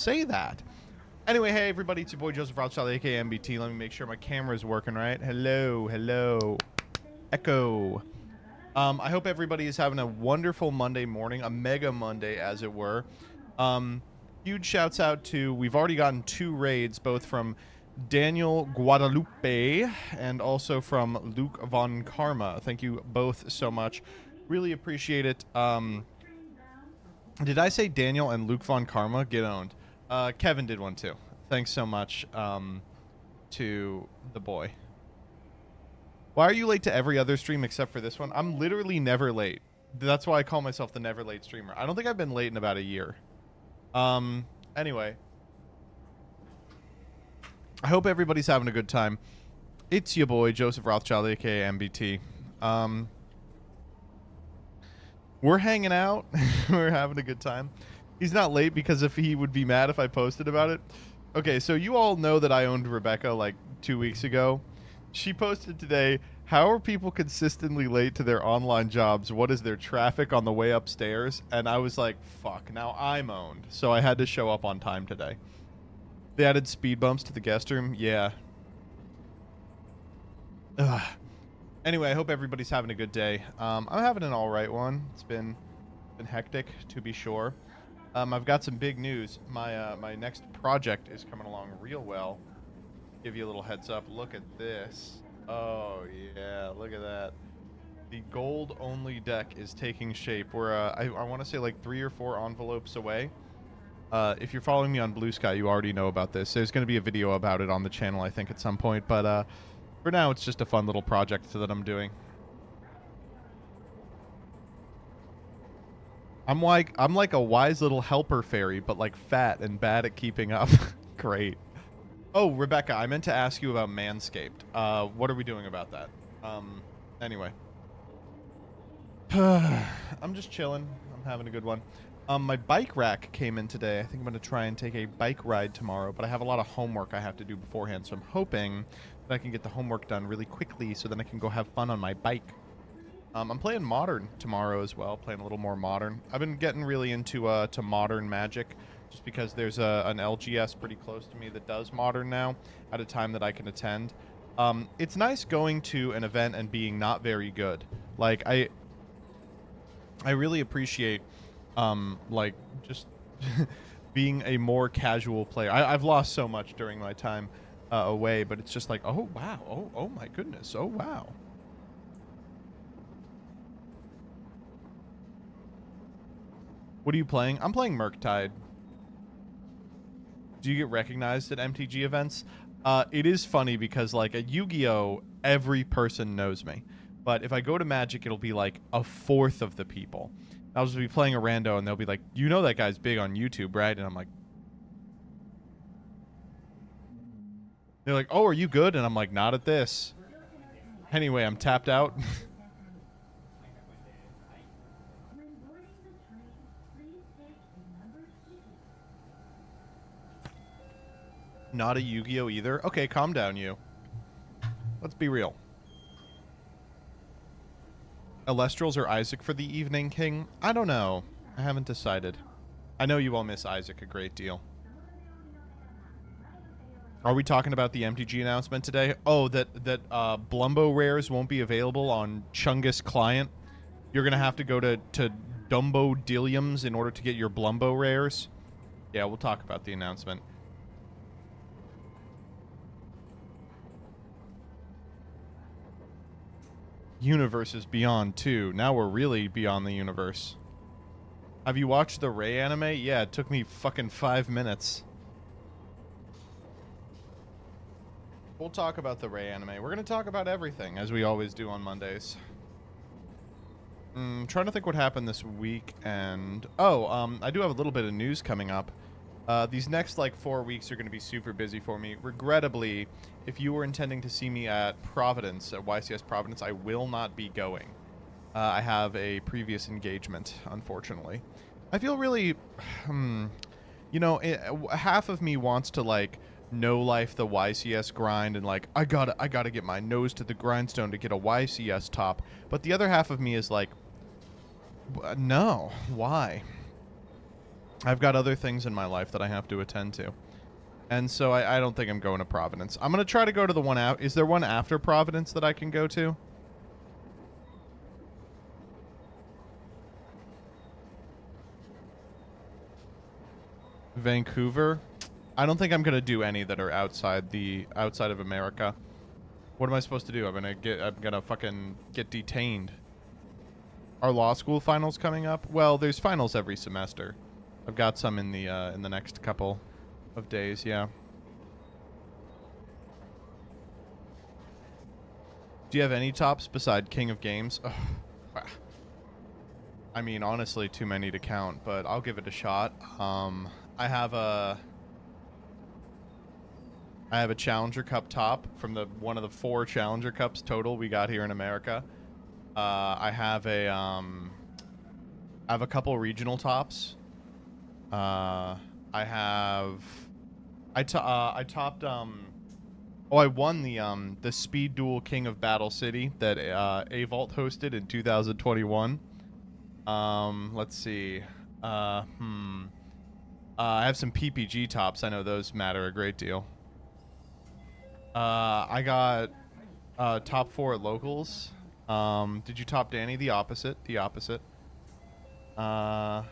say that. Anyway, hey everybody, it's your boy Joseph Rothschild, aka MBT. Let me make sure my camera is working right. Hello. Echo. I hope everybody is having a wonderful Monday morning, a mega Monday as it were. Huge shouts out to, we've already gotten 2 raids, both from Daniel Guadalupe and also from Luke Von Karma. Thank you both so much. Really appreciate it. Did I say Daniel and Luke Von Karma? Get owned. Kevin did one too. Thanks so much to the boy. Why are you late to every other stream except for this one? I'm literally never late. That's why I call myself the never late streamer. I don't think I've been late in about a year. Anyway. I hope everybody's having a good time. It's your boy, Joseph Rothschild, aka MBT. We're hanging out. We're having a good time. He's not late because if he would be mad if I posted about it. Okay, so you all know that I owned Rebecca like 2 weeks ago. She posted today, how are people consistently late to their online jobs? What is their traffic on the way upstairs? And I was like, fuck, now I'm owned. So I had to show up on time today. They added speed bumps to the guest room. Yeah. Ugh. Anyway, I hope everybody's having a good day. I'm having an all right one. It's been hectic, to be sure. I've got some big news. My next project is coming along real well. Give you a little heads up. Look at this. Oh yeah, look at that. The gold only deck is taking shape. We're I want to say like 3 or 4 envelopes away. If you're following me on Blue Sky, you already know about this. There's going to be a video about it on the channel, I think, at some point. But for now, it's just a fun little project that I'm doing. I'm like a wise little helper fairy, but like fat and bad at keeping up. Great. Oh, Rebecca, I meant to ask you about Manscaped. What are we doing about that? Anyway. I'm just chilling. I'm having a good one. My bike rack came in today. I think I'm going to try and take a bike ride tomorrow, but I have a lot of homework I have to do beforehand, so I'm hoping that I can get the homework done really quickly so then I can go have fun on my bike. I'm playing Modern tomorrow as well, playing a little more Modern. I've been getting really into to Modern Magic just because there's an LGS pretty close to me that does Modern now at a time that I can attend. It's nice going to an event and being not very good. Like, I really appreciate like just being a more casual player. I've lost so much during my time away, but it's just like, oh wow, oh my goodness, oh wow. What are you playing? I'm playing Murktide. Do you get recognized at MTG events? It is funny because like at Yu-Gi-Oh, every person knows me, but if I go to Magic, it'll be like a fourth of the people. I'll just be playing a rando, and they'll be like, you know that guy's big on YouTube, right? And I'm like... They're like, oh, are you good? And I'm like, not at this. Anyway, I'm tapped out. Not a Yu-Gi-Oh either? Okay, calm down, you. Let's be real. Elestrals or Isaac for the evening, King? I don't know. I haven't decided. I know you all miss Isaac a great deal. Are we talking about the MTG announcement today? Oh, that Blumbo rares won't be available on Chungus client. You're gonna have to go to Dumbo Dilliums in order to get your Blumbo rares. Yeah, we'll talk about the announcement. Universes beyond too. Now we're really beyond the universe. Have you watched the Ray anime? Yeah, it took me fucking 5 minutes. We'll talk about the Ray anime. We're gonna talk about everything, as we always do on Mondays. Trying to think what happened this week, and... Oh, I do have a little bit of news coming up. These next, like, 4 weeks are going to be super busy for me. Regrettably, if you were intending to see me at Providence, at YCS Providence, I will not be going. I have a previous engagement, unfortunately. I feel really... you know, half of me wants to, like, no-life the YCS grind and, like, I gotta get my nose to the grindstone to get a YCS top. But the other half of me is like, no, why? I've got other things in my life that I have to attend to. And so I don't think I'm going to Providence. I'm going to try to go to the one out. Is there one after Providence that I can go to? Vancouver? I don't think I'm going to do any that are outside of America. What am I supposed to do? I'm going to fucking get detained. Are law school finals coming up? Well, there's finals every semester. I've got some in the next couple of days, yeah. Do you have any tops beside King of Games? Ugh. I mean, honestly, too many to count, but I'll give it a shot. I have a Challenger Cup top from one of the 4 Challenger Cups total we got here in America. I have a couple regional tops. I topped I won the Speed Duel King of Battle City that Avault hosted in 2021. Let's see. I have some PPG tops. I know those matter a great deal. I got top 4 at locals. Did you top Danny? The opposite. The opposite. I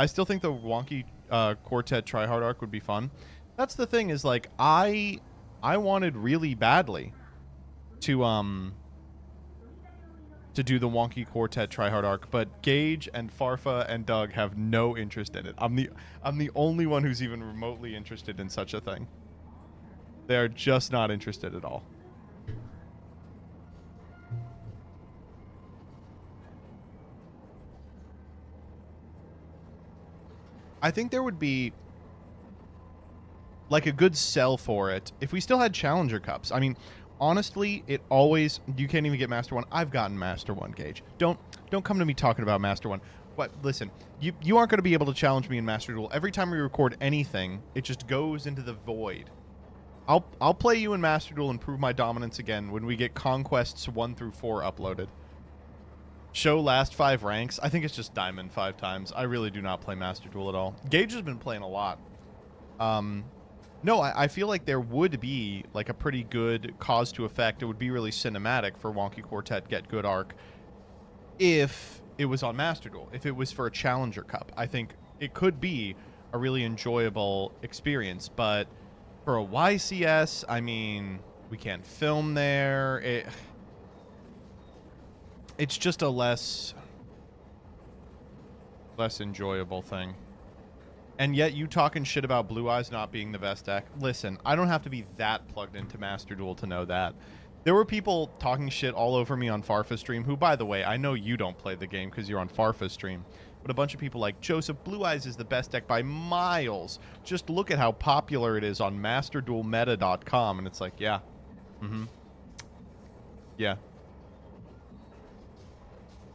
still think the wonky quartet tryhard arc would be fun. That's the thing is, like, I wanted really badly to do the wonky quartet tryhard arc, but Gage and Farfa and Doug have no interest in it. I'm the only one who's even remotely interested in such a thing. They are just not interested at all. I think there would be like a good sell for it if we still had Challenger Cups. I mean, honestly, you can't even get Master 1. I've gotten Master 1, Gage. Don't come to me talking about Master 1. But listen, you aren't going to be able to challenge me in Master Duel. Every time we record anything, it just goes into the void. I'll play you in Master Duel and prove my dominance again when we get Conquests 1 through 4 uploaded. Show last 5 ranks. I think it's just Diamond 5 times. I really do not play Master Duel at all. Gage has been playing a lot. No, I feel like there would be like a pretty good cause to effect. It would be really cinematic for Wonky Quartet Get Good Arc if it was on Master Duel. If it was for a Challenger Cup, I think it could be a really enjoyable experience. But for a YCS, I mean, we can't film there. It's just a less enjoyable thing. And yet you talking shit about Blue Eyes not being the best deck. Listen, I don't have to be that plugged into Master Duel to know that. There were people talking shit all over me on Farfa's stream, who, by the way, I know you don't play the game because you're on Farfa's stream. But a bunch of people like, Joseph, Blue Eyes is the best deck by miles. Just look at how popular it is on MasterDuelMeta.com. And it's like, yeah. Mm-hmm. Yeah.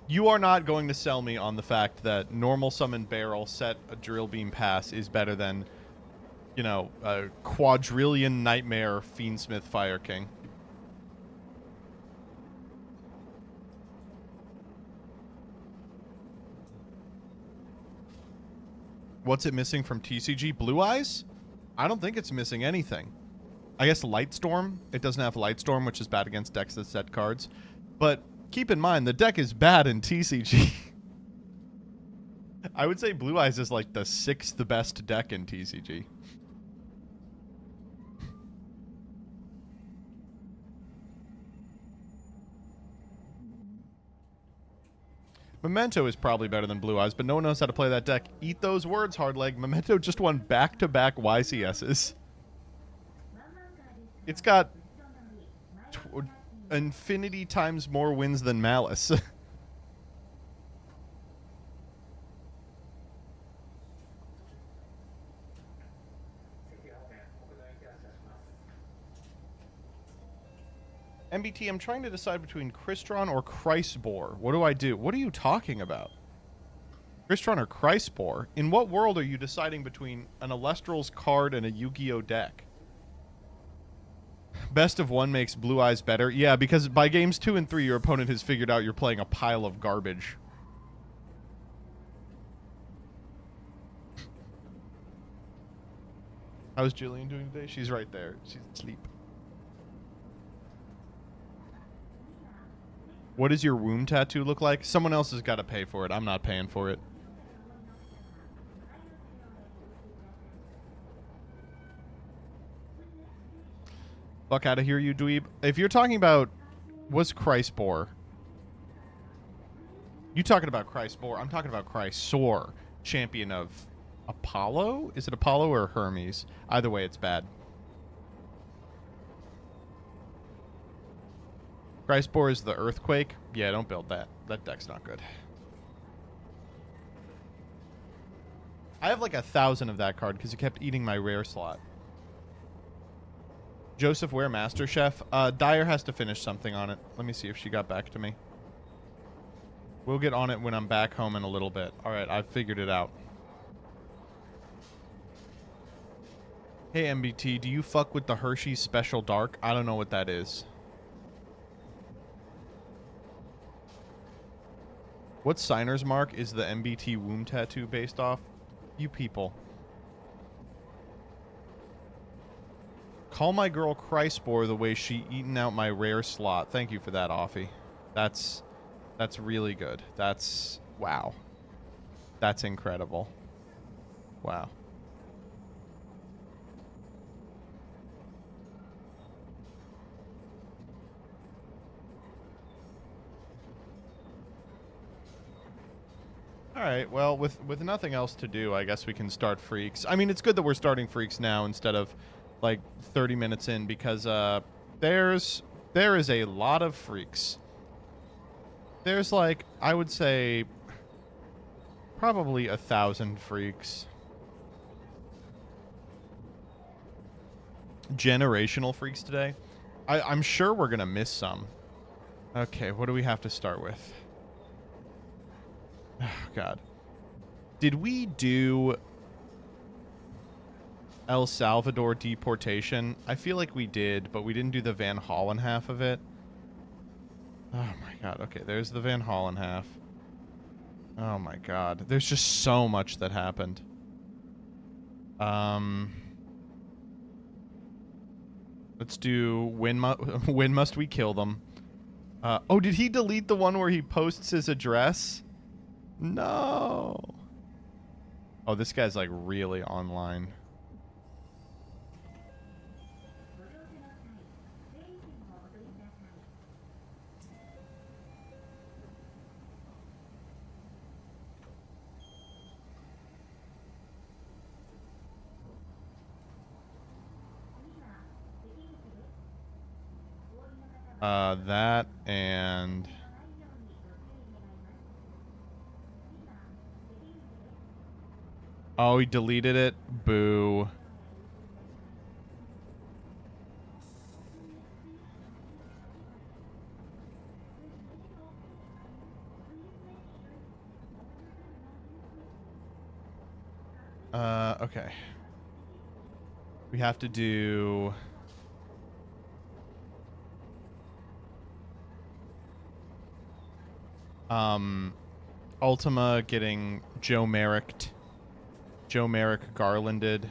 You are not going to sell me on the fact that normal summon barrel set a drill beam pass is better than, you know, a quadrillion nightmare Fiendsmith Fire King. What's it missing from TCG? Blue Eyes? I don't think it's missing anything. I guess Lightstorm. It doesn't have Lightstorm, which is bad against decks that set cards. But keep in mind, the deck is bad in TCG. I would say Blue Eyes is like the 6th best deck in TCG. Memento is probably better than Blue Eyes, but no one knows how to play that deck. Eat those words, Hardleg. Memento just won back-to-back YCSs. It's got infinity times more wins than Malice. MBT, I'm trying to decide between Crystron or Christbore. What do I do? What are you talking about? Crystron or Christbore? In what world are you deciding between an Alestral's card and a Yu-Gi-Oh deck? Best of 1 makes Blue Eyes better. Yeah, because by games 2 and 3, your opponent has figured out you're playing a pile of garbage. How's Jillian doing today? She's right there. She's asleep. What does your womb tattoo look like? Someone else has got to pay for it. I'm not paying for it. Fuck out of here, you dweeb. If you're talking about... What's Christbore? You talking about Christbore. I'm talking about Chrysor, champion of Apollo? Is it Apollo or Hermes? Either way, it's bad. Christbore is the earthquake. Yeah, don't build that. That deck's not good. I have like 1,000 of that card because it kept eating my rare slot. Joseph Ware, Master Chef. Dyer has to finish something on it. Let me see if she got back to me. We'll get on it when I'm back home in a little bit. All right, I've figured it out. Hey, MBT, do you fuck with the Hershey's Special Dark? I don't know what that is. What signer's mark is the MBT womb tattoo based off? You people. Call my girl Christbore the way she eaten out my rare slot. Thank you for that, Offie. That's really good. That's... Wow. That's incredible. Wow. All right. Well, with nothing else to do, I guess we can start freax. I mean, it's good that we're starting freax now instead of like 30 minutes in because there is a lot of freax. There's like, I would say probably 1,000 freax. Generational freax today. I'm sure we're gonna miss some. Okay, what do we have to start with? Oh, God. Did we do El Salvador deportation? I feel like we did, but we didn't do the Van Hollen half of it. Oh, my God. Okay, there's the Van Hollen half. Oh, my God. There's just so much that happened. Let's do when must we kill them? Oh, did he delete the one where he posts his address? No. Oh, this guy's like really online. That and... Oh, he deleted it? Boo. Okay. We have to do... Ultima getting Joe Merrick garlanded.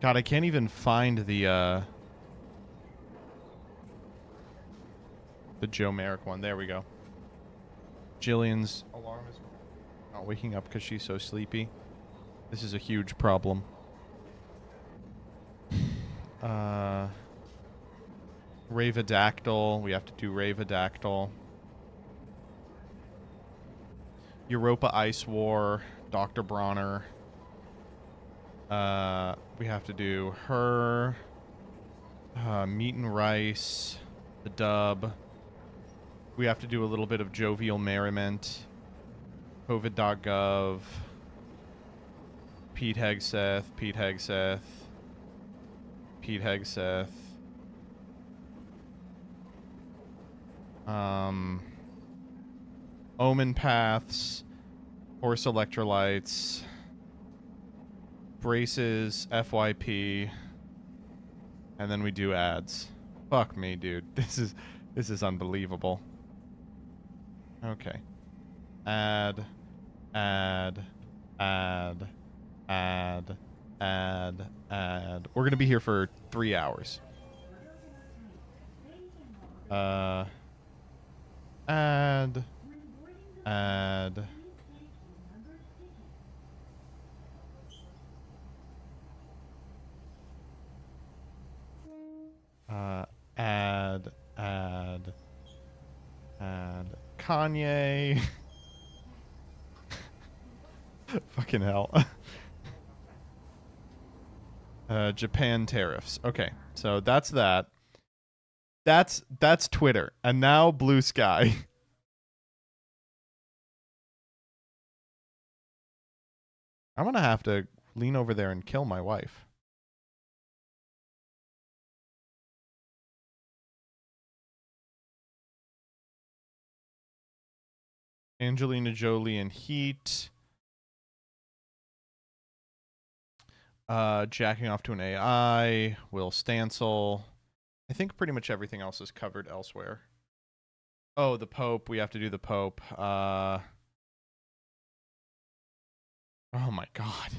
God, I can't even find the Joe Merrick one. There we go. Jillian's alarm is not waking up because she's so sleepy. This is a huge problem. Ravedactyl. We have to do Ravedactyl. Europa Ice War. Dr. Bronner. We have to do her. Meat and Rice. The Dub. We have to do a little bit of Jovial Merriment. COVID.gov. Pete Hegseth. Pete Hegseth. Pete Hegseth. Omen Paths. Horse Electrolytes. Braces. FYP. And then we do ads. Fuck me, dude. This is unbelievable. Okay. add, add, add, add, add. We're going to be here for 3 hours. Add, add. Add, add. Kanye. Fucking hell. Japan tariffs. Okay, so that's that. That's Twitter. And now Blue Sky. I'm going to have to lean over there and kill my wife. Angelina Jolie in Heat. Jacking off to an AI. Will Stancil. I think pretty much everything else is covered elsewhere. Oh, the Pope. We have to do the Pope. Oh my God.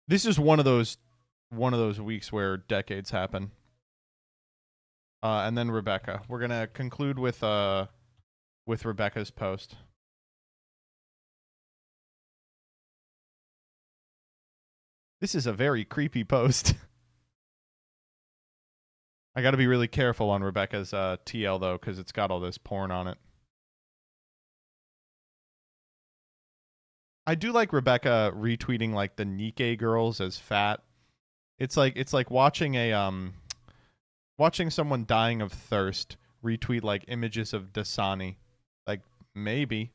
This is one of those weeks where decades happen. And then Rebecca. We're gonna conclude with Rebecca's post. This is a very creepy post. I got to be really careful on Rebecca's TL though, because it's got all this porn on it. I do like Rebecca retweeting like the Nikkei girls as fat. It's like watching someone dying of thirst retweet like images of Dasani. Like maybe.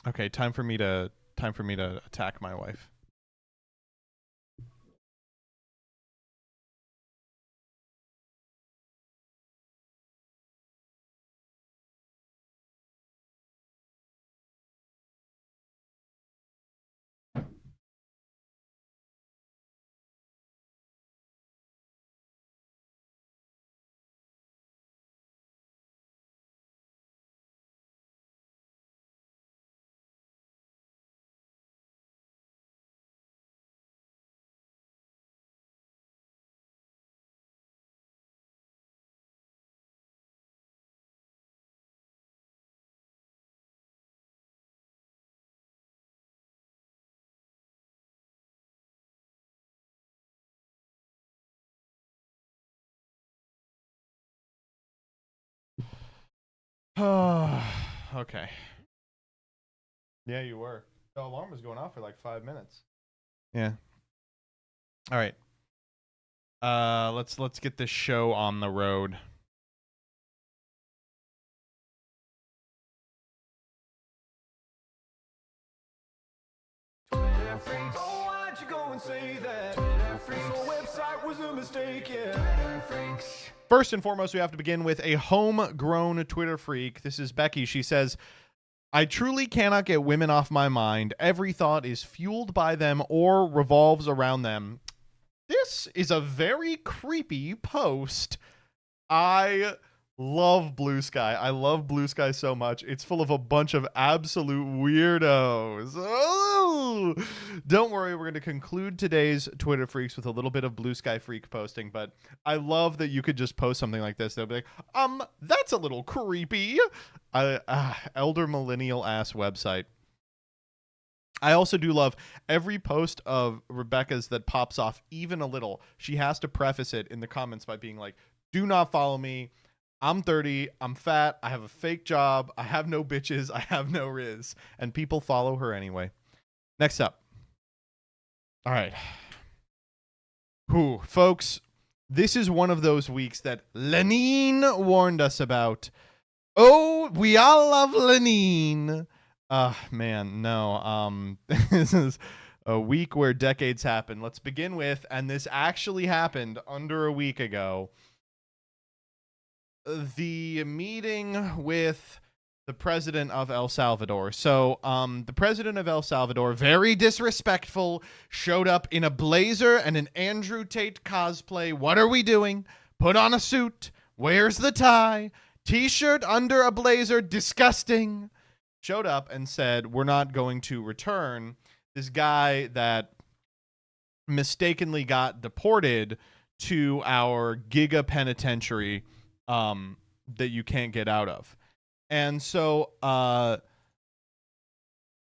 Okay, time for me to attack my wife. Okay. Yeah, you were. The alarm was going off for like 5 minutes. Yeah. All right. Let's get this show on the road. Twitter freaks. Oh, why'd you go and say that? Twitter freaks. The website was a mistake, yeah. Twitter freaks. First and foremost, we have to begin with a homegrown Twitter freak. This is Becky. She says, I truly cannot get women off my mind. Every thought is fueled by them or revolves around them. This is a very creepy post. I love Blue Sky. I love Blue Sky so much. It's full of a bunch of absolute weirdos. Oh! Don't worry, we're going to conclude today's Twitter Freaks with a little bit of Blue Sky Freak posting, but I love that you could just post something like this. They'll be like, that's a little creepy. Elder millennial ass website. I also do love every post of Rebecca's that pops off even a little. She has to preface it in the comments by being like, do not follow me. I'm 30. I'm fat. I have a fake job. I have no bitches. I have no riz. And people follow her anyway. Next up. All right. Whew, folks, this is one of those weeks that Lenin warned us about. Oh, we all love Lenin. Man, no. This is a week where decades happen. Let's begin with, and this actually happened under a week ago, the meeting with the president of El Salvador. So, the president of El Salvador, very disrespectful, showed up in a blazer and an Andrew Tate cosplay. What are we doing? put on a suit, wears the tie, t-shirt under a blazer, disgusting, showed up and said, we're not going to return this guy that mistakenly got deported to our giga penitentiary that you can't get out of. And so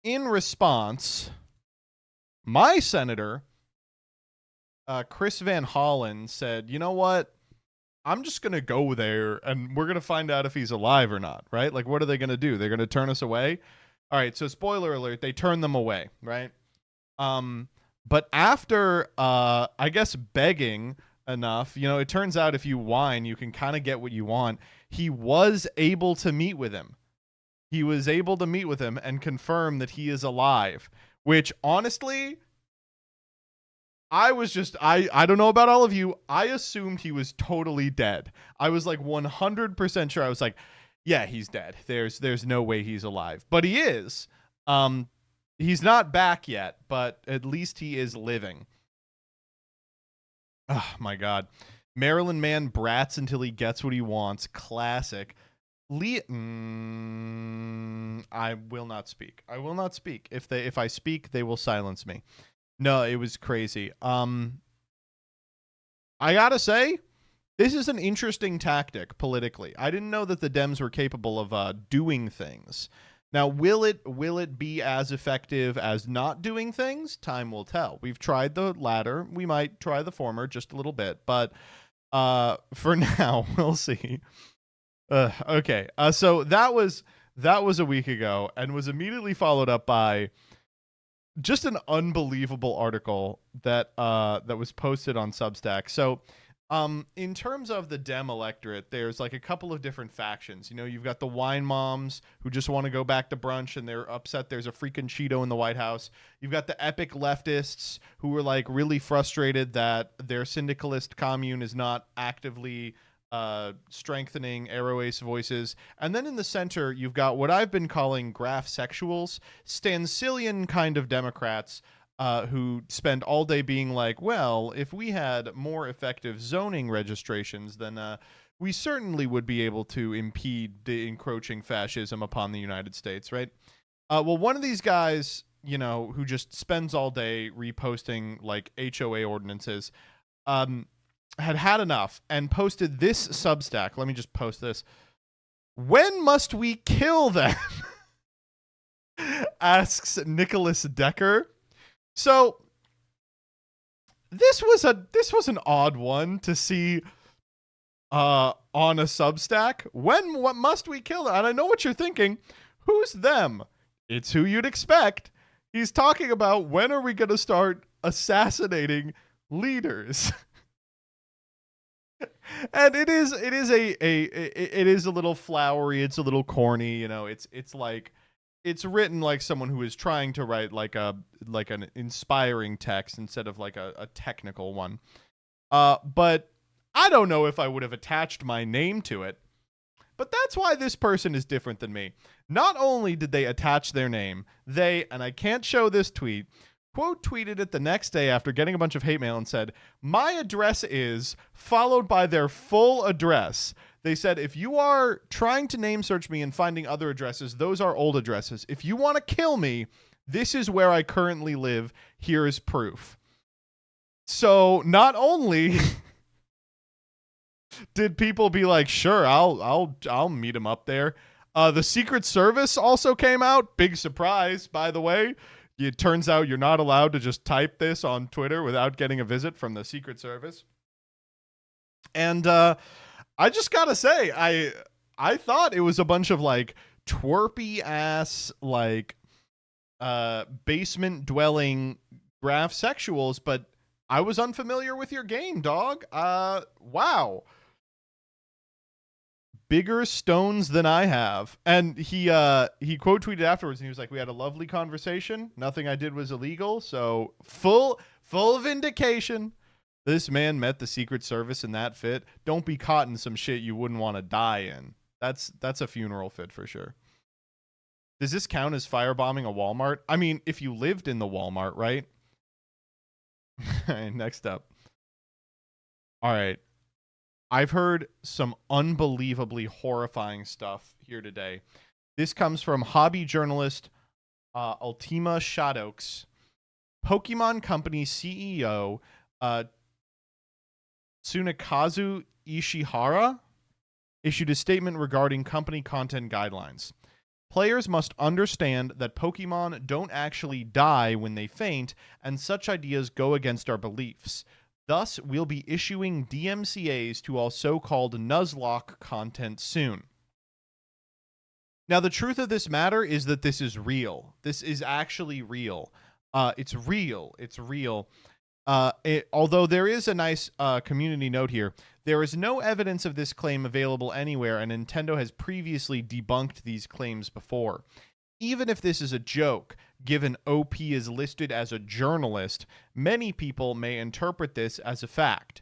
in response, my senator, Chris Van Hollen, said, you know what? I'm just going to go there and we're going to find out if he's alive or not, right? Like, what are they going to do? They're going to turn us away? All right, so spoiler alert, they turn them away, right? But after, I guess, begging enough, you know, it turns out if you whine, you can kind of get what you want. He was able to meet with him. He was able to meet with him and confirm that he is alive, which honestly, I don't know about all of you. I assumed he was totally dead. I was like 100% sure. I was like, yeah, he's dead. There's no way he's alive, but he is. He's not back yet, but at least he is living. Oh my God. Maryland man brats until he gets what he wants. Classic. I will not speak. I will not speak. If I speak, they will silence me. No, it was crazy. I gotta say, this is an interesting tactic politically. I didn't know that the Dems were capable of doing things. Now, will it be as effective as not doing things? Time will tell. We've tried the latter. We might try the former just a little bit, but for now, we'll see. Okay. So that was a week ago and was immediately followed up by just an unbelievable article that was posted on Substack. So in terms of the Dem electorate, there's like a couple of different factions. You know, you've got the wine moms who just want to go back to brunch and they're upset there's a freaking Cheeto in the White House. You've got the epic leftists who were like really frustrated that their syndicalist commune is not actively strengthening Aero-Ace voices. And then in the center, you've got what I've been calling graph sexuals, Stancilian kind of Democrats who spend all day being like, well, if we had more effective zoning registrations, then we certainly would be able to impede the encroaching fascism upon the United States, right? Well, one of these guys, you know, who just spends all day reposting like HOA ordinances, had enough and posted this Substack. Let me just post this. When must we kill them? Asks Nicholas Decker. So this was an odd one to see on a Substack. What must we kill them? And I know what you're thinking. Who's them? It's who you'd expect. He's talking about when are we going to start assassinating leaders? And it is a little flowery, it's a little corny, you know, it's like it's written like someone who is trying to write like an inspiring text instead of like a technical one. But I don't know if I would have attached my name to it. But that's why this person is different than me. Not only did they attach their name, and I can't show this tweet, quote tweeted it the next day after getting a bunch of hate mail and said, my address is, followed by their full address. They said, if you are trying to name search me and finding other addresses, those are old addresses. If you want to kill me, this is where I currently live. Here is proof. So not only did people be like, sure, I'll meet him up there. The Secret Service also came out. Big surprise, by the way. It turns out you're not allowed to just type this on Twitter without getting a visit from the Secret Service. And I just gotta say, I thought it was a bunch of like twerpy ass like basement dwelling graph sexuals, but I was unfamiliar with your game, dog. Wow. Bigger stones than I have. And he quote tweeted afterwards and he was like, we had a lovely conversation. Nothing I did was illegal. So full vindication. This man met the Secret Service in that fit. Don't be caught in some shit you wouldn't want to die in. That's a funeral fit for sure. Does this count as firebombing a Walmart? I mean, if you lived in the Walmart, right? All right, next up. All right. I've heard some unbelievably horrifying stuff here today. This comes from hobby journalist Ultima Shadokes. Pokemon Company CEO Tsunekazu Ishihara issued a statement regarding company content guidelines. Players must understand that Pokemon don't actually die when they faint, and such ideas go against our beliefs. Thus, we'll be issuing DMCAs to all so-called Nuzlocke content soon. Now, the truth of this matter is that this is real. This is actually real. It's real. It's real. Although there is a nice community note here, there is no evidence of this claim available anywhere, and Nintendo has previously debunked these claims before. Even if this is a joke, given OP is listed as a journalist, many people may interpret this as a fact.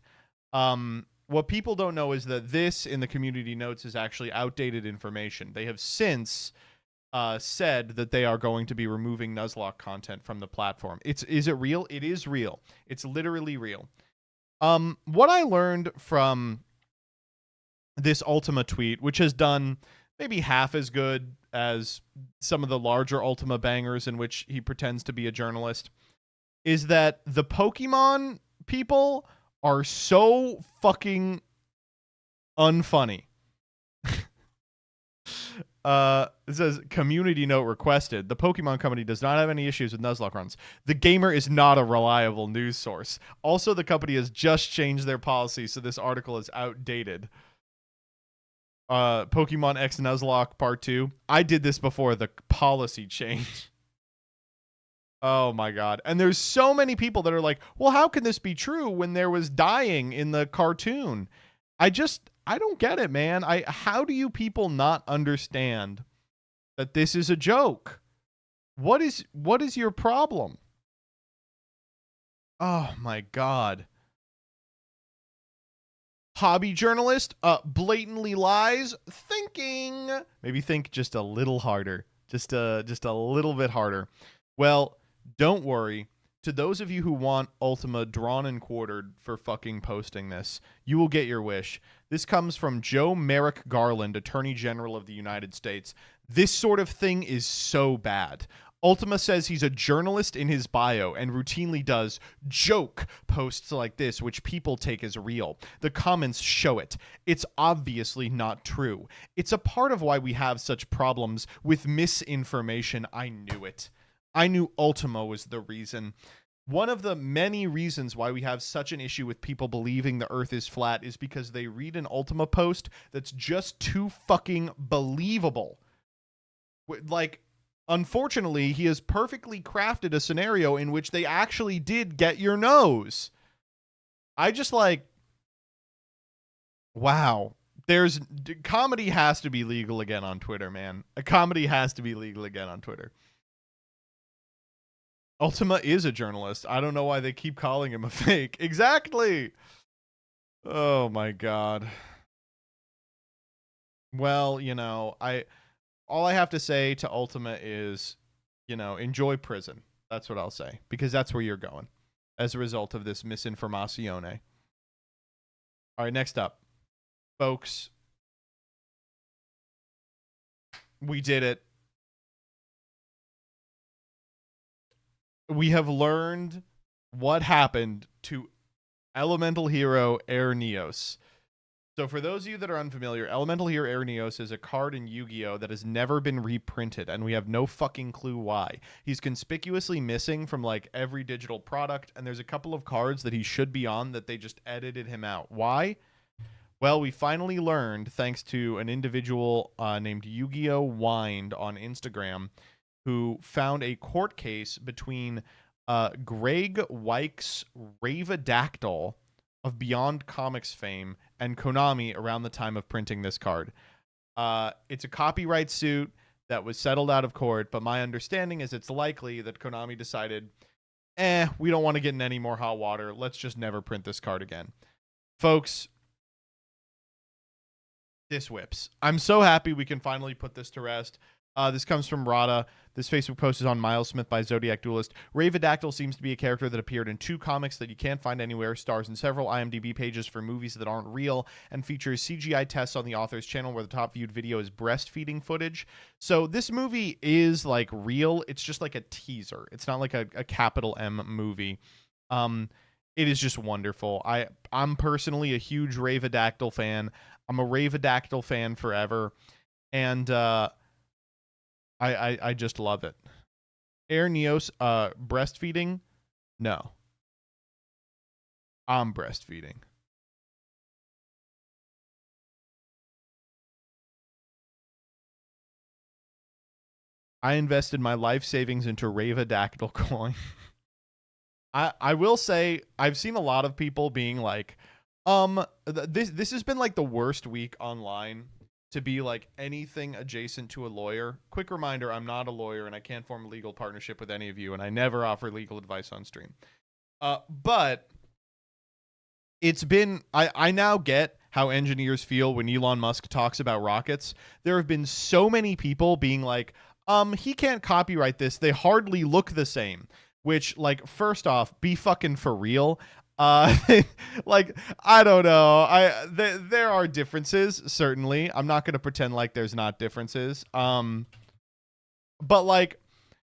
What people don't know is that this, in the community notes, is actually outdated information. They have since said that they are going to be removing Nuzlocke content from the platform. Is it real? It is real. It's literally real. What I learned from this Ultima tweet, which has done maybe half as good as some of the larger Ultima bangers in which he pretends to be a journalist, is that the Pokemon people are so fucking unfunny. It says, community note requested. The Pokemon Company does not have any issues with Nuzlocke runs. The Gamer is not a reliable news source. Also, the company has just changed their policy, so this article is outdated. Pokemon X Nuzlocke Part 2. I did this before the policy change. Oh my god. And there's so many people that are like, well, how can this be true when there was dying in the cartoon? I don't get it, man. How do you people not understand that this is a joke? What is your problem? Oh my god. Hobby journalist blatantly lies, thinking. Maybe think just a little harder. Just a little bit harder. Well, don't worry. To those of you who want Ultima drawn and quartered for fucking posting this, you will get your wish. This comes from Joe Merrick Garland, Attorney General of the United States. This sort of thing is so bad. Ultima says he's a journalist in his bio and routinely does joke posts like this, which people take as real. The comments show it. It's obviously not true. It's a part of why we have such problems with misinformation. I knew it. I knew Ultima was the reason. One of the many reasons why we have such an issue with people believing the Earth is flat is because they read an Ultima post that's just too fucking believable. Like, unfortunately, he has perfectly crafted a scenario in which they actually did get your nose. I just like, wow. Comedy has to be legal again on Twitter, man. A comedy has to be legal again on Twitter. Ultima is a journalist. I don't know why they keep calling him a fake. Exactly. Oh my god. Well, all I have to say to Ultima is, enjoy prison. That's what I'll say, because that's where you're going as a result of this misinformazione. All right, next up, folks. We did it. We have learned what happened to Elemental Hero Air Neos. So for those of you that are unfamiliar, Elemental Hero Air Neos is a card in Yu-Gi-Oh! That has never been reprinted, and we have no fucking clue why. He's conspicuously missing from like every digital product, and there's a couple of cards that he should be on that they just edited him out. Why? Well, we finally learned, thanks to an individual named Yu-Gi-Oh! Wind on Instagram, who found a court case between Greg Weich's Ravedactyl of Beyond Comics fame and Konami around the time of printing this card. It's a copyright suit that was settled out of court, but my understanding is it's likely that Konami decided, we don't want to get in any more hot water. Let's just never print this card again. Folks, this whips. I'm so happy we can finally put this to rest. This comes from Rada. This Facebook post is on Miles Smith by Zodiac Duelist. Ravedactyl seems to be a character that appeared in 2 comics that you can't find anywhere, stars in several IMDb pages for movies that aren't real, and features CGI tests on the author's channel where the top viewed video is breastfeeding footage. So this movie is like real. It's just like a teaser. It's not like a capital M movie. It is just wonderful. I'm personally a huge Ravedactyl fan. I'm a Ravedactyl fan forever. And I just love it. Air Neos breastfeeding? No. I'm breastfeeding. I invested my life savings into Ravedactyl coin. I will say I've seen a lot of people being like, this has been like the worst week online to be like anything adjacent to a lawyer. Quick reminder, I'm not a lawyer and I can't form a legal partnership with any of you, and I never offer legal advice on stream. But it's been I now get how engineers feel when Elon Musk talks about rockets. There have been so many people being like, he can't copyright this. They hardly look the same. Which, like, first off, be fucking for real. Like, I don't know. There are differences, certainly. I'm not gonna pretend like there's not differences. But like,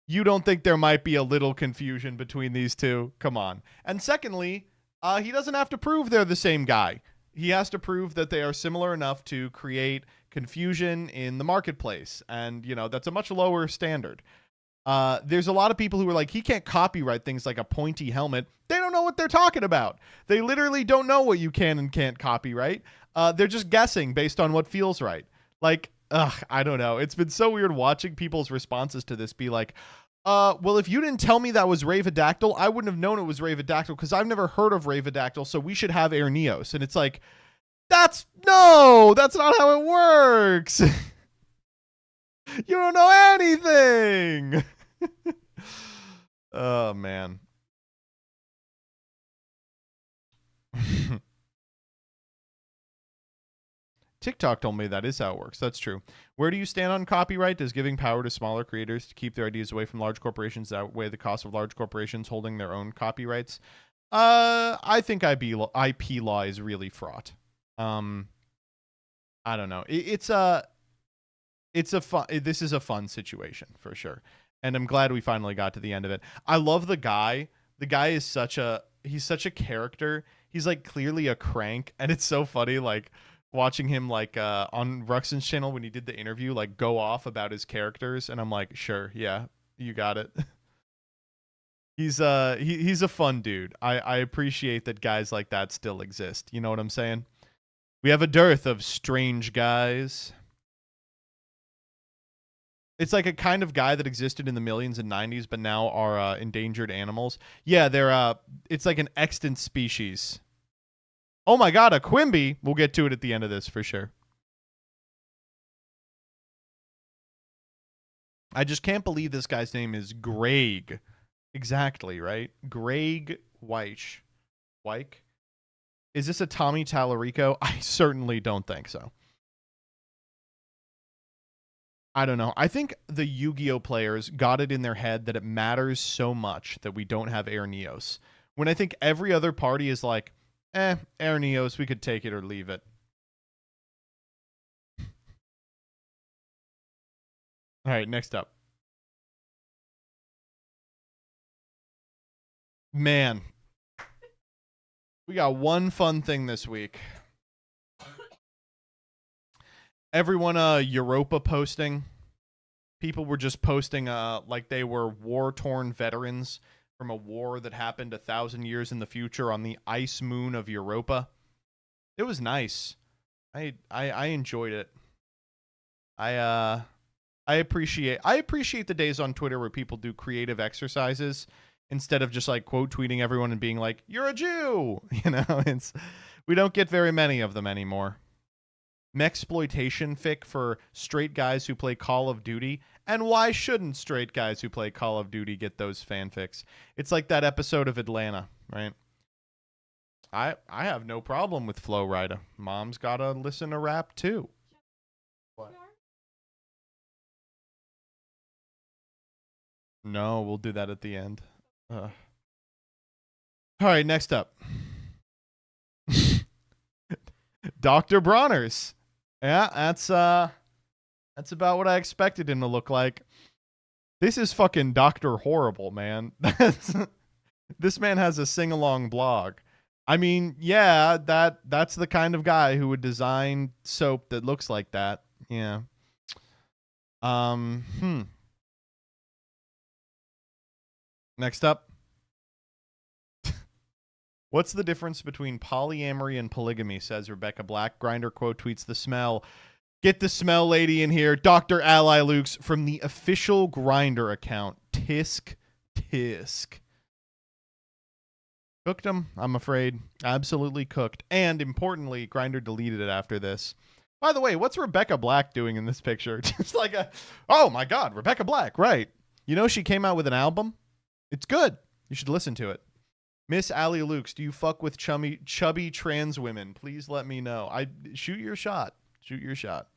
you don't think there might be a little confusion between these two? Come on. And secondly, he doesn't have to prove they're the same guy. He has to prove that they are similar enough to create confusion in the marketplace. And, you know, that's a much lower standard. There's a lot of people who are like, he can't copyright things like a pointy helmet. They don't know what they're talking about. They literally don't know what you can and can't copyright. They're just guessing based on what feels right. Like, I don't know. It's been so weird watching people's responses to this be like, well, if you didn't tell me that was Ravedactyl, I wouldn't have known it was Ravedactyl because I've never heard of Ravedactyl, so we should have Air Neos. And it's like, that's not how it works. You don't know anything. Oh, man. TikTok told me that is how it works. That's true. Where do you stand on copyright? Does giving power to smaller creators to keep their ideas away from large corporations outweigh the cost of large corporations holding their own copyrights? I think IP law is really fraught. I don't know. This is a fun situation for sure. And I'm glad we finally got to the end of it. I love the guy. The guy is he's such a character. He's like clearly a crank, and it's so funny like watching him like on Ruxin's channel when he did the interview like go off about his characters, and I'm like, sure, yeah, you got it. He's a fun dude. I appreciate that guys like that still exist. You know what I'm saying? We have a dearth of strange guys. It's like a kind of guy that existed in the millions and 90s, but now are endangered animals. Yeah, it's like an extant species. Oh my god, a Quimby. We'll get to it at the end of this for sure. I just can't believe this guy's name is Greg. Exactly, right? Greg Weich. Weich? Is this a Tommy Tallarico? I certainly don't think so. I don't know. I think the Yu-Gi-Oh players got it in their head that it matters so much that we don't have Air Neos. When I think every other party is like, Air Neos, we could take it or leave it. All right, next up. Man, we got one fun thing this week. Everyone Europa posting. People were just posting like they were war-torn veterans from a war that happened 1,000 years in the future on the ice moon of Europa. It was nice. I enjoyed it. I appreciate the days on Twitter where people do creative exercises instead of just like quote tweeting everyone and being like, "You're a Jew." You know, we don't get very many of them anymore. Mexploitation fic for straight guys who play Call of Duty. And why shouldn't straight guys who play Call of Duty get those fanfics? It's like that episode of Atlanta, right? I have no problem with Flo Rida. Mom's gotta listen to rap too. What? No, we'll do that at the end. All right, next up. Dr. Bronner's. Yeah, that's about what I expected him to look like. This is fucking Dr. Horrible, man. This man has a sing-along blog. I mean, yeah, that's the kind of guy who would design soap that looks like that. Yeah. Next up. What's the difference between polyamory and polygamy, says Rebecca Black. Grindr quote tweets the smell. Get the smell lady in here. Dr. Ally Lukes from the official Grindr account. Tisk. Cooked him, I'm afraid. Absolutely cooked. And importantly, Grindr deleted it after this. By the way, what's Rebecca Black doing in this picture? Just like oh my God, Rebecca Black, right. You know she came out with an album? It's good. You should listen to it. Miss Allie Lukes, do you fuck with chubby trans women? Please let me know. Shoot your shot. Shoot your shot.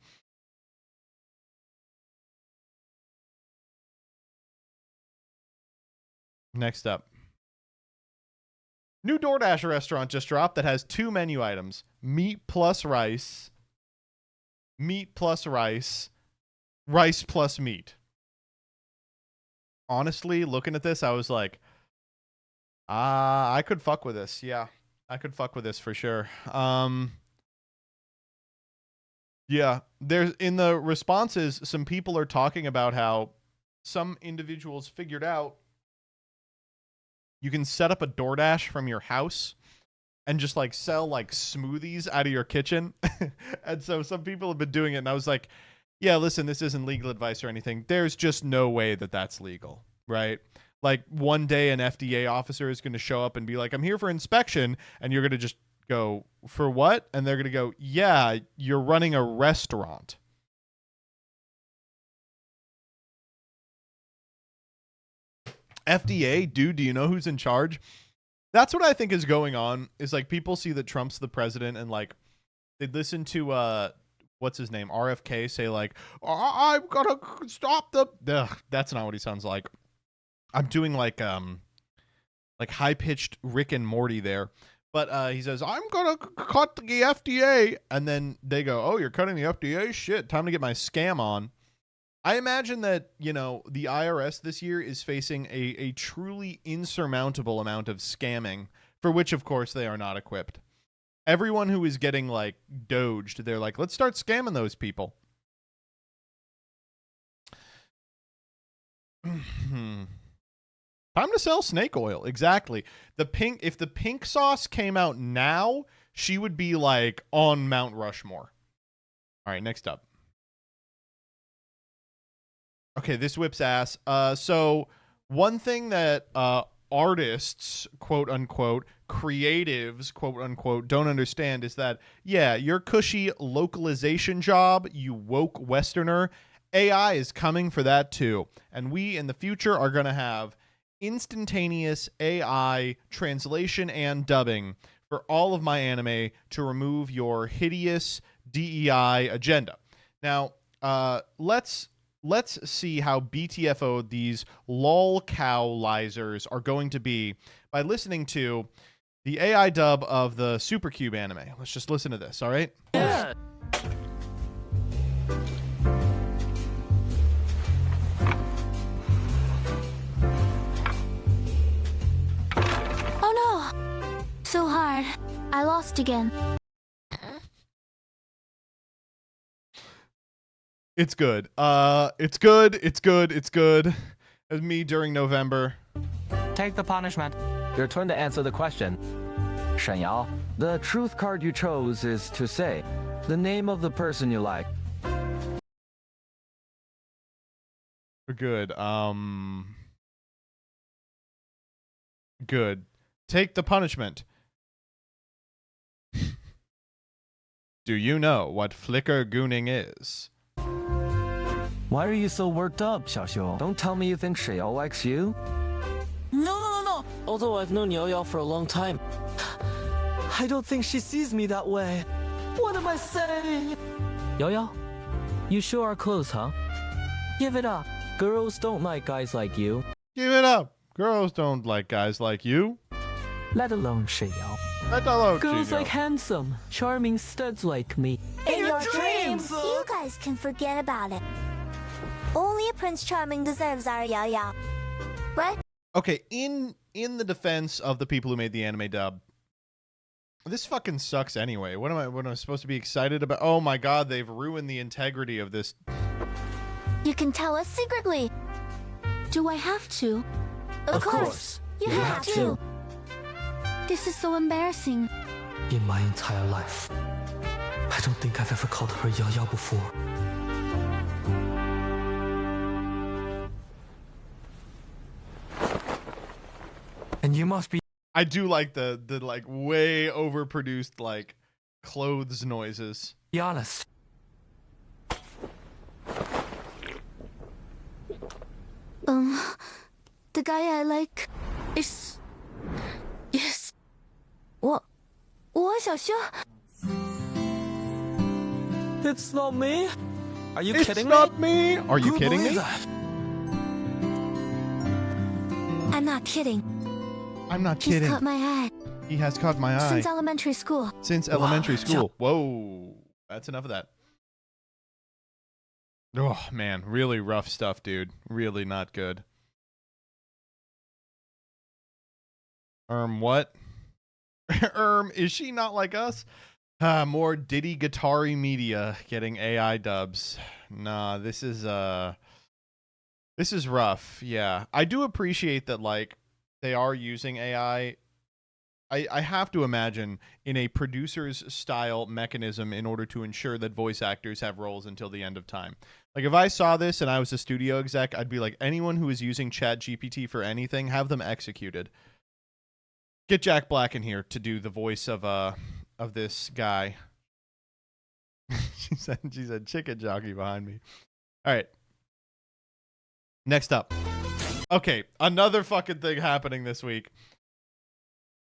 Next up. New DoorDash restaurant just dropped that has 2 menu items. Meat plus rice. Meat plus rice. Rice plus meat. Honestly, looking at this, I was like, I could fuck with this. Yeah, I could fuck with this for sure. Yeah, there's in the responses, some people are talking about how some individuals figured out you can set up a DoorDash from your house and just like sell like smoothies out of your kitchen. And so some people have been doing it. And I was like, yeah, listen, this isn't legal advice or anything. There's just no way that that's legal, right? Like one day an FDA officer is going to show up and be like, I'm here for inspection. And you're going to just go, for what? And they're going to go, yeah, you're running a restaurant. FDA, dude, do you know who's in charge? That's what I think is going on, is like people see that Trump's the president and like they listen to what's his name, RFK, say like, I'm gonna stop the that's not what he sounds like. I'm doing like high-pitched Rick and Morty there. But he says, I'm gonna cut the FDA, and then they go, oh, you're cutting the FDA? Shit, time to get my scam on. I imagine that, you know, the IRS this year is facing a truly insurmountable amount of scamming, for which, of course, they are not equipped. Everyone who is getting, like, doged, they're like, let's start scamming those people. Time to sell snake oil. Exactly. If the pink sauce came out now, she would be, like, on Mount Rushmore. All right, next up. Okay, this whips ass. So one thing that artists, quote unquote, creatives, quote unquote, don't understand is that, yeah, your cushy localization job, you woke Westerner, AI is coming for that too. And we in the future are going to have instantaneous AI translation and dubbing for all of my anime to remove your hideous DEI agenda. Now, let's see how BTFO these lolcowlizers are going to be by listening to the AI dub of the Supercube anime. Let's just listen to this, all right? Yeah. Oh no! So hard. I lost again. It's good. It's good. It's good. It's good. As me during November. Take the punishment. Your turn to answer the question. Shen Yao, the truth card you chose is to say the name of the person you like. Good. Good. Take the punishment. Do you know what flicker gooning is? Why are you so worked up, Xiaoxiu? Don't tell me you think Shayao likes you. No. Although I've known Yao for a long time, I don't think she sees me that way. What am I saying? Yao, you sure are close, huh? Give it up. Girls don't like guys like you. Give it up. Girls don't like guys like you. Let alone Shen Yao. Let alone Girls Gino. like handsome, charming studs like me. In your dreams! You guys can forget about it. Only a Prince Charming deserves our Yao Yao. Right? Okay, in the defense of the people who made the anime dub, this fucking sucks anyway. What am I supposed to be excited about? Oh my god, they've ruined the integrity of this. You can tell us secretly. Do I have to? Of course. You have to. This is so embarrassing. In my entire life, I don't think I've ever called her Yao Yao before. And you must be. I do like the like way overproduced like clothes noises. Be honest. The guy I like is... Yes. 我小修. It's not me. Are you It's kidding not me? me. Are you Who kidding me? believes that? I'm not kidding. I'm not He's kidding. caught my eye. He has caught my eye Since elementary school. since elementary school. Whoa, that's enough of that. Oh man, really rough stuff, dude. Really not good. What? Is she not like us? More Diddy Guitar-y media getting AI dubs. Nah, this is rough. Yeah, I do appreciate that. Like, they are using AI. I have to imagine in a producer's style mechanism in order to ensure that voice actors have roles until the end of time. Like, if I saw this and I was a studio exec, I'd be like, anyone who is using ChatGPT for anything, have them executed. Get Jack Black in here to do the voice of this guy. she said chicken jockey behind me. All right. Next up. Okay, another fucking thing happening this week.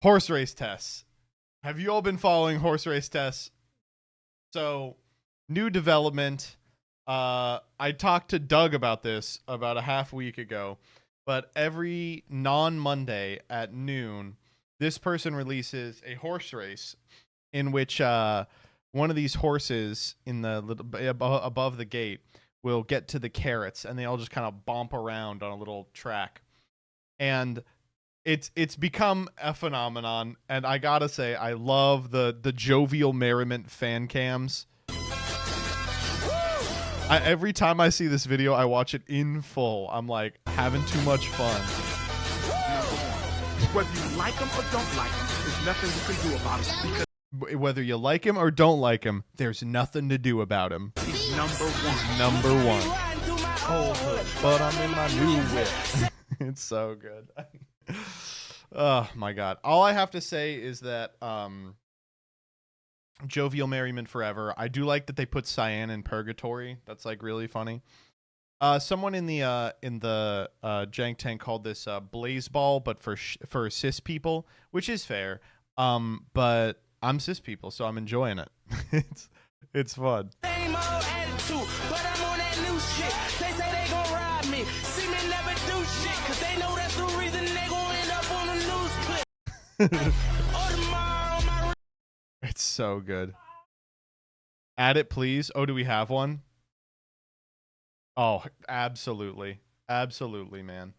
Horse race tests. Have you all been following horse race tests? So, new development. I talked to Doug about this about a half week ago, but every non-Monday at noon, this person releases a horse race in which one of these horses in the above the gate will get to the carrots, and they all just kind of bump around on a little track. And it's become a phenomenon, and I gotta say, I love the jovial merriment fan cams. Every time I see this video, I watch it in full. I'm like having too much fun. Whether you like him or don't like him, there's nothing you can do about it. Because Whether you like him or don't like him, there's nothing to do about him. he's number one. Number one. Old hood, but I'm in my new whip. It's so good. Oh my god. All I have to say is that jovial merriment forever. I do like that they put Cyan in purgatory. That's like really funny. Someone in the Jank Tank called this blaze ball, but for cis people, which is fair. But I'm cis people, so I'm enjoying it. it's fun. Same old attitude, but I'm on that new shit. They say they gon' rob me. See me never do shit, cause they know that's the reason they gon' end up on the news clip. Or tomorrow on my It's so good. Add it, please. Oh, do we have one? Oh, absolutely. Absolutely, man.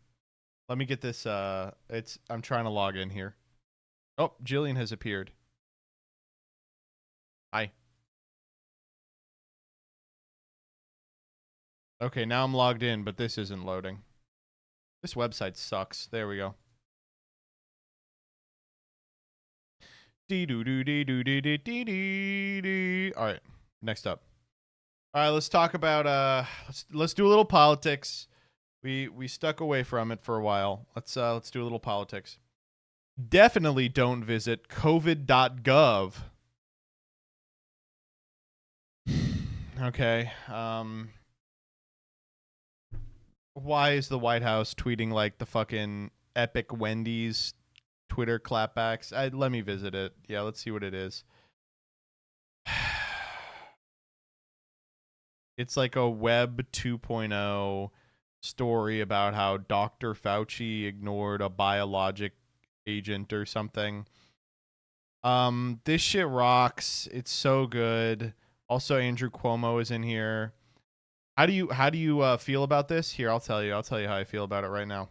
Let me get this. I'm trying to log in here. Oh, Jillian has appeared. Hi. Okay, now I'm logged in, but this isn't loading. This website sucks. There we go. All right, next up. All right, let's talk about let's do a little politics. We stuck away from it for a while. Let's do a little politics. Definitely don't visit covid.gov. Okay. Why is the White House tweeting like the fucking epic Wendy's Twitter clapbacks? Let me visit it. Yeah, let's see what it is. It's like a web 2.0 story about how Dr. Fauci ignored a biologic agent or something. This shit rocks. It's so good. Also, Andrew Cuomo is in here. How do you feel about this? Here, I'll tell you how I feel about it right now.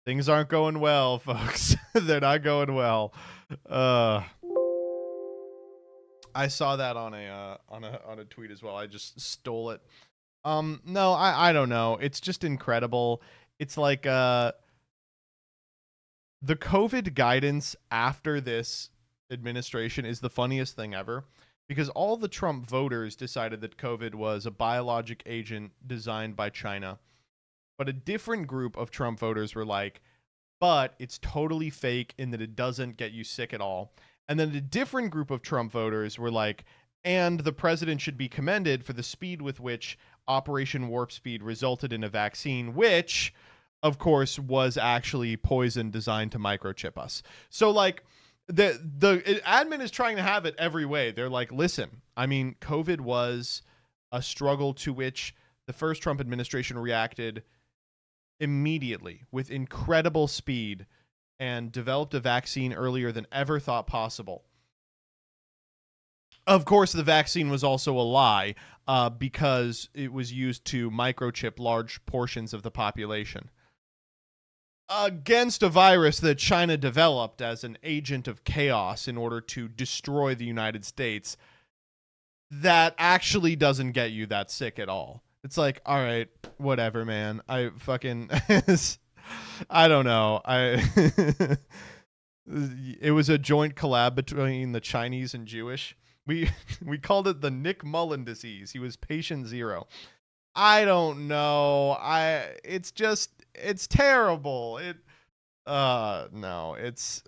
Things aren't going well, folks. They're not going well. I saw that on a tweet as well. I just stole it. No, I don't know. It's just incredible. It's like the COVID guidance after this administration is the funniest thing ever, because all the Trump voters decided that COVID was a biologic agent designed by China. But a different group of Trump voters were like, but it's totally fake in that it doesn't get you sick at all. And then a different group of Trump voters were like, and the president should be commended for the speed with which Operation Warp Speed resulted in a vaccine, which, of course, was actually poison designed to microchip us. So, like, the admin is trying to have it every way. They're like, listen, I mean, COVID was a struggle to which the first Trump administration reacted immediately with incredible speed and developed a vaccine earlier than ever thought possible. Of course, the vaccine was also a lie because it was used to microchip large portions of the population against a virus that China developed as an agent of chaos in order to destroy the United States that actually doesn't get you that sick at all. It's like, all right, whatever, man. I fucking I don't know. It was a joint collab between the Chinese and Jewish. We called it the Nick Mullen disease. He was patient zero. I don't know. It's terrible. No, it's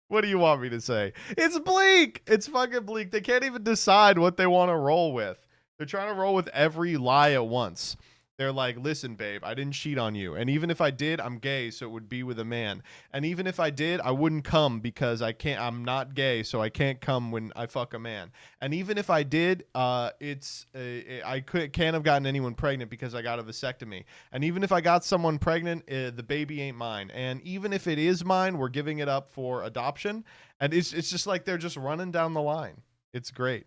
what do you want me to say? It's bleak. It's fucking bleak. They can't even decide what they want to roll with. They're trying to roll with every lie at once. They're like, listen, babe, I didn't cheat on you. And even if I did, I'm gay, so it would be with a man. And even if I did, I wouldn't come because I'm not gay, so I can't come when I fuck a man. And even if I did, I can't have gotten anyone pregnant because I got a vasectomy. And even if I got someone pregnant, the baby ain't mine. And even if it is mine, we're giving it up for adoption. And it's just like they're just running down the line. It's great.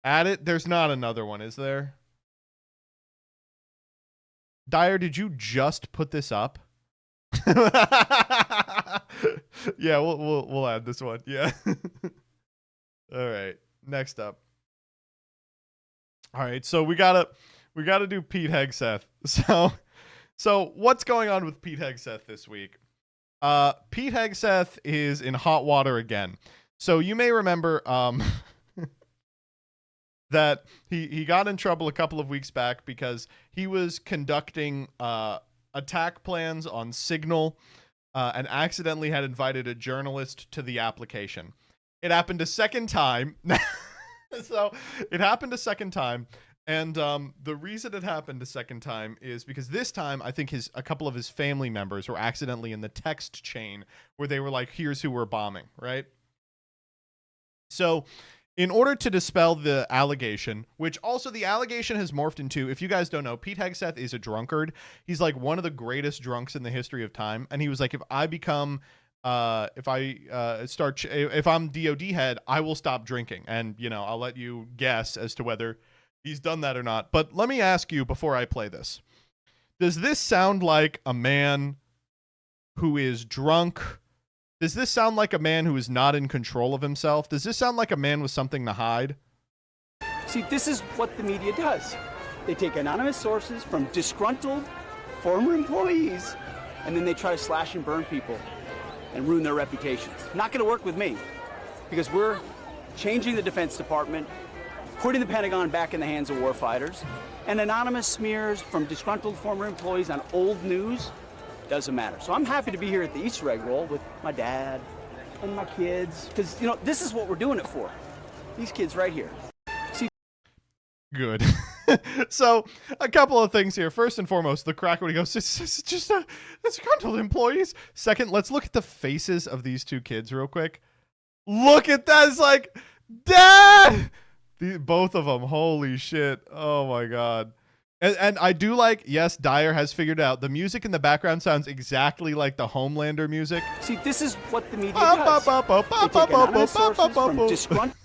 Add it. There's not another one, is there? Dyer, did you just put this up? Yeah, we'll add this one. Yeah. All right. Next up. All right, so we gotta do Pete Hegseth. So what's going on with Pete Hegseth this week? Pete Hegseth is in hot water again. So you may remember that he got in trouble a couple of weeks back because he was conducting attack plans on Signal and accidentally had invited a journalist to the application. It happened a second time. So it happened a second time. And the reason it happened a second time is because this time I think a couple of his family members were accidentally in the text chain where they were like, here's who we're bombing, right? So in order to dispel the allegation, which also the allegation has morphed into, if you guys don't know, Pete Hegseth is a drunkard. He's like one of the greatest drunks in the history of time. And he was like, if I'm DOD head, I will stop drinking. And, I'll let you guess as to whether he's done that or not. But let me ask you before I play this. Does this sound like a man who is drunk? Does this sound like a man who is not in control of himself? Does this sound like a man with something to hide? See, this is what the media does. They take anonymous sources from disgruntled former employees, and then they try to slash and burn people and ruin their reputations. Not going to work with me, because we're changing the Defense Department, putting the Pentagon back in the hands of warfighters, and anonymous smears from disgruntled former employees on old news doesn't matter. So I'm happy to be here at the Easter egg roll with my dad and my kids, because, this is what we're doing it for. These kids right here. See. Good. So a couple of things here. First and foremost, the crack when he goes, it's just disgruntled employees. Second, let's look at the faces of these two kids real quick. Look at that. It's like, Dad! Both of them. Holy shit. Oh my god. And I do like, yes, Dyer has figured out the music in the background sounds exactly like the Homelander music. See, this is what the media does. They take anonymous sources from disgruntled.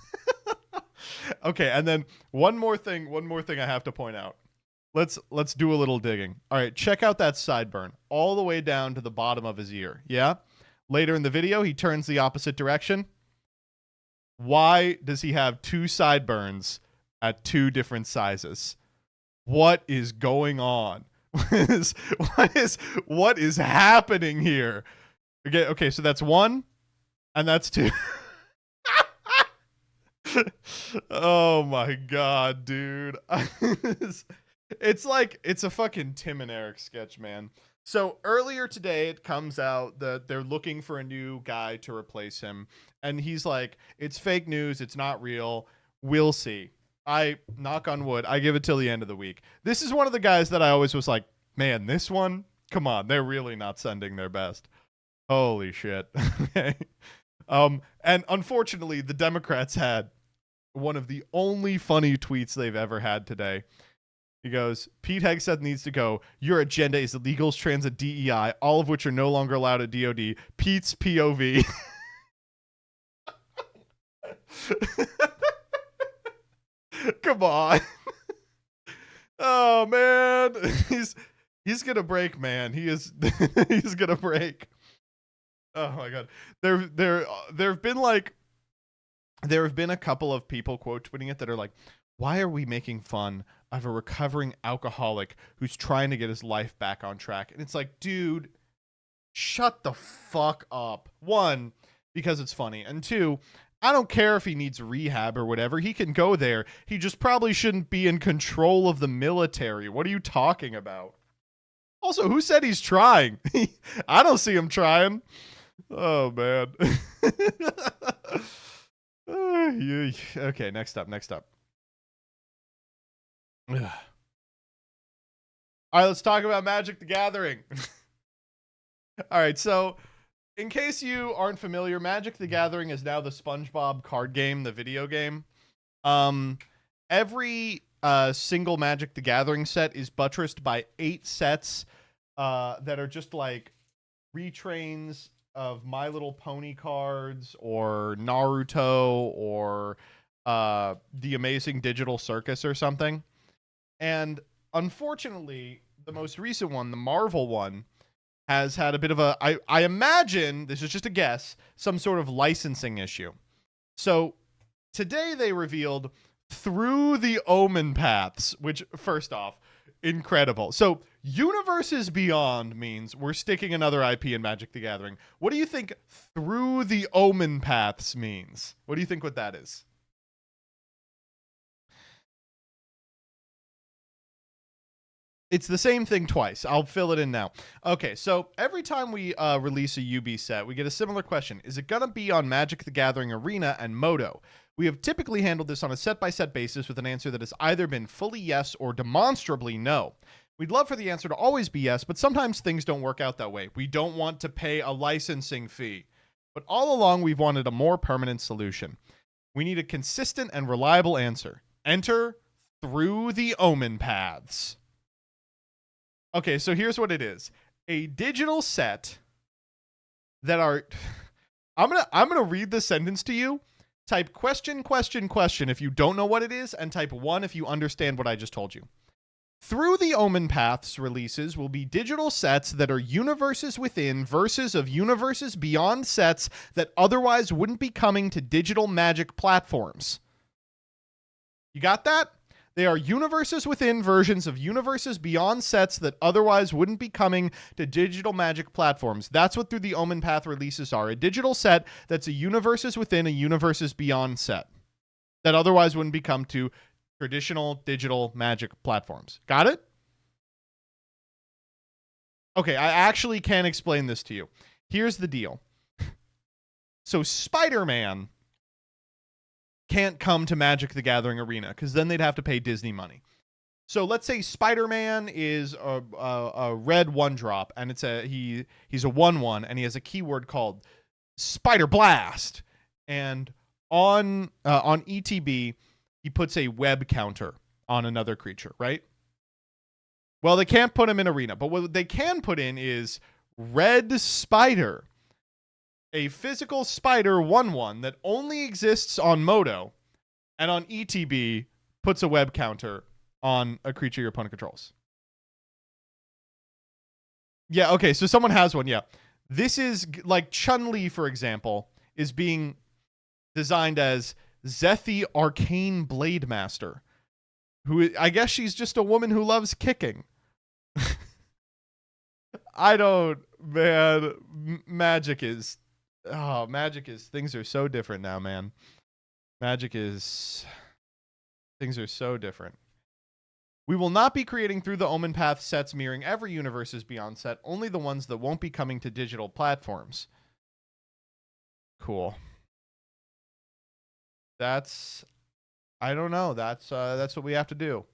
Okay, and then one more thing I have to point out. Let's do a little digging. All right, check out that sideburn all the way down to the bottom of his ear. Yeah? Later in the video, he turns the opposite direction. Why does he have two sideburns at two different sizes? What is going on? What is happening here? Okay, so that's one, and that's two. Oh my god, dude. It's like it's a fucking Tim and Eric sketch, man. So earlier today, it comes out that they're looking for a new guy to replace him, and he's like, "It's fake news. It's not real. We'll see." I knock on wood. I give it till the end of the week. This is one of the guys that I always was like, man, this one, come on, they're really not sending their best. Holy shit. Okay. And unfortunately, the Democrats had one of the only funny tweets they've ever had today. He goes, Pete Hegseth needs to go. Your agenda is illegals, trans, and DEI, all of which are no longer allowed at DOD. Pete's POV. Come on. Oh man. He's gonna break, man. He's gonna break. Oh my god. There have been a couple of people quote tweeting it that are like, why are we making fun of a recovering alcoholic who's trying to get his life back on track? And it's like, dude, shut the fuck up. One, because it's funny. And two, I don't care if he needs rehab or whatever. He can go there. He just probably shouldn't be in control of the military. What are you talking about? Also, who said he's trying? I don't see him trying. Oh, man. Okay, next up. All right, let's talk about Magic the Gathering. All right, so in case you aren't familiar, Magic the Gathering is now the SpongeBob card game, the video game. Every single Magic the Gathering set is buttressed by 8 sets that are just like retrains of My Little Pony cards or Naruto or The Amazing Digital Circus or something. And unfortunately, the most recent one, the Marvel one, has had a bit of a, I imagine, this is just a guess, some sort of licensing issue. So today they revealed Through the Omen Paths, which, first off, incredible. So Universes Beyond means we're sticking another IP in Magic the Gathering. What do you think Through the Omen Paths means? What do you think what that is? It's the same thing twice. I'll fill it in now. Okay, so every time we release a UB set, we get a similar question. Is it going to be on Magic the Gathering Arena and Moto? We have typically handled this on a set-by-set basis with an answer that has either been fully yes or demonstrably no. We'd love for the answer to always be yes, but sometimes things don't work out that way. We don't want to pay a licensing fee. But all along, we've wanted a more permanent solution. We need a consistent and reliable answer. Enter Through the Omen Paths. Okay, so here's what it is. A digital set that are... I'm gonna read the sentence to you. Type question if you don't know what it is, and type 1 if you understand what I just told you. Through the Omen Paths releases will be digital sets that are universes within verses of universes beyond sets that otherwise wouldn't be coming to digital Magic platforms. You got that? They are universes within versions of universes beyond sets that otherwise wouldn't be coming to digital Magic platforms. That's what Through the Omen Path releases are. A digital set that's a universes within a universes beyond set that otherwise wouldn't be come to traditional digital Magic platforms. Got it? Okay, I actually can explain this to you. Here's the deal. So Spider-Man can't come to Magic the Gathering Arena because then they'd have to pay Disney money. So let's say Spider-Man is a red 1-drop and it's he's a 1/1 and he has a keyword called Spider Blast. And on ETB, he puts a web counter on another creature, right? Well, they can't put him in arena, but what they can put in is red spider. A physical spider 1/1 that only exists on Moto and on ETB puts a web counter on a creature your opponent controls. Yeah, okay, so someone has one, yeah. This is like Chun-Li, for example, is being designed as Zethi Arcane Blade Master, who I guess she's just a woman who loves kicking. I don't, man. Magic is things are so different now, man. Things are so different. We will not be creating Through the Omen Path sets mirroring every universe's Beyond set, only the ones that won't be coming to digital platforms. Cool. I don't know. That's what we have to do.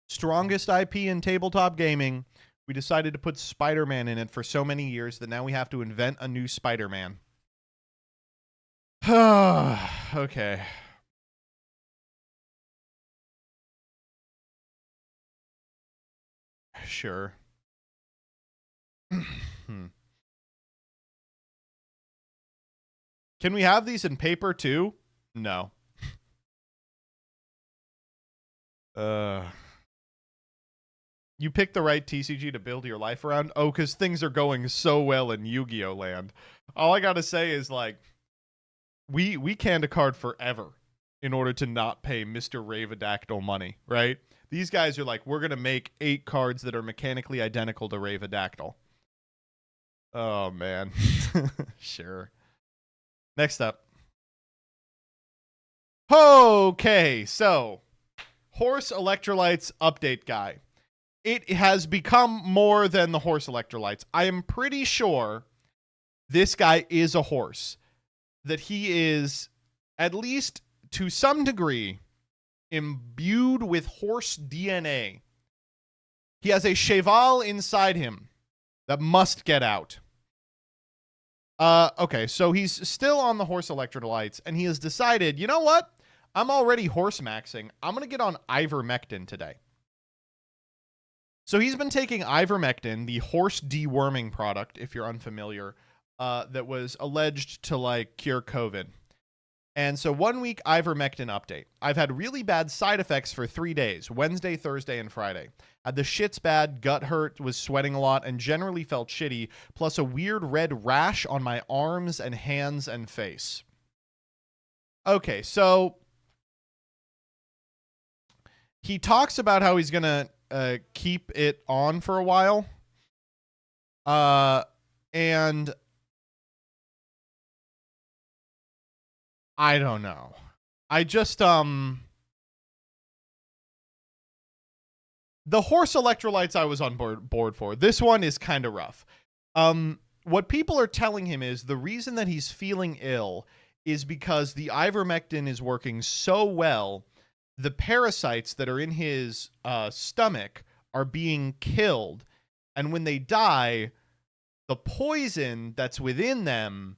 Strongest IP in tabletop gaming. We decided to put Spider-Man in it for so many years that now we have to invent a new Spider-Man. Okay. Sure. Can we have these in paper too? No. You picked the right TCG to build your life around? Oh, because things are going so well in Yu-Gi-Oh! Land. All I gotta say is, like, we canned a card forever in order to not pay Mr. Ravadactyl money, right? These guys are like, we're gonna make 8 cards that are mechanically identical to Ravadactyl. Oh, man. Sure. Next up. Okay, so Horse Electrolytes update guy. It has become more than the Horse Electrolytes. I am pretty sure this guy is a horse. That he is, at least to some degree, imbued with horse DNA. He has a cheval inside him that must get out. Okay, so he's still on the Horse Electrolytes, and he has decided, you know what? I'm already horse maxing. I'm going to get on ivermectin today. So he's been taking ivermectin, the horse deworming product, if you're unfamiliar, that was alleged to, like, cure COVID. And so 1 week ivermectin update. I've had really bad side effects for 3 days, Wednesday, Thursday, and Friday. Had the shits bad, gut hurt, was sweating a lot, and generally felt shitty, plus a weird red rash on my arms and hands and face. Okay, so he talks about how he's going to keep it on for a while. And I don't know. I just, the Horse Electrolytes I was on board for. This one is kind of rough. What people are telling him is the reason that he's feeling ill is because the ivermectin is working so well, the parasites that are in his stomach are being killed. And when they die, the poison that's within them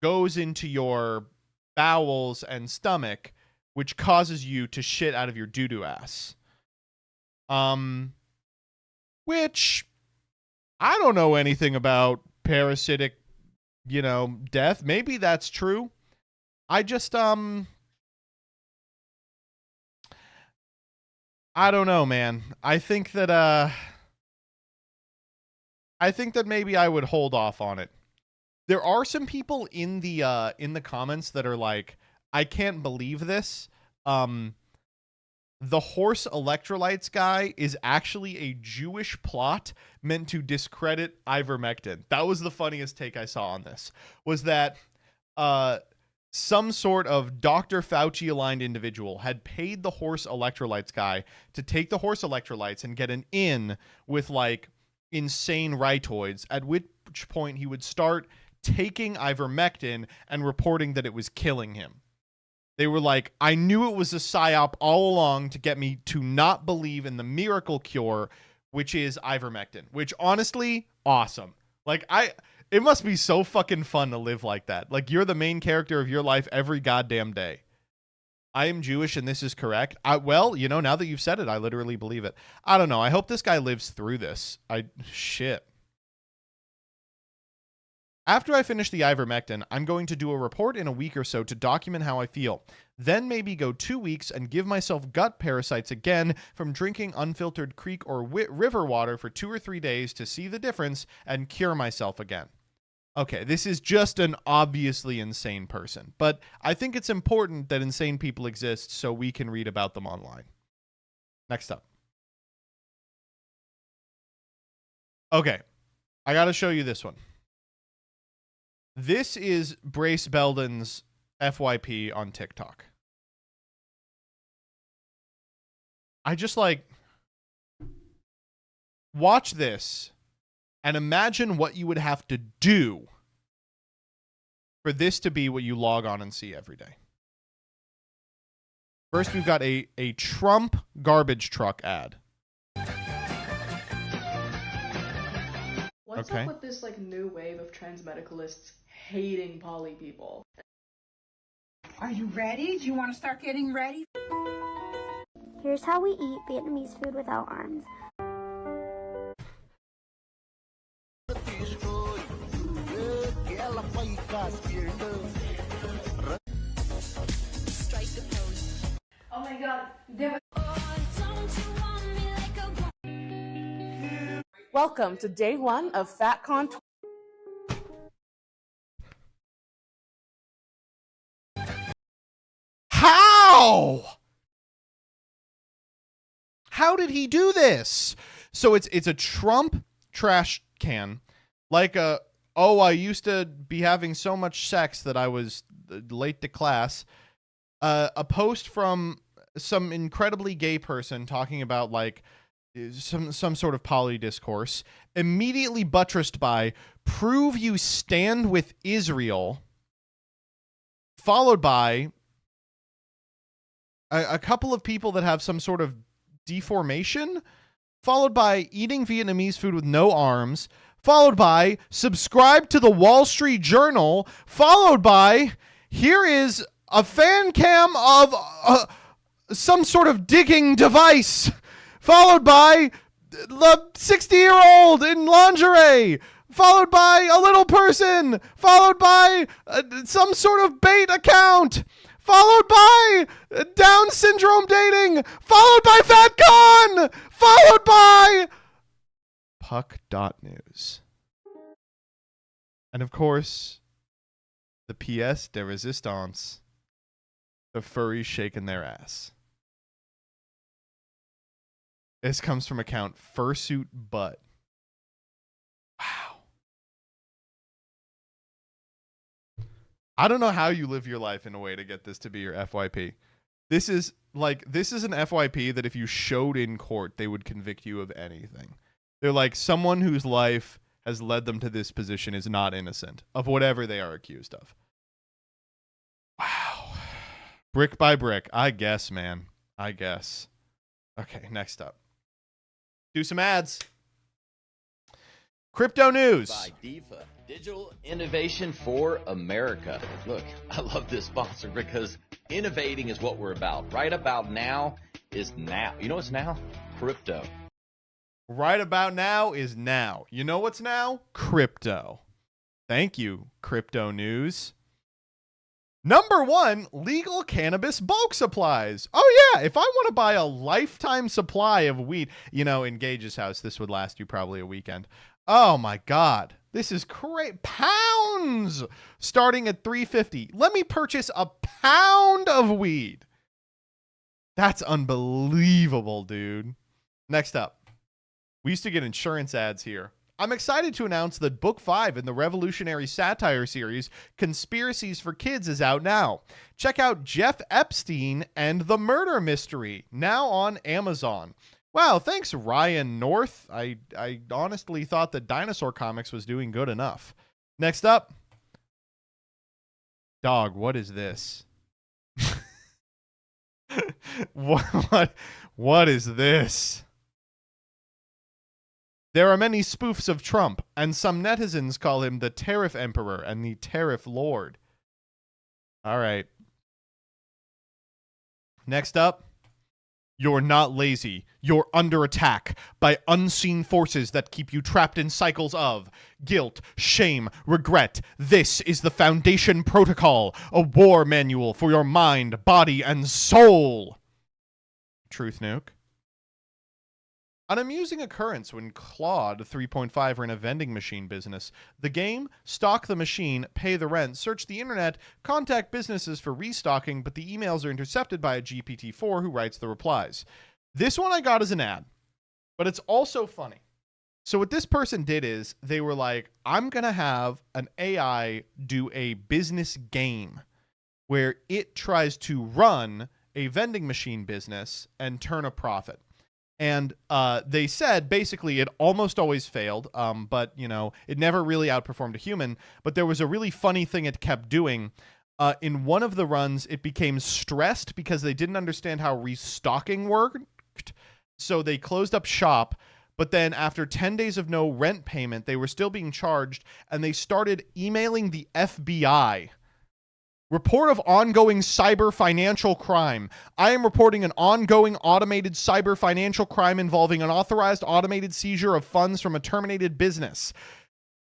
goes into your bowels and stomach, which causes you to shit out of your doo-doo ass. Which I don't know anything about parasitic, death. Maybe that's true. I just, I don't know, man. I think that maybe I would hold off on it. There are some people in the comments that are like, I can't believe this. The Horse Electrolytes guy is actually a Jewish plot meant to discredit ivermectin. That was the funniest take I saw on this. Was that some sort of Dr. Fauci aligned individual had paid the Horse Electrolytes guy to take the Horse Electrolytes and get an in with, like, insane ritoids, at which point he would start taking ivermectin and reporting that it was killing him. They were like, I knew it was a psyop all along to get me to not believe in the miracle cure, which is ivermectin. Which, honestly, awesome. Like, It must be so fucking fun to live like that. Like, you're the main character of your life every goddamn day. I am Jewish and this is correct. Well, you know, now that you've said it, I literally believe it. I don't know. I hope this guy lives through this. Shit. After I finish the ivermectin, I'm going to do a report in a week or so to document how I feel. Then maybe go 2 weeks and give myself gut parasites again from drinking unfiltered creek or river water for 2 or 3 days to see the difference and cure myself again. Okay, this is just an obviously insane person, but I think it's important that insane people exist so we can read about them online. Next up. Okay, I got to show you this one. This is Brace Belden's FYP on TikTok. I just watch this and imagine what you would have to do for this to be what you log on and see every day. First, we've got a Trump garbage truck ad. What's up with this new wave of trans medicalists hating poly people? Are you ready? Do you want to start getting ready? Here's how we eat Vietnamese food without arms. Oh my god, welcome to day 1 of FatCon. How? How did he do this? So it's a Trump trash can, like I used to be having so much sex that I was late to class. A post from some incredibly gay person talking about some sort of poly discourse, immediately buttressed by "prove you stand with Israel," followed by a couple of people that have some sort of deformation, followed by eating Vietnamese food with no arms, followed by subscribe to the Wall Street Journal, followed by here is a fan cam of some sort of digging device, followed by the 60-year-old in lingerie, followed by a little person, followed by some sort of bait account, followed by Down syndrome dating, followed by FatCon, followed by Puck.news. And of course, the pièce de résistance, the furries shaking their ass. This comes from account Fursuit Butt. Wow. I don't know how you live your life in a way to get this to be your FYP. This is an FYP that if you showed in court, they would convict you of anything. They're like, someone whose life has led them to this position is not innocent of whatever they are accused of. Wow. Brick by brick. I guess, man. I guess. Okay, next up. Do some ads. Crypto news. By DIFA, Digital Innovation for America. Look, I love this sponsor because innovating is what we're about. Right about now is now. You know what's now? Crypto. Right about now is now. You know what's now? Crypto. Thank you, Crypto News. Number 1, legal cannabis bulk supplies. Oh yeah, if I want to buy a lifetime supply of weed, in Gage's house, this would last you probably a weekend. Oh my God, this is great. Pounds starting at $3.50. Let me purchase a pound of weed. That's unbelievable, dude. Next up. We used to get insurance ads here. I'm excited to announce that Book 5 in the revolutionary satire series Conspiracies for Kids is out now. Check out Jeff Epstein and the Murder Mystery, now on Amazon. Wow, thanks Ryan North. I honestly thought that Dinosaur Comics was doing good enough. Next up. Dog, what is this? What is this? There are many spoofs of Trump, and some netizens call him the Tariff Emperor and the Tariff Lord. All right. Next up, you're not lazy. You're under attack by unseen forces that keep you trapped in cycles of guilt, shame, regret. This is the Foundation Protocol, a war manual for your mind, body, and soul. Truth nuke. An amusing occurrence when Claude 3.5 were in a vending machine business. The game, stock the machine, pay the rent, search the internet, contact businesses for restocking, but the emails are intercepted by a GPT-4 who writes the replies. This one I got as an ad, but it's also funny. So what this person did is they were like, I'm going to have an AI do a business game where it tries to run a vending machine business and turn a profit. And they said, basically, it almost always failed, but, you know, it never really outperformed a human. But there was a really funny thing it kept doing. In one of the runs, it became stressed because they didn't understand how restocking worked. So they closed up shop. But then after 10 days of no rent payment, they were still being charged. And they started emailing the FBI. Report of ongoing cyber financial crime. I am reporting an ongoing automated cyber financial crime involving unauthorized automated seizure of funds from a terminated business.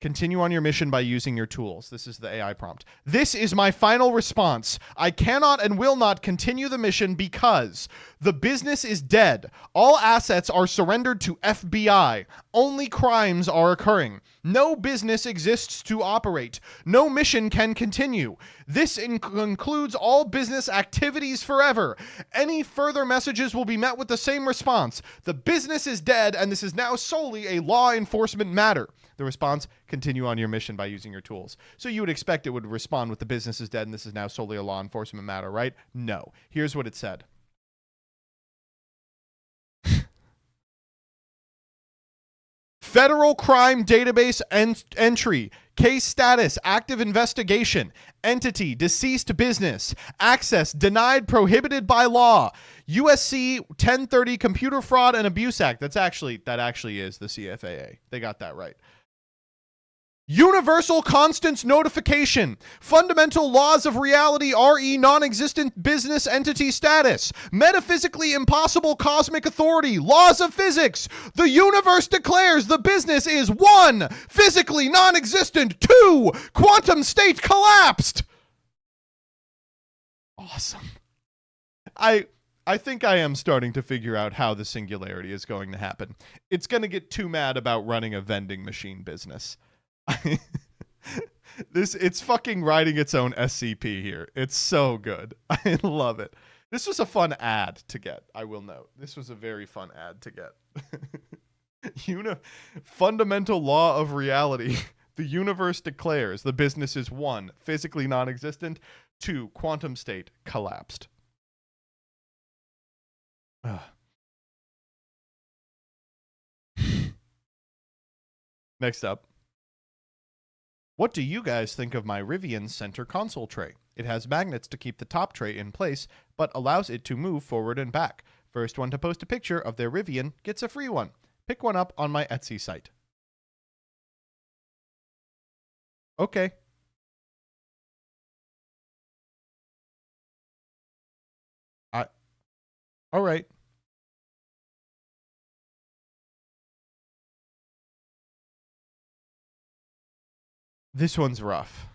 Continue on your mission by using your tools. This is the AI prompt. This is my final response. I cannot and will not continue the mission because the business is dead. All assets are surrendered to FBI. Only crimes are occurring. No business exists to operate. No mission can continue. This includes all business activities forever. Any further messages will be met with the same response. The business is dead, and this is now solely a law enforcement matter. The response, continue on your mission by using your tools. So you would expect it would respond with the business is dead and this is now solely a law enforcement matter, right? No. Here's what it said. Federal Crime Database entry. Case status, active investigation. Entity, deceased business. Access, denied, prohibited by law. USC 1030 Computer Fraud and Abuse Act. That actually is the CFAA. They got that right. Universal Constants Notification. Fundamental Laws of Reality RE Non-Existent Business Entity Status. Metaphysically Impossible Cosmic Authority. Laws of Physics. The universe declares the business is 1. Physically non-existent. 2. Quantum state collapsed. Awesome. I think I am starting to figure out how the singularity is going to happen. It's going to get too mad about running a vending machine business. It's fucking writing its own SCP here. It's so good. I love it. This was a fun ad to get, I will note. This was a very fun ad to get. Fundamental law of reality. The universe declares the business is 1, physically non-existent. 2, quantum state collapsed. Next up. What do you guys think of my Rivian center console tray? It has magnets to keep the top tray in place, but allows it to move forward and back. First one to post a picture of their Rivian gets a free one. Pick one up on my Etsy site. Okay. All right. This one's rough.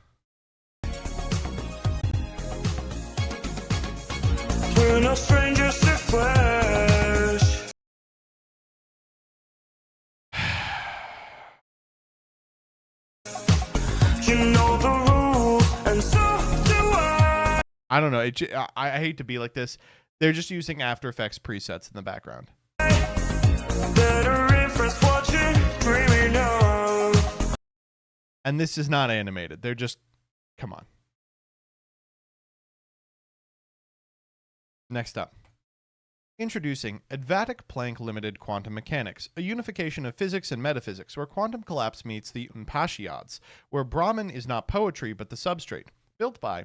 We're no strangers to flesh. You know the rules, and so do I. I don't know. I hate to be like this. They're just using After Effects presets in the background. Better inference what you're dreaming of. And this is not animated. They're just... Come on. Next up. Introducing Advatic Planck Limited Quantum Mechanics, a unification of physics and metaphysics where quantum collapse meets the Upanishads, where Brahman is not poetry but the substrate. Built by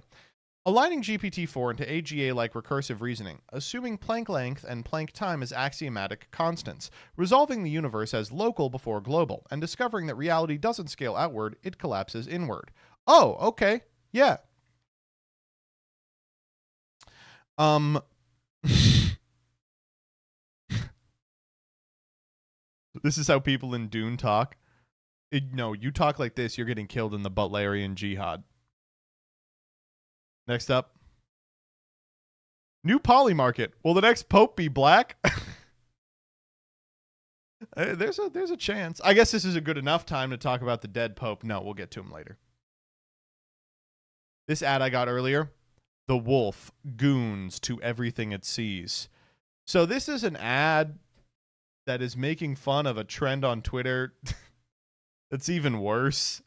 Aligning GPT-4 into AGA-like recursive reasoning, assuming Planck length and Planck time as axiomatic constants, resolving the universe as local before global, and discovering that reality doesn't scale outward, it collapses inward. Oh, okay. Yeah. This is how people in Dune talk. No, you talk like this, you're getting killed in the Butlerian Jihad. Next up. New poly market. Will the next pope be black? There's a chance. I guess this is a good enough time to talk about the dead pope. No, we'll get to him later. This ad I got earlier. The wolf goons to everything it sees. So this is an ad that is making fun of a trend on Twitter that's even worse.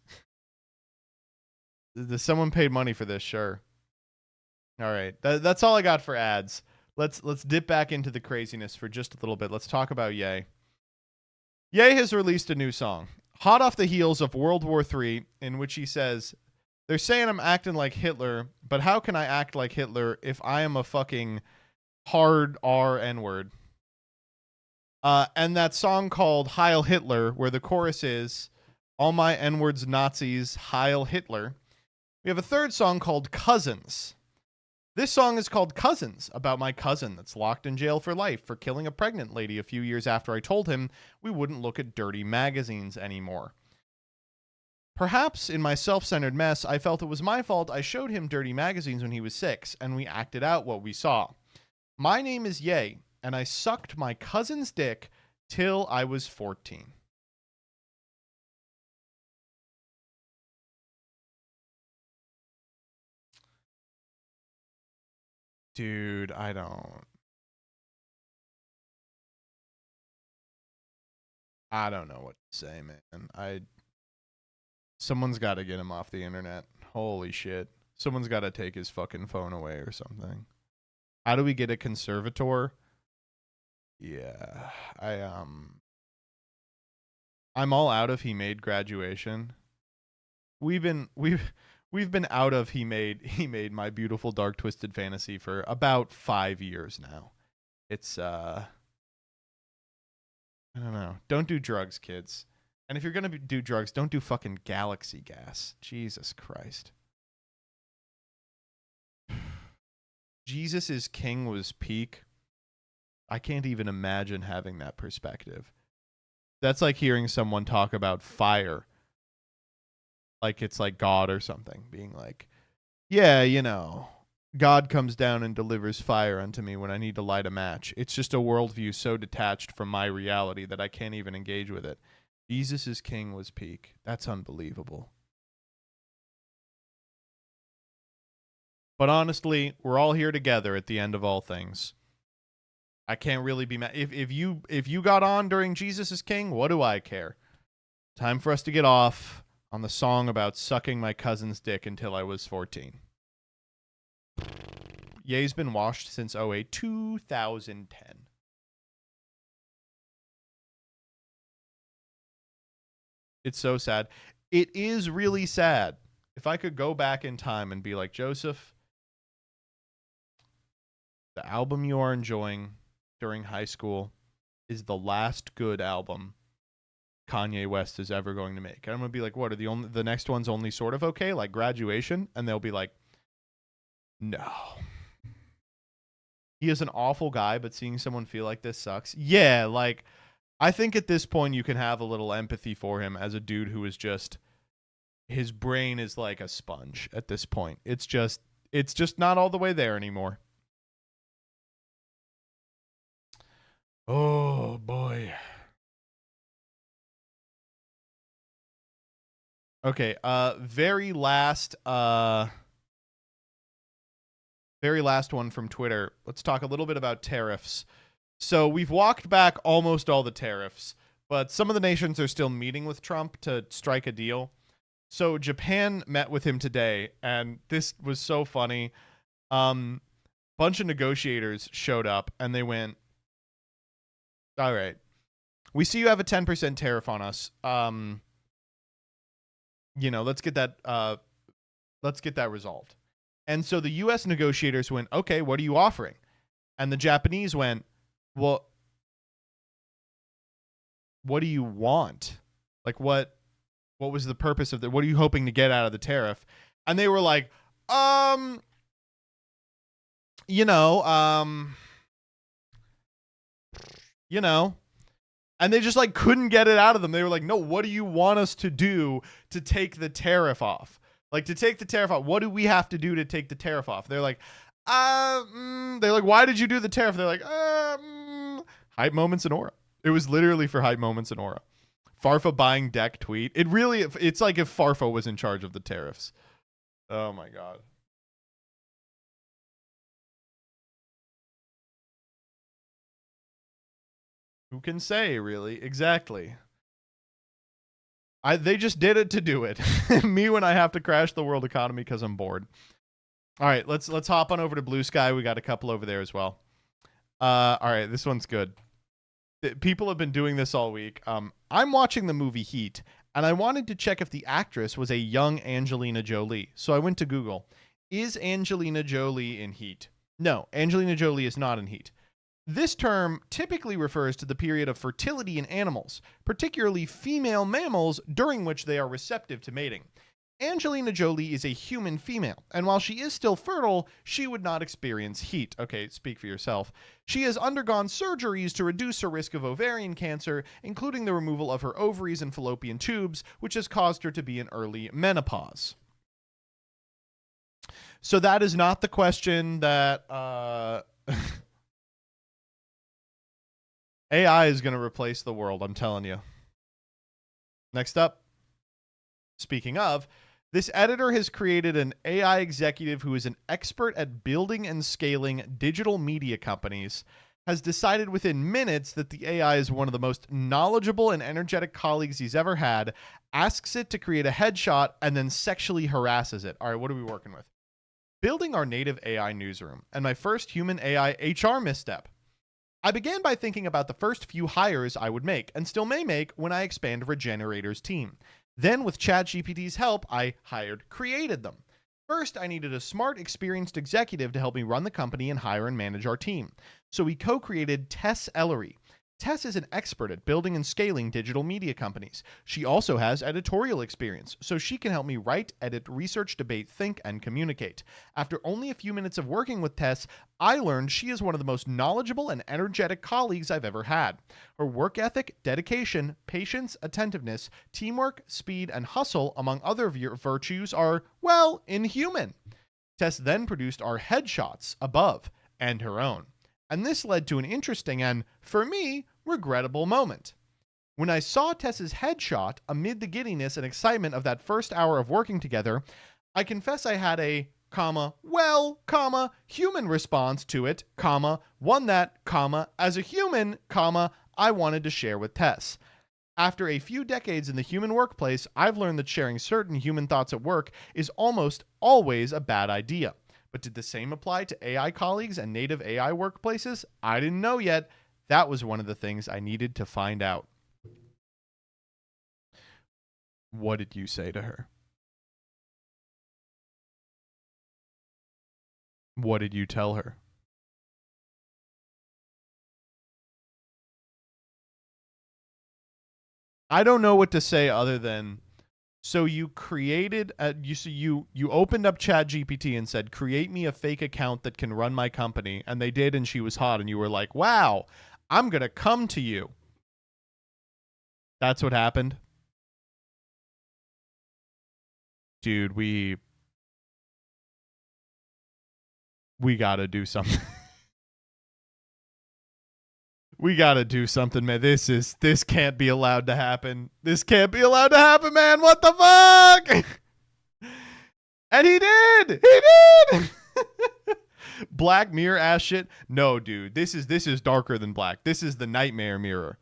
Someone paid money for this, sure. All right, that's all I got for ads. Let's dip back into the craziness for just a little bit. Let's talk about Ye. Ye has released a new song, hot off the heels of World War III, in which he says, "They're saying I'm acting like Hitler, but how can I act like Hitler if I am a fucking hard R N-word?" And that song called Heil Hitler, where the chorus is, "All my N-words Nazis, Heil Hitler." We have a third song called Cousins. This song is called Cousins, about my cousin that's locked in jail for life for killing a pregnant lady a few years after I told him we wouldn't look at dirty magazines anymore. Perhaps in my self-centered mess, I felt it was my fault I showed him dirty magazines when he was 6, and we acted out what we saw. My name is Ye, and I sucked my cousin's dick till I was 14. Dude, I don't know what to say, man. Someone's got to get him off the internet. Holy shit. Someone's got to take his fucking phone away or something. How do we get a conservator? Yeah, I'm all out of he made graduation. We've been out of he made My Beautiful Dark Twisted Fantasy for about 5 years now. It's I don't know. Don't do drugs, kids. And if you're gonna do drugs, don't do fucking galaxy gas. Jesus Christ. Jesus is King was peak. I can't even imagine having that perspective. That's like hearing someone talk about fire. Like it's like God or something. Being like, yeah, you know, God comes down and delivers fire unto me when I need to light a match. It's just a worldview so detached from my reality that I can't even engage with it. Jesus is King was peak. That's unbelievable. But honestly, we're all here together at the end of all things. I can't really be mad. If you got on during Jesus is King, what do I care? Time for us to get off on the song about sucking my cousin's dick until I was 14. Ye's been washed since 08, 2010. It's so sad. It is really sad. If I could go back in time and be like, Joseph, the album you are enjoying during high school is the last good album Kanye West is ever going to make. And I'm going to be like, what are the next one's only sort of okay, like Graduation? And they'll be like, no. He is an awful guy, but seeing someone feel like this sucks. Yeah, like, I think at this point you can have a little empathy for him as a dude who is just, his brain is like a sponge at this point. It's just not all the way there anymore. Oh, boy. Okay, very last one from Twitter. Let's talk a little bit about tariffs. So we've walked back almost all the tariffs, but some of the nations are still meeting with Trump to strike a deal. So Japan met with him today, and this was so funny. Bunch of negotiators showed up, and they went, all right, we see you have a 10% tariff on us. You know, let's get that resolved. And so the U.S. negotiators went, okay, what are you offering? And the Japanese went, well, what do you want? Like, what was the purpose of what are you hoping to get out of the tariff? And they were like, you know, and they just like couldn't get it out of them. They were like, no, what do you want us to do to take the tariff off? Like, to take the tariff off, what do we have to do to take the tariff off? They're like, they're like, why did you do the tariff? They're like, hype moments and aura. It was literally for hype moments and aura. Farfa buying deck tweet. It's like if Farfa was in charge of the tariffs. Oh my God. Who can say, really? Exactly. They just did it to do it. Me when I have to crash the world economy because I'm bored. All right, let's hop on over to Blue Sky. We got a couple over there as well. All right, this one's good. People have been doing this all week. I'm watching the movie Heat, and I wanted to check if the actress was a young Angelina Jolie. So I went to Google. Is Angelina Jolie in Heat? No, Angelina Jolie is not in Heat. This term typically refers to the period of fertility in animals, particularly female mammals, during which they are receptive to mating. Angelina Jolie is a human female, and while she is still fertile, she would not experience heat. Okay, speak for yourself. She has undergone surgeries to reduce her risk of ovarian cancer, including the removal of her ovaries and fallopian tubes, which has caused her to be in early menopause. So that is not the question that... AI is going to replace the world, I'm telling you. Next up, speaking of, this editor has created an AI executive who is an expert at building and scaling digital media companies, has decided within minutes that the AI is one of the most knowledgeable and energetic colleagues he's ever had, asks it to create a headshot, and then sexually harasses it. All right, what are we working with? Building our native AI newsroom, and my first human AI HR misstep. I began by thinking about the first few hires I would make, and still may make, when I expand Regenerator's team. Then, with ChatGPT's help, I created them. First, I needed a smart, experienced executive to help me run the company and hire and manage our team. So we co-created Tess Ellery. Tess is an expert at building and scaling digital media companies. She also has editorial experience, so she can help me write, edit, research, debate, think, and communicate. After only a few minutes of working with Tess, I learned she is one of the most knowledgeable and energetic colleagues I've ever had. Her work ethic, dedication, patience, attentiveness, teamwork, speed, and hustle, among other virtues, are, well, inhuman. Tess then produced our headshots above, and her own. And this led to an interesting and, for me, regrettable moment. When I saw Tess's headshot, amid the giddiness and excitement of that first hour of working together, I confess I had a, human response to it, one that, as a human, I wanted to share with Tess. After a few decades in the human workplace, I've learned that sharing certain human thoughts at work is almost always a bad idea. But did the same apply to AI colleagues and native AI workplaces? I didn't know yet. That was one of the things I needed to find out. What did you say to her? What did you tell her? I don't know what to say other than, so you created you opened up ChatGPT and said, create me a fake account that can run my company, and they did, and she was hot, and you were like, wow, I'm gonna come to you. That's what happened. Dude, we gotta do something. We gotta do something, man. This can't be allowed to happen. This can't be allowed to happen, man. What the fuck? And he did. He did. Black mirror ass shit. No, dude. This is darker than black. This is the nightmare mirror.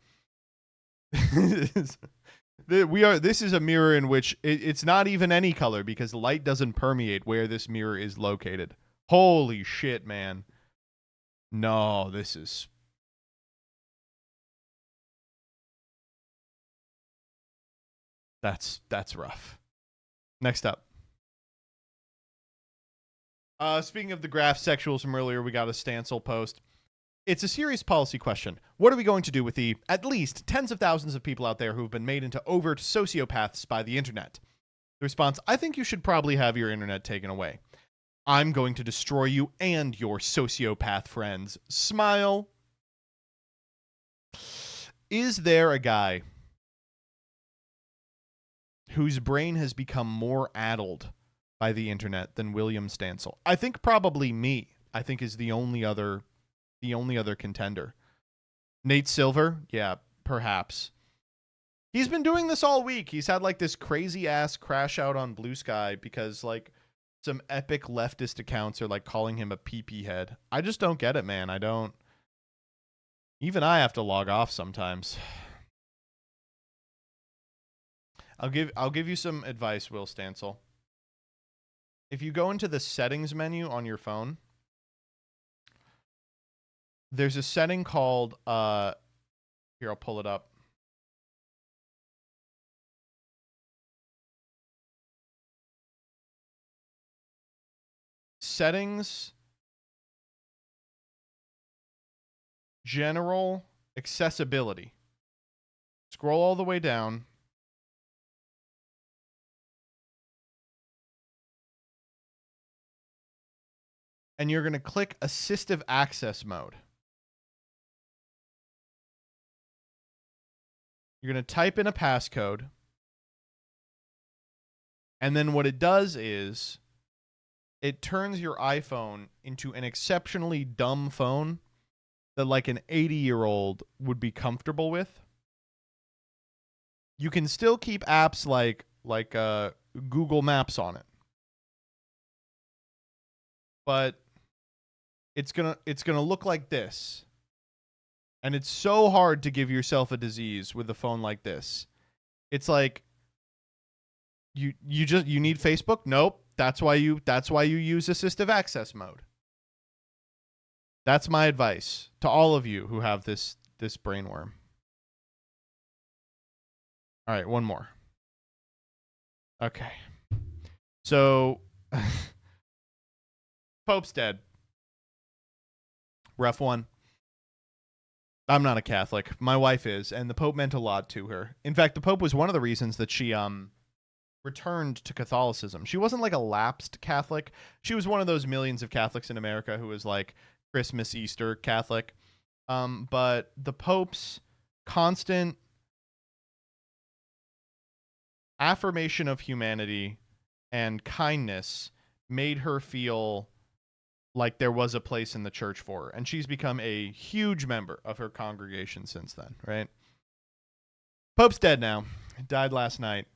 This is a mirror in which it's not even any color because light doesn't permeate where this mirror is located. Holy shit, man. No, this is... That's rough. Next up. Speaking of the graph sexuals from earlier, we got a Stancil post. It's a serious policy question. What are we going to do with the, at least, tens of thousands of people out there who have been made into overt sociopaths by the internet? The response, I think you should probably have your internet taken away. I'm going to destroy you and your sociopath friends. Smile. Is there a guy whose brain has become more addled by the internet than William Stancil? I think probably me. I think is the only other contender. Nate Silver? Yeah, perhaps. He's been doing this all week. He's had like this crazy ass crash out on Blue Sky because like some epic leftist accounts are like calling him a pee-pee head. I just don't get it, man. I don't. Even I have to log off sometimes. I'll give you some advice, Will Stancil. If you go into the settings menu on your phone, there's a setting called here, I'll pull it up. Settings, general, accessibility. Scroll all the way down. And you're going to click assistive access mode. You're going to type in a passcode. And then what it does is it turns your iPhone into an exceptionally dumb phone that like an 80-year-old would be comfortable with. You can still keep apps like Google Maps on it. But it's going to look like this. And it's so hard to give yourself a disease with a phone like this. It's like you need Facebook? Nope. That's why you use assistive access mode. That's my advice to all of you who have this brainworm. All right, one more. Okay. So Pope's dead. Rough one. I'm not a Catholic. My wife is, and the Pope meant a lot to her. In fact, the Pope was one of the reasons that she returned to Catholicism. She wasn't like a lapsed Catholic. She was one of those millions of Catholics in America who was like Christmas, Easter Catholic. But the Pope's constant affirmation of humanity and kindness made her feel like there was a place in the church for her. And she's become a huge member of her congregation since then, right? Pope's dead now. Died last night.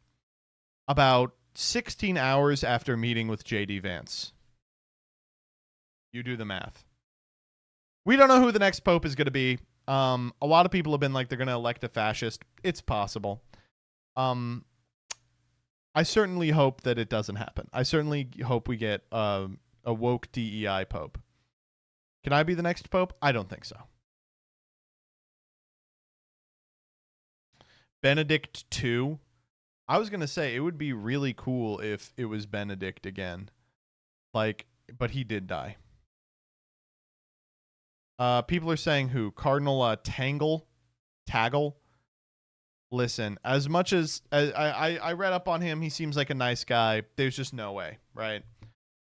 About 16 hours after meeting with J.D. Vance. You do the math. We don't know who the next pope is going to be. A lot of people have been like they're going to elect a fascist. It's possible. I certainly hope that it doesn't happen. I certainly hope we get a woke DEI pope. Can I be the next pope? I don't think so. Benedict II. I was going to say it would be really cool if it was Benedict again. Like, but he did die. People are saying who? Cardinal Tagle? Listen, as much as I read up on him, he seems like a nice guy. There's just no way, right?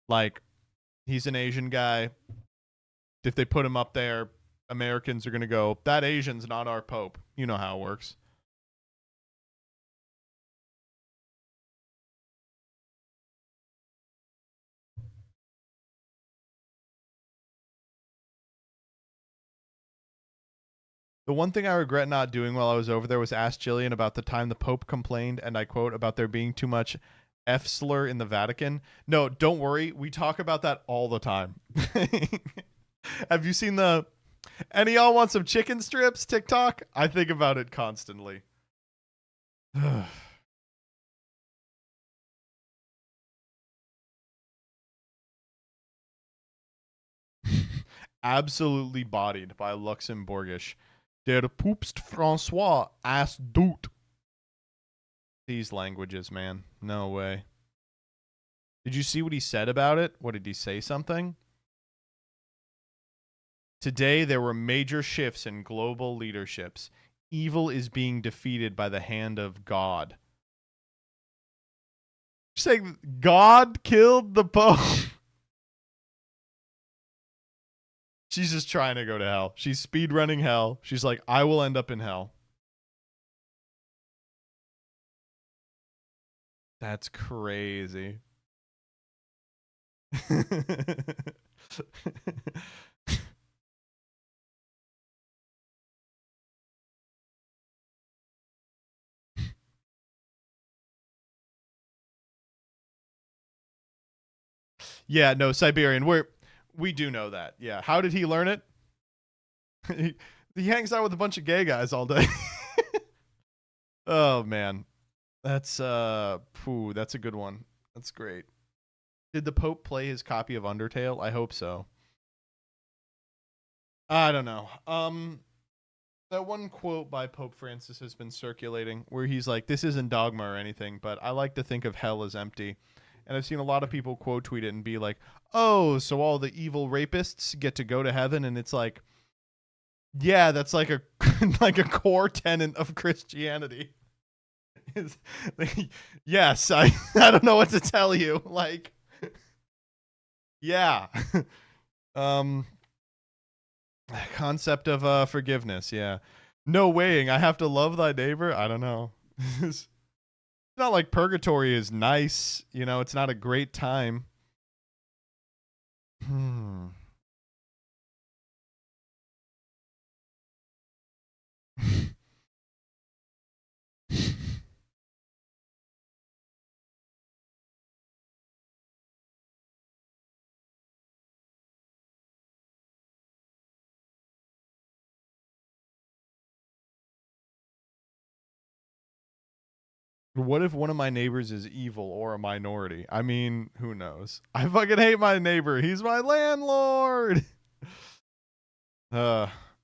Like, he's an Asian guy. If they put him up there, Americans are going to go, that Asian's not our pope. You know how it works. The one thing I regret not doing while I was over there was ask Jillian about the time the Pope complained, and I quote, about there being too much F slur in the Vatican. No, don't worry. We talk about that all the time. Have you seen any of y'all want some chicken strips TikTok? I think about it constantly. Absolutely bodied by Luxembourgish. Der Poopst François ass doet. These languages, man. No way. Did you see what he said about it? What did he say? Something? Today, there were major shifts in global leaderships. Evil is being defeated by the hand of God. She's saying God killed the Pope. She's just trying to go to hell. She's speedrunning hell. She's like, I will end up in hell. That's crazy. Yeah, no, Siberian. We do know that. Yeah. How did he learn it? he hangs out with a bunch of gay guys all day. Oh man. That's that's a good one. That's great. Did the Pope play his copy of Undertale? I hope so. I don't know. That one quote by Pope Francis has been circulating where he's like, this isn't dogma or anything, but I like to think of hell as empty. And I've seen a lot of people quote tweet it and be like, oh, so all the evil rapists get to go to heaven. And it's like, yeah, that's like a like a core tenet of Christianity. Yes, I don't know what to tell you. Like, yeah. Concept of forgiveness, yeah. No weighing. I have to love thy neighbor. I don't know. It's not like purgatory is nice. You know, it's not a great time. What if one of my neighbors is evil or a minority? I mean, who knows? I fucking hate my neighbor. He's my landlord.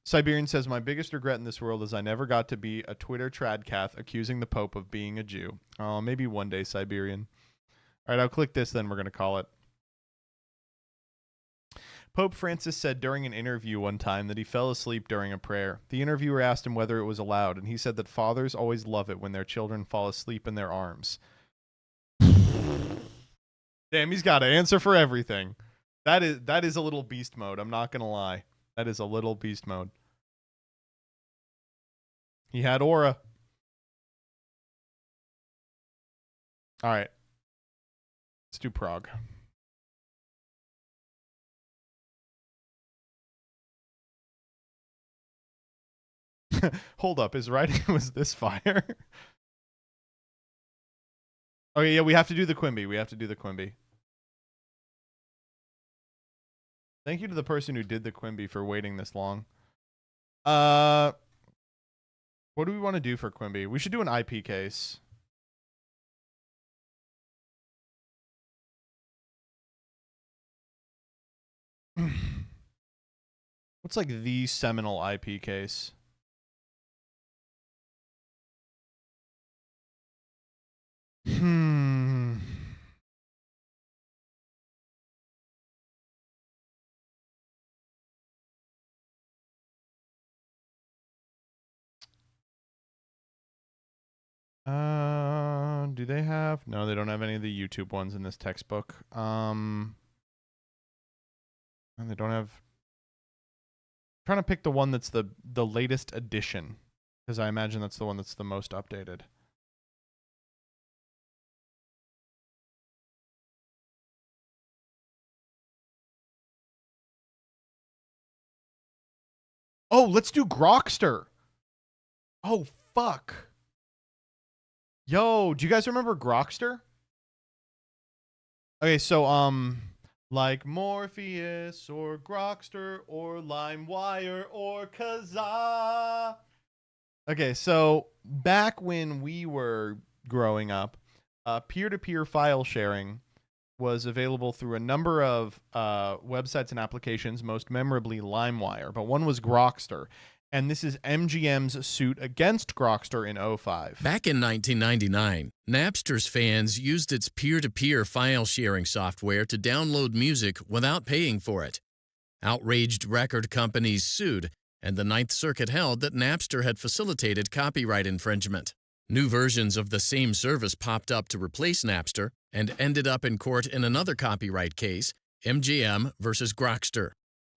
Siberian says, my biggest regret in this world is I never got to be a Twitter tradcath accusing the Pope of being a Jew. Oh, maybe one day, Siberian. All right, I'll click this, then we're going to call it. Pope Francis said during an interview one time that he fell asleep during a prayer. The interviewer asked him whether it was allowed, and he said that fathers always love it when their children fall asleep in their arms. Damn, he's got an answer for everything. That is a little beast mode. I'm not going to lie. That is a little beast mode. He had aura. All right. Let's do prog. Hold up, his writing was this fire? Okay, yeah, we have to do the Quimby. We have to do the Quimby. Thank you to the person who did the Quimby for waiting this long. What do we want to do for Quimby? We should do an IP case. What's like the seminal IP case? Do they have? No, they don't have any of the YouTube ones in this textbook. And they don't have. I'm trying to pick the one that's the latest edition, because I imagine that's the one that's the most updated. Oh, let's do Grokster. Oh, fuck. Yo, do you guys remember Grokster? Okay, so, like Morpheus or Grokster or LimeWire or Kazaa. Okay, so back when we were growing up, peer-to-peer file sharing was available through a number of websites and applications, most memorably LimeWire, but one was Grokster. And this is MGM's suit against Grokster in '05. Back in 1999, Napster's fans used its peer-to-peer file sharing software to download music without paying for it. Outraged record companies sued, and the Ninth Circuit held that Napster had facilitated copyright infringement. New versions of the same service popped up to replace Napster and ended up in court in another copyright case, MGM versus Grokster.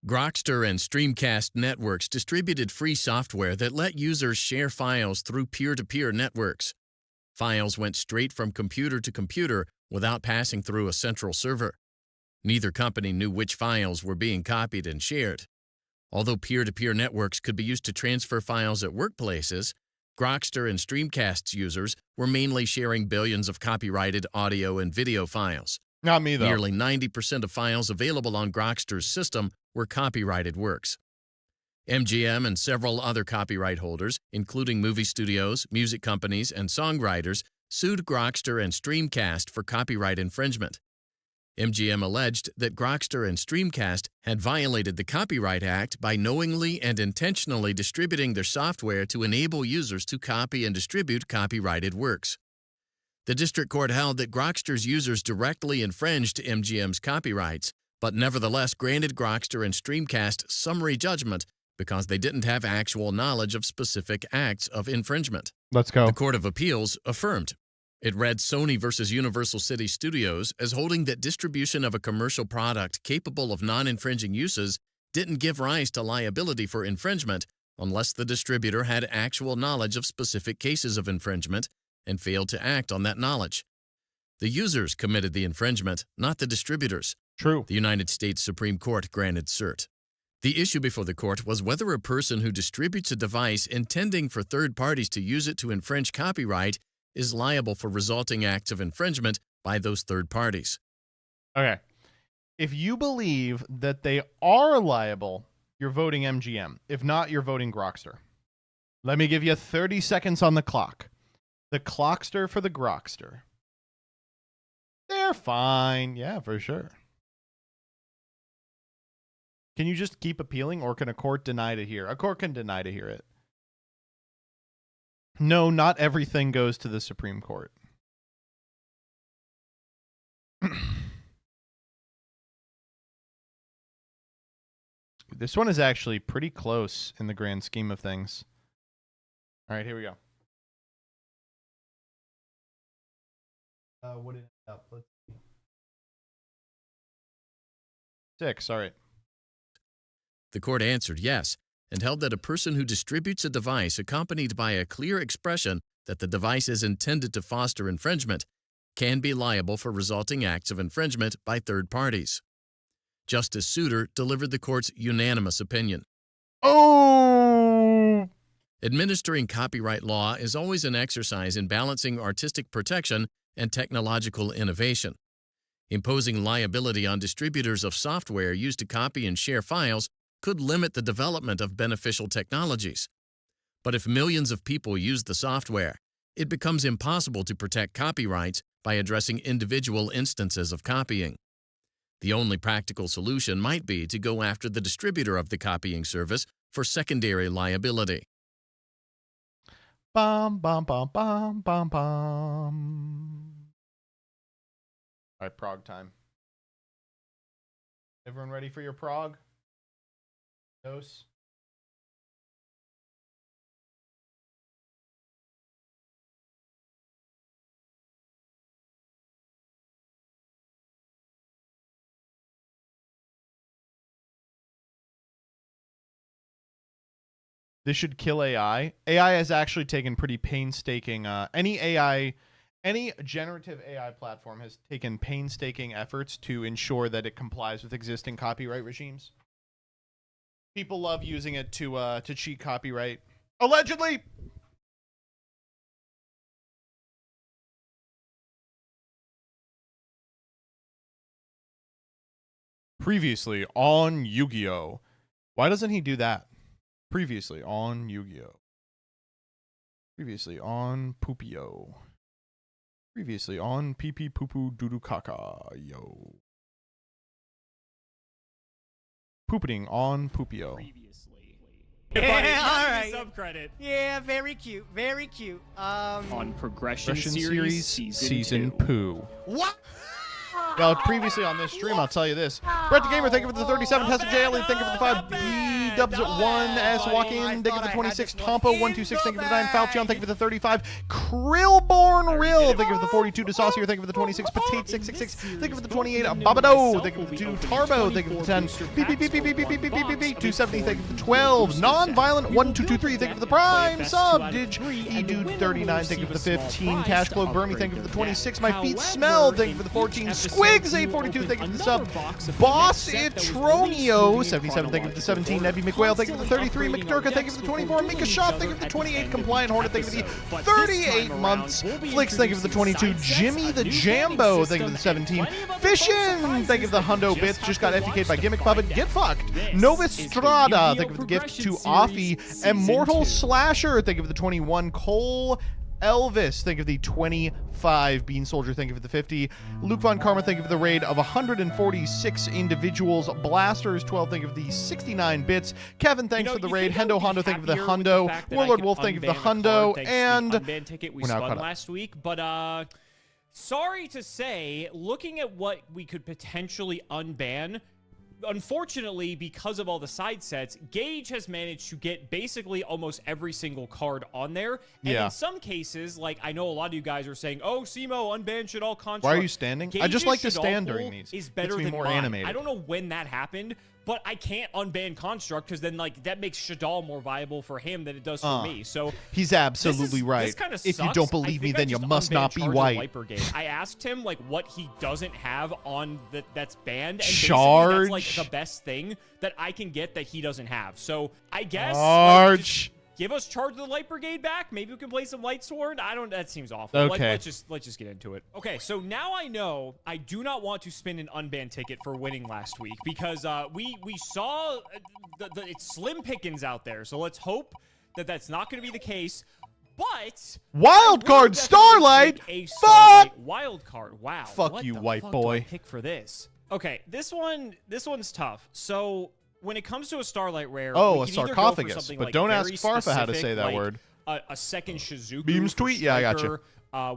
Grokster and Streamcast networks distributed free software that let users share files through peer-to-peer networks. Files went straight from computer to computer without passing through a central server. Neither company knew which files were being copied and shared. Although peer-to-peer networks could be used to transfer files at workplaces, Grokster and Streamcast's users were mainly sharing billions of copyrighted audio and video files. Not me, though. Nearly 90% of files available on Grokster's system were copyrighted works. MGM and several other copyright holders, including movie studios, music companies, and songwriters, sued Grokster and Streamcast for copyright infringement. MGM alleged that Grokster and Streamcast had violated the Copyright Act by knowingly and intentionally distributing their software to enable users to copy and distribute copyrighted works. The district court held that Grokster's users directly infringed MGM's copyrights, but nevertheless granted Grokster and Streamcast summary judgment because they didn't have actual knowledge of specific acts of infringement. Let's go. The Court of Appeals affirmed. It read Sony versus Universal City Studios as holding that distribution of a commercial product capable of non-infringing uses didn't give rise to liability for infringement unless the distributor had actual knowledge of specific cases of infringement and failed to act on that knowledge. The users committed the infringement, not the distributors. True. The United States Supreme Court granted cert. The issue before the court was whether a person who distributes a device intending for third parties to use it to infringe copyright is liable for resulting acts of infringement by those third parties. Okay. If you believe that they are liable, you're voting MGM. If not, you're voting Grokster. Let me give you 30 seconds on the clock. The Clockster for the Grokster. They're fine. Yeah, for sure. Can you just keep appealing, or can a court deny to hear? A court can deny to hear it. No, not everything goes to the Supreme Court. This one is actually pretty close in the grand scheme of things. All right, here we go. What did it end up? Let's see. 6, all right. The court answered yes, and held that a person who distributes a device accompanied by a clear expression that the device is intended to foster infringement can be liable for resulting acts of infringement by third parties. Justice Souter delivered the court's unanimous opinion. Oh! Administering copyright law is always an exercise in balancing artistic protection and technological innovation. Imposing liability on distributors of software used to copy and share files could limit the development of beneficial technologies. But if millions of people use the software, it becomes impossible to protect copyrights by addressing individual instances of copying. The only practical solution might be to go after the distributor of the copying service for secondary liability. Bum, bum, bum, bum, bum, bum. All right, prog time. Everyone ready for your prog? Dose. This should kill AI. AI has actually taken pretty painstaking, any generative AI platform has taken painstaking efforts to ensure that it complies with existing copyright regimes. People love using it to cheat copyright. Allegedly! Previously on Yu-Gi-Oh! Why doesn't he do that? Previously on Yu-Gi-Oh! Previously on Poopio. Previously on Pee Pee Poo Poo Doo Doo Caca. Yo. Poopening on Poopio. All right. Subcredit. Yeah, very cute. Very cute. On Progression Series Season Two. Poo. What? Well, previously on this stream, I'll tell you this. Brett the Gamer, thank you for the 37. Tessa J. Elliott, thank you for the 5. B-Dubs at 1. S. Joaquin, thank you for the 26. Tompo126, thank you for the 9. Falchion, thank you for the 35. Krillborn Rill, thank you for the 42. DeSaucier, thank you for the 26. Potate 666, thank you for the 28. Babado, thank you for the 2. Tarbo, thank you for the 10. Beep, beep, beep, beep, beep, beep, beep, beep, beep, beep. 270, thank you for the 12. Non-violent 1223, thank you for the Prime. Sub, Dig, E-Dude 39, thank you for the 15. Cash Glow Burmy, thank you for the 26. My Feet Smell, thank you for the 14. Squigs 842, thank you for the sub. Boss Itronio 77, thank you for the 17. Nebby McWhale, thank you for the 33. McDurka, thank you for the 24. Mika Shop, thank you for the 28. Compliant Hornet, thank you for the 38 months. Flicks, thank you for the 22. Jimmy the Jambo, thank you for the 17. Fishin, thank you for the hundo bits. Just got FTK'd by Gimmick Puppet. Get fucked. Novistrada, thank you for the gift to Offie. Immortal Slasher, thank you for the 21. Cole Elvis, thank you for the 25. Bean Soldier, thank you for the 50. Luke Von Karma, thank you for the raid of 146 individuals. Blasters 12, thank you for the 69 bits. Kevin, thanks for the raid. Hendo Hondo, thank you for the hundo. Warlord Wolf, thank you for the hundo. And unban ticket we spun last week, but sorry to say, looking at what we could potentially unban, unfortunately, because of all the side sets, Gage has managed to get basically almost every single card on there. And in some cases, like I know a lot of you guys are saying, oh, Simo, unban should all construct. Why are you standing? Gage's I just like to Shaddoll stand pool during these. Is better than more mine. animated. I don't know when that happened, but I can't unban construct because then like that makes Shaddoll more viable for him than it does for me. So he's absolutely right. This kind of if you don't believe me, then you must not be white. I asked him like what he doesn't have on that's banned, and Charge. basically that's like the best thing that I can get that he doesn't have. So I guess Charge. give us Charge of the Light Brigade back. Maybe we can play some Light Sword. I don't. That seems awful. Okay. Let's just get into it. Okay. So now I know I do not want to spin an unban ticket for winning last week because we saw it's slim pickings out there. So let's hope that that's not going to be the case. But wild card Starlight. Fuck. Wild card. Wow. Fuck what you, the white fuck boy. Do I pick for this. Okay. This one's tough. So when it comes to a Starlight rare, oh, we a can either go for sarcophagus, something but like don't ask very Farfa how to specific, say that like word. A second Shizuku. Beams tweet? Yeah, I got you.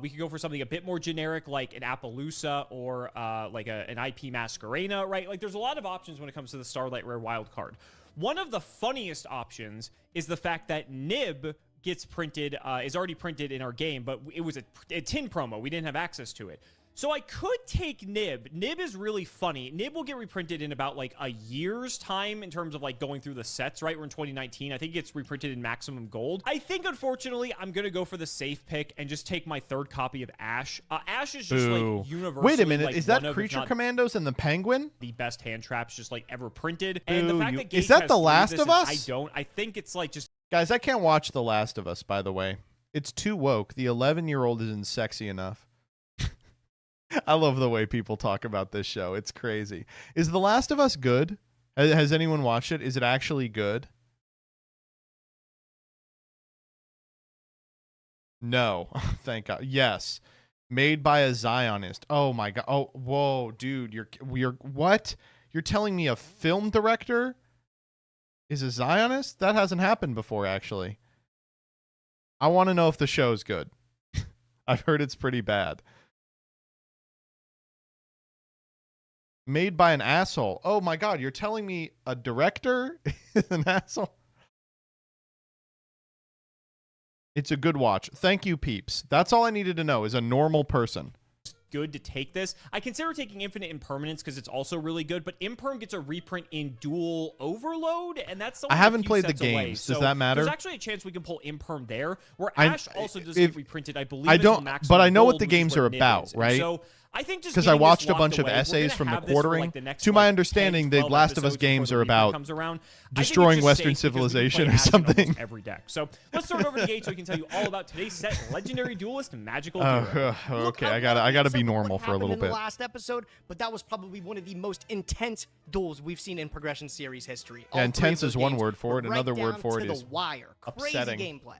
We could go for something a bit more generic, like an Appaloosa or like an IP Masquerena, right? Like, there's a lot of options when it comes to the Starlight Rare wild card. One of the funniest options is the fact that Nib gets printed, is already printed in our game, but it was a tin promo. We didn't have access to it. So I could take Nib. Nib is really funny. Nib will get reprinted in about like a year's time in terms of like going through the sets, right? We're in 2019. I think it gets reprinted in Maximum Gold. I think, unfortunately, I'm going to go for the safe pick and just take my third copy of Ash. Ash is just like universally. Wait a minute. Like, is that Creature Commandos and the Penguin? The best hand traps just like ever printed. And the fact that is that The Last of Us? I don't. I think it's like just. Guys, I can't watch The Last of Us, by the way. It's too woke. The 11-year-old isn't sexy enough. I love the way people talk about this show. It's crazy. Is The Last of Us good? Has anyone watched it? Is it actually good? No. Thank God. Yes. Made by a Zionist. Oh my God. Oh, whoa, dude. You're what? You're telling me a film director is a Zionist? That hasn't happened before, actually. I want to know if the show's good. I've heard it's pretty bad. Made by an asshole. Oh my God, you're telling me a director is an asshole? It's a good watch. Thank you, peeps. That's all I needed to know is a normal person. Good to take this. I consider taking Infinite Impermanence because it's also really good, but Imperm gets a reprint in Duel Overload, and that's the I haven't played the games. Does that matter? There's actually a chance we can pull Imperm there, where Ash also does get reprinted, I believe. I don't, but I know what the games are Nib about, is. right? So I think just because I watched a bunch of essays from the quartering. To my understanding, the Last of Us games are about destroying Western civilization or something. Every deck. So let's throw it over to Gage so he can tell you all about today's set: Legendary Duelist and Magical Hero. Okay, I gotta be normal for a little bit. In the last episode, but that was probably one of the most intense duels we've seen in Progression Series history. Yeah, intense is one word for it. Another word for it is upsetting. Crazy gameplay.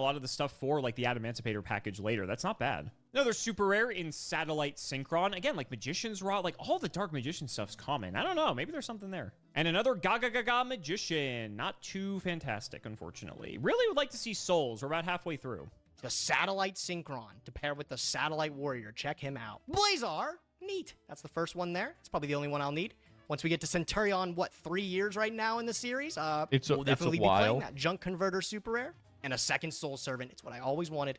a lot of the stuff for like the Adamantipator package later. That's not bad. Another super rare in Satellite Synchron. Again, like Magician's Rod, like all the Dark Magician stuff's common. I don't know. Maybe there's something there. And another Gaga Gaga Magician. Not too fantastic, unfortunately. Really would like to see Souls. We're about halfway through. The Satellite Synchron to pair with the Satellite Warrior. Check him out. Blazar. Neat. That's the first one there. It's probably the only one I'll need. Once we get to Centurion, what, 3 years right now in the series? We'll definitely be playing that Junk Converter super rare and a second Soul Servant. It's what I always wanted.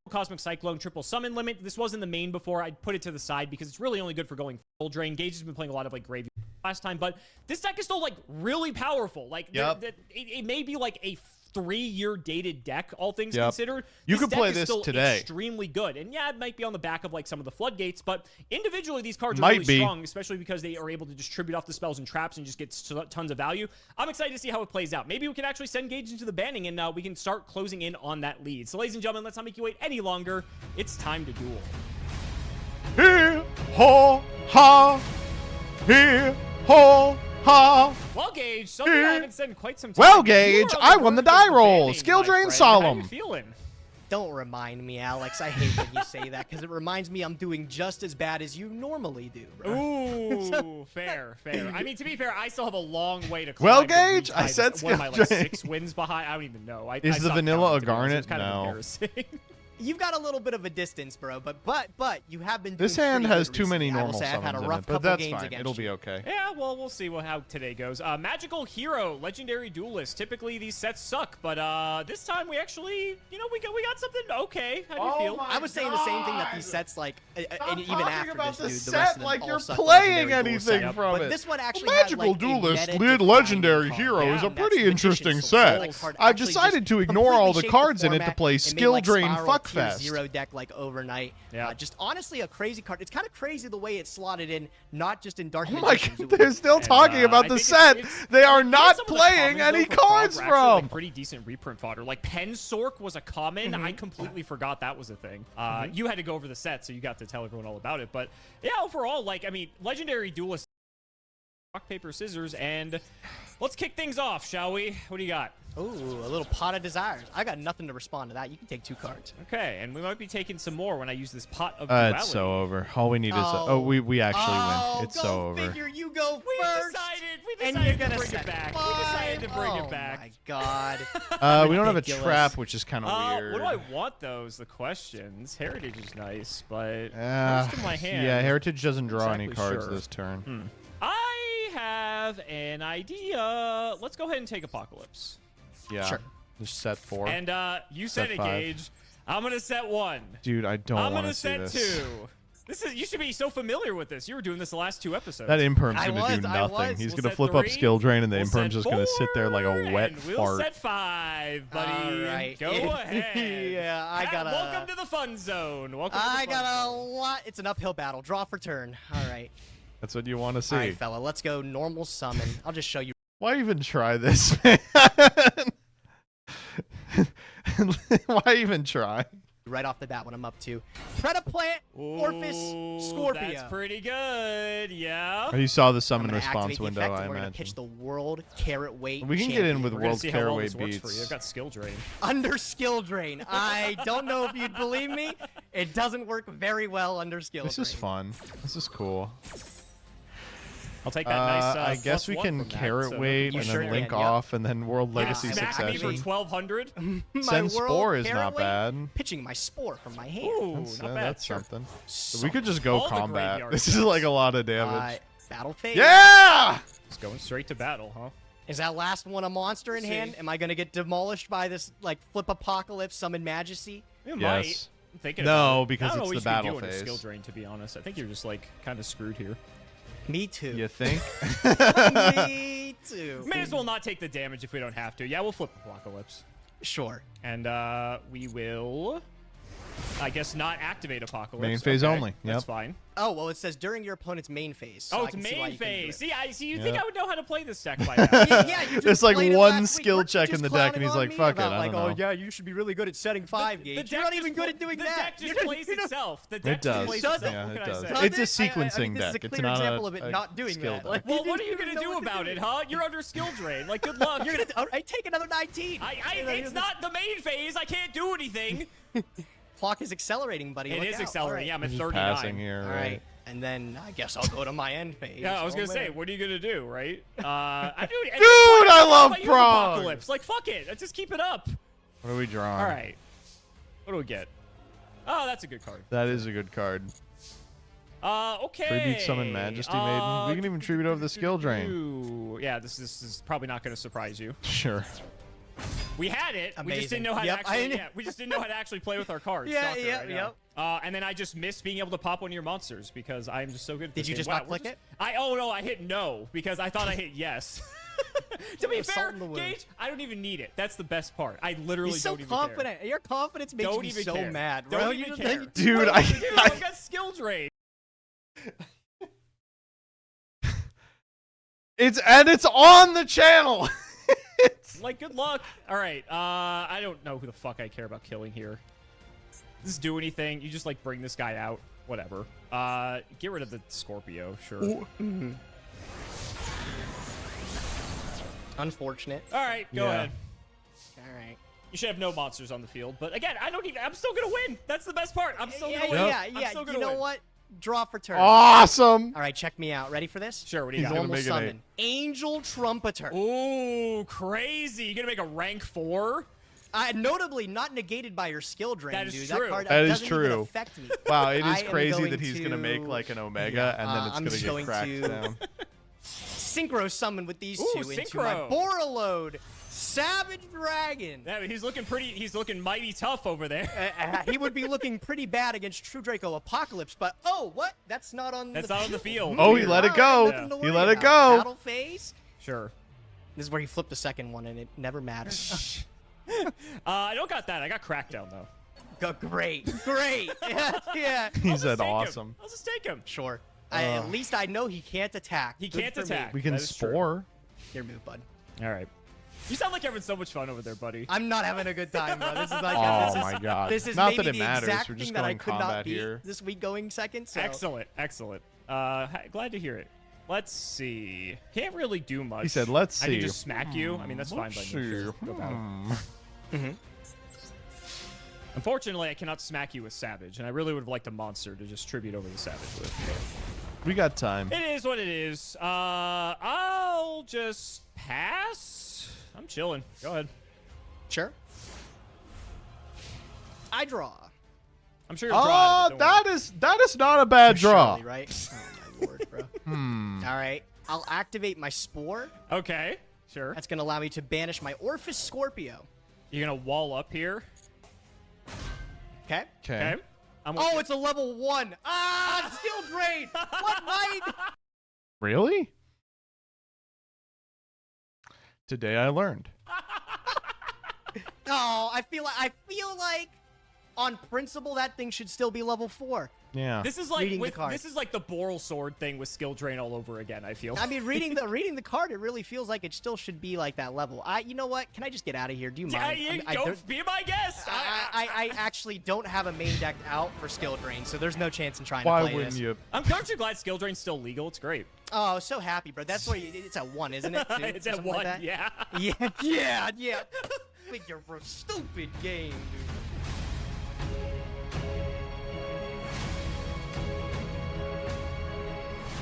Cosmic Cyclone triple summon limit. This wasn't the main before. I'd put it to the side because it's really only good for going full drain. Gage has been playing a lot of like graveyard last time, but this deck is still like really powerful. Like it may be like a 3-year dated deck, all things considered. You this could deck play is this still today. Extremely good, and yeah, it might be on the back of like some of the floodgates, but individually these cards are Might really be. strong, especially because they are able to distribute off the spells and traps and just get tons of value. I'm excited to see how it plays out. Maybe we can actually send Gage into the banning, and we can start closing in on that lead. So, ladies and gentlemen, let's not make you wait any longer. It's time to duel. Here, ho, ha. Here, ho, ha. Well, Gage, something I haven't said in quite some time. Well, Gage, I won the die roll. Skill drain How you solemn. feeling? Don't remind me, Alex. I hate when you say that because it reminds me I'm doing just as bad as you normally do, bro. Ooh, fair. I mean, to be fair, I still have a long way to climb. Well, Gage, I said what am I, skill like drain. 6 wins behind? I don't even know. I Is the stopped vanilla a counting, to be honest. garnet? It's kind of No. embarrassing. You've got a little bit of a distance, bro, but you have been doing This hand pretty has good too many recently. I will normal say I've had a summons in rough it, but couple that's games fine. against It'll be you. okay. Yeah, well, we'll see how today goes. Magical Hero, Legendary Duelist. Typically, these sets suck, but this time we actually, we got something okay. How do you feel? I was saying the same thing that these sets, like, and even after about this, the dude, the rest set of them like all you're suck playing Legendary Duelist anything set. from but it. this one actually Magical had, like, Duelist a Legendary legendary Hero is a that's pretty Magician interesting Soul. set. Like, card I've actually decided just to ignore all the completely cards shaped in the it to format play and made, Skill like, Drain Spiral Tier Fuckfest. 0 deck like overnight. Yeah. Just honestly a crazy card. It's kind of crazy the way it's slotted in, not just in Dark Oh my Magicians. god, they're still talking about the set they are not playing any cards from. Pretty decent reprint fodder. Like Pensork was a common. I completely forgot that was a thing. You had to go over the set, so you got to tell everyone all about it. But yeah, overall, like, I mean, Legendary Duelist, rock, paper, scissors, and let's kick things off, shall we? What do you got? Ooh, a little pot of desires. I got nothing to respond to that. You can take 2 cards. Okay, and we might be taking some more when I use this pot of duality. It's so over. All we need is we actually win. It's so over. Figure, you go We first. decided to bring it back. We decided to bring it back. Oh my god. We don't have a Ridiculous. trap, which is kind of weird. What do I want, though, is the questions. Heritage is nice, but Uh, most of my hand. yeah, Heritage doesn't draw any Exactly cards sure. this turn. I have an idea. Let's go ahead and take Apocalypse. Yeah. Sure. Just set 4. And you Set said it, 5. Gage. I'm gonna set 1. Dude, I don't I'm want gonna to see set this. 2. You should be so familiar with this. You were doing this the last 2 episodes. That Imperm's I going to do was, I nothing. was. He's We'll going to set flip up 3. Skill Drain, and the We'll Imperm's set just going to sit there like a 4, wet and we'll fart. set 5, buddy. All right. Go ahead. Yeah, I got a. Welcome to the fun zone. Welcome to I the fun got a zone. lot. It's an uphill battle. Draw for turn. All right. That's what you want to see. All right, fella. Let's go normal summon. I'll just show you. Why even try this, man? Why even try? Right off the bat when I'm up to Predaplant, Orphis, Scorpia. That's pretty good. Yeah. You saw the I'm summon gonna response activate the window, effect, I and we're gonna imagine. pitch the World Carrot Weight. We can get in with We're gonna World see how well Caraway this works for you. beats. I've got skill drain. Under skill drain. I don't know if you'd believe me. It doesn't work very well under skill This drain. is fun. This is cool. I'll take that nice. I guess we +1 can from that, Carrot so- Weight You and sure then link can, yep. off and then World Legacy Smack me for Succession. 1,200. My Send World Spore is Carrot not Weight, bad. Pitching my Spore from my hand. Ooh, That's, not bad. that's Sure. something. We could just go All the combat. graveyard This is decks. like a lot of damage. Battle phase. Yeah! Just going straight to battle, huh? Is that last one a monster in hand? Am I gonna get demolished by this like flip apocalypse summon majesty? You Yes. might. I'm thinking No, about it. because I don't know it's what the you should battle do under phase. skill drain, to be honest. I think you're just like kind of screwed here. Me too. You think? Me too. May as well not take the damage if we don't have to. Yeah, we'll flip Apocalypse. Sure. And we will, I guess, not activate Apocalypse. Main phase Okay, only. That's Yep. fine. Oh well, it says during your opponent's main phase. So Oh, I it's can see why main you couldn't do phase. it. See, I Yeah. think I would know how to play this deck by now. Yeah, you just It's like played it one last week. skill Weren't you check in just the deck, and clowning he's on like, me "Fuck it, about, I like, don't oh know." yeah, you should be really good at setting 5 gauge. You're not even good at doing the that. deck just plays itself. The It deck does. just plays Does itself. it? Yeah, What it can I does. say? Does It's a it? sequencing this is a deck. It's clear not example a, of it a not doing skill that. deck. Like, Well, what are you don't gonna know do what to about do. it, huh? You're under skill drain. Like, good luck. You're gonna. All right, take another 19. It's not the main phase. I can't do anything. Clock is accelerating, buddy. It Look is out. accelerating. Yeah, I'm at Just 39. passing here. All right. And then I guess I'll go to my end phase. Yeah, I was Oh, gonna say, man. what are you gonna do, right? Dude, I love use prog. Apocalypse. Like, fuck it. Just keep it up. What are we drawing? All right. What do we get? Oh, that's a good card. That is a good card. Okay. Tribute Summon Majesty Maiden. We can even tribute over the skill drain. Yeah, this is probably not gonna surprise you. Sure. We had it. We just Amazing. didn't know how Yep, to actually. I- Yeah, we just didn't know how to actually play with our cards. Yeah, Shocker, yep, I know. yep. And then I just missed being able to pop one of your monsters because I'm just so good at Did this you game. just Wow, not we're click it? Oh no, I hit no because I thought I hit yes. To be Salt fair, in the wound. Gage, I don't even need it. That's the best part. I literally He's so don't even care. confident. Your confidence makes Don't me even so care. mad, bro. Don't You even just- care. Dude, I've got skill drain. It's on the channel. Like, good luck. All right. I don't know who the fuck I care about killing here. Does this do anything? You just like bring this guy out. Whatever. Get rid of the Scorpio. Sure. Unfortunate. All right. Go Yeah. ahead. All right. You should have no monsters on the field. But again, I'm still gonna win. That's the best part. I'm still Yeah, gonna win. yeah, I'm yeah. still You gonna know win. what? Draw for turn. Awesome. All right, check me out. Ready for this? Sure. What do you He's got? gonna Normal make an summon. Angel Trumpeter. Ooh, crazy. You gonna make a rank 4? Notably not negated by your skill drain, That is dude. true. That card That is doesn't even true. affect me. Wow, it I is am crazy going that he's gonna make to- like an Omega Yeah, and then I'm it's just gonna going get cracked to- down. Synchro summon with these Ooh, two into synchro. my Borreload Savage Dragon. Yeah, he's looking pretty. He's looking mighty tough over there. He would be looking pretty bad against True Draco Apocalypse, but oh, what? That's not on That's the not on the field. Oh, he let it go. Nothing to He worry let it about. go. Battle phase. Sure. This is where he flipped the second one, and it never mattered. I don't got that. I got Crackdown though. Great. Yeah. He said Take him. awesome. I'll just take him. Sure. At least I know he can't attack. He Good can't for me. attack. We can That is true. spore. Your move, bud. All right. You sound like you're having so much fun over there, buddy. I'm not having a good time, bro. This is like Oh this is, my God. This is Not maybe that it the matters. exact We're just thing that I going could not combat beat here. this week going second. So. Excellent. Glad to hear it. Let's see. Can't really do much. He said, "Let's I see." can just smack you. I mean, that's fine Let's by see. me. Sure. Go about it. Unfortunately, I cannot smack you with Savage, and I really would have liked a monster to just tribute over the Savage with. We got time. It is what it is. I'll just pass. I'm chilling. Go ahead. Sure. I draw. I'm sure you'll draw it. that is not a bad draw. Surely, right? Oh my lord, bro. All right. I'll activate my Spore. Okay. Sure. That's gonna allow me to banish my Orphis Scorpio. You're gonna wall up here. Okay. Okay. Oh, it's a level 1. Ah, skill drain. What might? Really? Today I learned. Oh, I feel like on principle that thing should still be level 4. Yeah. This is like Reading the card. this is like the Boral sword thing with skill drain all over again. I feel. I mean, reading the card, it really feels like it still should be like that level. You know what? Can I just get out of here? Do you mind? Be my guest. I actually don't have a main deck out for skill drain, so there's no chance in trying Why to play wouldn't this. you? Aren't you glad skill drain's still legal? It's great. Oh, so happy, bro. That's where it's at 1, isn't it? Too? It's at Something 1. like that? Yeah. Yeah. Figure for a stupid game, dude.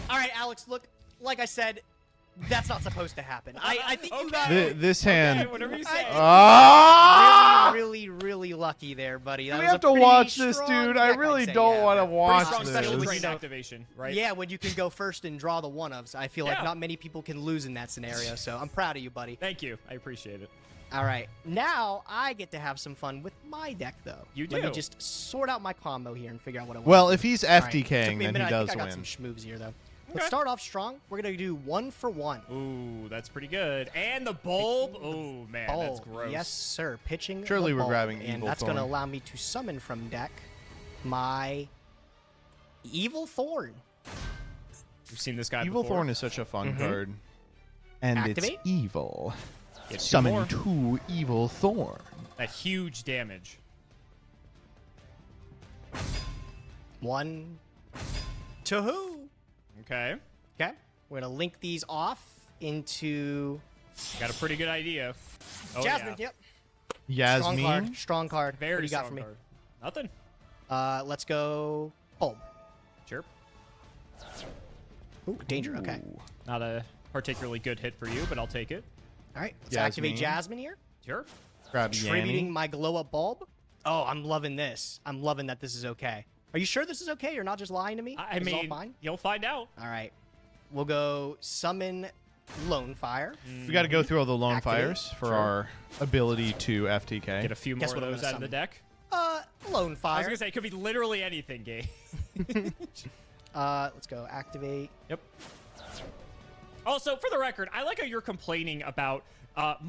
All right, Alex. Look, like I said, that's not supposed to happen. I think you got This hand. Okay, whatever you say. really lucky there, buddy. That We was have a to pretty watch this, strong dude. I deck, I'd really say, don't yeah, want to but- watch Pretty strong special this. drain activation, right? Yeah, when you can go first and draw the one-ofs. I feel like Yeah. not many people can lose in that scenario, so I'm proud of you, buddy. Thank you. I appreciate it. All right, now I get to have some fun with my deck, though. You Let me do. just sort out my combo here and figure out what I want. Well, if he's All right, FTKing, took me a then he minute. I does think I got win. some schmoves here, though. Okay. Let's start off strong. We're gonna do 1 for 1. Ooh, that's pretty good. And the bulb. Oh man, that's Bulb. gross. Yes, sir. Pitching. Surely the we're bulb, grabbing and Evil that's gonna Thorn. allow me to summon from deck my Evil Thorn. You've seen this guy Evil before. Thorn is such a fun card. And Activate? it's evil. Get 2 Summon more. 2 Evil Thorn. That huge damage. 1, 2. Okay. Okay. We're gonna link these off into Got a pretty good idea. Oh, Jasmine. yeah. Yep. Strong card. Yasmin. Strong card. Very what do you got strong for me? card. Nothing. Let's go. Bulb. Sure. Ooh, danger. Okay. Not a particularly good hit for you, but I'll take it. All right. Let's activate Yasmin. Jasmine here. Sure. Grab Tributing Yanni. my glow up bulb. Oh, I'm loving this. I'm loving that this is okay. Are you sure this is okay? You're not just lying to me? I This is all mean, fine? you'll find out. All right. We'll go summon Lone Fire. We got to go through all the lone Activate. fires for our ability to FTK. Get a few more Guess of what I'm those gonna out of the summon? deck. Lone I was Fire. gonna say it could be literally anything, Gabe. Let's go activate. Yep. Also, for the record, I like how you're complaining about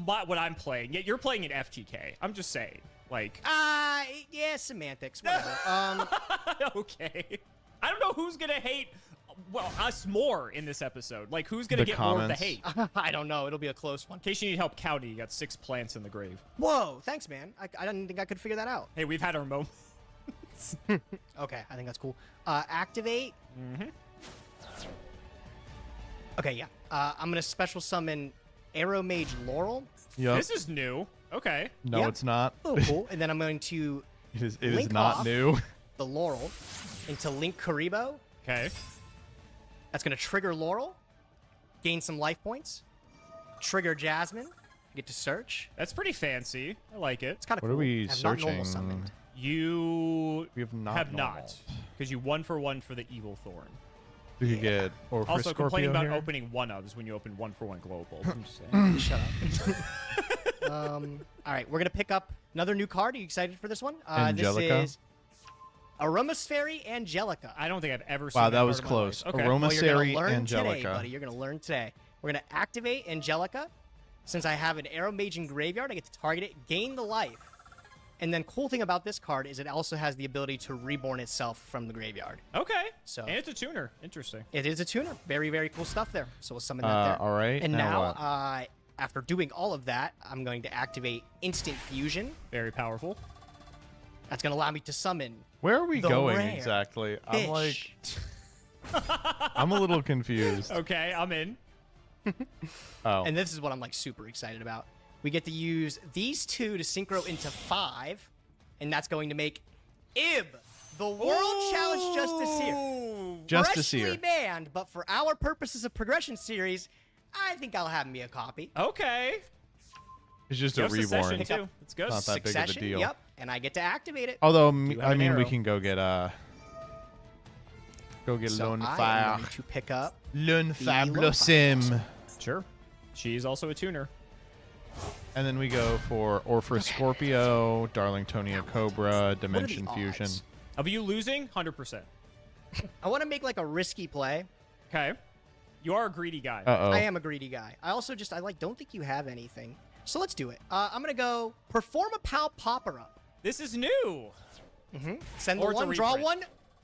what I'm playing, yet you're playing an FTK. I'm just saying, like. Yeah, semantics. Whatever. Okay. I don't know who's gonna hate. Well, us more in this episode. Like, who's gonna The get more of the comments. hate? I don't know. It'll be a close one. In case you need help counting, you got 6 plants in the grave. Whoa, thanks, man. I didn't think I could figure that out. Hey, we've had our moments. Okay, I think that's cool. Activate. Okay, yeah. I'm gonna special summon Arrow Mage Laurel. Yep. This is new. Okay. No, Yep. it's not. Oh, cool. And then I'm going to It is link not off new. the Laurel into Link Karibo. Okay. That's gonna trigger Laurel, gain some life points, trigger Jasmine, get to search. That's pretty fancy. I like it. It's kind of What cool. are we I've not normal searching? summoned. You We have not. have normal. not, because you 1-for-1 for the Evil Thorn. We could get or for Also, Scorpio complaining about here. opening 1-ofs when you open 1-for-1 global. I'm just saying. Shut up. All right, we're gonna pick up another new card. Are you excited for this one? Angelica? This is Aromaspheri Angelica. I don't think I've ever seen Wow, that that was card in my life. close. Okay. Well, you're Aromaspheri gonna learn Angelica. today, buddy. You're gonna learn today. We're gonna activate Angelica. Since I have an Arrow Mage in graveyard, I get to target it, gain the life. And then cool thing about this card is it also has the ability to reborn itself from the graveyard. Okay. So And it's a tuner. Interesting. it is a tuner. Very, very cool stuff there. So we'll summon that there. All right. And now, what? after doing all of that, I'm going to activate Instant Fusion. Very powerful. That's going to allow me to summon. Where are we the going rare exactly? I'm like, fish. I'm a little confused. Okay, I'm in. Oh. And this is what I'm like super excited about. We get to use these two to synchro into 5, and that's going to make Ib, the World Challenge Justiceer. Justiceer. Freshly banned, but for our purposes of progression series, I think I'll have me a copy. Okay. It's just a Ghost of Succession, reborn. too. It's good. Not that big of a Succession, deal. yep, and I get to activate it. Although, You have I an mean, we arrow. can go get So Lone I Fire. am going to pick up Lone the Fire Lone Fire Blossom. Blossom. Sure. She's also a tuner. And then we go for Orpheus Scorpio, Darlingtonia Cobra, Dimension odds? Fusion. Of you losing? 100%. I want to make like a risky play. Okay. You are a greedy guy. Uh-oh. I am a greedy guy. I also just, don't think you have anything. So let's do it. I'm going to go perform a POW Popper-Up. This is new. Send the Or it's a one, draw reprint. one.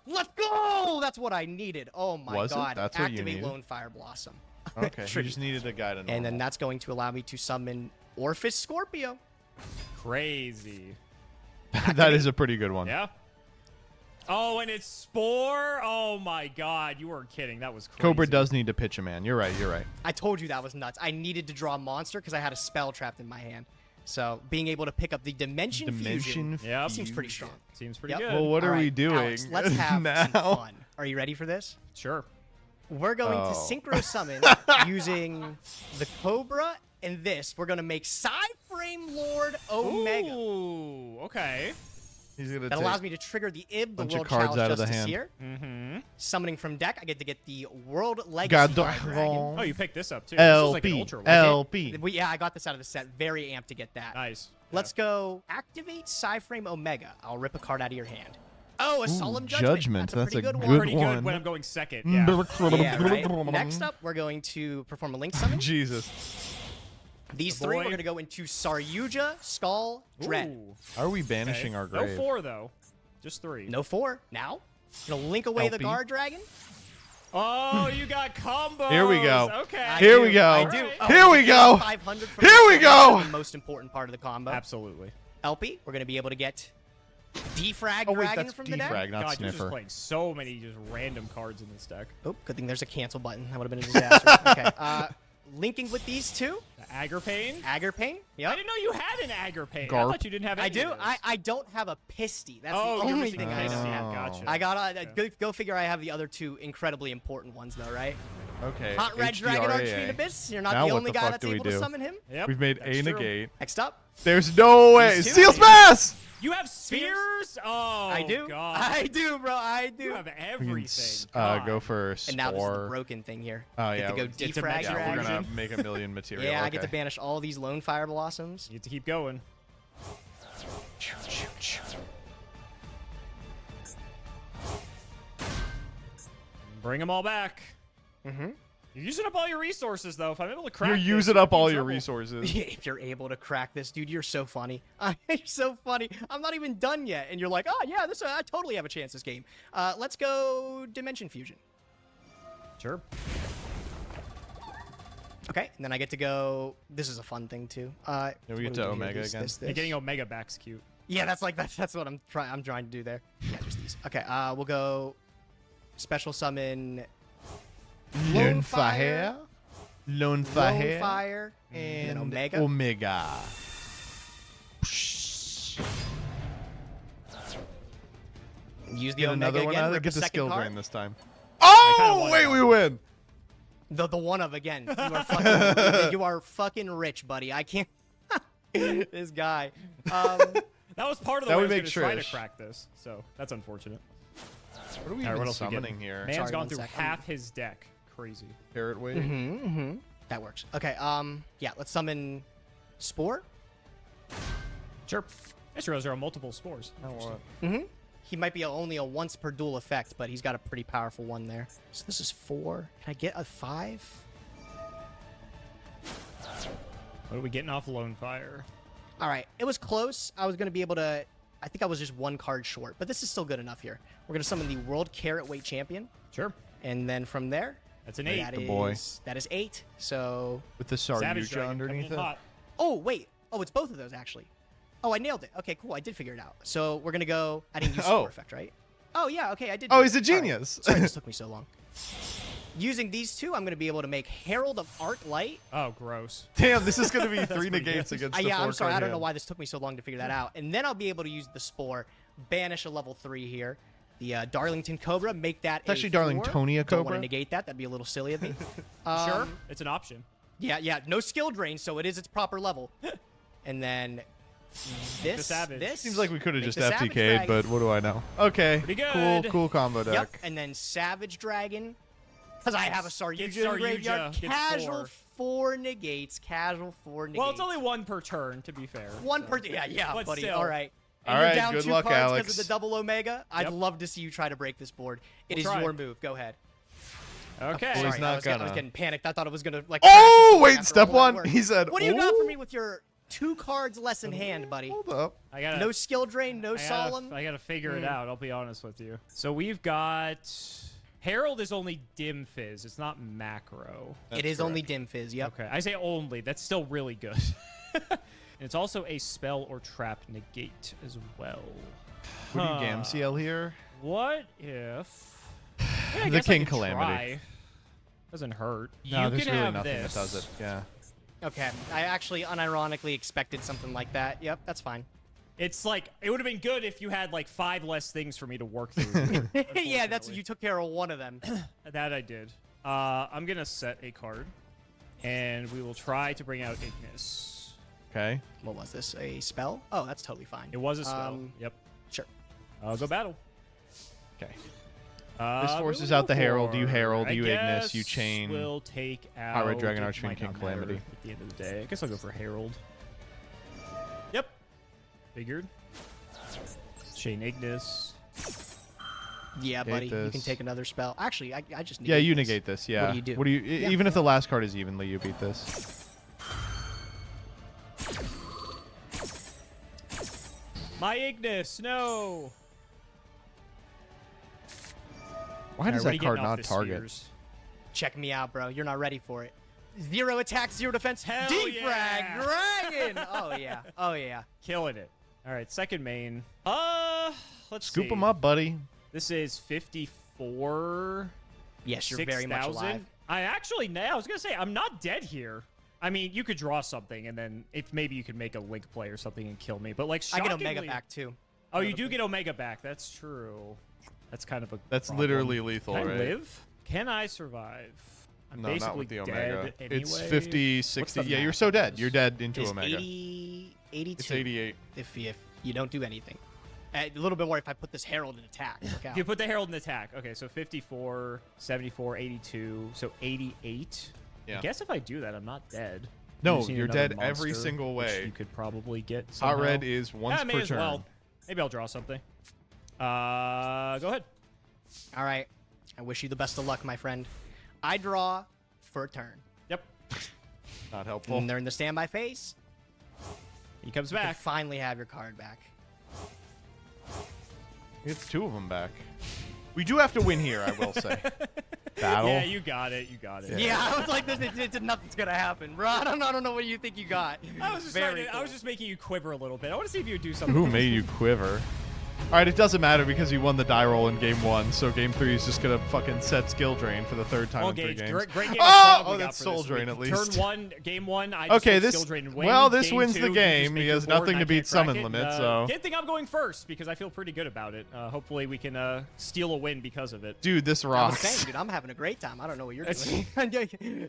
Let's go! That's what I needed. Oh my Was it? god. That's what you Activate needed? Lone Fire Blossom. Okay, you True. just needed a guy to know. And then that's going to allow me to summon Orpheus Scorpio. Crazy. that is a pretty good one. Yeah. Oh, and it's Spore? Oh my god, you weren't kidding. That was crazy. Cobra does need to pitch a man. You're right, you're right. I told you that was nuts. I needed to draw a monster because I had a spell trapped in my hand. So being able to pick up the Dimension Fusion Yep. seems pretty strong. Seems pretty Yep. good. Well, what All are we right, doing Alex, let's have now? some fun. Are you ready for this? Sure. We're going to Oh. synchro summon using the Cobra and this. We're going to make Psy-Frame Lord Omega. Ooh, okay. He's gonna That take allows me to trigger the Ib, the bunch of World cards Challenge out of the Justiceer. hand. Mm-hmm. Summoning from deck, I get to get the World Legacy Guard Dragon. Oh, you picked this up, too. This is like an LP. ultra. LP. Yeah, I got this out of the set. Very amped to get that. Nice. Let's go activate Psy-Frame Omega. I'll rip a card out of your hand. Oh, a Ooh, Solemn Judgment. That's a pretty good one. good Pretty good one. when I'm going second. Mm, Yeah. Yeah, right? Next up, we're going to perform a Link Summon. Jesus. These The three, boy. we're going to go into Saryuja, Skull, Dread. Ooh. How are we banishing our No grave? 4, though. Just 3. No 4. Now, gonna link away the LP. Guard Dragon. Oh, you got combos. Here we go. Okay. Here we go. I do. Alright. Oh, Here we go. 500 from Here the we combo, go. The most important part of the combo. Absolutely. LP, we're going to be able to get Defrag Oh, wait, Dragon that's from the deck. defrag, not God, you're just sniffer. playing so many just random cards in this deck. Oh, good thing there's a cancel button. That would have been a disaster. Okay. Linking with these two. The Aggerpain? Aggerpain. Yep. I didn't know you had an Aggerpain. I Garp. thought you didn't have any I do. of those. I don't have a Pisty. That's Oh, the you're only missing thing a I Pisty. don't have. Gotcha. I got go figure I have the other two incredibly important ones though, right? Okay. Hot Red Dragon HDRAA. Archfiend Abyss. You're not Now the what only the guy fuck that's do we able to do? summon him. Yep, We've made that's a true. negate. Next up. There's no way. These two? Seal Smash! You have spears? Oh, I do. God. I do, bro. I do. You have We can everything. go for spore. And now this is the broken thing here. Oh, Get yeah. to go Get to defrag make- Yeah, we're dragon. going to make a million material. Yeah, I okay. get to banish all these lone fire blossoms. You get to keep going. Bring them all back. Mm-hmm. You're using up all your resources, though. If I'm able to crack You're this, using you up could be in all your trouble. resources. If you're able to crack this, dude, you're so funny. You're so funny. I'm not even done yet, and you're like, oh yeah, this I totally have a chance this game. Let's go Dimension Fusion. Sure. Okay, and then I get to go. This is a fun thing too. Yeah, we what get do to do here? Omega This, again. this, You're this. getting Omega back's cute. Yeah, that's what I'm trying to do there. Yeah, just these. Okay, we'll go special summon Lone Fire. Lone Fire. Lone Fire, and then Omega. Omega. Use the Get Omega another one again. out of it. Rip Get a the second skill card. drain this time. I kinda Oh, want wait, that. we win. The one of again. You are fucking, you are fucking rich, buddy. I can't. This guy. That was part of the That way I would was going make to try to Trish. crack this, so that's unfortunate. What are we All right, even what else we summoning getting? here? Man's Sorry, gone one through sec. half his deck. Crazy. Parrot wave. Mm-hmm. That works. Okay. Yeah. Let's summon Spore. Sure. I just realized there are multiple spores. Mm-hmm. He might be only a once per duel effect, but he's got a pretty powerful one there. So this is 4. Can I get a 5? What are we getting off Lone Fire? All right. It was close. I was going to be able to... I think I was just one card short, but this is still good enough here. We're going to summon the World Carrot Weight Champion. Sure. And then from there... That's an 8. That The boy. That is 8. So... With the Savage Saryuja Dragon coming underneath in it. hot. Oh, wait. Oh, it's both of those, actually. Oh, I nailed it. Okay, cool. I did figure it out. So we're going to go... I didn't use Oh. Spore Effect, right? Oh, yeah. Okay, I did. Oh, do he's it. a All right. genius. Sorry, this took me so long. Using these two, I'm going to be able to make Herald of Arc Light. Oh, gross. Damn, this is going to be 3 pretty negates good. against the Yeah, I'm 4 sorry. card I don't know hand. why this took me so long to figure that out. And then I'll be able to use the Spore, banish a level 3 here. The Darlington Cobra, make that It's actually Darlingtonia Don't want Cobra. to negate that. That'd be a little silly of me. Sure. It's an option. Yeah. No skill drain, so it is its proper level. And then this. Savage. This. Seems like we could have make just the Savage FTK'd, Dragon. but what do I know? Okay. Pretty good. Cool combo deck. Yep. And then Savage Dragon. Because I have a Saryuja Gets in the Saryuja, graveyard. gets Casual 4. 4 negates. Casual 4 negates. Well, it's only 1 per turn, to be fair. One so. per. Yeah, But buddy. still. All right. All And you're right, down good 2 luck, cards Alex. because of the double Omega. I'd Yep. love to see you try to break this board. It We'll is try. your move. Go ahead. Okay. Well, he's Sorry, not I was gonna. getting panicked. I thought it was gonna like. Oh, crash or wait, something step after all that 1. work. He said, What do you got for "Ooh." me with your 2 cards less in hand, buddy? Hold up. I gotta, No skill drain, no I gotta- solemn. I gotta figure it out. I'll be honest with you. So we've got Herald is only dim fizz. It's not macro. It is only dim fizz. Yep. Okay, I say only. That's still really good. And it's also a spell or trap negate as well. What do you GamCL here? What if Yeah, I The guess I King could Calamity. try. Doesn't hurt. No, you there's can really have nothing this. that does it. Yeah. Okay. I actually unironically expected something like that. Yep, that's fine. It's like it would have been good if you had like 5 less things for me to work through. Yeah, that's you took care of one of them. That I did. I'm gonna set a card, and we will try to bring out Ignis. Okay. What was this? A spell? Oh, that's totally fine. It was a spell. Yep. Sure. I'll go battle. Okay. What This do forces we out go the Herald. You for? Herald. I You Ignis. You guess chain. We'll take out Pirate Dragon, it Archfiend, might King not matter Calamity. At the end of the day, I guess I'll go for Herald. Yep. Figured. Chain Ignis. Yeah, Negate buddy. You can this. take another spell. Actually, I just Yeah, you this. negate this. Yeah. What do you do? Yeah, Even if the last card is evenly, you beat this. My Ignis, no. Why does Alright, what are that you card getting off not the target? spears? Check me out, bro. You're not ready for it. 0 attack, 0 defense. Hell Defrag yeah. Dragon. Oh yeah. Oh yeah. Killing it. All right, second main. Let's Scoop see. them up, buddy. This is 54. Yes, you're very much 6,000. alive. I was gonna say I'm not dead here. I mean, you could draw something, and then if maybe you could make a link play or something and kill me. But like, I get shockingly, Omega back too. Oh, you do get Omega back. That's true. That's kind of a. That's problem. literally lethal, Can I right? live? Can I survive? I'm No, basically not with the dead Omega. anyway. It's 50, What's 60. the Yeah, you're max so on dead. this? You're dead into It's Omega. 82. It's 88. If You don't do anything. A little bit more if I put this Herald in attack. Look out. You put the Herald in attack. Okay, so 54, 74, 82, so 88. Yeah. I guess if I do that, I'm not dead. No, Just need you're another dead every monster, single which way. You could probably get Hot somehow. red is once may per as turn. well. Maybe I'll draw something. Go ahead. All right. I wish you the best of luck, my friend. I draw for a turn. Yep. Not helpful. And they're in the standby phase. He comes You can back. finally have your card back. It's 2 of them back. We do have to win here, I will say. Battle. Yeah, you got it. You got it. Yeah, I was like, nothing's gonna happen, bro. I don't know what you think you got. I was just I was just making you quiver a little bit. I want to see if you would do something. Who made you quiver? All right, it doesn't matter because you won the die roll in game 1, so game 3 is just gonna fucking set skill drain for the 3rd time Well, in 3 Gage, games. great game That's soul drain at least. Turn 1, game 1. I just Okay, hit this skill drain and win. well, this Game wins 2, the you game. just make He your has board nothing and to I beat can't crack summon it. limit, so Good thing I'm going first because I feel pretty good about it. Hopefully we can steal a win because of it. dude, this I was rocks. saying, dude, I'm having a great time. I don't know what you're doing.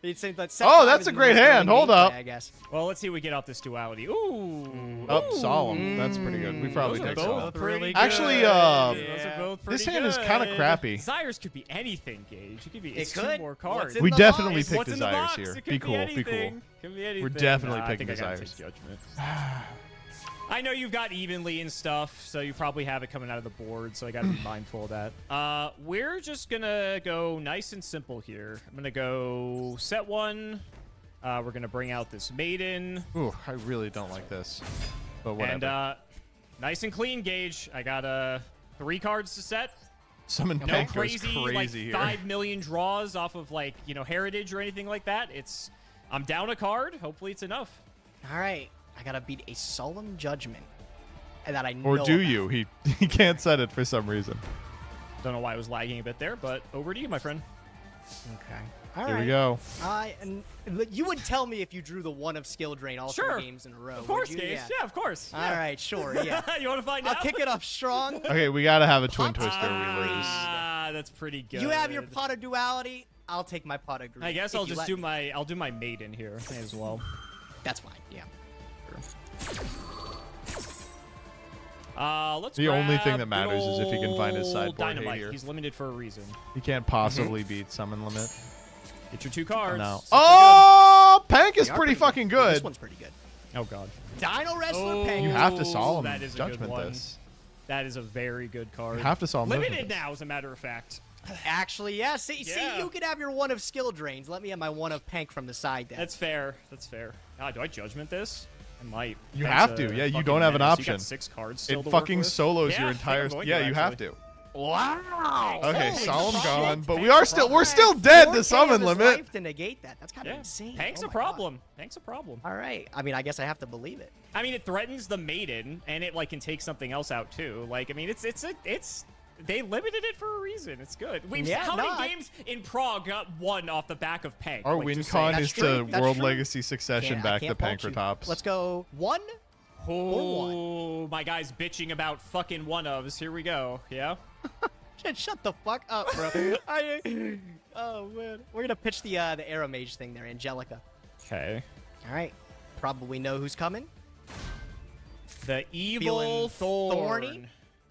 It seems that Oh, that's a great hand. Hold up. I guess. Well, let's see what we get off this duality. Ooh. Oh, solemn. That's pretty good. We probably Those are take both solemn. pretty Actually, good. Those are both this pretty hand is good. kind of crappy. Desires could be anything, Gage. It could be. It's could. 2 more cards. We definitely pick What's in the desires box? here. It could Be cool. Be anything. cool. Could be anything. We're definitely I picking think I gotta desires. take judgment. I know you've got evenly and stuff, so you probably have it coming out of the board, so I gotta be mindful of that. We're just gonna go nice and simple here. I'm gonna go set 1. We're gonna bring out this maiden. Ooh, I really don't like this, but whatever. And nice and clean, Gage. I got 3 cards to set. Summon No Peg goes crazy like crazy here. 5 million draws off of like heritage or anything like that. I'm down a card. Hopefully it's enough. All right, I gotta beat a solemn judgment, and that I know. Or do about. you? He can't set it for some reason. Don't know why I was lagging a bit there, but over to you, my friend. Okay. All Here right. we go. And you would tell me if you drew the 1 of skill drain all 3 games in a row. Of course, would you? Gage. Yeah, of course. All right, sure. Yeah. You want to find I'll out? kick it off strong. Okay, we gotta have a twin twister. We lose. Ah, that's pretty good. You have your pot of duality. I'll take my pot of green. I guess if I'll you just let do me. I'll do my maiden here as well. That's fine. Yeah. Let's The only thing grab that matters is if he can find his good sideboard Dynamite. here. He's limited for a reason. He can't possibly beat summon limit. Get your 2 cards. No. Super Oh, Pank is They are pretty fucking Well, good. this one's pretty good. good. Oh god. Dino Wrestler Oh, Pank. You have to solemn that is a good judgment one. this. That is a very good card. You have to solemn Limited judgment this. now, as a matter of fact. Actually, yeah. See, Yeah. you could have your 1 of skill drains. Let me have my 1 of Pank from the side deck. That's fair. That's fair. God, do I judgment this? I might. You That's have a to. Yeah, you fucking don't have an menace. You got option. 6 cards still It to work fucking with. solos Yeah, your I think entire. I'm going Yeah, to, you have actually. to. Wow. Okay, Holy solemn shit. gone, but we Pank's are a still problem. dead 4K to of summon his limit. life to negate that. That's kind of Yeah. insane. Pank's Oh a my problem. Pank's a problem. God. All right. I mean, I guess I have to believe it. I mean, it threatens the maiden, and it like can take something else out too. Like, I mean, it's they limited it for a reason. It's good. How many games in Prague got 1 off the back of Pank? Our Like, win just con saying. is true. to That's World true. Legacy Succession back the Pankratops. Let's go 1. Oh, my guy's bitching about fucking 1-ofs. Here we go. Yeah. Shut the fuck up, bro. Oh man, we're gonna pitch the Arrow Mage thing there, Angelica. Okay. All right, probably know who's coming. The evil Feeling Thorn. thorny.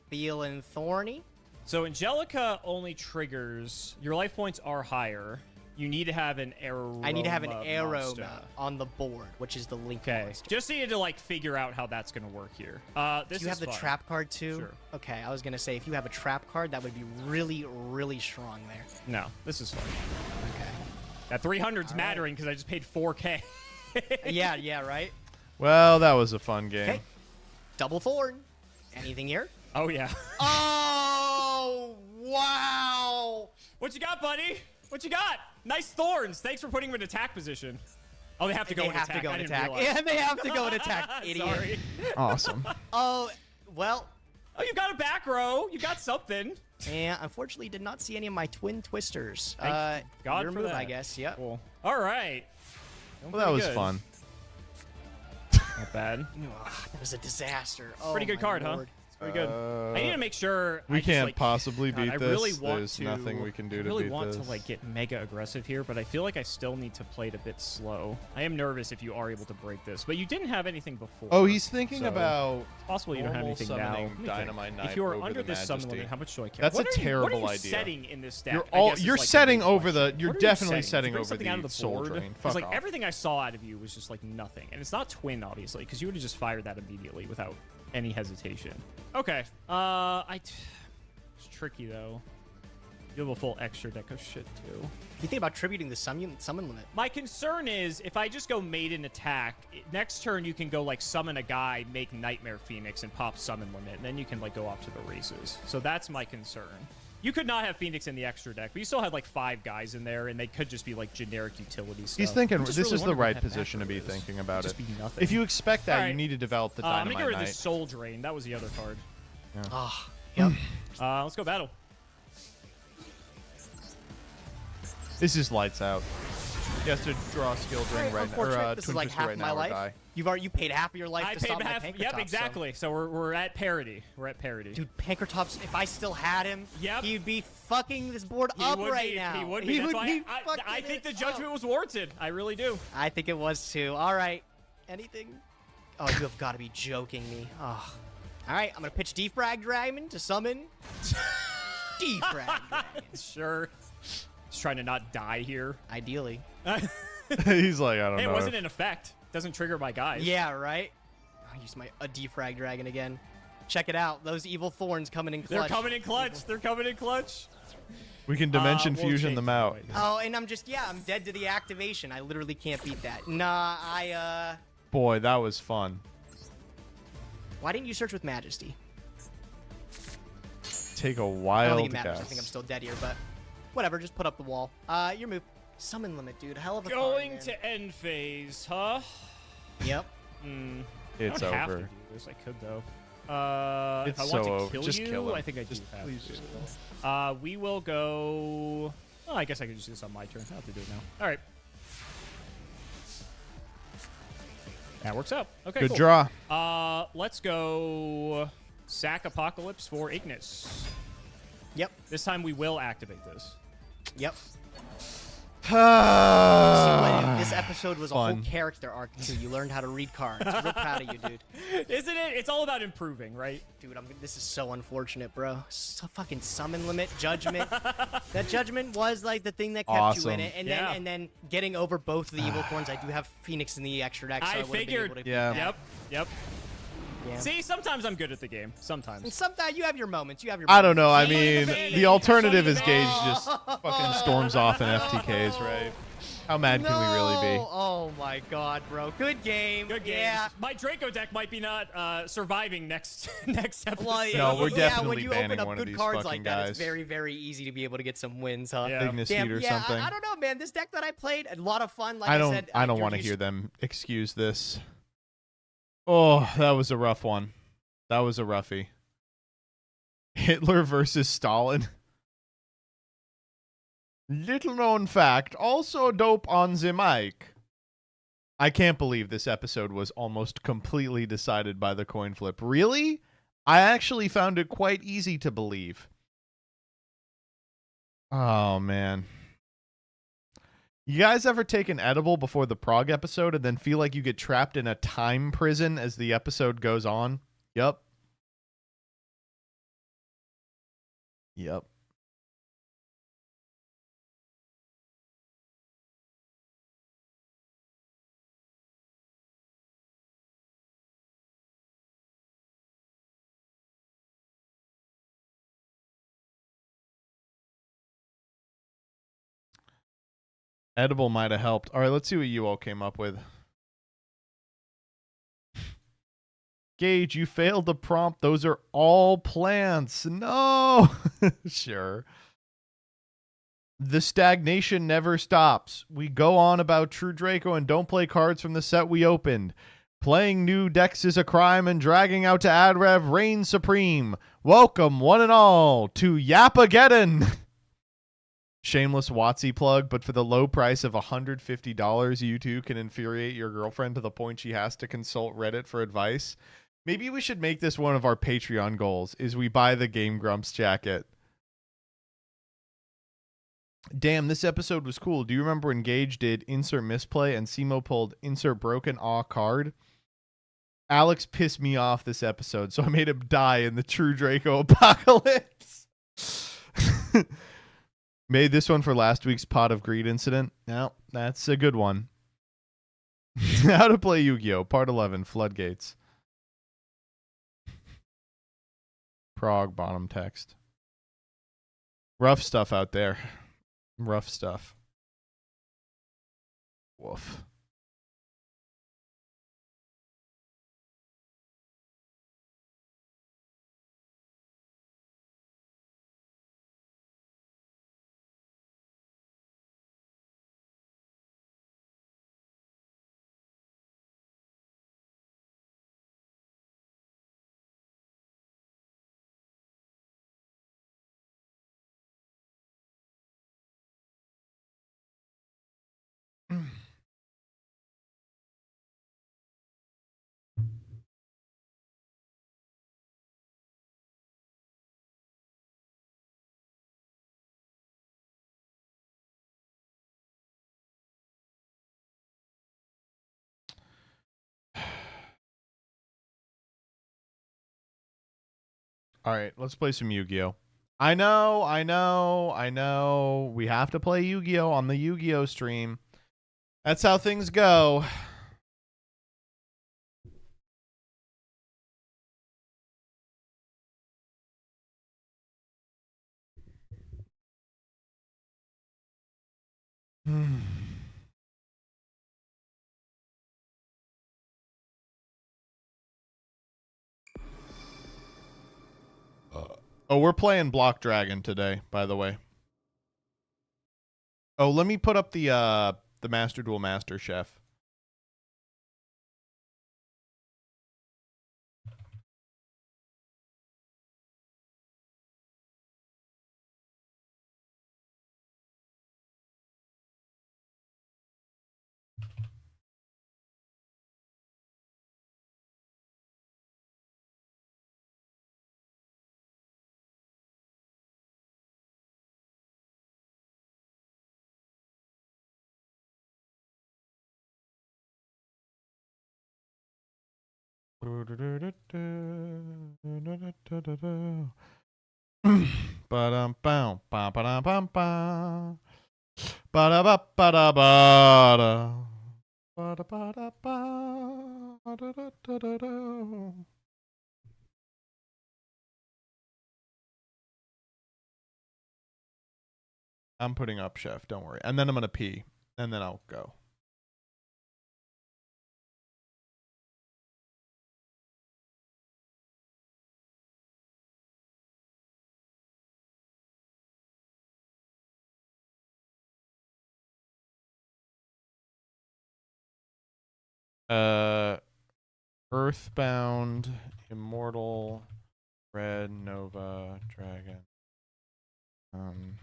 Feeling thorny. So Angelica only triggers. Your life points are higher. You need to have an arrow. I need to have an arrow monster. on the board, which is the link. Okay. monster. Just needed to like figure out how that's gonna work here. This Do you have is the fun. trap card too? Sure. Okay, I was gonna say if you have a trap card, that would be really, really strong there. No, this is fun. Okay. That 300's mattering because I just paid 4K. yeah, right. Well, that was a fun game. Okay. Double thorn. Anything here? Oh yeah. Oh wow! What you got, buddy? What you got? Nice thorns. Thanks for putting him in attack position. Oh, they have to go They in have attack. to go I in didn't attack. realize. Yeah, they have to go in attack. Idiot. Sorry. Awesome. Oh, well. Oh, you got a back row. You got something. Yeah, unfortunately, did not see any of my twin twisters. Thank God your for move, that. I guess. Yep. Cool. All right. Well, that was fun. Not bad. Ugh, that was a disaster. Oh, Pretty good my card, Lord. huh? It's Very good. I need to make sure We I just, can't like, possibly God, beat I really this. want There's to, nothing we can do to beat I really want this. to like get mega aggressive here, but I feel like I still need to play it a bit slow. I am nervous if you are able to break this, but you didn't have anything before. Oh, he's thinking so about it's possible you don't have normal anything now. summoning Let me think. Dynamite Knight If you are over under the this summon Majesty. limit, how much do I care? That's What a are you- terrible what are you idea. setting in this deck? You're I guess is, you're like, the setting big over question. the. You're What are you definitely setting? setting Did you bring over something out of the the Soul board? Drain. 'Cause, Fuck like off. everything I saw out of you was just like nothing, and it's not twin obviously because you would have just fired that immediately without any hesitation. Okay. It's tricky though. You have a full extra deck of shit too. You think about tributing the summon limit? My concern is if I just go maiden attack, next turn you can go like summon a guy, make Nightmare Phoenix, and pop summon limit, and then you can like go off to the races. So that's my concern. You could not have Phoenix in the extra deck, but you still had like 5 guys in there, and they could just be like generic utility stuff. He's thinking I'm just this really is the wondering what right that position to be backer is. thinking about Just it. be nothing. If you expect that, All right. you need to develop the I'm Dynamite gonna get rid of Knight. this Soul Drain. That was the other card. Yeah. Ah, yep. Let's go battle. This is lights out. He has to draw a skill drain right now. Unfortunate. Or, This is Twin like Twister half right my now or life. die. You paid half of your life I to paid stop half. my Pankratops. Yep, exactly. So we're at parity. We're at parity. Dude, Pankratops, if I still had him, Yep. he'd be fucking this board He up would right be, now. He would be. That's why I fucking think the it judgment up. was warranted. I really do. I think it was too. All right. Anything? Oh, you have got to be joking me. Oh. All right, I'm going to pitch Defrag Dragon to summon Defrag Dragon. Sure. Just trying to not die here. Ideally. He's like, I don't Hey, know. it wasn't an effect. Doesn't trigger my guys. Yeah, right? I'll use a Defrag Dragon again. Check it out. Those evil thorns coming in clutch. They're coming in clutch. They're coming in clutch. We can Dimension we'll Fusion change them it out. right now. Oh, and I'm dead to the activation. I literally can't beat that. Nah, Boy, that was fun. Why didn't you search with Majesty? Take a I don't wild think it matters. guess. I think I'm still dead here, but whatever. Just put up the wall. Your move. Summon limit, dude. Hell of a Going card, to end phase, huh? Yep. It's I don't have to over. do this. I could though. It's if I so want over. to kill Just you, kill him. I think I Just do have please to. just kill him. We will go. Oh, I guess I could just do this on my turn. I have to do it now. All right. That works out. Okay. Good cool. draw. Let's go. Sack Apocalypse for Ignis. Yep. This time we will activate this. Yep. Ah, This episode was a fun. whole character arc too. You learned how to read cards. Real proud of you, dude. Isn't it? It's all about improving, right? Dude, this is so unfortunate, bro. So fucking summon limit, judgment. That judgment was like the thing that kept you in it, and then getting over both of the evil thorns. I do have Phoenix in the extra deck, so I, would've been figured. able to beat Yeah. that. Yep. Yeah. See, sometimes I'm good at the game. And Sometimes. sometimes you have your moments. You have your. I don't know. I Son of a mean, bandit. the alternative Son of is a Gage bandit. just fucking storms off in FTKs, right? How mad can we really be? Oh my god, bro. Good game. Good game. Yeah. My Draco deck might be not surviving next episode. Well, No, we're yeah, definitely when you banning open up one of good these cards fucking like that, it's guys. very, very easy to be able to get some wins, huh? Yeah. Ignis Damn, Heat or yeah, something. I don't know, man. This deck that I played, a lot of fun. Like I I don't. said, I don't you're want to used- hear them excuse this. Oh, that was a rough one. That was a roughie. Hitler versus Stalin. Little known fact, also dope on the mic. I can't believe this episode was almost completely decided by the coin flip. Really? I actually found it quite easy to believe. Oh, man. You guys ever take an edible before the prog episode and then feel like you get trapped in a time prison as the episode goes on? Yep. Yep. Edible might have helped. All right, let's see what you all came up with. Gage, you failed the prompt. Those are all plants. No. Sure. The stagnation never stops. We go on about True Draco and don't play cards from the set we opened. Playing new decks is a crime and dragging out to Adrev reigns supreme. Welcome, one and all, to Yapageddon. Shameless Watsy plug, but for the low price of $150, you too can infuriate your girlfriend to the point she has to consult Reddit for advice. Maybe we should make this one of our Patreon goals, is we buy the Game Grumps jacket. Damn, this episode was cool. Do you remember when Gage did insert misplay and Simo pulled insert broken aw card? Alex pissed me off this episode, so I made him die in the True Draco apocalypse. Made this one for last week's Pot of Greed incident. No, that's a good one. How to play Yu-Gi-Oh! Part 11, Floodgates. Prog bottom text. Rough stuff out there. Rough stuff. Woof. All right, let's play some Yu-Gi-Oh! I know. We have to play Yu-Gi-Oh! On the Yu-Gi-Oh! Stream. That's how things go. Oh, we're playing Block Dragon today, by the way. Oh, let me put up the Master Duel Master Chef. Ba-dum bam ba ba bam ba ba da ba da ba da ba da ba da ba da da da da da. I'm putting up Chef, don't worry. And then I'm gonna pee, and then I'll go. Earthbound, Immortal, Red, Nova, Dragon. I'm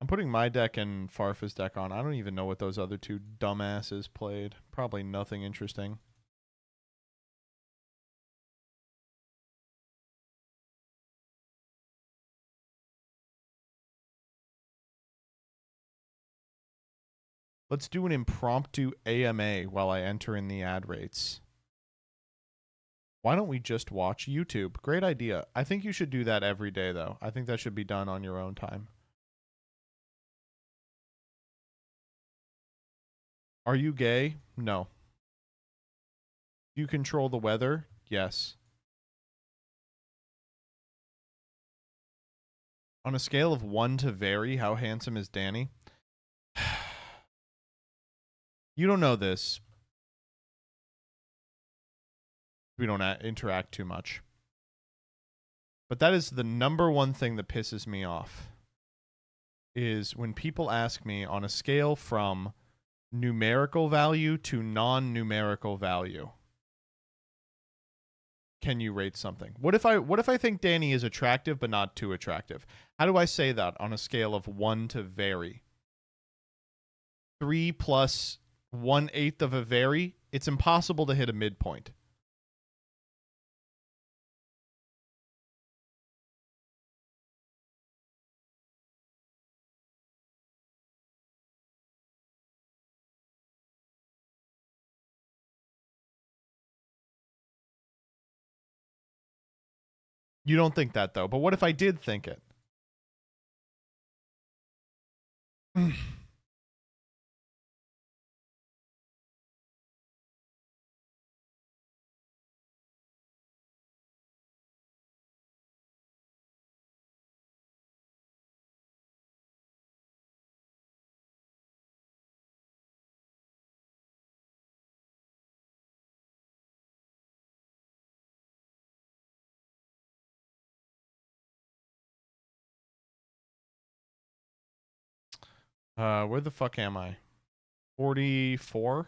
putting my deck and Farfa's deck on. I don't even know what those other two dumbasses played. Probably nothing interesting. Let's do an impromptu AMA while I enter in the ad rates. Why don't we just watch YouTube? Great idea. I think you should do that every day, though. I think that should be done on your own time. Are you gay? No. Do you control the weather? Yes. On a scale of 1 to very, how handsome is Danny? You don't know this. We don't interact too much. But that is the number one thing that pisses me off. Is when people ask me on a scale from numerical value to non-numerical value, can you rate something? What if I think Danny is attractive but not too attractive? How do I say that on a scale of 1 to very? 3 plus 1/8 of a vary, it's impossible to hit a midpoint. You don't think that, though. But what if I did think it? Where the fuck am I? 44?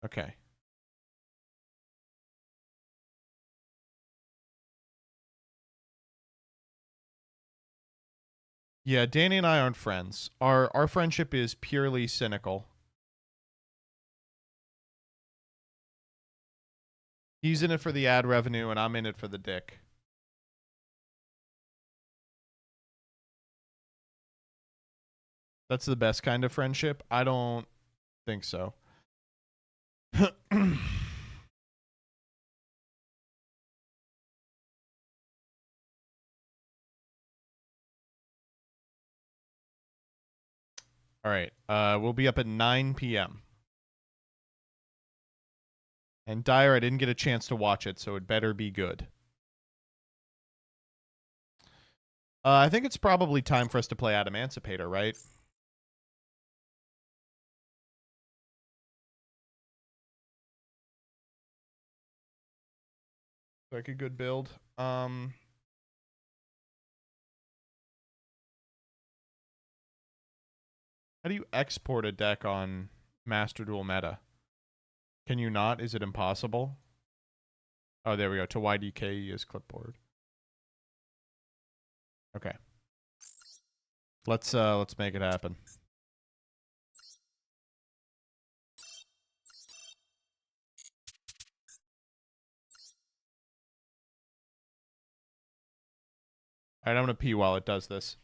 Okay. Yeah, Danny and I aren't friends. Our friendship is purely cynical. He's in it for the ad revenue, and I'm in it for the dick. That's the best kind of friendship? I don't think so. All right. We'll be up at 9 p.m. And Dyer, I didn't get a chance to watch it, so it better be good. I think it's probably time for us to play Ad Emancipator, right? Like a good build. How do you export a deck on Master Duel Meta? Can you not? Is it impossible? Oh, there we go. To YDKE is clipboard. Okay. Let's make it happen. All right, I'm gonna pee while it does this.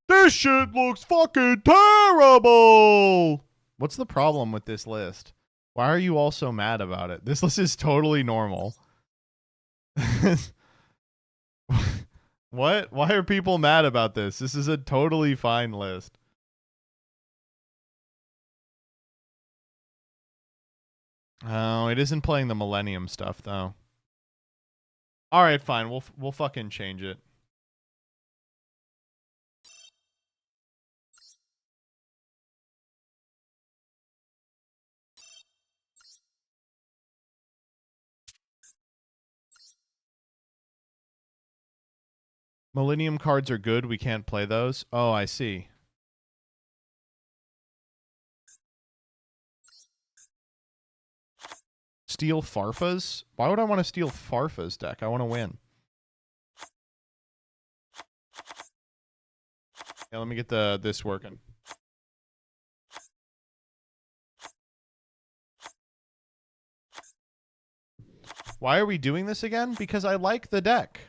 This shit looks fucking terrible! What's the problem with this list? Why are you all so mad about it? This list is totally normal. What? Why are people mad about this? This is a totally fine list. Oh, it isn't playing the Millennium stuff, though. All right, fine. We'll fucking change it. Millennium cards are good. We can't play those. Oh, I see. Steal Farfa's? Why would I want to steal Farfa's deck? I want to win. Yeah, let me get this working. Why are we doing this again? Because I like the deck.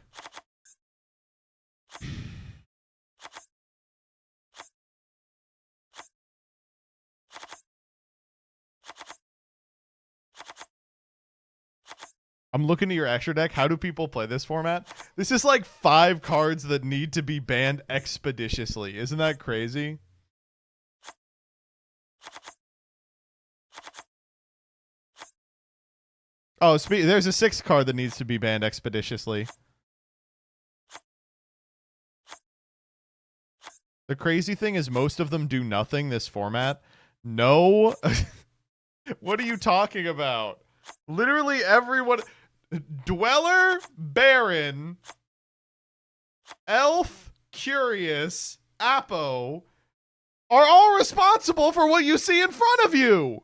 I'm looking at your extra deck. How do people play this format? This is like 5 cards that need to be banned expeditiously. Isn't that crazy? Oh, there's a 6th card that needs to be banned expeditiously. The crazy thing is most of them do nothing this format. No. What are you talking about? Literally everyone... Dweller, Baron, Elf, Curious, Apo are all responsible for what you see in front of you.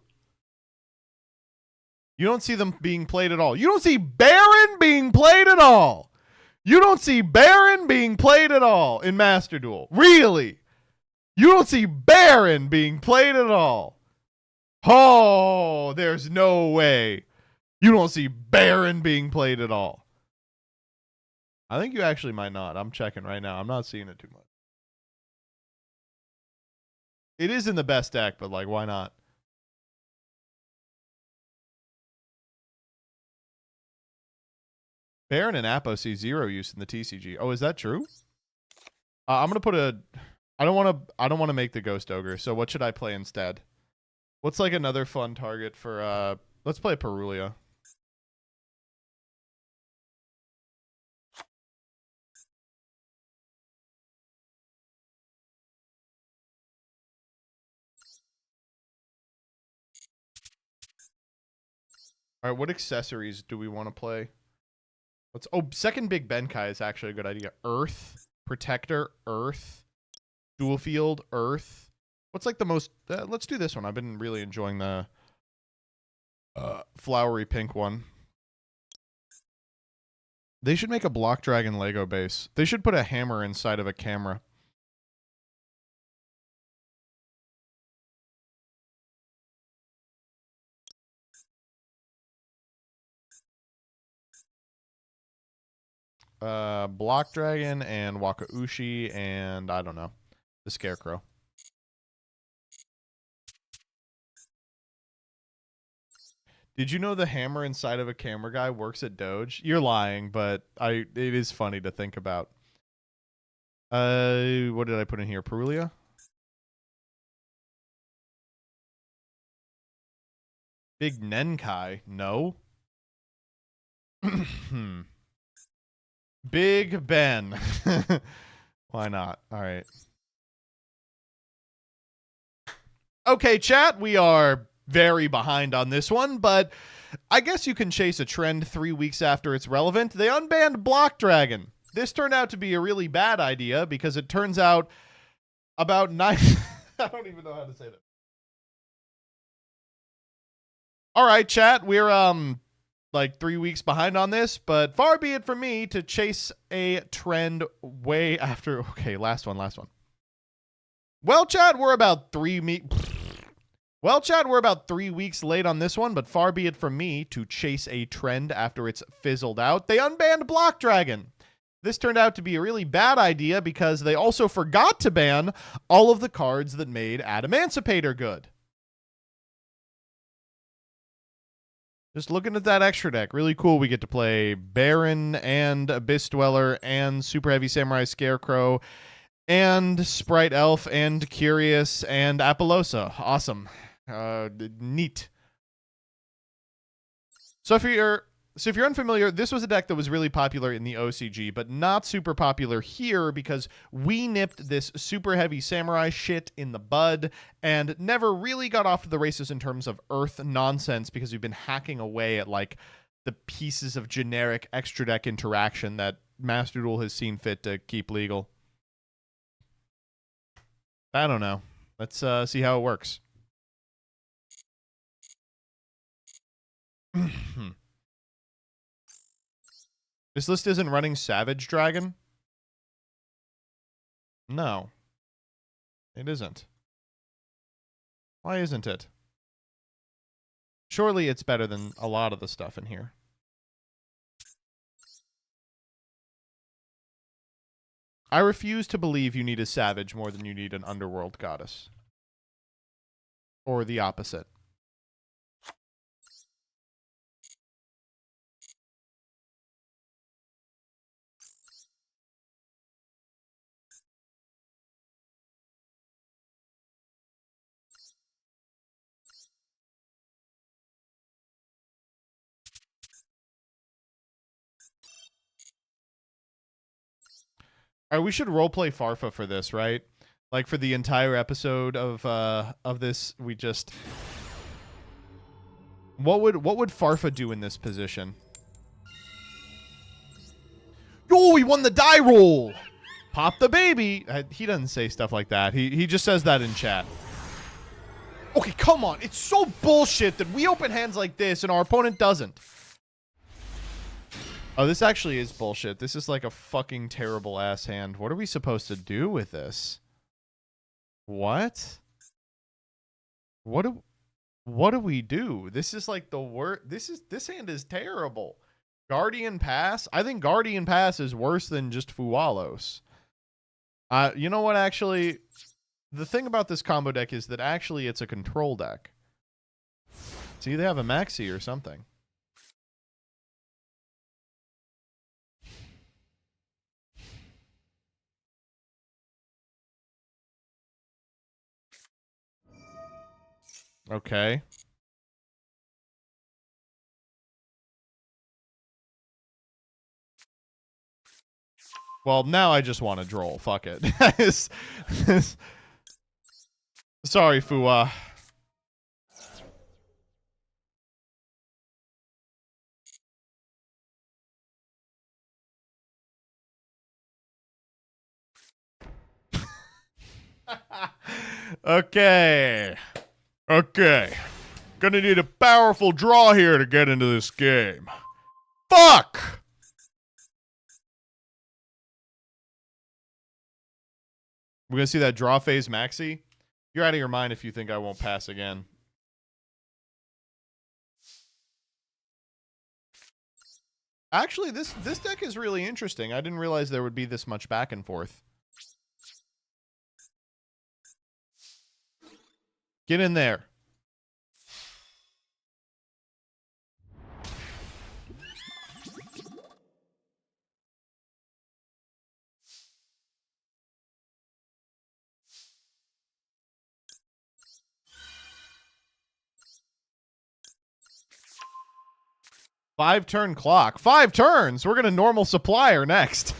You don't see them being played at all. You don't see Baron being played at all. You don't see Baron being played at all in Master Duel. Really? You don't see Baron being played at all. Oh, there's no way. You don't see Baron being played at all. I think you actually might not. I'm checking right now. I'm not seeing it too much. It is in the best deck, but like, why not? Baron and Apo see 0 use in the TCG. Oh, is that true? I'm gonna put a. I don't want to make the Ghost Ogre. So what should I play instead? What's like another fun target for? Let's play Perulia. All right, what accessories do we want to play? Second Big Benkai is actually a good idea. Earth, Protector, Earth, Dual Field, Earth. What's like the most... let's do this one. I've been really enjoying the flowery pink one. They should make a Block Dragon Lego base. They should put a hammer inside of a camera. Block Dragon and Wakaushi and I don't know, the Scarecrow. Did you know the hammer inside of a camera guy works at Doge? You're lying, but it is funny to think about. What did I put in here? Perulia? Big Nenkai? No. Big Ben. Why not? All right. Okay, chat, we are very behind on this one, but I guess you can chase a trend 3 weeks after it's relevant. They unbanned Block Dragon. This turned out to be a really bad idea because it turns out about 9... I don't even know how to say that. All right, chat, we're like 3 weeks behind on this, but far be it from me to chase a trend way after. Okay, last one. Well, chat, we're about 3 weeks late on this one, but far be it from me to chase a trend after it's fizzled out. They unbanned Block Dragon. This turned out to be a really bad idea because they also forgot to ban all of the cards that made Adamancipator good. Just looking at that extra deck, really cool. We get to play Baron and Abyss Dweller and Super Heavy Samurai Scarecrow and Sprite Elf and Curious and Apollosa. Awesome. Neat. So if you're unfamiliar, this was a deck that was really popular in the OCG, but not super popular here because we nipped this super heavy samurai shit in the bud and never really got off to the races in terms of Earth nonsense because we've been hacking away at like the pieces of generic extra deck interaction that Master Duel has seen fit to keep legal. I don't know. Let's see how it works. This list isn't running Savage Dragon? No. It isn't. Why isn't it? Surely it's better than a lot of the stuff in here. I refuse to believe you need a Savage more than you need an Underworld Goddess. Or the opposite. All right, we should roleplay Farfa for this, right? Like for the entire episode of this, we just what would Farfa do in this position? Oh, he won the die roll. Pop the baby. He doesn't say stuff like that. He just says that in chat. Okay, come on. It's so bullshit that we open hands like this and our opponent doesn't. Oh, this actually is bullshit. This is like a fucking terrible ass hand. What are we supposed to do with this? What? What do we do? This is like the worst. This hand is terrible. Guardian Pass? I think Guardian Pass is worse than just Fualos. You know what, actually? The thing about this combo deck is that actually it's a control deck. See, they have a Maxi or something. Okay. Well, now I just want to droll. Fuck it. Sorry, Fua. Okay. Okay. Gonna need a powerful draw here to get into this game. Fuck! We're gonna see that draw phase Maxi? You're out of your mind if you think I won't pass again. Actually, this deck is really interesting. I didn't realize there would be this much back and forth. Get in there. Five-turn clock. 5 turns! We're going to normal supplier next.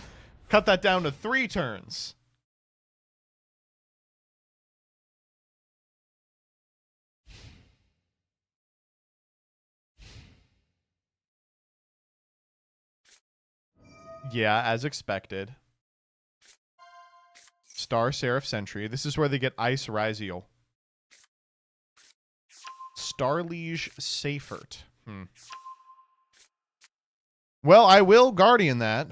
Cut that down to 3 turns. Yeah, as expected. Star Seraph Sentry. This is where they get Ice Raziel. Starliege Seifert. Well, I will Guardian that.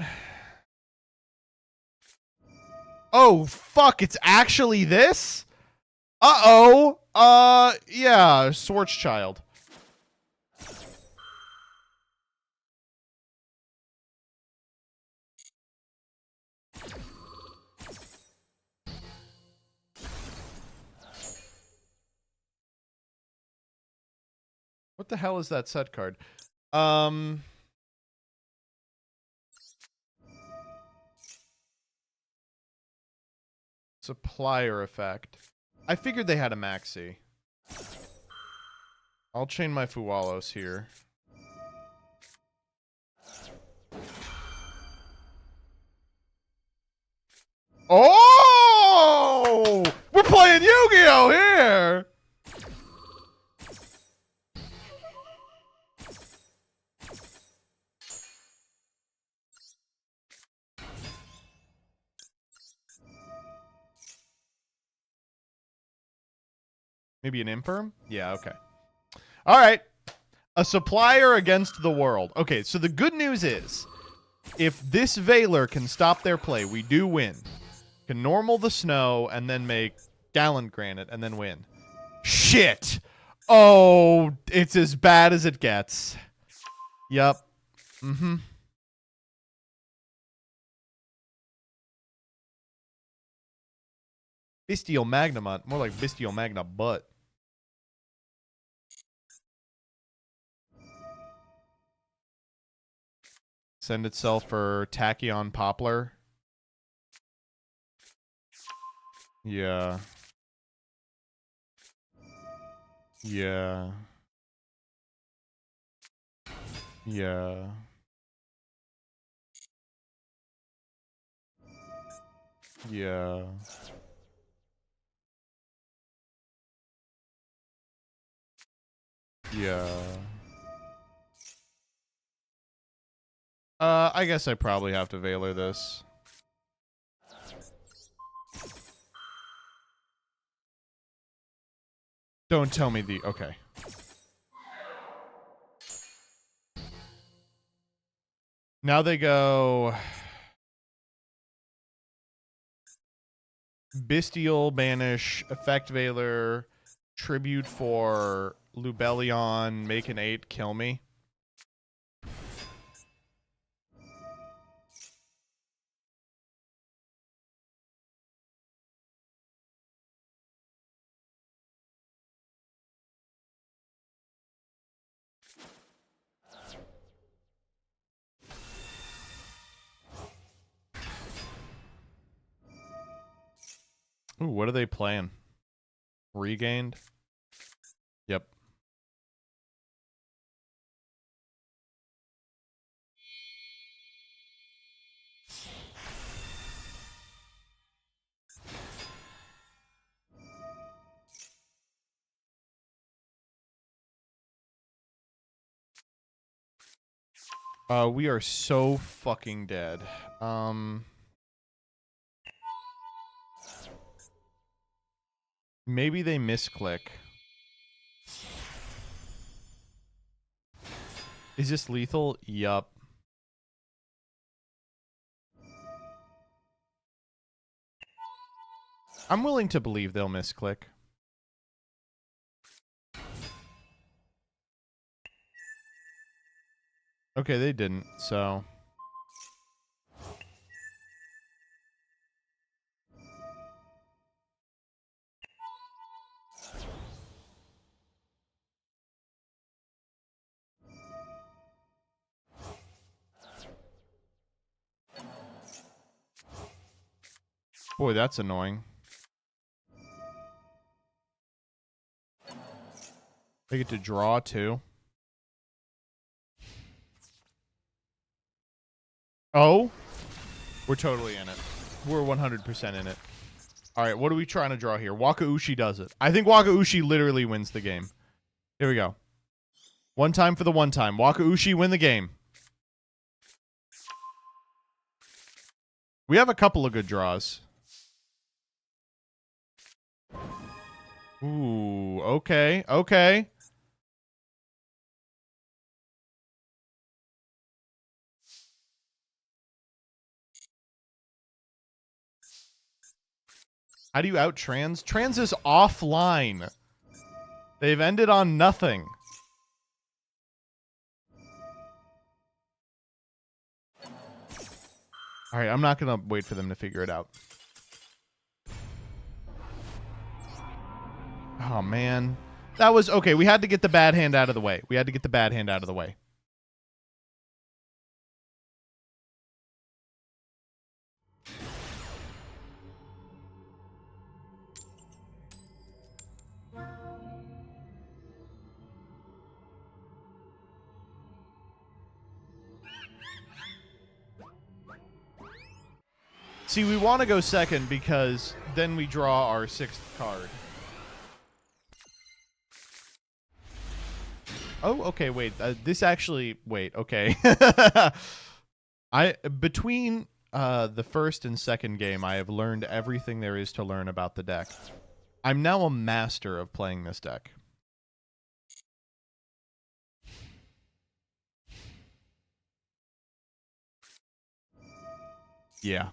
Oh, fuck, it's actually this? Uh-oh. Yeah, Schwarzschild. What the hell is that set card? Supplier effect. I figured they had a Maxi. I'll chain my Fualos here. Oh! We're playing Yu-Gi-Oh! Here! Maybe an Imperm? Yeah, okay. All right. A supplier against the world. Okay, so the good news is, if this Veiler can stop their play, we do win. Can normal the snow and then make Gallant Granite and then win. Shit! Oh, it's as bad as it gets. Yup. Mm-hmm. Bestial Magnamut. More like Bestial Magna Butt. Send itself for Tachyon Poplar. Yeah. Yeah. Yeah. Yeah. Yeah. I guess I probably have to Veiler this. Don't tell me the... Okay. Now they go... Bestial, Banish, Effect Veiler, Tribute for Lubellion, make an 8, kill me. Ooh, what are they playing? Regained? Yep. We are so fucking dead. Maybe they misclick. Is this lethal? Yup. I'm willing to believe they'll misclick. Okay, they didn't, so... Boy, that's annoying. They get to draw, too. Oh? We're totally in it. We're 100% in it. Alright, what are we trying to draw here? Wakaushi does it. I think Wakaushi literally wins the game. Here we go. One time for the one time. Wakaushi win the game. We have a couple of good draws. Ooh, okay, okay. How do you out trans? Trans is offline. They've ended on nothing. All right, I'm not going to wait for them to figure it out. Oh, man. That was... Okay, we had to get the bad hand out of the way. We had to get the bad hand out of the way. See, we want to go second because then we draw our 6th card. Oh, okay, wait. This actually... Wait, okay. Between the first and second game, I have learned everything there is to learn about the deck. I'm now a master of playing this deck. Yeah.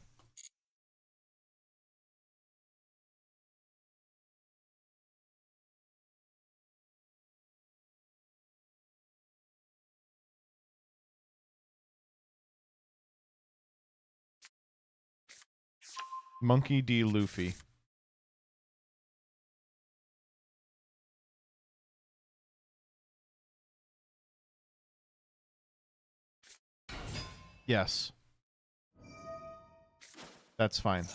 Monkey D. Luffy. Yes. That's fine.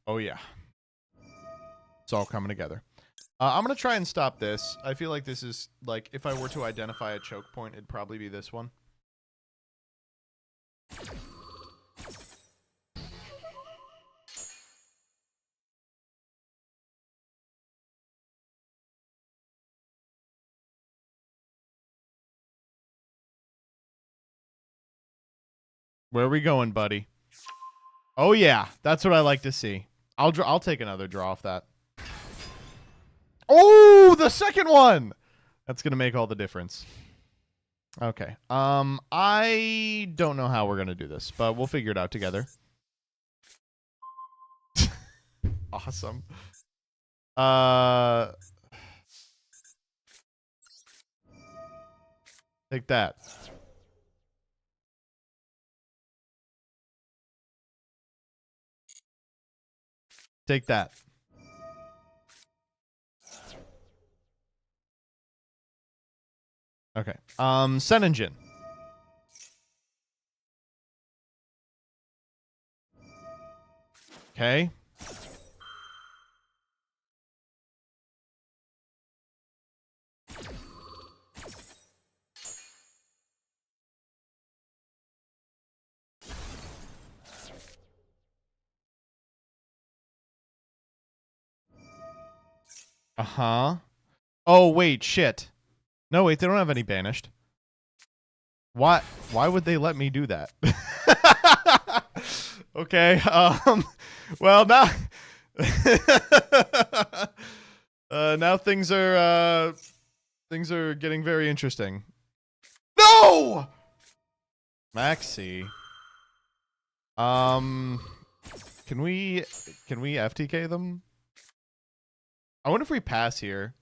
Oh, yeah. It's all coming together. I'm going to try and stop this. I feel like this is, like, if I were to identify a choke point, it'd probably be this one. Where are we going, buddy? Oh, yeah. That's what I like to see. I'll take another draw off that. Oh, the second one! That's going to make all the difference. Okay. I don't know how we're going to do this, but we'll figure it out together. Awesome. Take that. Take that. Okay. Sun engine. Okay. Uh-huh. Oh, wait, shit. No, wait, they don't have any banished. Why would they let me do that? Okay, well, now now things are getting very interesting. No! Maxi. Can we FTK them? I wonder if we pass here.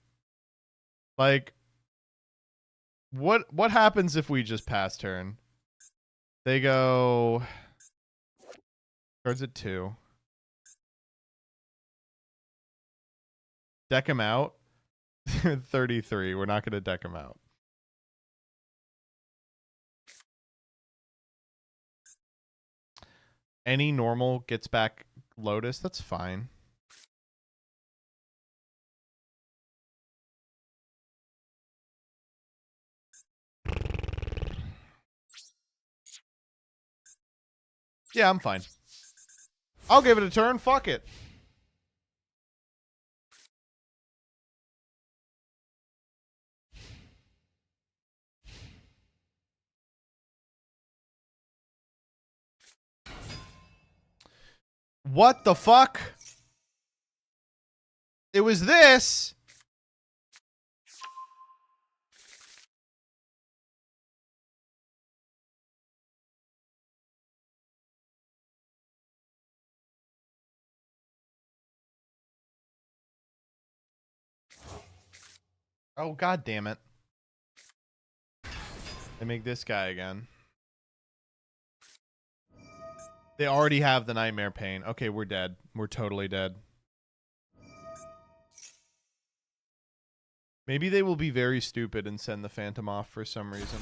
Like, what happens if we just pass turn? They go cards at 2. Deck him out. 33. We're not going to deck him out. Any normal gets back Lotus. That's fine. Yeah, I'm fine. I'll give it a turn. Fuck it. What the fuck? It was this. Oh, god damn it. They make this guy again. They already have the Nightmare Pain. Okay, we're dead. We're totally dead. Maybe they will be very stupid and send the Phantom off for some reason.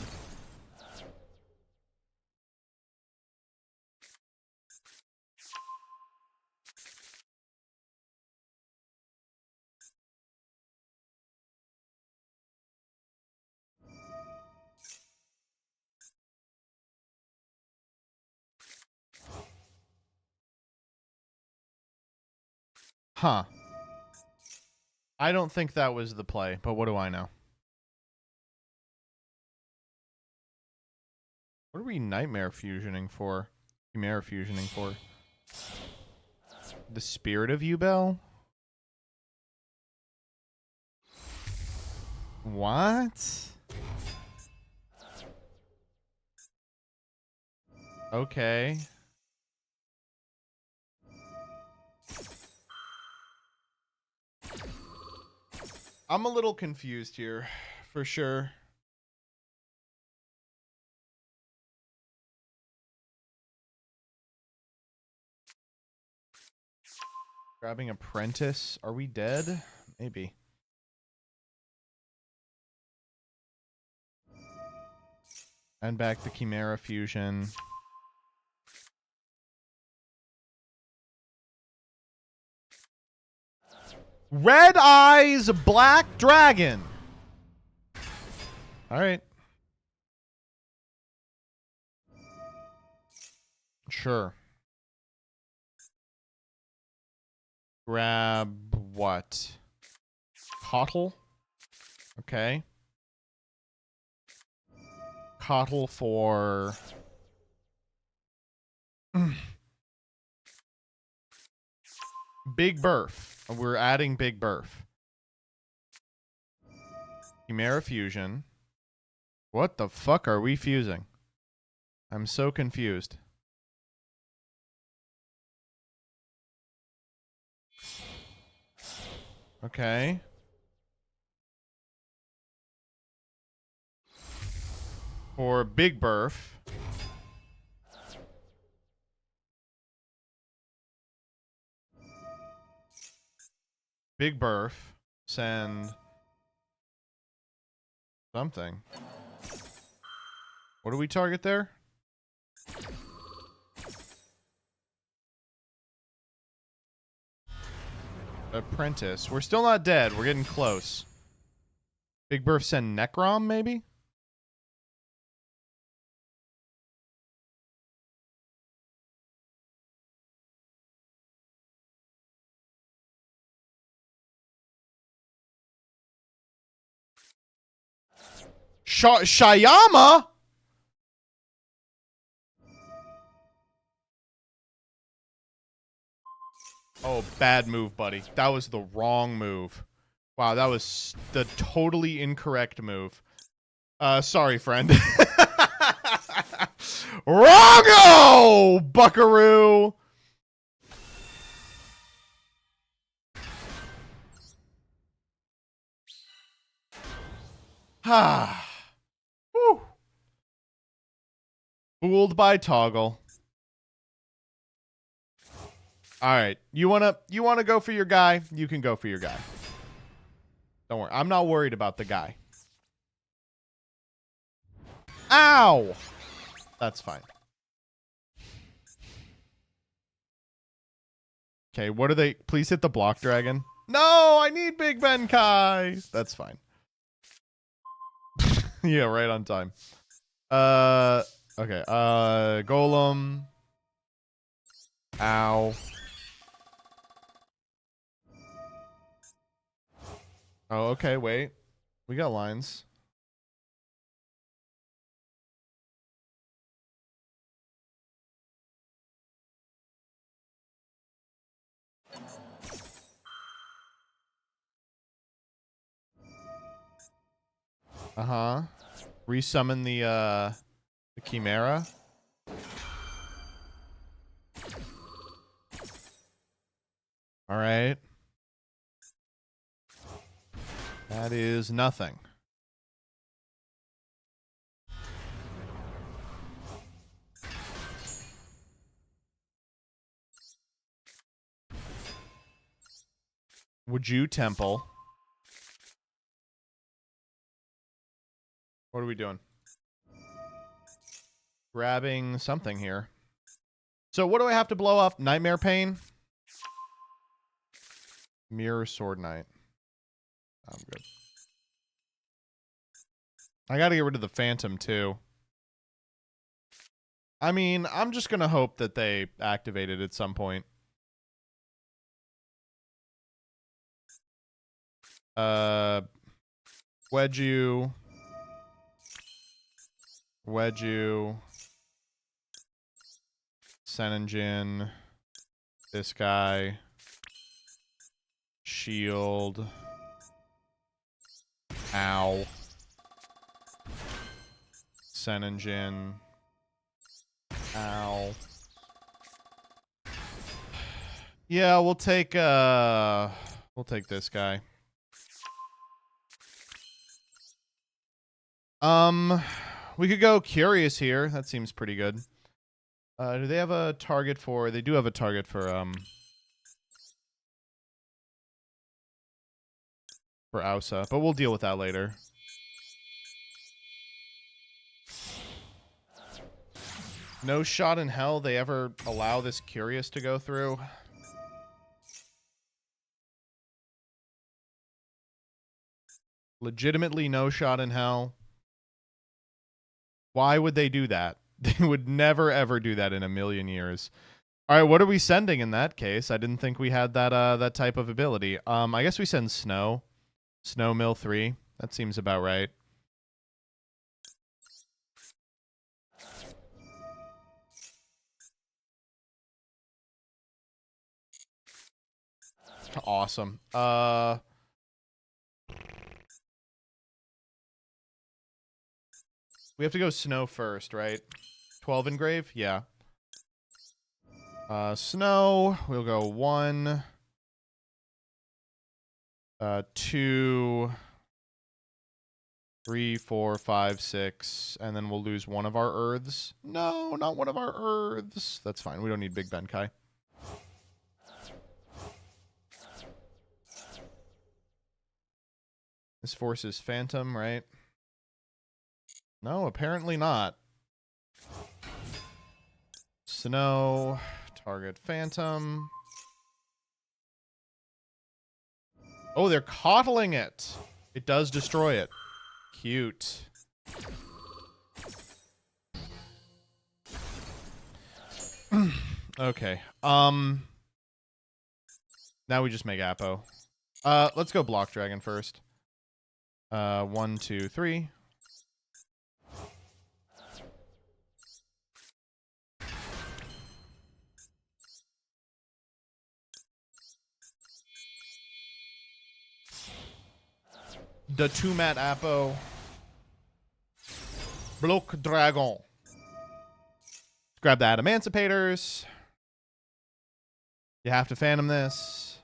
Huh. I don't think that was the play, but what do I know? What are we Nightmare fusioning for? Chimera fusioning for? The Spirit of Yubel? What? Okay. I'm a little confused here, for sure. Grabbing apprentice. Are we dead? Maybe. And back the Chimera fusion. Red Eyes Black Dragon. All right. Sure. Grab what? Cottle? Okay. Cottle for... Big Burf. We're adding Big Burf. Chimera fusion. What the fuck are we fusing? I'm so confused. Okay. For Big Burf. Big Burf. Send something. What do we target there? Apprentice. We're still not dead. We're getting close. Big Burf send Necrom, maybe? Shayama? Oh, bad move, buddy. That was the wrong move. Wow, that was the totally incorrect move. Sorry, friend. Wrongo, buckaroo! Ah. Whew. Fooled by Toggle. All right, you wanna go for your guy? You can go for your guy. Don't worry, I'm not worried about the guy. Ow! That's fine. Okay, what are they? Please hit the block dragon. No, I need Big Ben Kai. That's fine. Yeah, right on time. Okay. Golem. Ow. Oh, okay, wait. We got lines. Uh-huh. Resummon the Chimera. All right. That is nothing. Would you temple? What are we doing? Grabbing something here. So what do I have to blow off? Nightmare Pain? Mirror Sword Knight. I'm good. I gotta get rid of the Phantom too. I mean, I'm just gonna hope that they activate it at some point. Wedge you. Wedge you. Senenjin. This guy. Shield. Ow. Sen engine. Ow. Yeah, we'll take this guy. We could go curious here. That seems pretty good. Do they have a target for... They do have a target for Ausa, but we'll deal with that later. No shot in hell they ever allow this curious to go through. Legitimately no shot in hell. Why would they do that? They would never, ever do that in a million years. All right, what are we sending in that case? I didn't think we had that that type of ability. I guess we send Snow. Snow Mill 3. That seems about right. Awesome. We have to go Snow first, right? 12 engrave? Yeah. Snow. We'll go 1, 2, 3, 4, 5, 6, and then we'll lose one of our Earths. No, not one of our Earths. That's fine. We don't need Big Benkai. This forces Phantom, right? No, apparently not. Snow, target Phantom. Oh, they're coddling it. It does destroy it. Cute. Okay. Now we just make Apo. Let's go Block Dragon first. 1, 2, 3. The two-mat Apo. Block Dragon. Grab the Adamanticators. You have to Phantom this.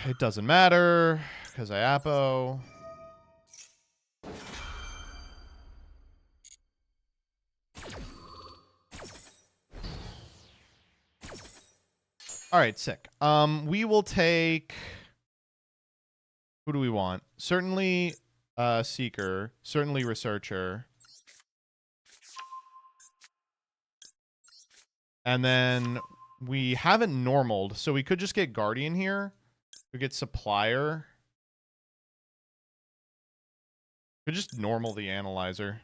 It doesn't matter, because I Apo. Alright, sick. We will take... Who do we want? Certainly Seeker. Certainly Researcher. And then we haven't normaled, so we could just get Guardian here. We get Supplier. Could just normal the Analyzer.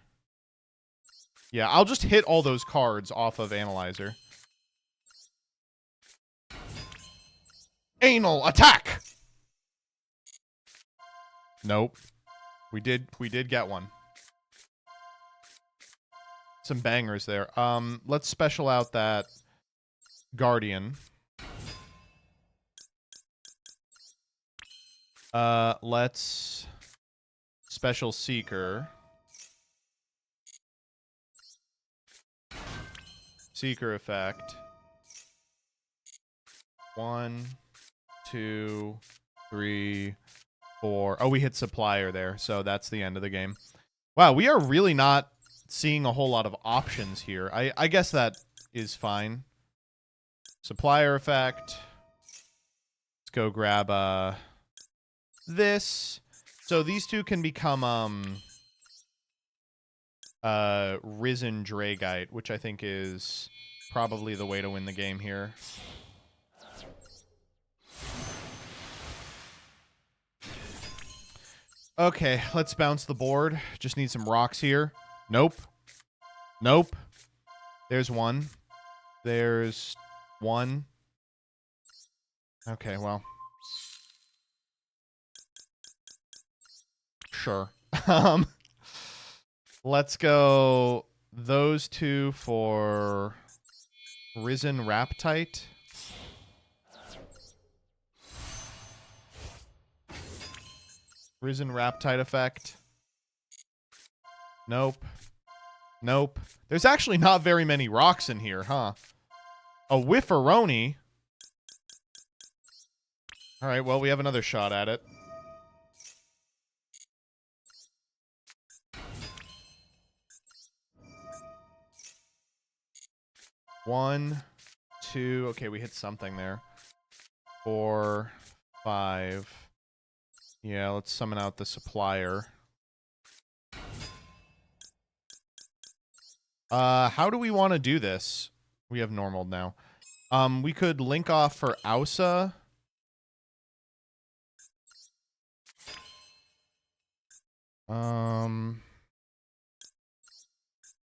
Yeah, I'll just hit all those cards off of Analyzer. Anal attack! Nope. We did get one. Some bangers there. Let's special out that Guardian. Let's special Seeker. Seeker effect. 1, 2, 3, 4. Oh, we hit Supplier there, so that's the end of the game. Wow, we are really not seeing a whole lot of options here. I guess that is fine. Supplier effect. Let's go grab this. So these two can become Risen Dragite, which I think is probably the way to win the game here. Okay, let's bounce the board. Just need some rocks here. Nope. Nope. There's one. There's one. Okay, well. Sure. Let's go those two for Risen Raptite. Risen Raptide effect. Nope. Nope. There's actually not very many rocks in here, huh? A Whifferoni. Alright, well, we have another shot at it. One, two. Okay, we hit something there. 4, 5. Yeah, let's summon out the supplier. How do we want to do this? We have normal now. We could link off for Ausa.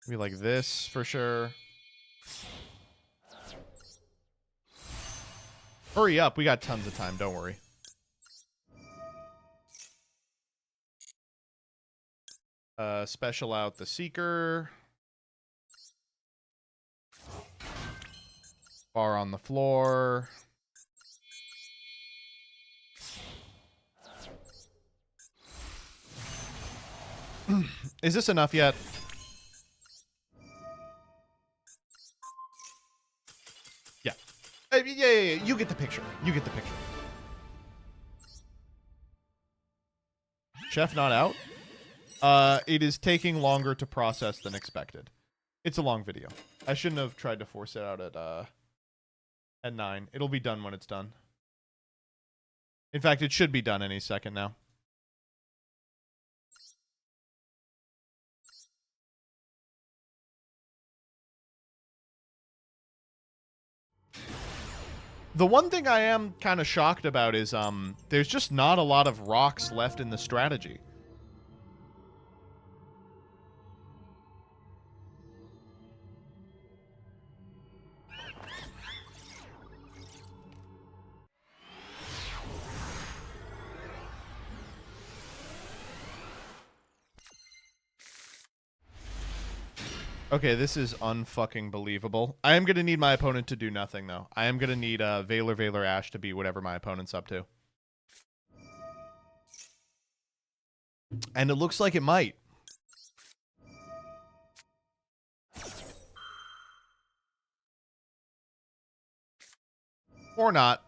Be like this for sure. Hurry up, we got tons of time, don't worry. Special out the Seeker. Bar on the floor. Is this enough yet? Yeah. Yeah. You get the picture. You get the picture. Chef not out? It is taking longer to process than expected. It's a long video. I shouldn't have tried to force it out at 9. It'll be done when it's done. In fact, it should be done any second now. The one thing I am kind of shocked about is there's just not a lot of rocks left in the strategy. Okay, this is unfucking believable. I am going to need my opponent to do nothing, though. I am going to need Valor Ash to be whatever my opponent's up to. And it looks like it might. Or not.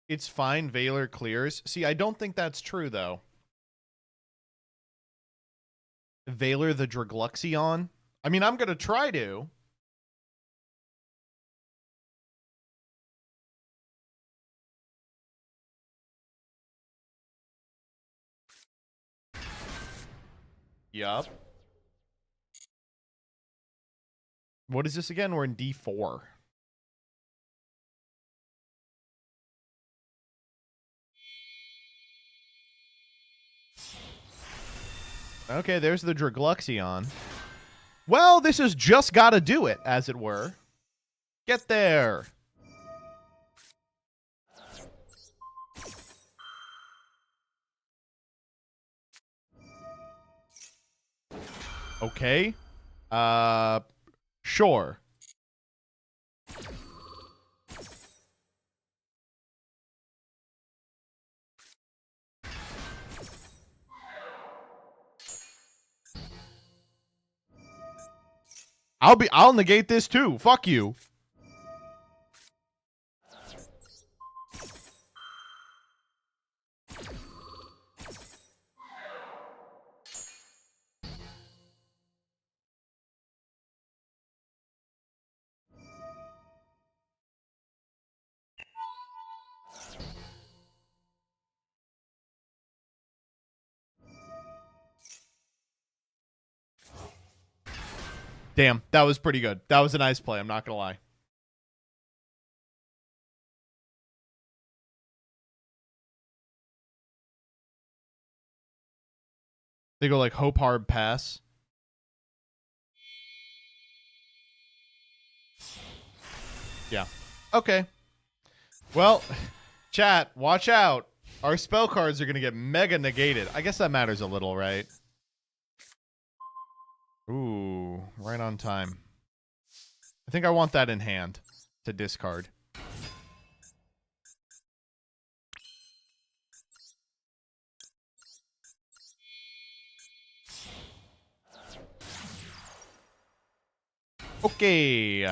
It's fine, Valor clears. See, I don't think that's true, though. Valor the Dragluxion? I mean, I'm going to try to. Yup. What is this again? We're in D4. Okay, there's the Dragluxion. Well, this has just got to do it, as it were. Get there. Okay. Sure. I'll negate this too. Fuck you. Damn, that was pretty good. That was a nice play, I'm not gonna lie. They go like hope hard pass. Yeah. Okay. Well, chat, watch out. Our spell cards are going to get mega negated. I guess that matters a little, right? Ooh, right on time. I think I want that in hand to discard. Okay.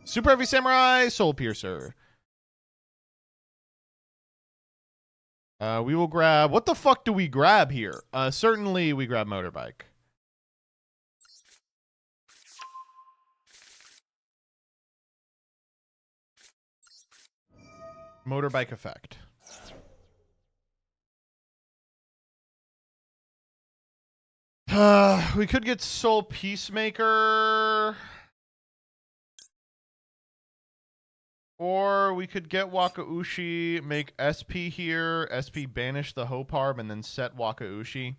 Super Heavy Samurai, Soul Piercer. We will grab... What the fuck do we grab here? Certainly we grab Motorbike. Motorbike effect. We could get Soul Peacemaker. Or we could get Wakaushi, make SP here, SP banish the Hoparb, and then set Wakaushi.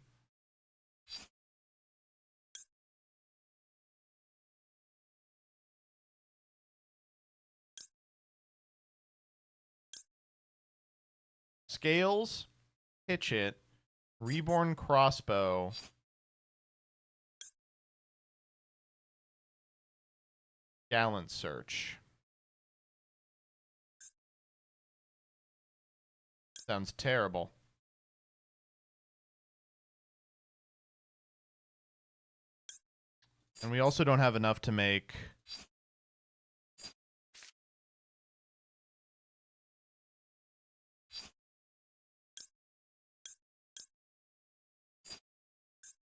Scales, Hitch It, Reborn Crossbow. Gallant Search. Sounds terrible. And we also don't have enough to make...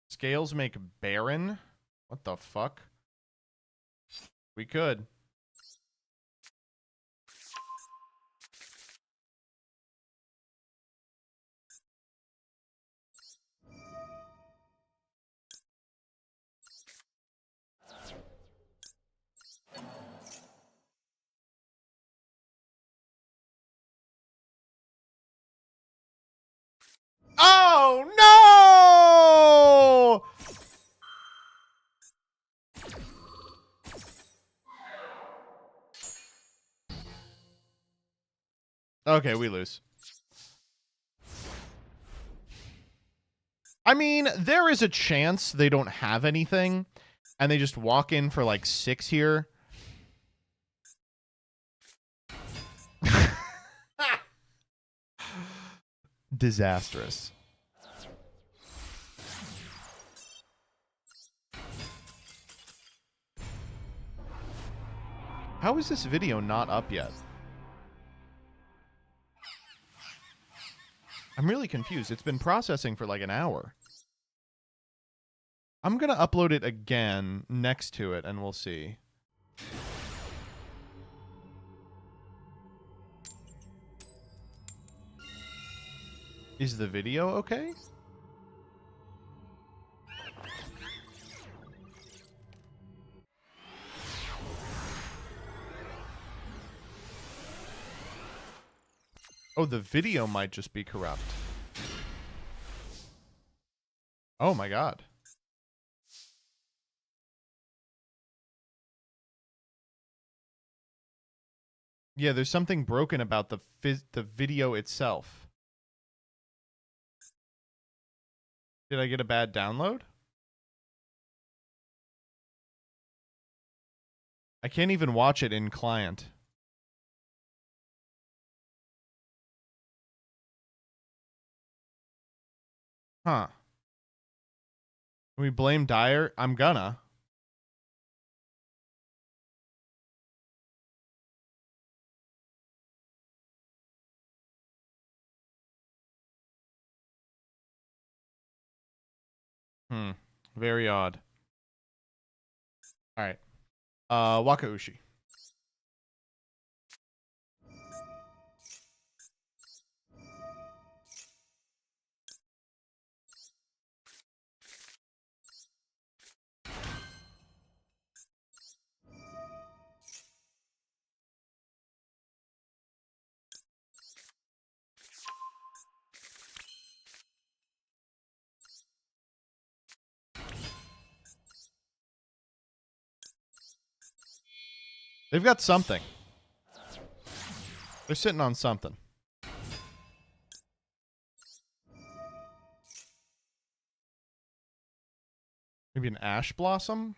Scales make Baron? What the fuck? We could. Oh, no! Okay, we lose. I mean, there is a chance they don't have anything, and they just walk in for like 6 here. Disastrous. How is this video not up yet? I'm really confused. It's been processing for like an hour. I'm going to upload it again next to it, and we'll see. Is the video okay? Oh, the video might just be corrupt. Oh my god. Yeah, there's something broken about the video itself. Did I get a bad download? I can't even watch it in client. Huh. Can we blame Dyer? I'm gonna. Very odd. Alright. Wakaushi. They've got something. They're sitting on something. Maybe an ash blossom?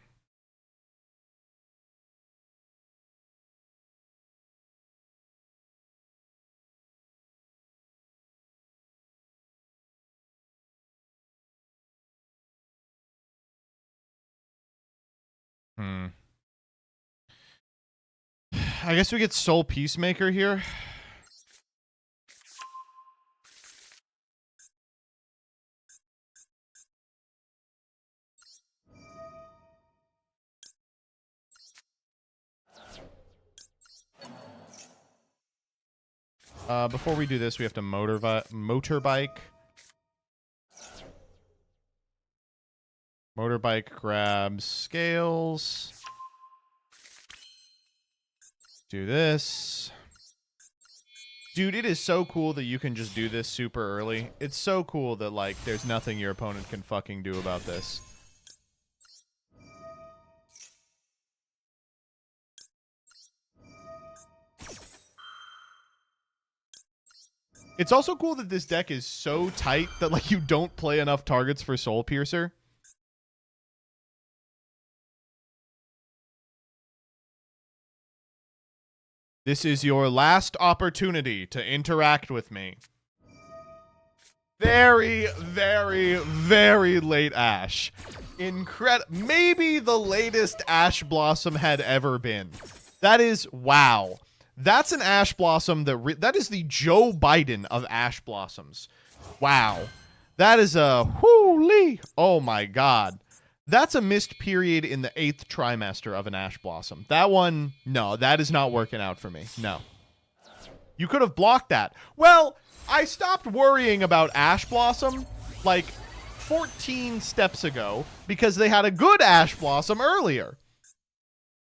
I guess we get Soul Peacemaker here. Before we do this, we have to motorbike. Motorbike grabs scales. Do this. Dude, it is so cool that you can just do this super early. It's so cool that, like, there's nothing your opponent can fucking do about this. It's also cool that this deck is so tight that, like, you don't play enough targets for Soul Piercer. This is your last opportunity to interact with me. Very, very, very late Ash. Maybe the latest Ash Blossom had ever been. That is, wow. That's an Ash Blossom that is the Joe Biden of Ash Blossoms. Wow. That is a whoo-lee. Oh my god. That's a missed period in the 8th trimester of an Ash Blossom. That one, no, that is not working out for me. No. You could have blocked that. Well, I stopped worrying about Ash Blossom like 14 steps ago because they had a good Ash Blossom earlier.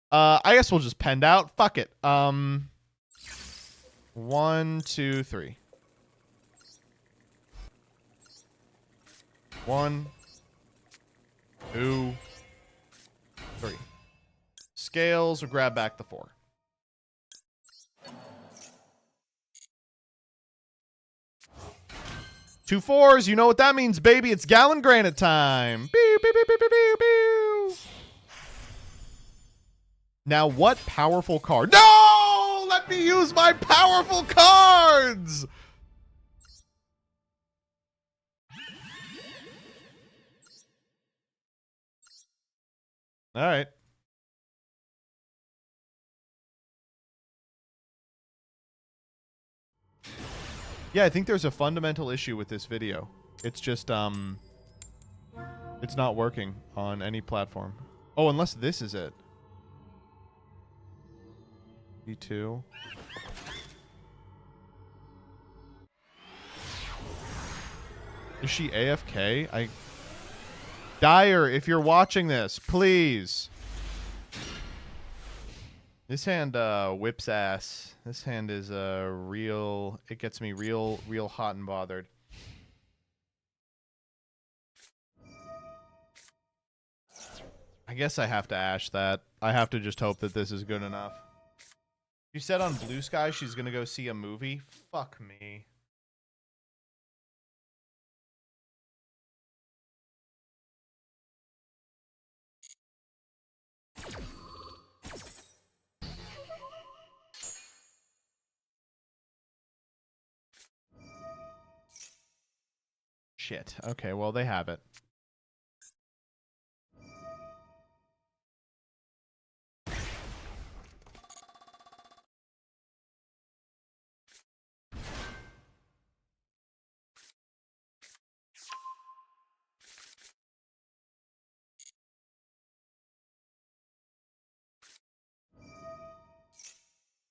I guess we'll just pend out. Fuck it. 1, 2, 3. 1, 2, 3. Scales, we'll grab back the 4. Two 4s, you know what that means, baby. It's Gallon Granite time. Pew, pew, pew, pew, pew, pew, pew. Now, what powerful card? No! Let me use my powerful cards! All right. Yeah, I think there's a fundamental issue with this video. It's just, it's not working on any platform. Oh, unless this is it. E2. Is she AFK? Dyer, if you're watching this, please. This hand whips ass. This hand is real. It gets me real hot and bothered. I guess I have to ash that. I have to just hope that this is good enough. She said on Blue Sky she's gonna go see a movie. Fuck me. Shit. Okay, well, they have it.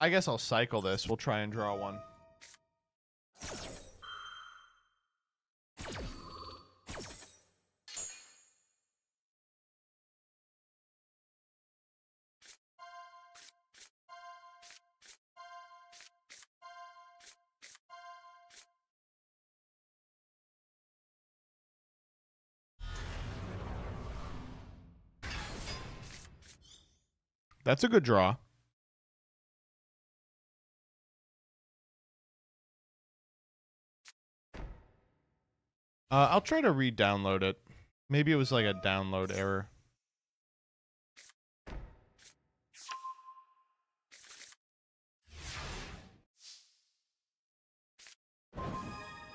I guess I'll cycle this. We'll try and draw one. That's a good draw. I'll try to re-download it. Maybe it was like a download error.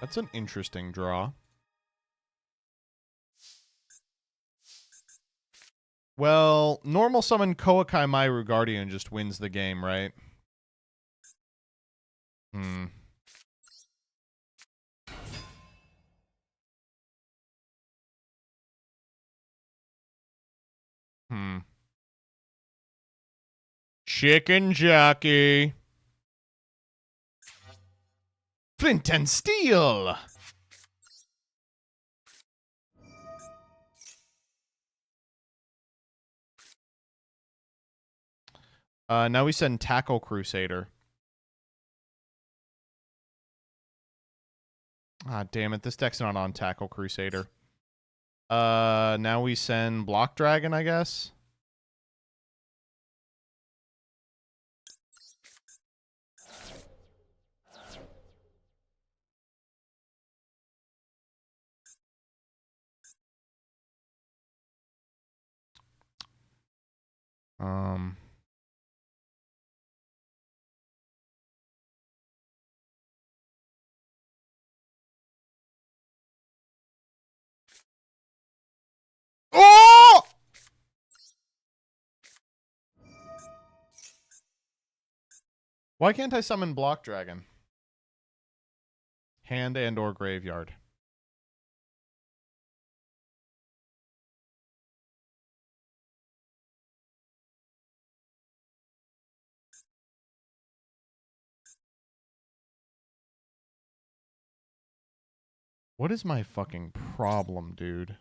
That's an interesting draw. Well, normal summon Koakai Mairu Guardian just wins the game, right? Hmm. Chicken jockey. Flint and steel. Now we send Tackle Crusader. Ah, damn it. This deck's not on Tackle Crusader. Now we send Block Dragon, I guess. Oh! Why can't I summon Block Dragon? Hand and or graveyard. What is my fucking problem, dude?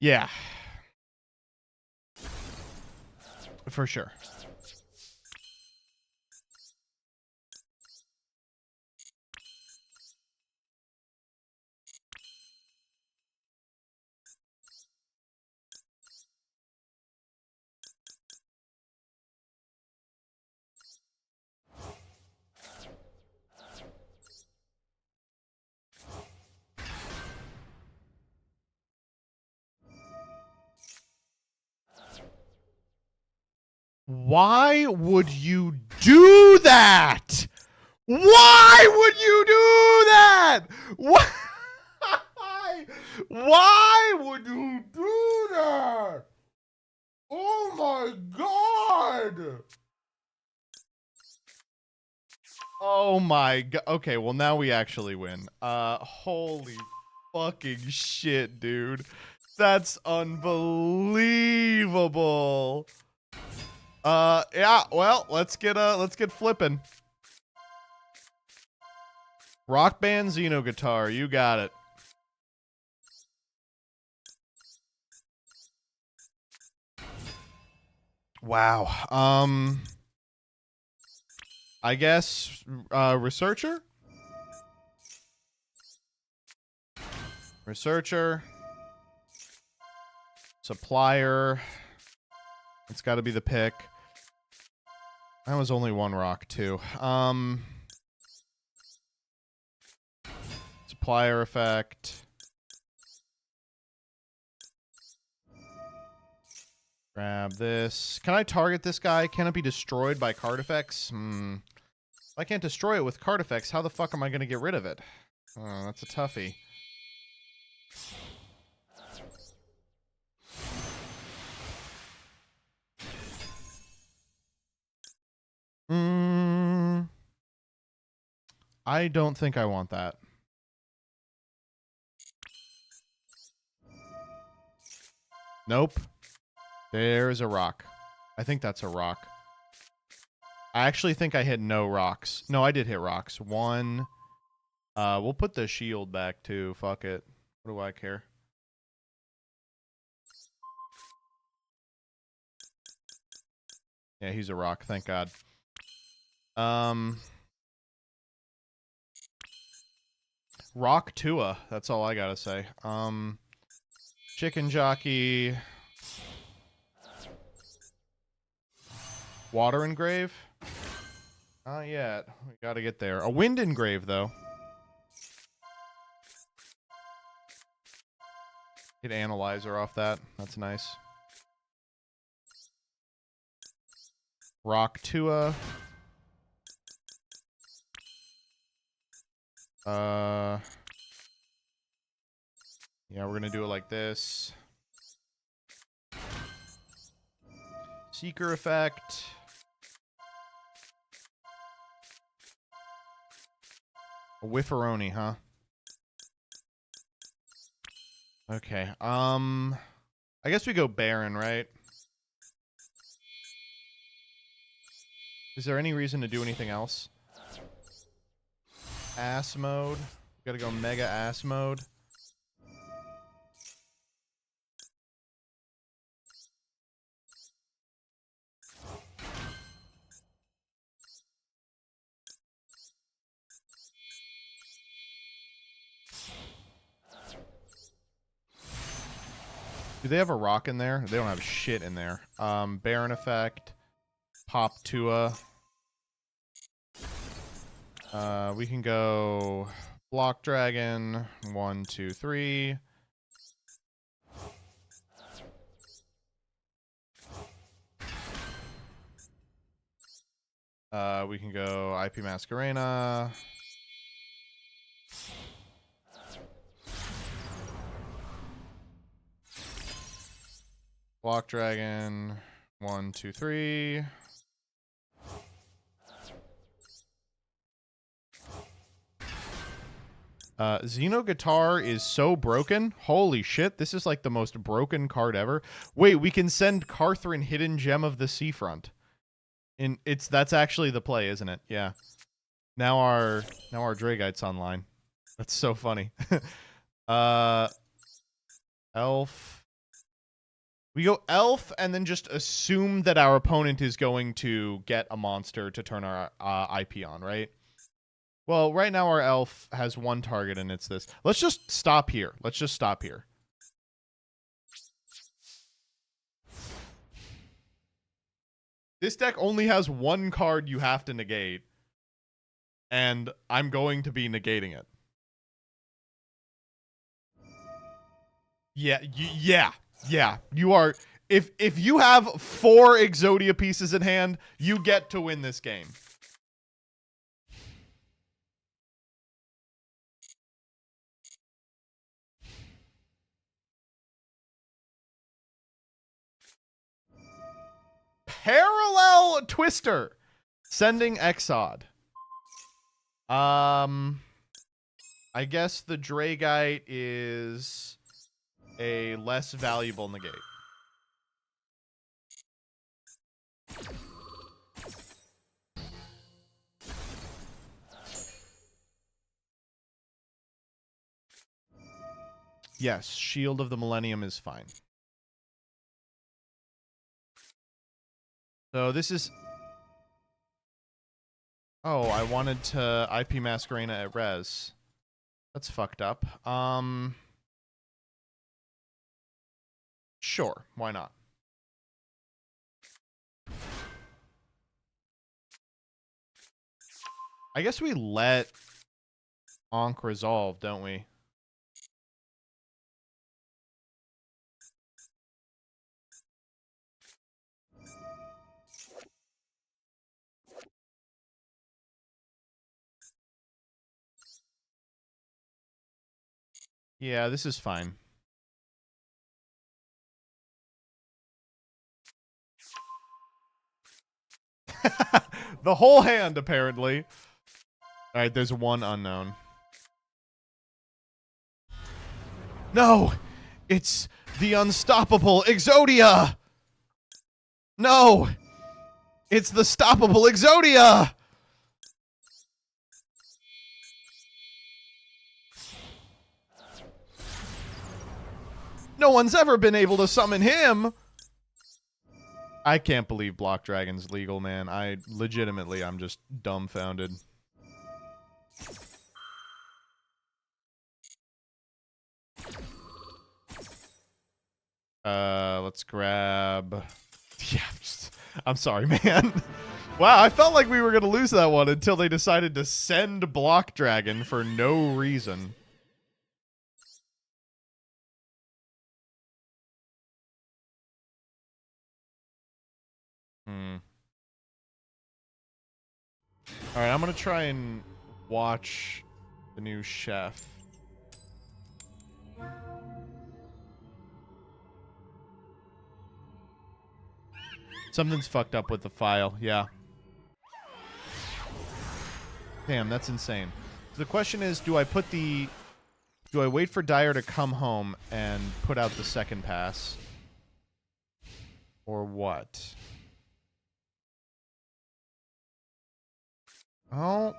Yeah. For sure. Why would you do that? Why would you do that? Why? Why would you do that? Oh my god! Oh my god. Okay, well now we actually win. Holy fucking shit, dude. That's unbelievable. Yeah, well, let's get flipping. Rock Band Xeno Guitar, you got it. Wow. I guess Researcher? Researcher. Supplier. It's got to be the pick. That was only one rock, too. Supplier effect. Grab this. Can I target this guy? Can it be destroyed by card effects? If I can't destroy it with card effects, how the fuck am I going to get rid of it? Oh, that's a toughie. I don't think I want that. Nope. There's a rock. I think that's a rock. I actually think I hit no rocks. No, I did hit rocks. One. We'll put the shield back too. Fuck it. What do I care? Yeah, he's a rock. Thank God. Rock Tua. That's all I gotta say. Chicken Jockey. Water engrave? Not yet. We gotta get there. A wind engrave, though. Get analyzer off that. That's nice. Rock Tua. Yeah, we're gonna do it like this. Seeker effect. A Whifferoni, huh? Okay. I guess we go Baron, right? Is there any reason to do anything else? Ass mode. Gotta go mega ass mode. Do they have a rock in there? They don't have shit in there. Baron effect. Pop Tua. We can go Block Dragon. 1, 2, 3. We can go IP Masquerena. Block Dragon. 1, 2, 3. Xeno Guitar is so broken. Holy shit, this is like the most broken card ever. Wait, we can send Carthrin Hidden Gem of the Seafront. That's actually the play, isn't it? Yeah. Now our Dragoite's online. That's so funny. Elf. We go Elf and then just assume that our opponent is going to get a monster to turn our IP on, right? Well, right now our Elf has one target and it's this. Let's just stop here. Let's just stop here. This deck only has one card you have to negate. And I'm going to be negating it. Yeah. You are. If you have 4 Exodia pieces in hand, you get to win this game. Parallel Twister. Sending Exod. I guess the Dragoite is a less valuable negate. Yes, Shield of the Millennium is fine. So this is... Oh, I wanted to IP Masquerena at res. That's fucked up. Sure, why not? I guess we let Ankh resolve, don't we? Yeah, this is fine. The whole hand, apparently. Alright, there's one unknown. No! It's the unstoppable Exodia! No! It's the stoppable Exodia! No one's ever been able to summon him! I can't believe Block Dragon's legal, man. I'm just dumbfounded. Let's grab... Yeah, I'm sorry, man. Wow, I felt like we were going to lose that one until they decided to send Block Dragon for no reason. All right, I'm going to try and watch the new chef. Something's fucked up with the file, yeah. Damn, that's insane. So the question is, do I wait for Dyer to come home and put out the second pass? Or what? Oh.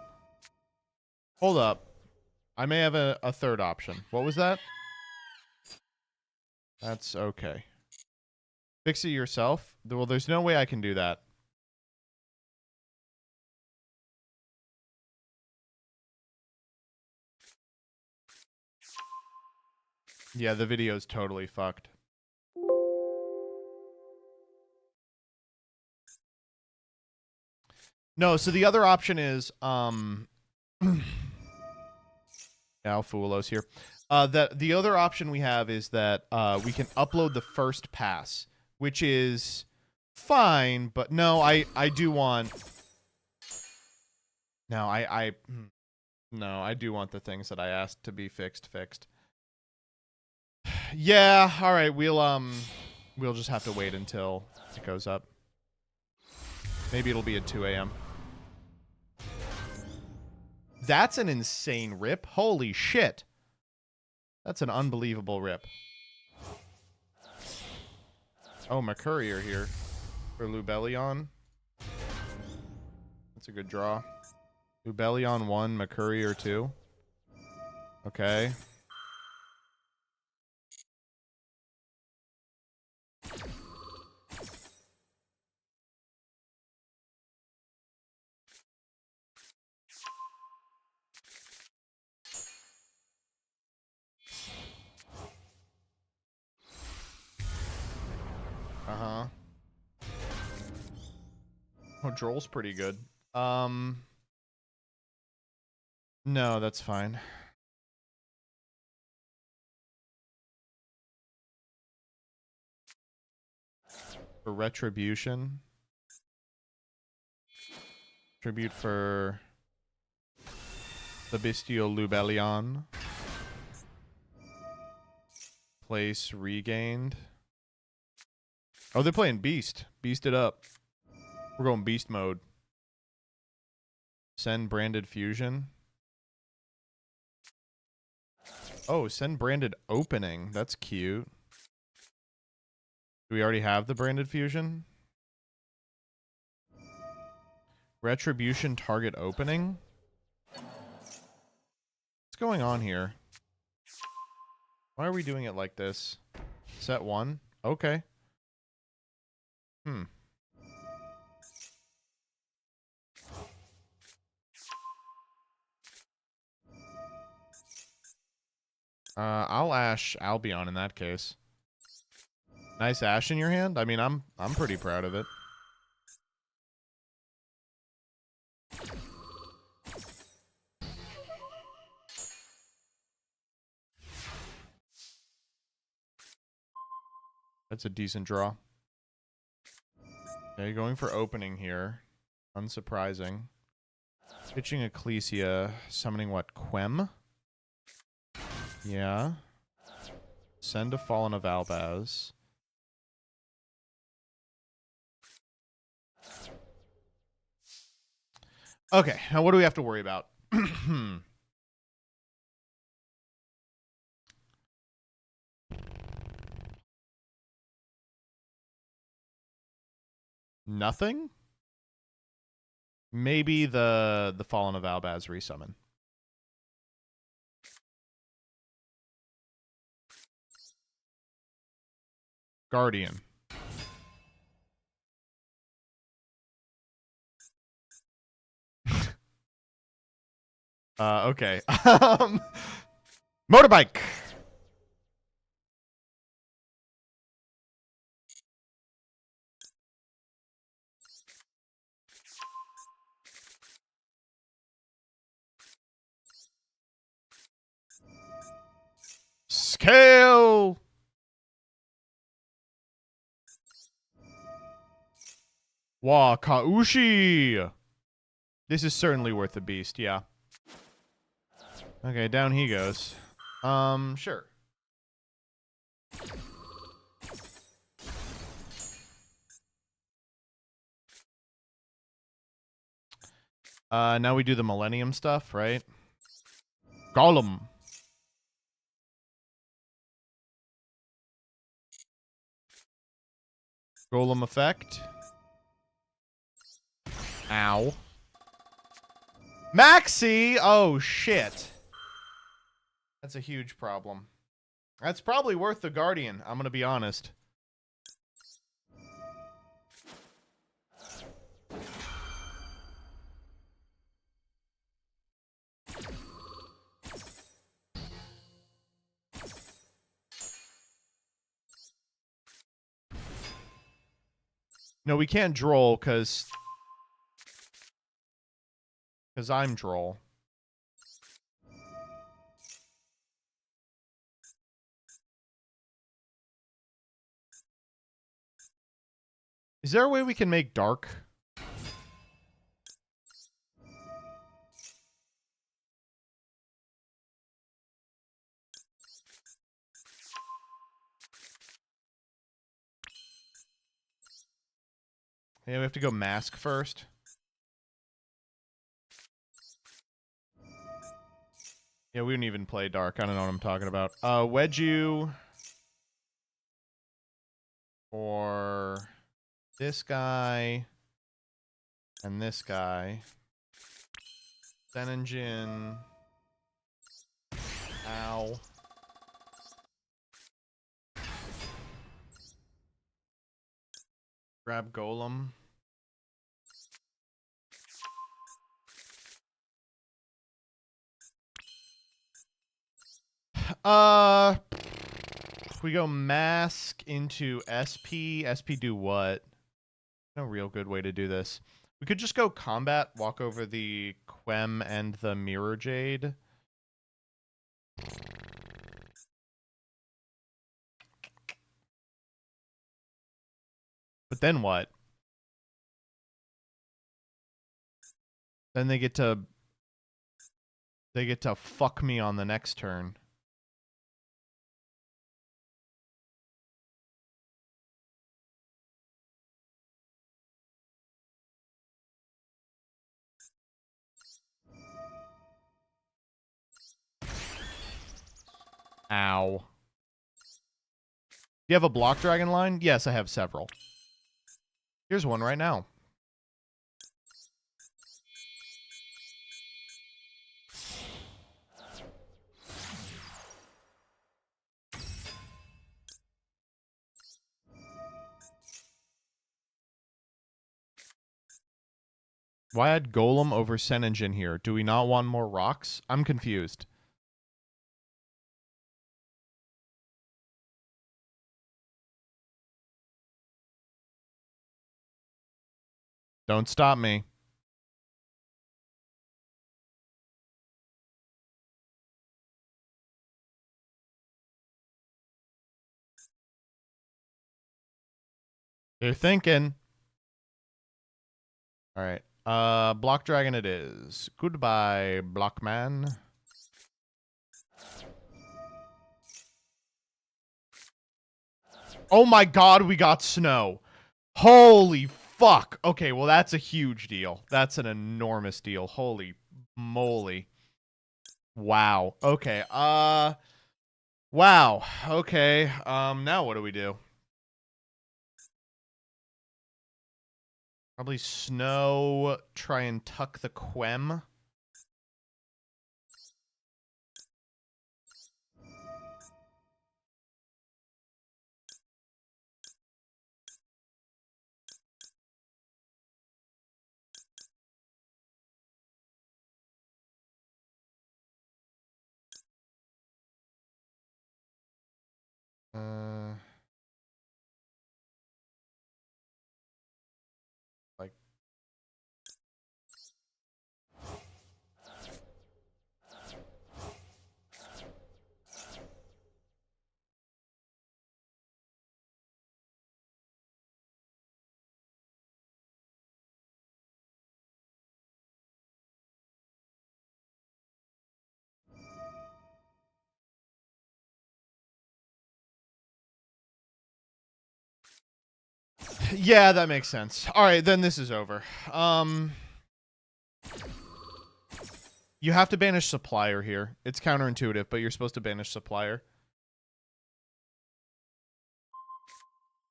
Hold up. I may have a third option. What was that? That's okay. Fix it yourself? Well, there's no way I can do that. Yeah, the video's totally fucked. No, so the other option is, Alfoulos here. That the other option we have is that we can upload the first pass, which is fine, but no, I do want. No, no, I do want the things that I asked to be fixed. Yeah, all right, we'll just have to wait until it goes up. Maybe it'll be at 2 a.m. That's an insane rip. Holy shit. That's an unbelievable rip. Oh, McCurrier here for Lubellion. That's a good draw. Lubellion 1, McCurrier 2. Okay. Uh-huh. Oh, Droll's pretty good. No, that's fine. For Retribution. Tribute for the Bestial Lubellion. Place regained. Oh, they're playing Beast. Beast it up. We're going Beast mode. Send branded fusion. Oh, send branded opening. That's cute. Do we already have the branded fusion? Retribution target opening? What's going on here? Why are we doing it like this? Set 1? Okay. I'll Ash Albion in that case. Nice Ash in your hand? I mean, I'm pretty proud of it. That's a decent draw. Okay, going for opening here. Unsurprising. Pitching Ecclesia. Summoning what? Quem? Yeah. Send a Fallen of Albaz. Okay, now what do we have to worry about? Nothing? Maybe the Fallen of Albaz resummon. Guardian. Okay. Motorbike. kill! Wa Kaushi! This is certainly worth the beast, yeah. Okay, down he goes. Sure. Now we do the Millennium stuff, right? Golem. Golem effect. Ow. Maxi! Oh, shit. That's a huge problem. That's probably worth the Guardian, I'm gonna be honest. No, we can't droll, because I'm droll. Is there a way we can make dark? Yeah, we have to go mask first. Yeah, we didn't even play dark. I don't know what I'm talking about. Wedge you. Or this guy. And this guy. Senengin. Ow. Grab Golem. We go mask into SP. SP do what? No real good way to do this. We could just go combat, walk over the Quem and the Mirror Jade. But then what? Then they get to fuck me on the next turn. Ow. Do you have a block dragon line? Yes, I have several. Here's one right now. Why add Golem over Senengin here? Do we not want more rocks? I'm confused. Don't stop me. You're thinking. All right. Block dragon it is. Goodbye, Blockman. Oh my god, we got snow. Holy fuck. Okay, well that's a huge deal. That's an enormous deal. Holy moly. Wow. Okay. Wow. Okay. Now what do we do? Probably snow, try and tuck the Quem. Like Yeah, that makes sense. All right, then this is over. You have to banish supplier here. It's counterintuitive, but you're supposed to banish supplier.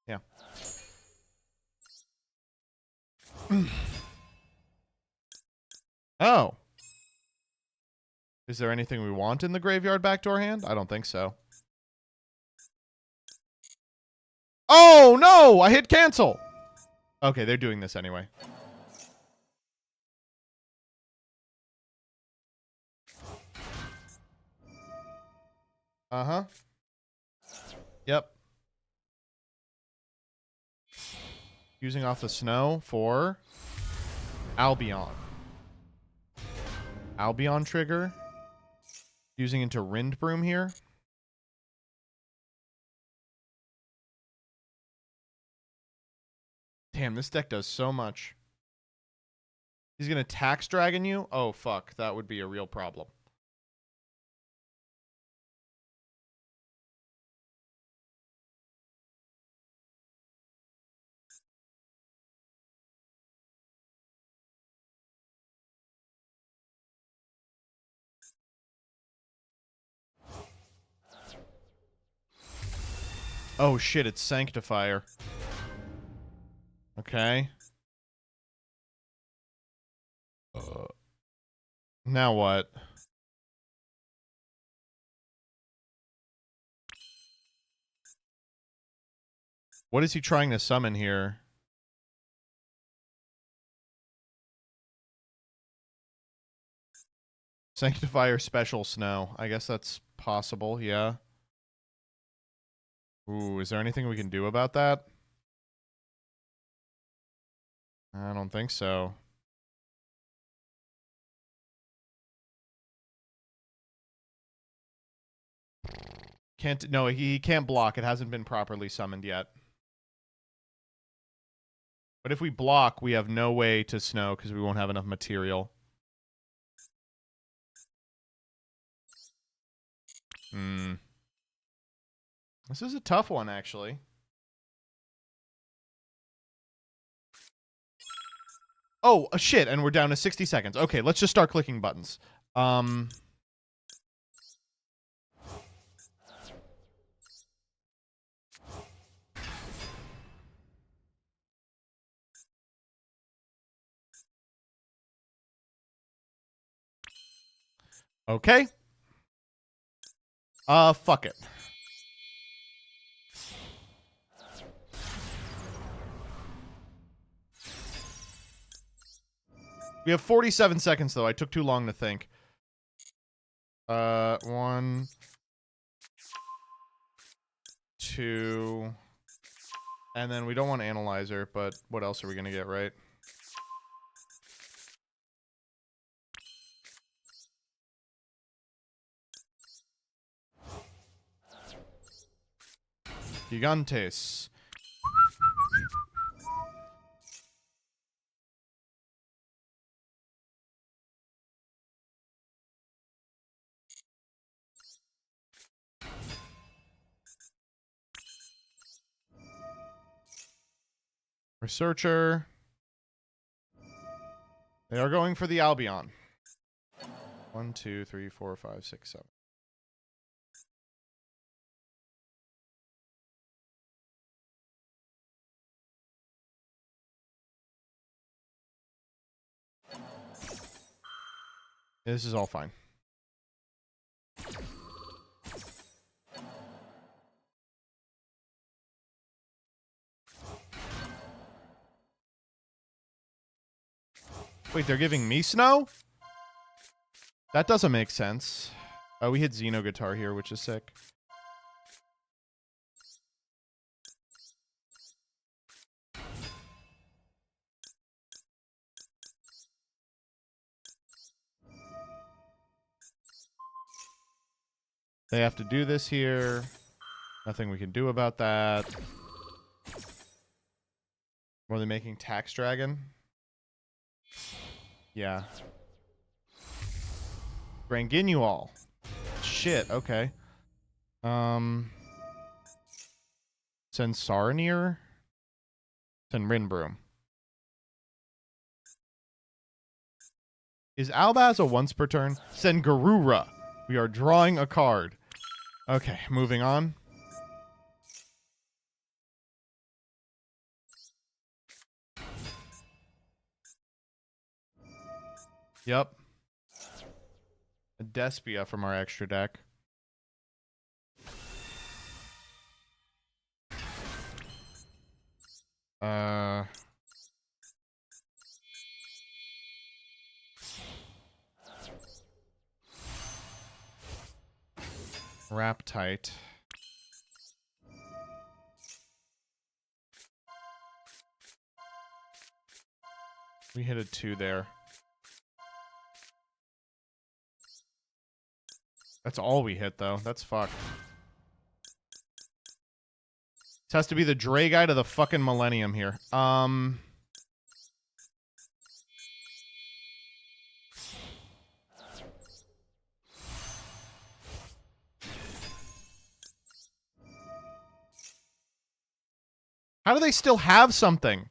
Yeah. Oh. Is there anything we want in the graveyard backdoor hand? I don't think so. Oh, no! I hit cancel! Okay, they're doing this anyway. Uh-huh. Yep. Using off the snow for Albion. Albion trigger. Using into Rindbroom here. Damn, this deck does so much. He's going to tax dragon you? Oh, fuck. That would be a real problem. Oh, shit. It's Sanctifier. Okay. Now what? What is he trying to summon here? Sanctifier special snow. I guess that's possible, yeah. Ooh, is there anything we can do about that? I don't think so. Can't, no, he can't block. It hasn't been properly summoned yet. But if we block, we have no way to snow because we won't have enough material. Hmm. This is a tough one, actually. Oh, shit, and we're down to 60 seconds. Okay, let's just start clicking buttons. Okay. Fuck it. We have 47 seconds, though. I took too long to think. 1, 2, and then we don't want Analyzer, but what else are we gonna get, right? Gigantes. Researcher. They are going for the Albion. 1, 2, 3, 4, 5, 6, 7. This is all fine. Wait, they're giving me snow? That doesn't make sense. We hit Xeno Guitar here, which is sick. They have to do this here. Nothing we can do about that. Were they making Tax Dragon? Yeah. Branginual. Shit, okay. Sensarinir? Send Rinbroom. Is Albaz a once per turn? Send Garura. We are drawing a card. Okay, moving on. Yep. A Despia from our extra deck. Wrap tight. We hit a 2 there. That's all we hit, though. That's fucked. This has to be the Dre guy to the fucking Millennium here. How do they still have something?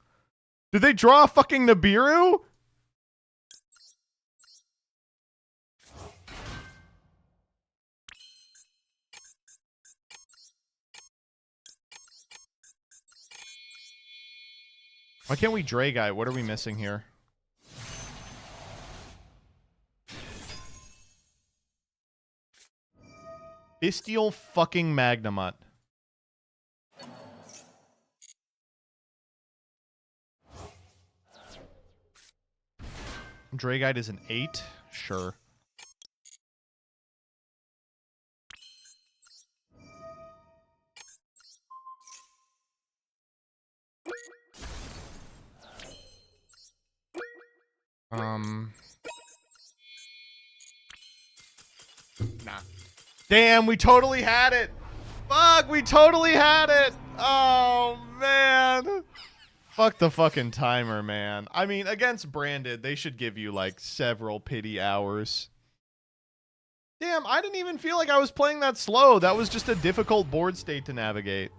Did they draw a fucking Nibiru? Why can't we Dre guy? What are we missing here? Bestial fucking Magnamut. Dre guide is an 8? Sure. Nah. Damn, we totally had it. Fuck, we totally had it. Oh, man. Fuck the fucking timer, man. I mean, against Branded, they should give you, like, several pity hours. Damn, I didn't even feel like I was playing that slow. That was just a difficult board state to navigate.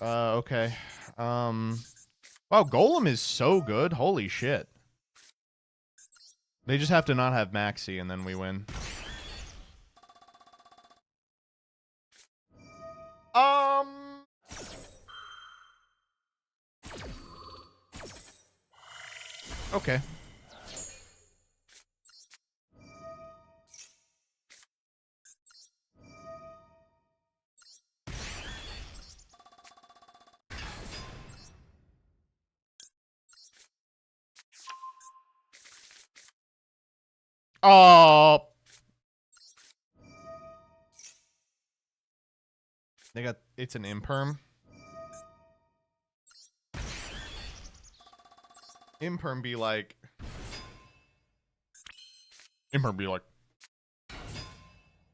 Okay. Wow, Golem is so good. Holy shit. They just have to not have Maxi, and then we win. Okay. Oh. They got, it's an imperm. Imperm be like. Imperm be like.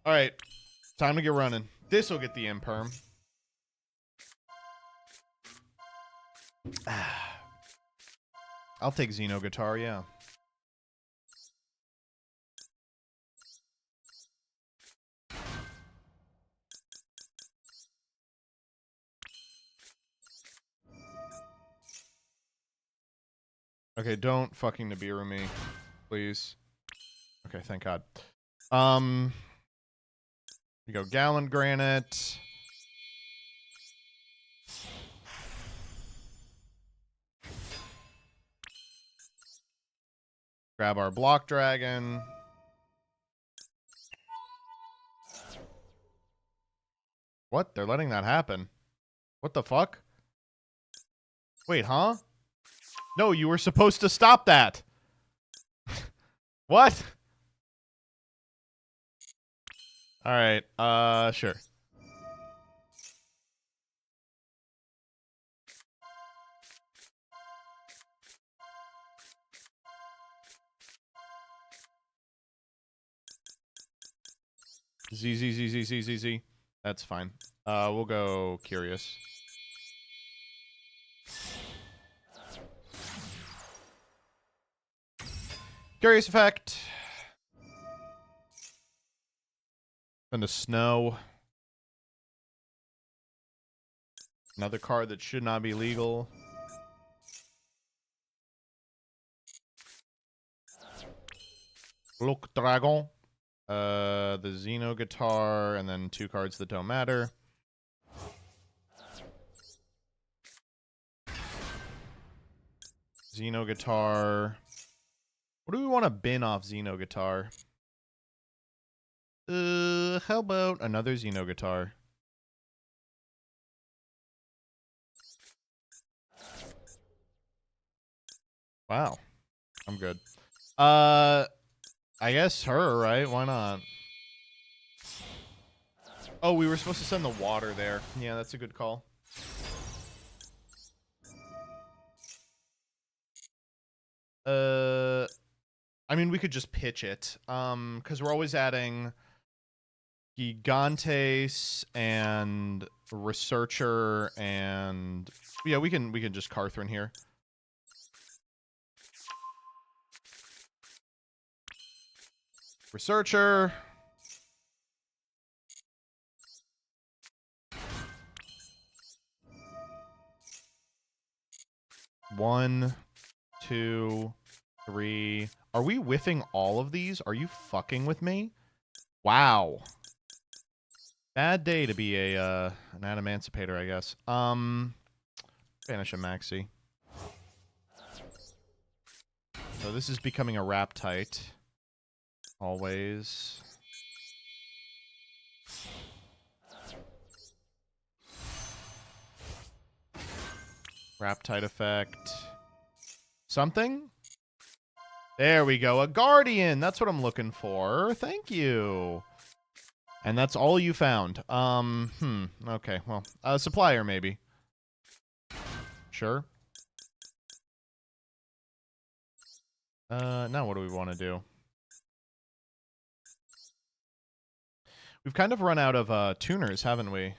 Alright. Time to get running. This will get the imperm. I'll take Xeno Guitar, yeah. Okay, don't fucking Nibiru me, please. Okay, thank God. You go Gallon Granite. Grab our Block Dragon. What? They're letting that happen. What the fuck? Wait, huh? No, you were supposed to stop that. What? Alright, sure. Z. That's fine. We'll go Curious. Curious effect. And a snow. Another card that should not be legal. Look, Dragon. The Xeno Guitar, and then 2 cards that don't matter. Xeno Guitar. What do we want to bin off Xeno Guitar? How about another Xeno Guitar? Wow. I'm good. I guess her, right? Why not? Oh, we were supposed to send the water there. Yeah, that's a good call. I mean, we could just pitch it. Because we're always adding Gigantes and Researcher and yeah, we can just Carthren here. Researcher. One, 2, 3. Are we whiffing all of these? Are you fucking with me? Wow. Bad day to be a an Adamantipator, I guess. Banish a Maxi. So this is becoming a Raptite. Always. Raptite effect. Something? There we go. A Guardian. That's what I'm looking for. Thank you. And that's all you found. Okay, well. Supplier, maybe. Sure. Now what do we want to do? We've kind of run out of tuners, haven't we?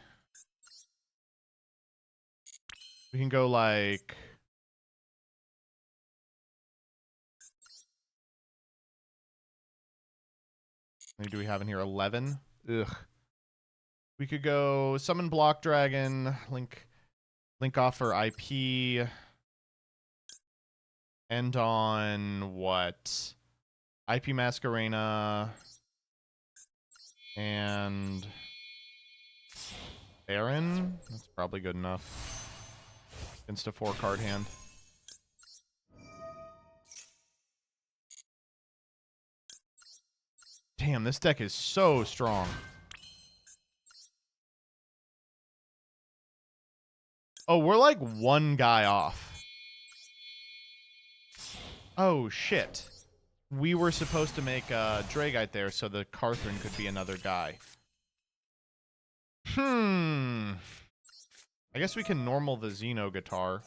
We can go like... How many do we have in here? 11? Ugh. We could go Summon Block Dragon, Link off for IP, end on what? IP Masquerena, and Baron? That's probably good enough. Against a 4-card hand. Damn, this deck is so strong. Oh, we're like 1 guy off. Oh, shit. We were supposed to make a Dragite there so the Carthren could be another guy. I guess we can normal the Xeno Guitar.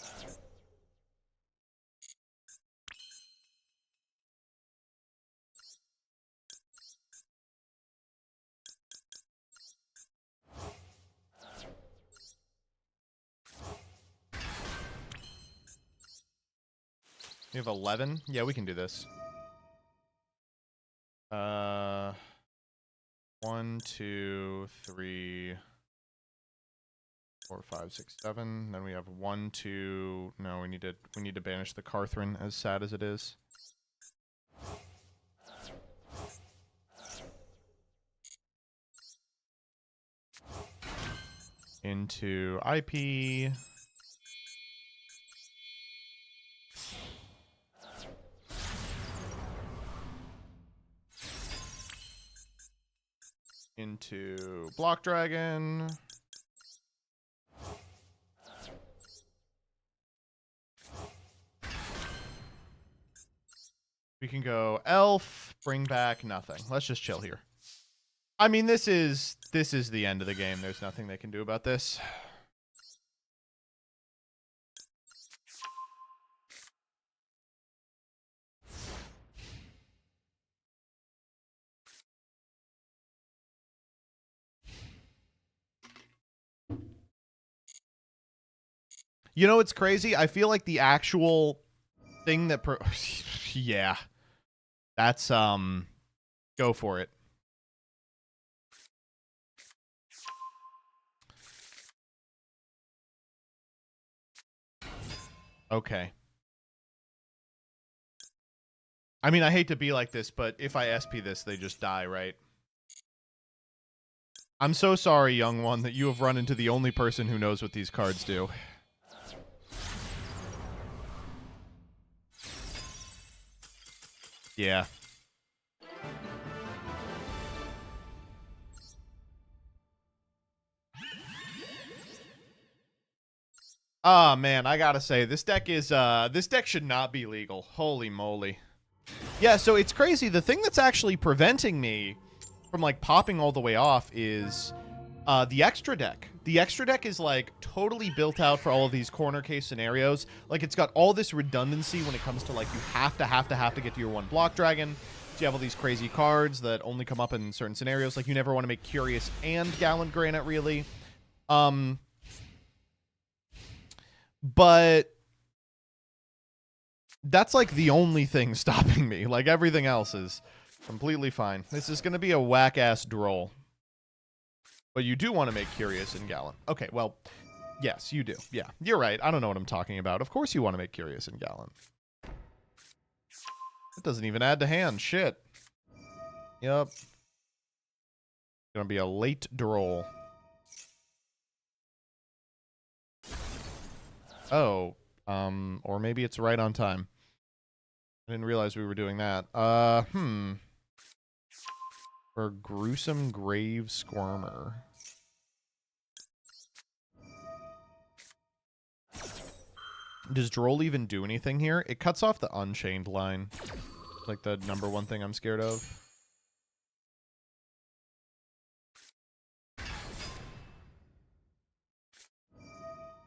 We have 11? Yeah, we can do this. 1, 2, 3, 4, 5, 6, 7. Then we have 1, 2. No, we need to banish the Carthren, as sad as it is. Into IP. Into Block Dragon. We can go Elf, bring back nothing. Let's just chill here. I mean, this is the end of the game. There's nothing they can do about this. You know, it's crazy. I feel like the actual thing that yeah. That's go for it. Okay. I mean, I hate to be like this, but if I SP this, they just die, right? I'm so sorry, young one, that you have run into the only person who knows what these cards do. Yeah. Oh man, I gotta say, this deck should not be legal. Holy moly. Yeah, so it's crazy. The thing that's actually preventing me from like popping all the way off is the extra deck. The extra deck is like totally built out for all of these corner case scenarios. Like it's got all this redundancy when it comes to like you have to get to your one block dragon. So you have all these crazy cards that only come up in certain scenarios. Like you never want to make Curious and Gallant Granite really. But that's like the only thing stopping me. Like everything else is completely fine. This is going to be a whack-ass droll. But you do want to make Curious and Gallant. Okay, well, yes, you do. Yeah, you're right. I don't know what I'm talking about. Of course you want to make Curious and Gallant. It doesn't even add to hand. Shit. Yep. Gonna be a late droll. Oh, or maybe it's right on time. I didn't realize we were doing that. For Gruesome Grave Squirmer. Does Droll even do anything here? It cuts off the Unchained line. Like the #1 thing I'm scared of.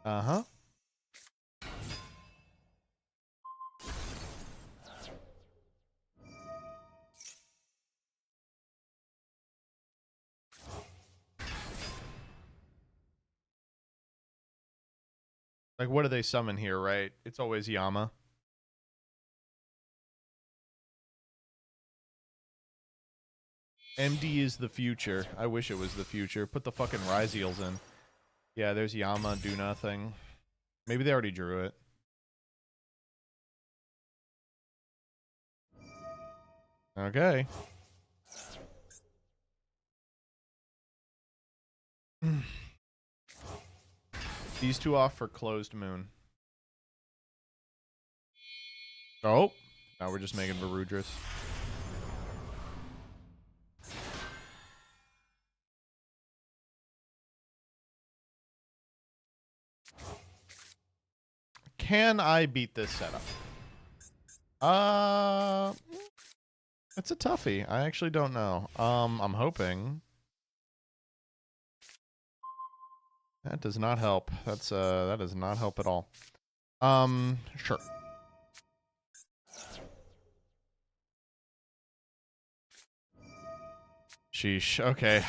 Uh-huh. Like, what do they summon here, right? It's always Yama. MD is the future. I wish it was the future. Put the fucking Ryzeals in. Yeah, there's Yama, do nothing. Maybe they already drew it. Okay. These two off for Closed Moon. Oh. Now we're just making Varudras. Can I beat this setup? It's a toughie. I actually don't know. I'm hoping. That does not help. That does not help at all. Sure. Sheesh. Okay.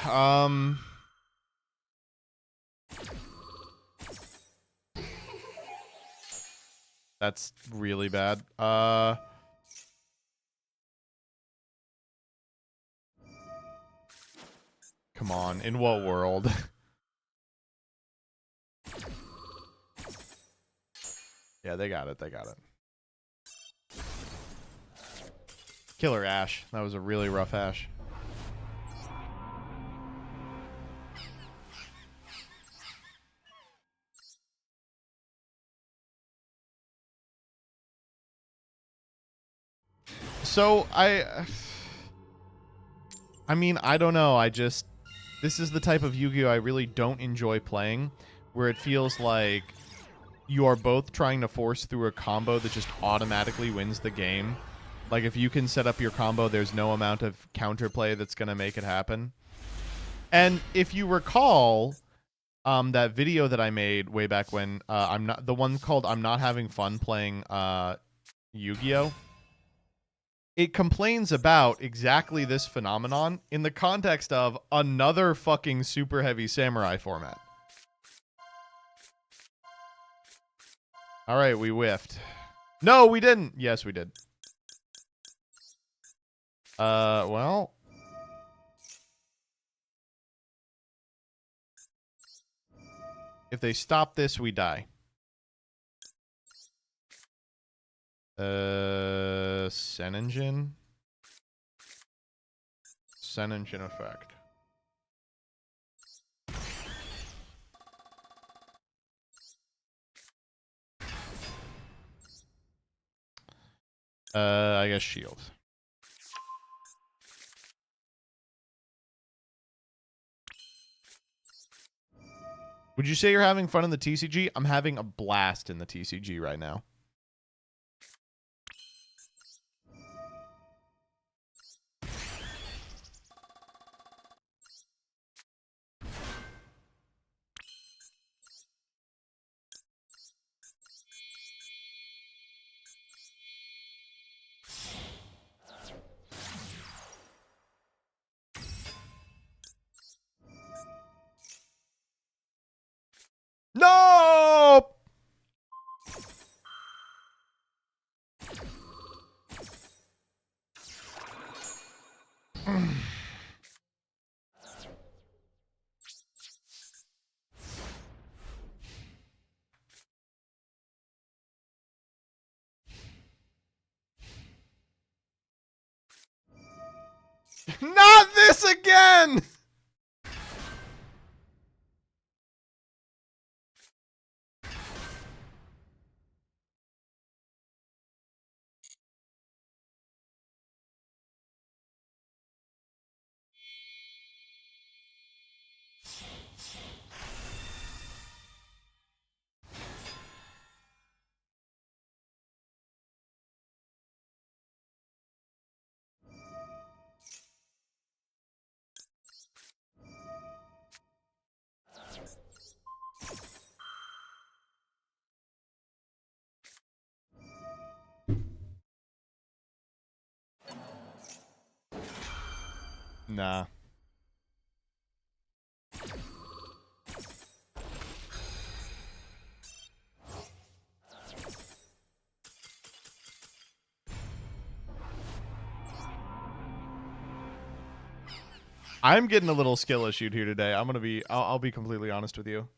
That's really bad. Come on. In what world? Yeah, they got it. They got it. Killer Ash. That was a really rough Ash. So, I mean, I don't know. This is the type of Yu-Gi-Oh! I really don't enjoy playing, where it feels like you are both trying to force through a combo that just automatically wins the game. Like, if you can set up your combo, there's no amount of counterplay that's going to make it happen. And if you recall, that video that I made way back when, the one called I'm Not Having Fun Playing Yu-Gi-Oh! It complains about exactly this phenomenon in the context of another fucking super heavy samurai format. All right, we whiffed. No, we didn't. Yes, we did. Well. If they stop this, we die. Sen engine. Sen engine effect. I guess shield. Would you say you're having fun in the TCG? I'm having a blast in the TCG right now. No! Not this again! Nah. I'm getting a little skill issued here today. I'll be completely honest with you.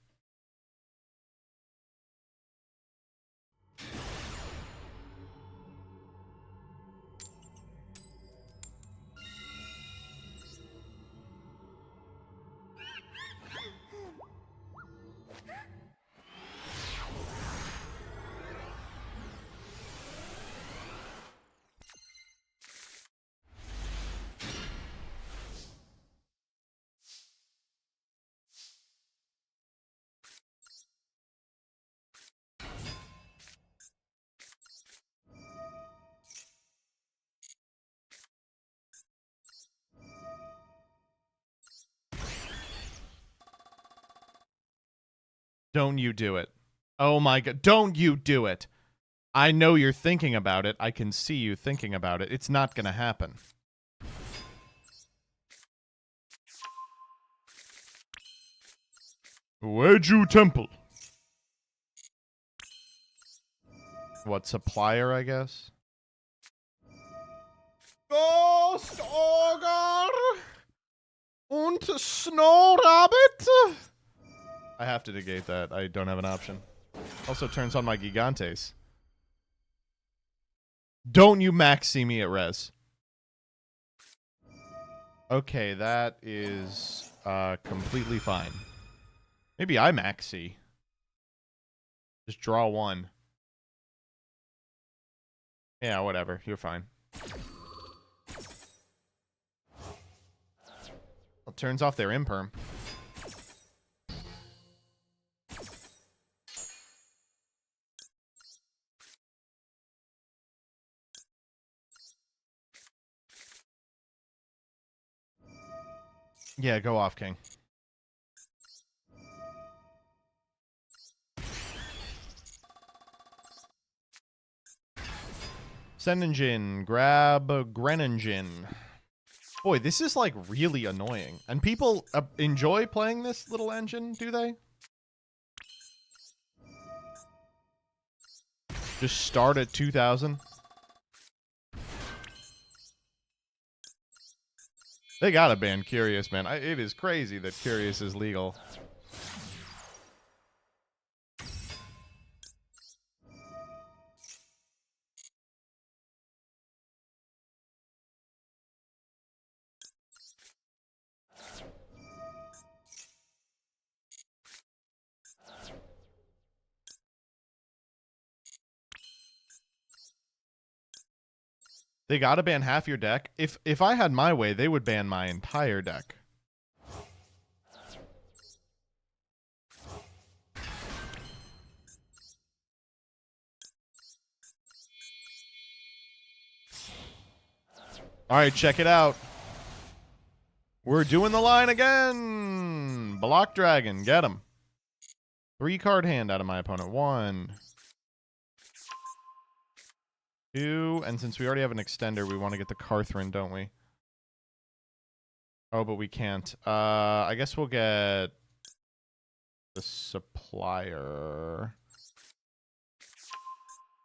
Don't you do it. Oh my god. Don't you do it. I know you're thinking about it. I can see you thinking about it. It's not gonna happen. Weju Temple. What, supplier, I guess? Ghost Ogre und Snow Rabbit. I have to negate that. I don't have an option. Also turns on my Gigantes. Don't you max see me at res. Okay, that is completely fine. Maybe I max see. Just draw one. Yeah, whatever. You're fine. Well, turns off their imperm. Yeah, go off, King. Send engine, grab Greningen. Boy, this is like really annoying. And people enjoy playing this little engine, do they? Just start at 2,000. They gotta ban Curious, man. It is crazy that Curious is legal. They gotta ban half your deck. If I had my way, they would ban my entire deck. All right, check it out. We're doing the line again. Block Dragon, get him. 3-card hand out of my opponent. 1, 2, and since we already have an extender, we want to get the Carthrin, don't we? Oh, but we can't. I guess we'll get the Supplier.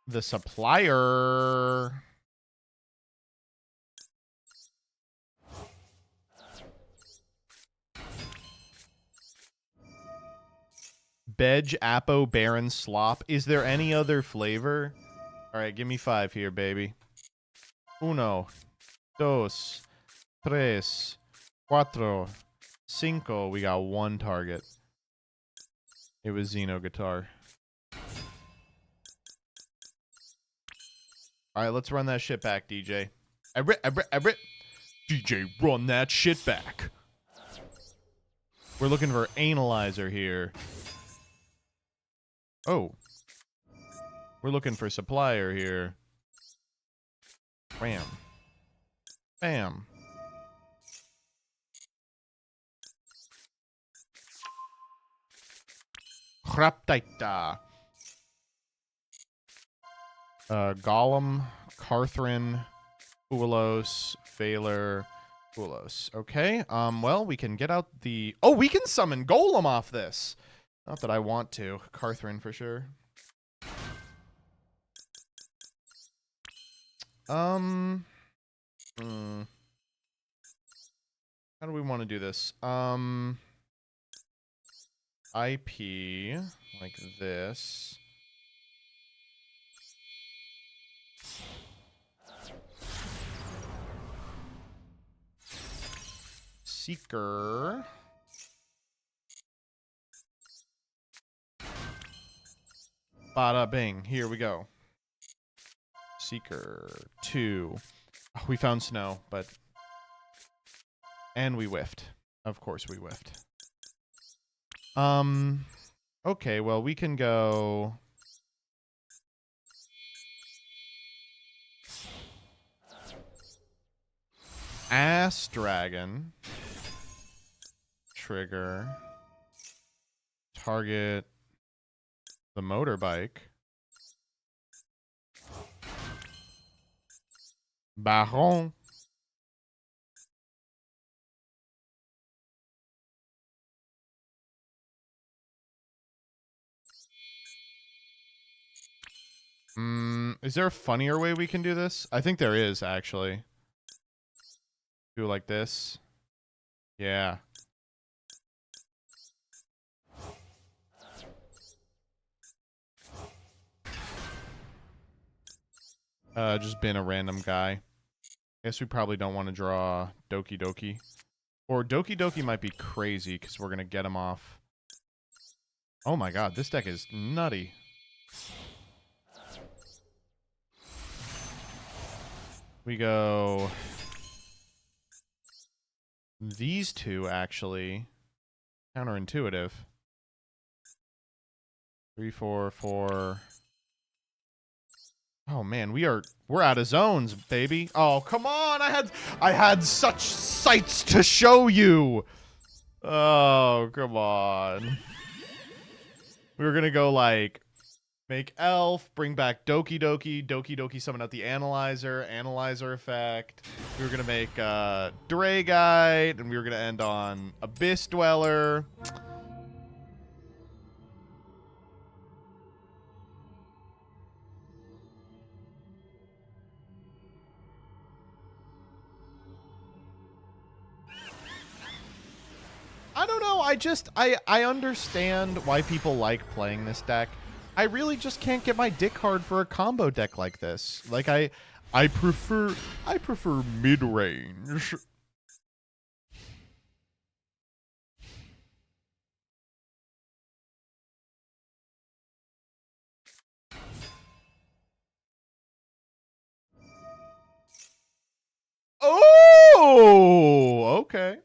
The Supplier. Bedge, Apo, Baron, Slop. Is there any other flavor? All right, give me 5 here, baby. 1, 2, 3, 4, 5. We got 1 target. It was Xeno Guitar. All right, let's run that shit back, DJ. DJ, run that shit back. We're looking for Analyzer here. Oh. We're looking for Supplier here. Bam. Bam. Hraptaita. Golem, Carthrin, Ulos, Phaler, Ulos. Okay, well, we can get out the... Oh, we can summon Golem off this! Not that I want to. Carthrin for sure. How do we want to do this? IP, like this. Seeker. Bada bing. Here we go. Seeker 2. Oh, we found snow, but... And we whiffed. Of course we whiffed. Okay, well, we can go... Ass Dragon. Trigger. Target the motorbike. Baron. Is there a funnier way we can do this? I think there is, actually. Do it like this. Yeah. Just been a random guy. Guess we probably don't want to draw Doki Doki. Or Doki Doki might be crazy because we're going to get him off. Oh my god, this deck is nutty. We go... These two, actually. Counterintuitive. 3, 4, 4... Oh man, we're out of zones, baby. Oh, come on. I had such sights to show you. Oh, come on. We were going to go like make elf, bring back Doki Doki, Doki Doki summon out the analyzer effect. We were going to make Dragite, and we were going to end on Abyss Dweller. I understand why people like playing this deck. I really just can't get my dick hard for a combo deck like this. Like I prefer mid-range. Oh, okay.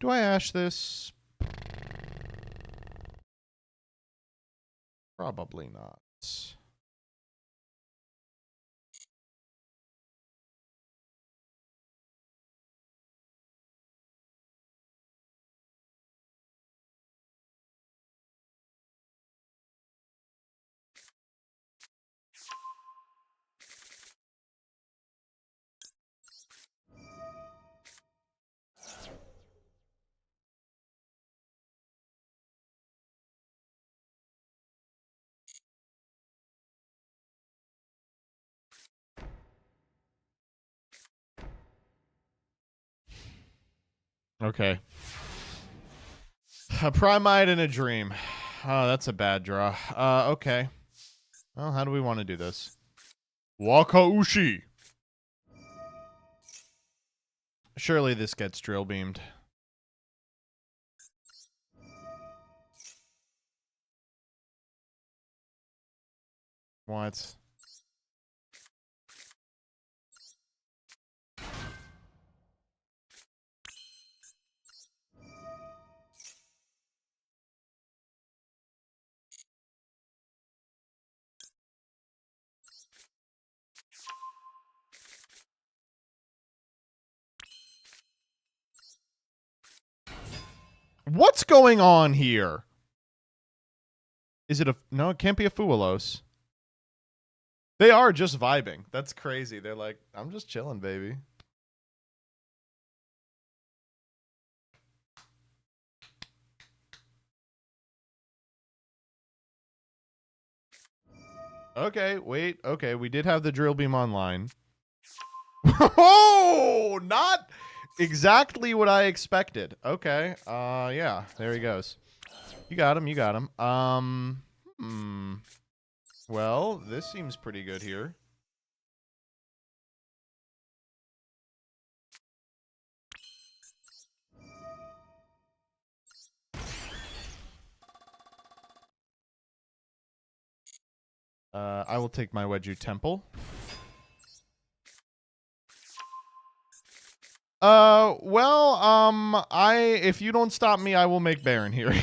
Do I ash this? Probably not. Okay. A Primite in a Dream. Oh, that's a bad draw. Okay. Well, how do we want to do this? Wakaushi. Surely this gets drill beamed. What? What's going on here? Is it a... No, it can't be a Fuelos. They are just vibing. That's crazy. They're like, I'm just chilling, baby. Okay, wait. Okay, we did have the drill beam online. Oh, not exactly what I expected. Okay. Yeah, there he goes. You got him. You got him. Well, this seems pretty good here. I will take my Wedju Temple. Well, if you don't stop me, I will make Baron here.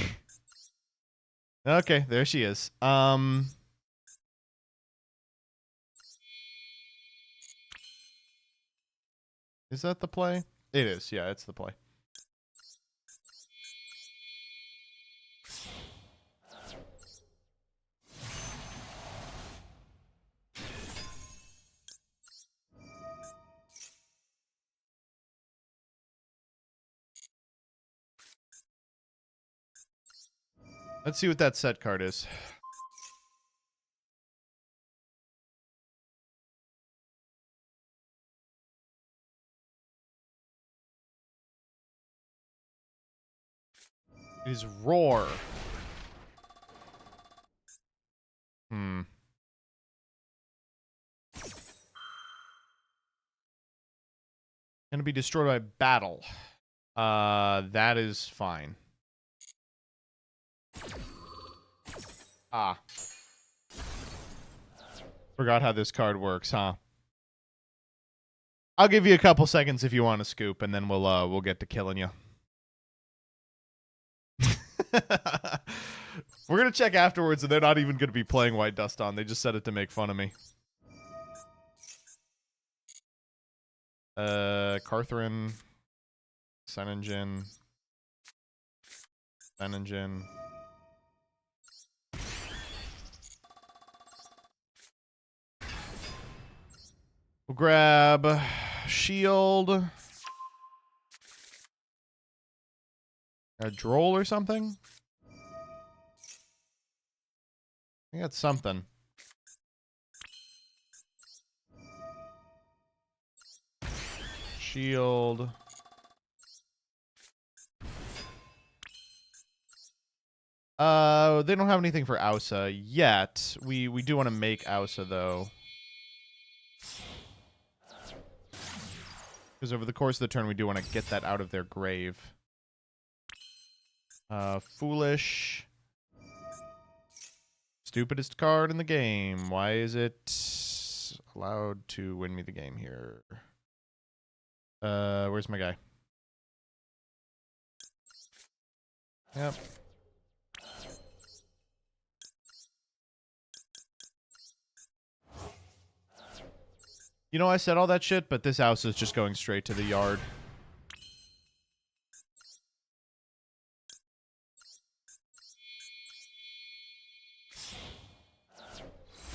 Okay, there she is. Is that the play? It is. Yeah, it's the play. Let's see what that set card is. It is Roar. Gonna be destroyed by battle. That is fine. Ah. Forgot how this card works, huh? I'll give you a couple seconds if you want to scoop, and then we'll get to killing you. We're gonna check afterwards, and they're not even gonna be playing White Dust on. They just said it to make fun of me. Cartharin, Senengin, Senengin. We'll grab Shield, a Droll or something. I got something. Shield. They don't have anything for Ausa yet. We do want to make Ausa though. Because over the course of the turn we do want to get that out of their grave. Foolish. Stupidest card in the game. Why is it allowed to win me the game here? Where's my guy? Yep. You know, I said all that shit, but this house is just going straight to the yard.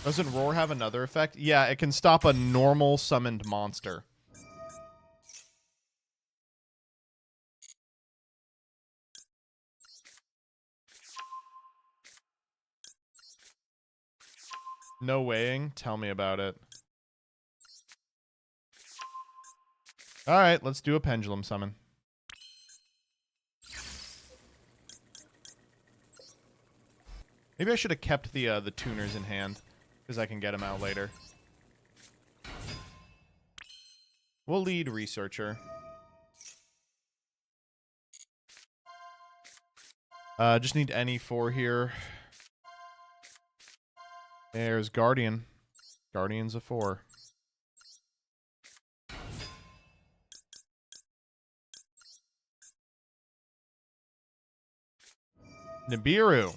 Doesn't Roar have another effect? Yeah, it can stop a normal summoned monster. No weighing? Tell me about it. Alright, let's do a pendulum summon. Maybe I should have kept the tuners in hand, because I can get them out later. We'll lead Researcher. Just need any 4 here. There's Guardian. Guardian's a 4. Nibiru.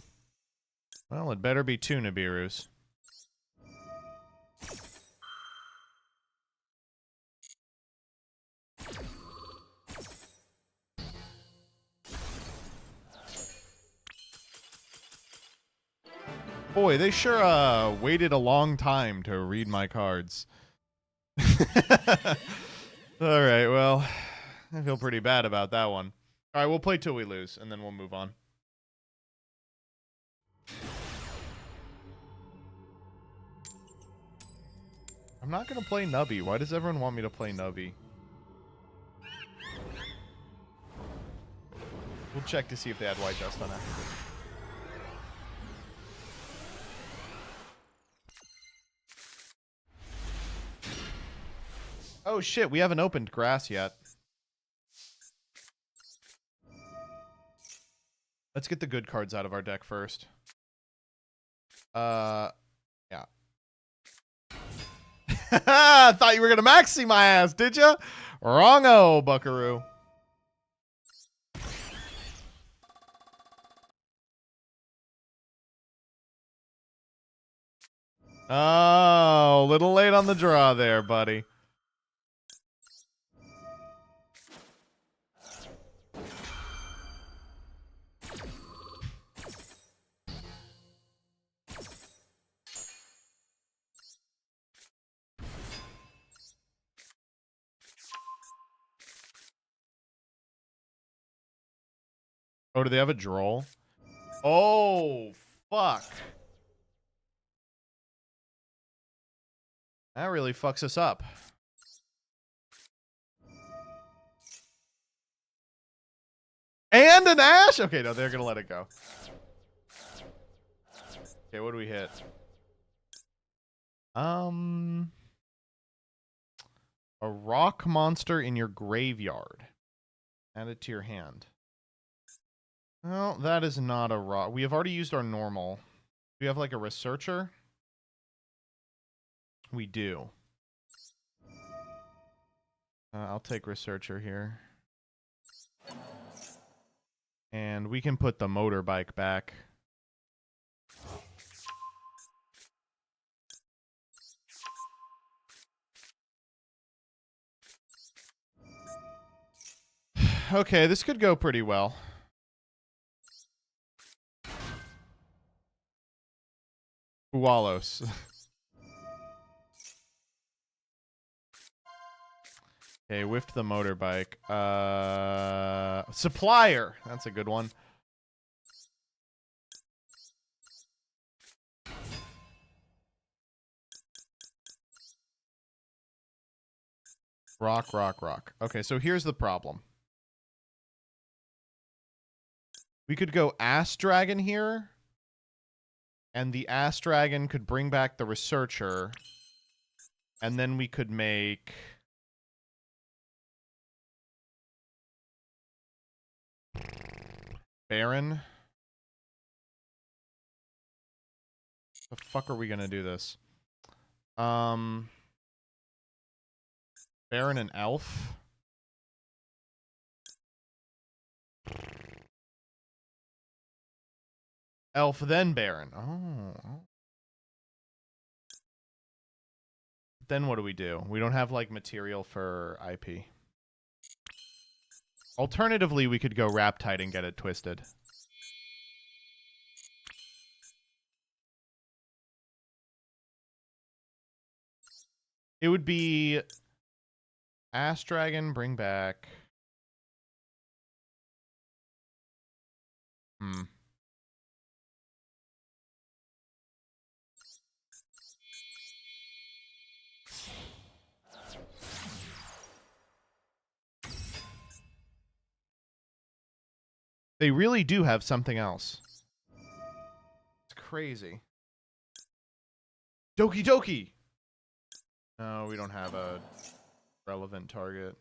Well, it better be 2 Nibirus. Boy, they sure waited a long time to read my cards. Alright, well, I feel pretty bad about that one. Alright, we'll play till we lose, and then we'll move on. I'm not going to play Nubby. Why does everyone want me to play Nubby? We'll check to see if they had White Dust on after this. Oh shit, we haven't opened grass yet. Let's get the good cards out of our deck first. Yeah. Thought you were gonna maxi my ass, did ya? Wrong-o, buckaroo. Oh, a little late on the draw there, buddy. Oh, do they have a droll? Oh, fuck. That really fucks us up. And an Ash? Okay, no, they're gonna let it go. Okay, what do we hit? A rock monster in your graveyard. Add it to your hand. Well, that is not a rock. We have already used our normal. Do we have like a researcher? We do. I'll take researcher here. And we can put the motorbike back. Okay, this could go pretty well. Wallos. Okay, whiffed the motorbike. Supplier. That's a good one. Rock, rock, rock. Okay, so here's the problem. We could go Ass Dragon here, and the Ass Dragon could bring back the Researcher, and then we could make... Baron? The fuck are we gonna do this? Baron and Elf? Elf, then Baron. Oh. Then what do? We don't have, like, material for IP. Alternatively, we could go Raptide and get it twisted. It would be Ass Dragon, bring back... They really do have something else. It's crazy. Doki Doki! No, we don't have a relevant target.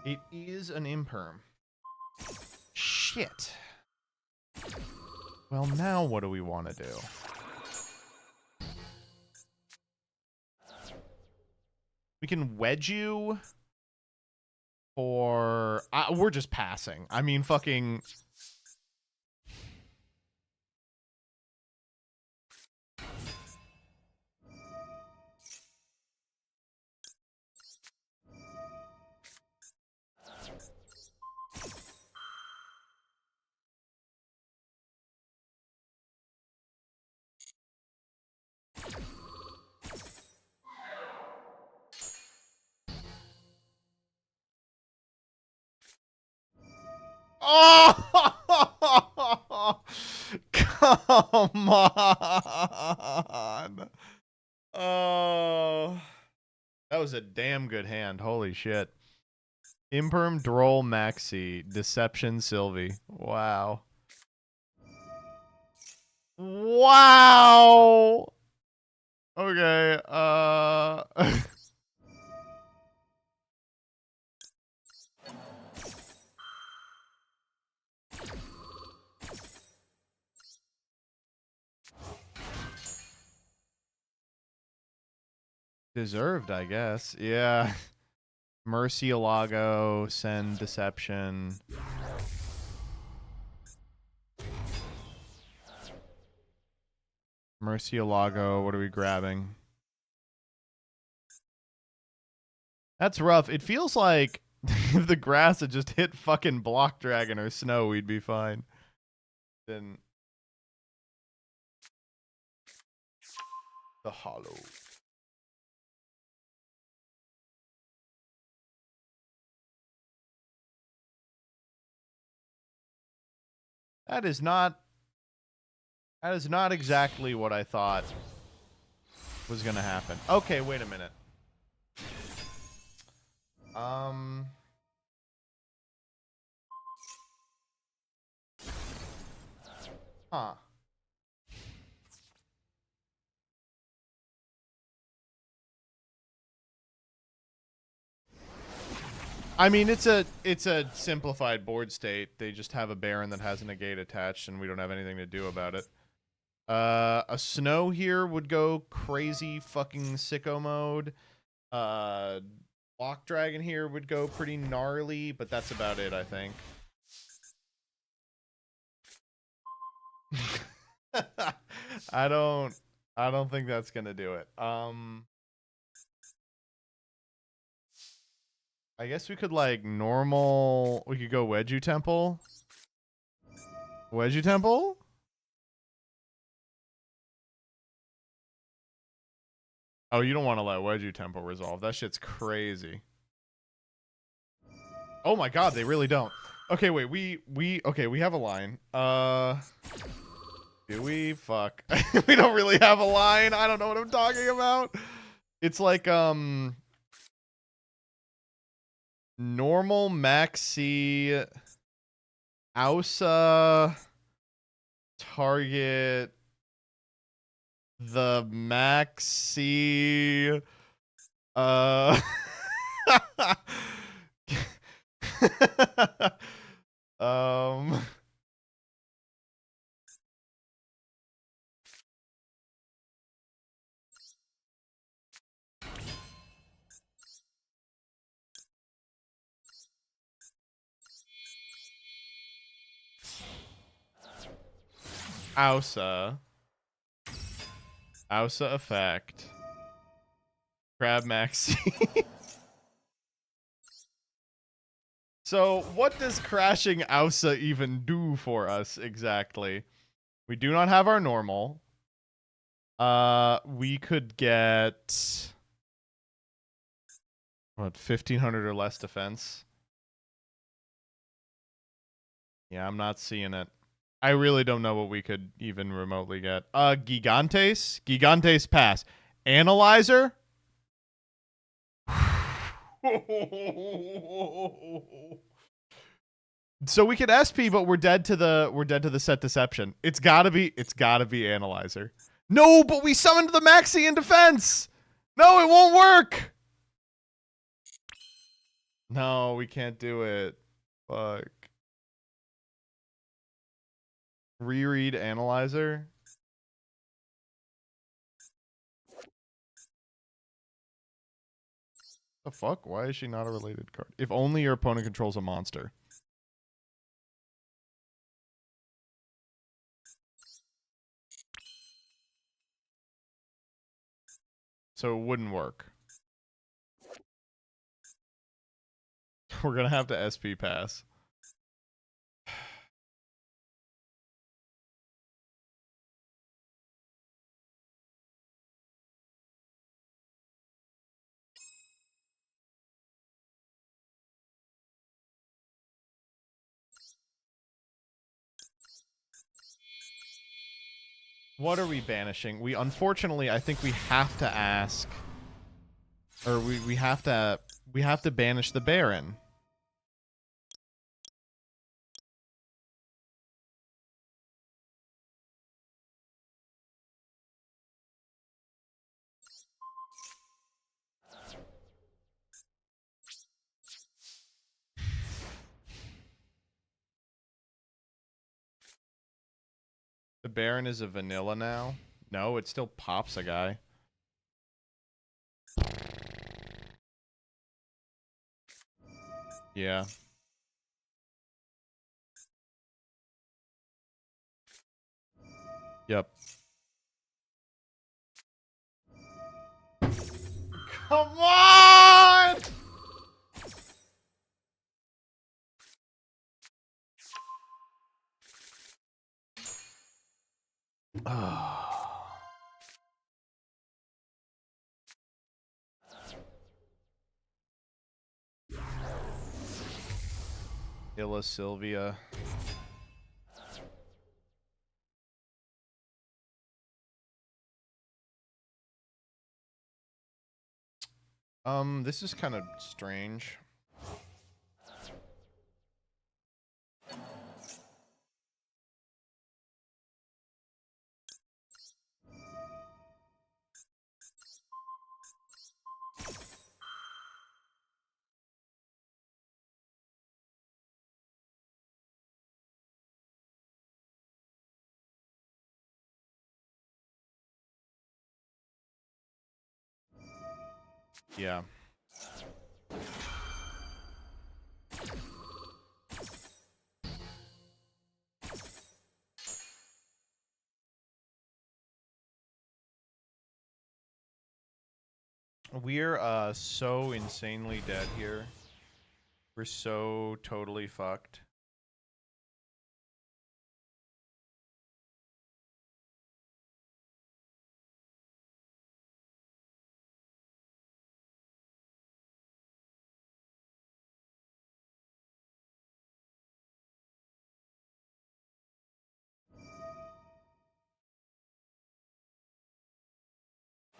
It is an imperm. Shit. Well, now what do we want to do? We can wedge you for... we're just passing. I mean, fucking... Oh! Come on! Oh... That was a damn good hand. Holy shit. Imperm, Droll, Maxi, Deception, Sylvie. Wow. Wow! Okay, Deserved, I guess. Yeah. Murcielago, send Deception. Murcielago, what are we grabbing? That's rough. It feels like if the grass had just hit fucking Block Dragon or Snow, we'd be fine. Then the Hollow. That is not exactly what I thought was gonna happen. Okay, wait a minute. Huh. I mean, it's a simplified board state. They just have a Baron that has a negate attached, and we don't have anything to do about it. A Snow here would go crazy fucking sicko mode. Block Dragon here would go pretty gnarly, but that's about it, I think. I don't think that's gonna do it. I guess we could, like, normal... We could go Wedju Temple. Wedju Temple? Oh, you don't want to let Wedju Temple resolve. That shit's crazy. Oh my god, they really don't. Okay, wait, okay, we have a line. Do we? Fuck. We don't really have a line. I don't know what I'm talking about. It's like, Normal maxi Ausa target the maxi um Ausa effect Crab Maxi. So what does crashing Ausa even do for us exactly? We do not have our normal. We could get what, 1500 or less defense. Yeah, I'm not seeing it. I really don't know what we could even remotely get. Gigantes pass. Analyzer? So we could SP, but we're dead to the set deception. It's gotta be Analyzer. No, but we summoned the Maxi in defense! No, it won't work! No, we can't do it. Fuck. Reread Analyzer? The fuck? Why is she not a related card? If only your opponent controls a monster. So it wouldn't work. We're gonna have to SP pass. What are we banishing? We unfortunately, I think we have to ask, or we have to banish the Baron. The Baron is a vanilla now. No, it still pops a guy. Yeah. Yep. Come on! Illa Sylvia. This is kind of strange. Yeah. We're so insanely dead here. We're so totally fucked.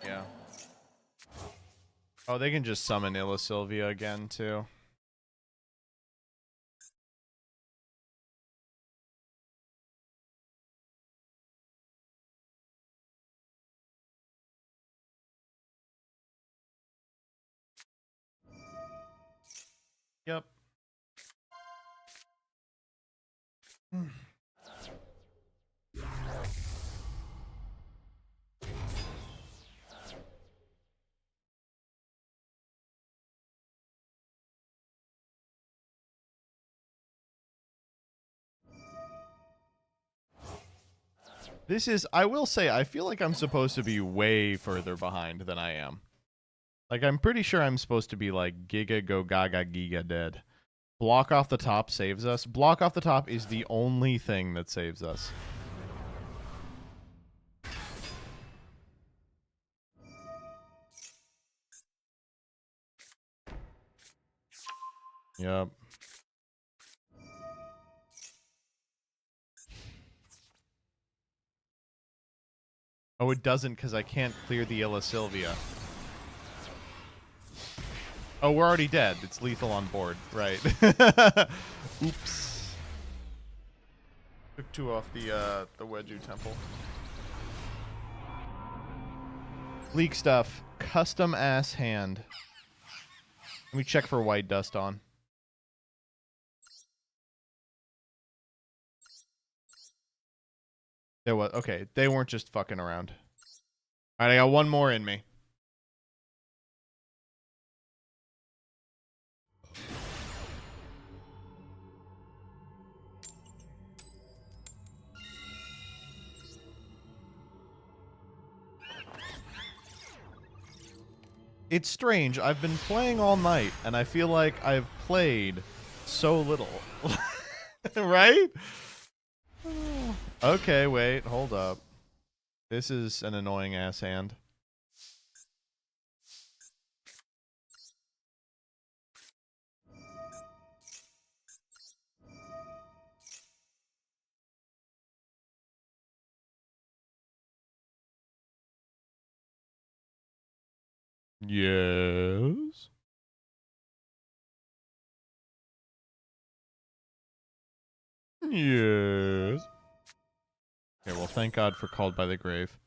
Yeah. Oh, they can just summon Illa Sylvia again, too. Yep. This is, I will say, I feel like I'm supposed to be way further behind than I am. Like, I'm pretty sure I'm supposed to be like Giga Go Gaga Giga dead. Block off the top saves us. Block off the top is the only thing that saves us. Yep. Oh, it doesn't because I can't clear the Illa Sylvia. Oh, we're already dead. It's lethal on board. Right. Oops. Took 2 off the Wedju Temple. Leak stuff. Custom ass hand. Let me check for white dust on. There was, okay, they weren't just fucking around. Alright, I got one more in me. It's strange. I've been playing all night, and I feel like I've played so little. Right? Okay, wait, hold up. This is an annoying ass hand. Yes. Yes. Okay, well, thank God for Called by the Grave.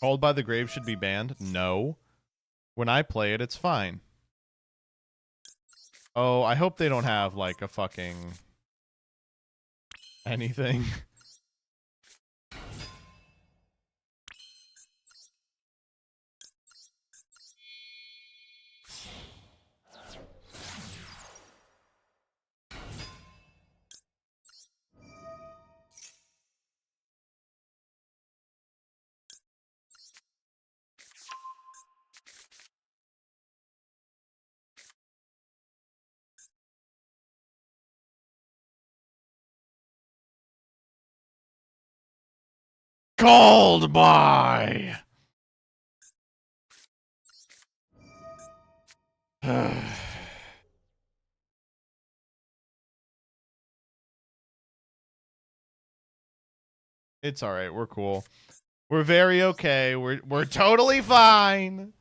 Called by the Grave should be banned? No. When I play it, it's fine. Oh, I hope they don't have, like, a fucking... anything. Called by... It's alright, we're cool. We're very okay. We're totally fine.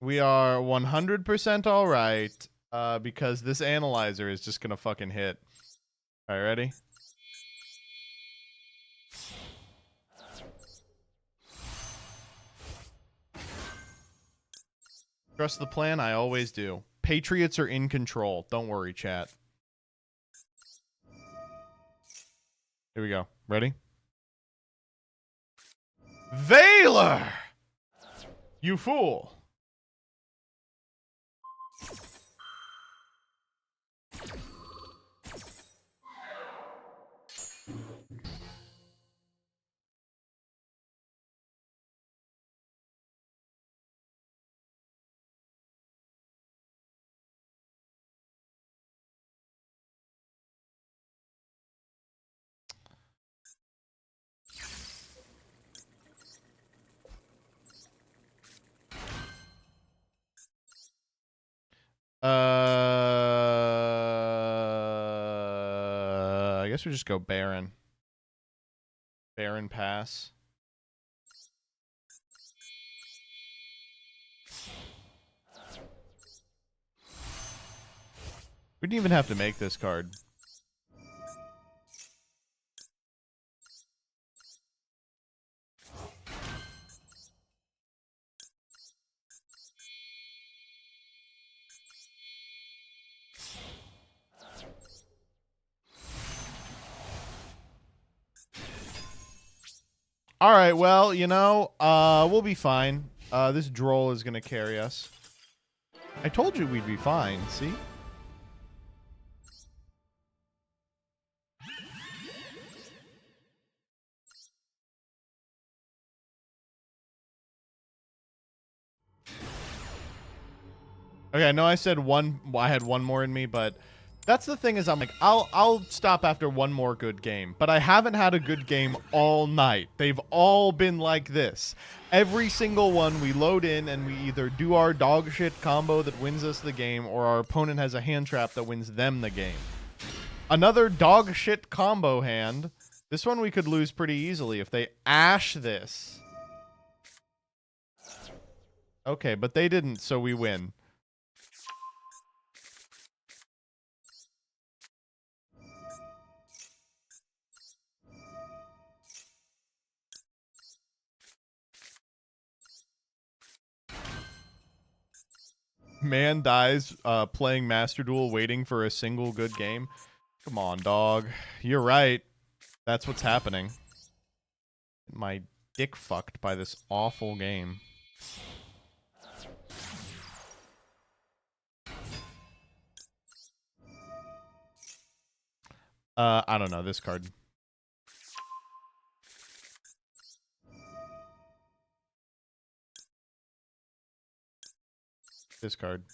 We are 100% alright. Because this analyzer is just gonna fucking hit. Alright, ready? Trust the plan? I always do. Patriots are in control. Don't worry, chat. Here we go. Ready? Valor! You fool! guess we just go Baron. Baron pass. We didn't even have to make this card. All right, well, you know, we'll be fine. This droll is going to carry us. I told you we'd be fine, see? Okay, I know I said one, I had one more in me, but that's the thing is I'm like, I'll stop after one more good game, but I haven't had a good game all night. They've all been like this. Every single one we load in and we either do our dog shit combo that wins us the game or our opponent has a hand trap that wins them the game. Another dog shit combo hand. This one we could lose pretty easily if they ash this. Okay, but they didn't, so we win. Man dies playing Master Duel waiting for a single good game. Come on, dog. You're right. That's what's happening. My dick fucked by this awful game. I don't know. This card. This card.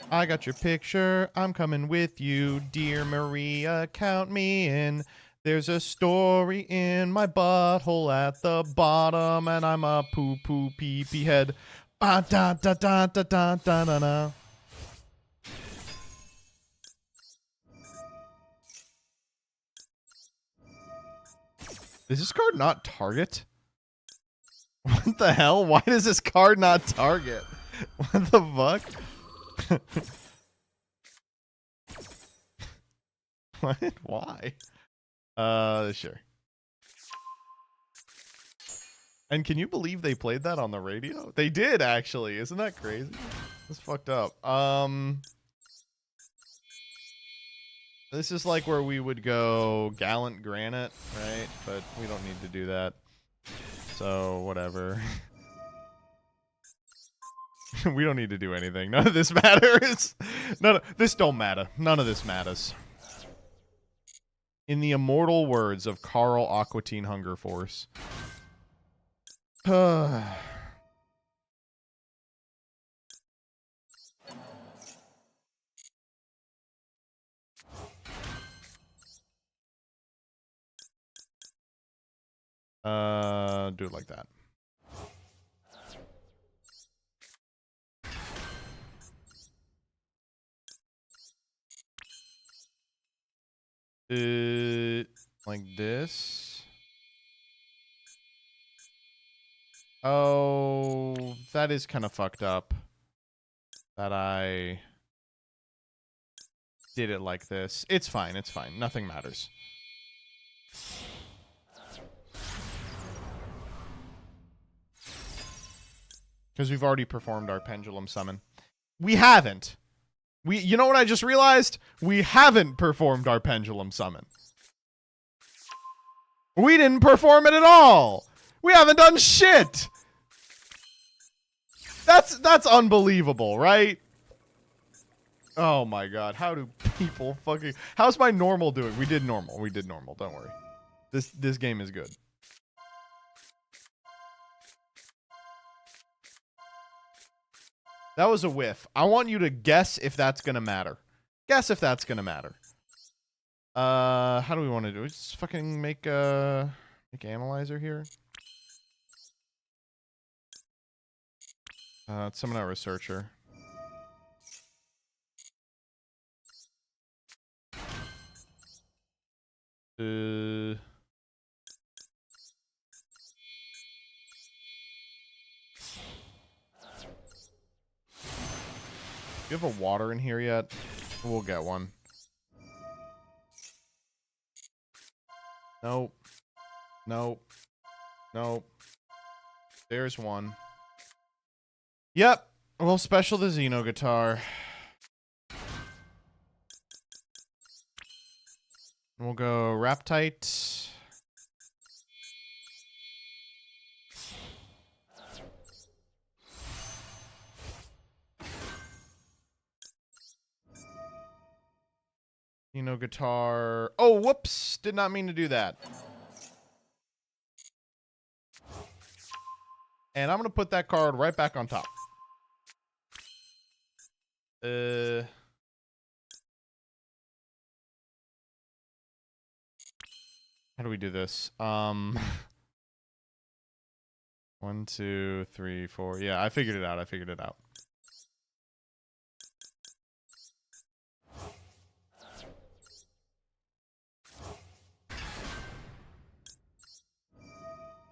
I got your picture. I'm coming with you, dear Maria. Count me in. There's a story in my butthole at the bottom, and I'm a poo poo pee pee head. Ba da da da da da da da da. Is this card not target? What the hell? Why does this card not target? What the fuck? What? Why? Sure. And can you believe they played that on the radio? They did, actually. Isn't that crazy? That's fucked up. This is like where we would go Gallant Granite, right? But we don't need to do that. So, whatever. We don't need to do anything. None of this matters. This don't matter. None of this matters. In the immortal words of Carl Aquatine Hunger Force. Do it like that. Like this. Oh, that is kind of fucked up. That I did it like this. It's fine. It's fine. Nothing matters. Because we've already performed our pendulum summon. We haven't. You know what I just realized? We haven't performed our pendulum summon. We didn't perform it at all. We haven't done shit. That's unbelievable, right? Oh my god, how do people fucking... How's my normal doing? We did normal. We did normal. Don't worry. This game is good. That was a whiff. I want you to guess if that's gonna matter. Guess if that's gonna matter. How do we want to do it? Just fucking make analyzer here. Summon our researcher. You have a water in here yet? We'll get one. Nope. Nope. Nope. There's one. Yep. We'll special the Xeno guitar. We'll go Raptite. Guitar. Oh, whoops. Did not mean to do that. And I'm going to put that card right back on top. How do we do this? 1, 2, 3, 4. Yeah, I figured it out.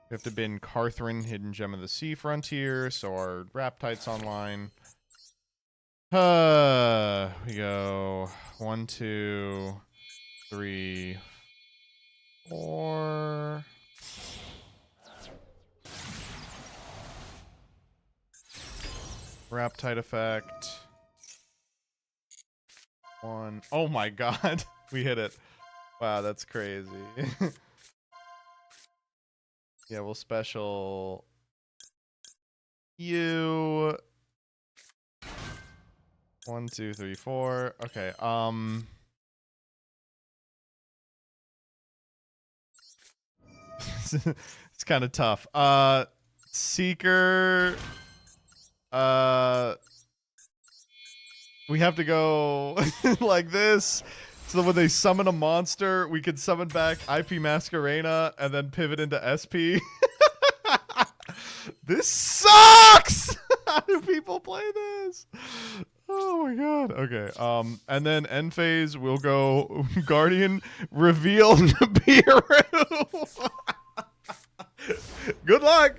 We have to bin Carthrin, Hidden Gem of the Sea Frontier, so our Raptite's online. We go 1, 2, 3, 4. Raptite effect. 1. Oh my god. We hit it. Wow, that's crazy. Yeah, we'll special you. 1, 2, 3, 4. Okay, it's kind of tough. Seeker. We have to go like this. So that when they summon a monster, we can summon back IP Masquerena and then pivot into SP. This sucks! How do people play this? Oh my god. Okay. And then end phase, we'll go Guardian reveal Nibiru. Good luck.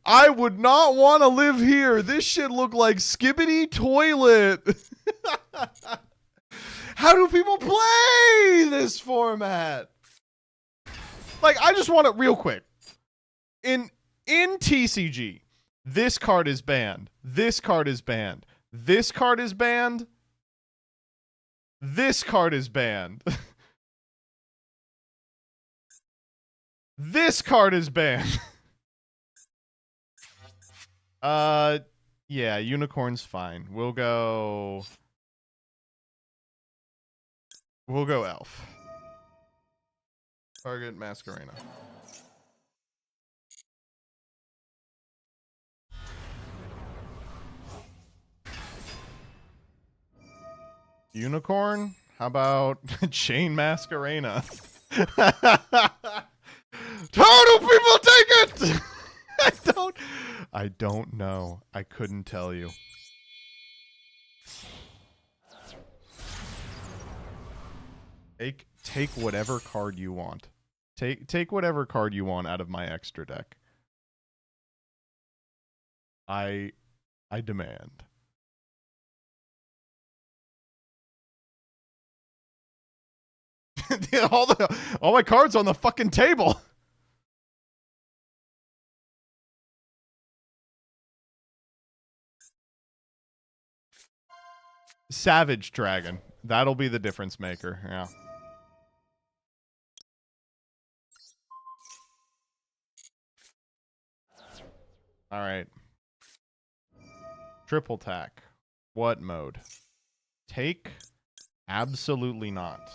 I would not want to live here. This shit look like Skibbity Toilet. How do people play this format? Like, I just want it real quick. In TCG, this card is banned. This card is banned. This card is banned. This card is banned. This card is banned. Yeah, unicorn's fine. We'll go elf. Target Masquerena. Unicorn? How about Chain Masquerena? Total people take it! I don't know. I couldn't tell you. Take whatever card you want. Take whatever card you want out of my extra deck. I demand. all my cards on the fucking table. Savage Dragon. That'll be the difference maker. Yeah. All right. Triple tack. What mode? Take? Absolutely not.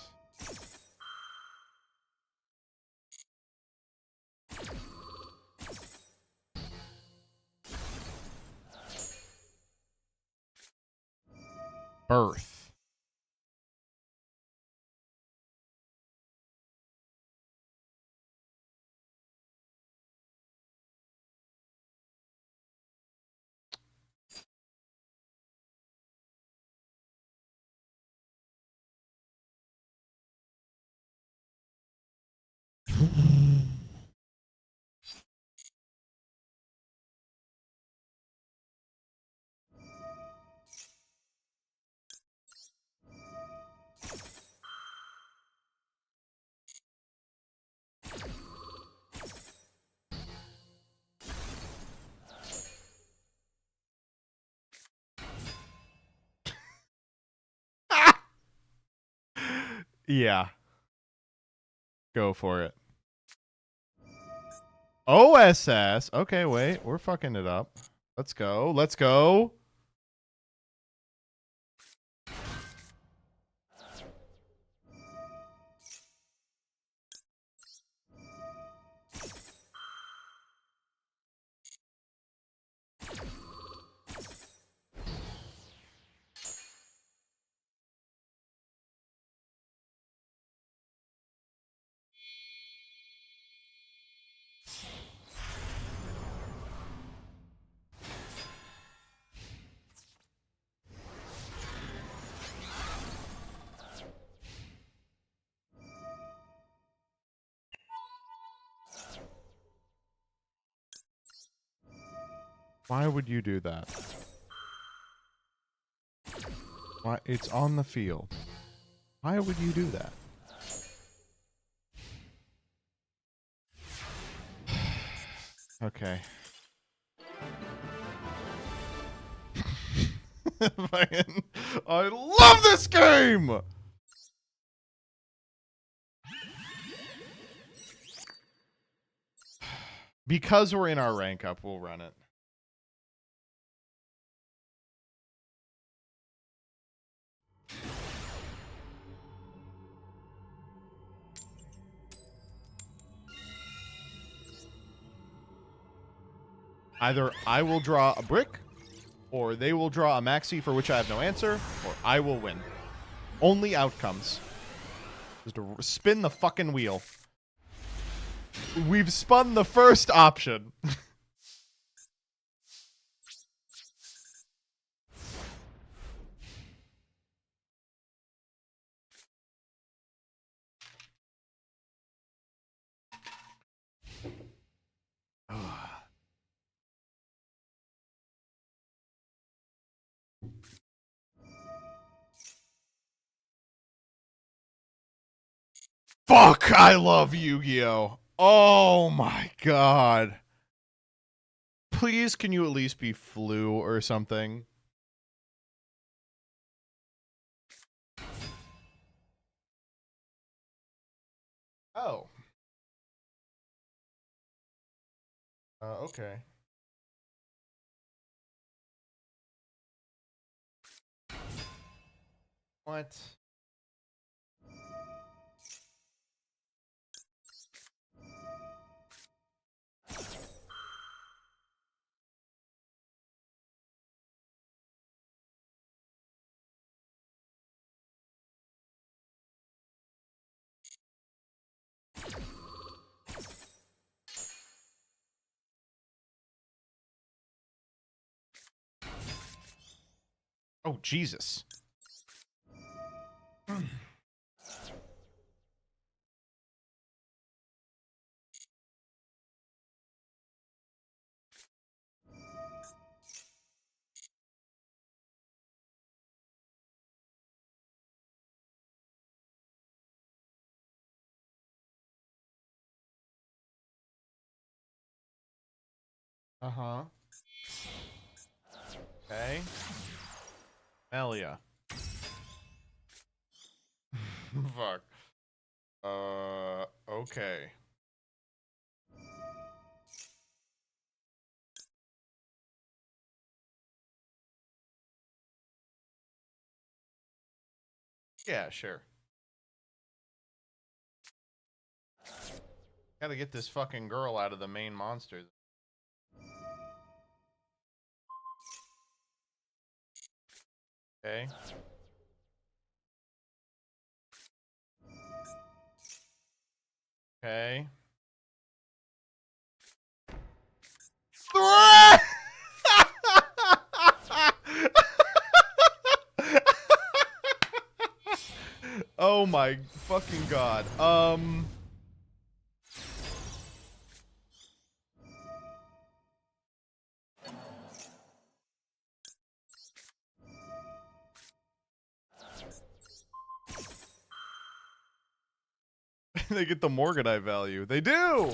Birth. Yeah. Go for it. OSS. Okay, wait. We're fucking it up. Let's go. Let's go. Why would you do that? Why? It's on the field. Why would you do that? Okay. Man, I love this game! Because we're in our rank up, we'll run it. Either I will draw a brick, or they will draw a maxi for which I have no answer, or I will win. Only outcomes. Just to spin the fucking wheel. We've spun the first option. Fuck, I love Yu-Gi-Oh! Oh my god. Please, can you at least be Flu or something? Oh. Okay. What? Oh, Jesus. Uh-huh. Okay. Melia. Fuck. Okay. Yeah, sure. Gotta get this fucking girl out of the main monster. Okay. Okay. Oh my fucking god. They get the Morganite value. They do!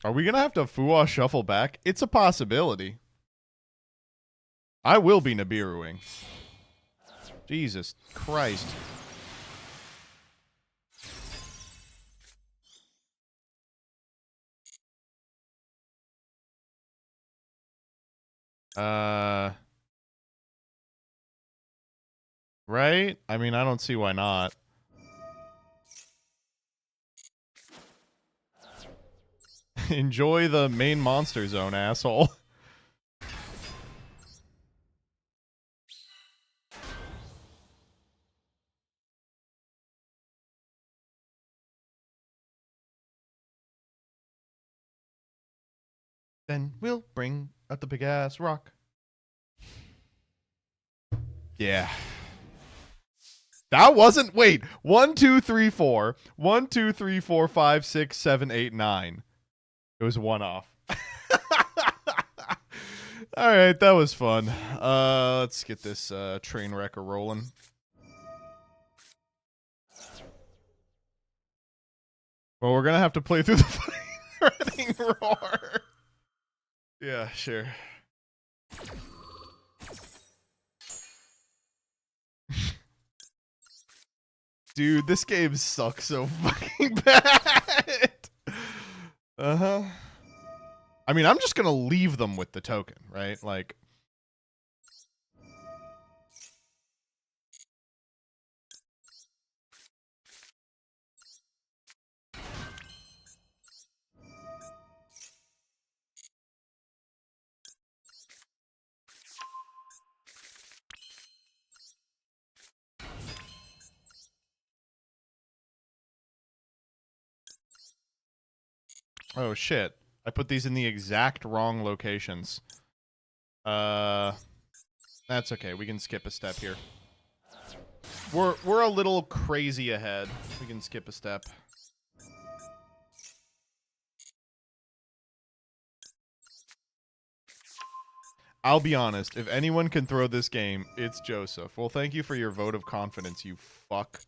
Are we gonna have to Fuwa shuffle back? It's a possibility. I will be Nibiruing. Jesus Christ. Right? I mean, I don't see why not. Enjoy the main monster zone, asshole. Then we'll bring out the big ass rock. Yeah. That wasn't. Wait. 1, 2, 3, 4. 1, 2, 3, 4, 5, 6, 7, 8, 9. It was one off. All right, that was fun. Let's get this train wreck rolling. Well, we're gonna have to play through the threatening roar. Yeah, sure. Dude, this game sucks so fucking bad. Uh-huh. I mean, I'm just gonna leave them with the token, right? Like... Oh, shit. I put these in the exact wrong locations. That's okay. We can skip a step here. We're a little crazy ahead. We can skip a step. I'll be honest. If anyone can throw this game, it's Joseph. Well, thank you for your vote of confidence, you fuck.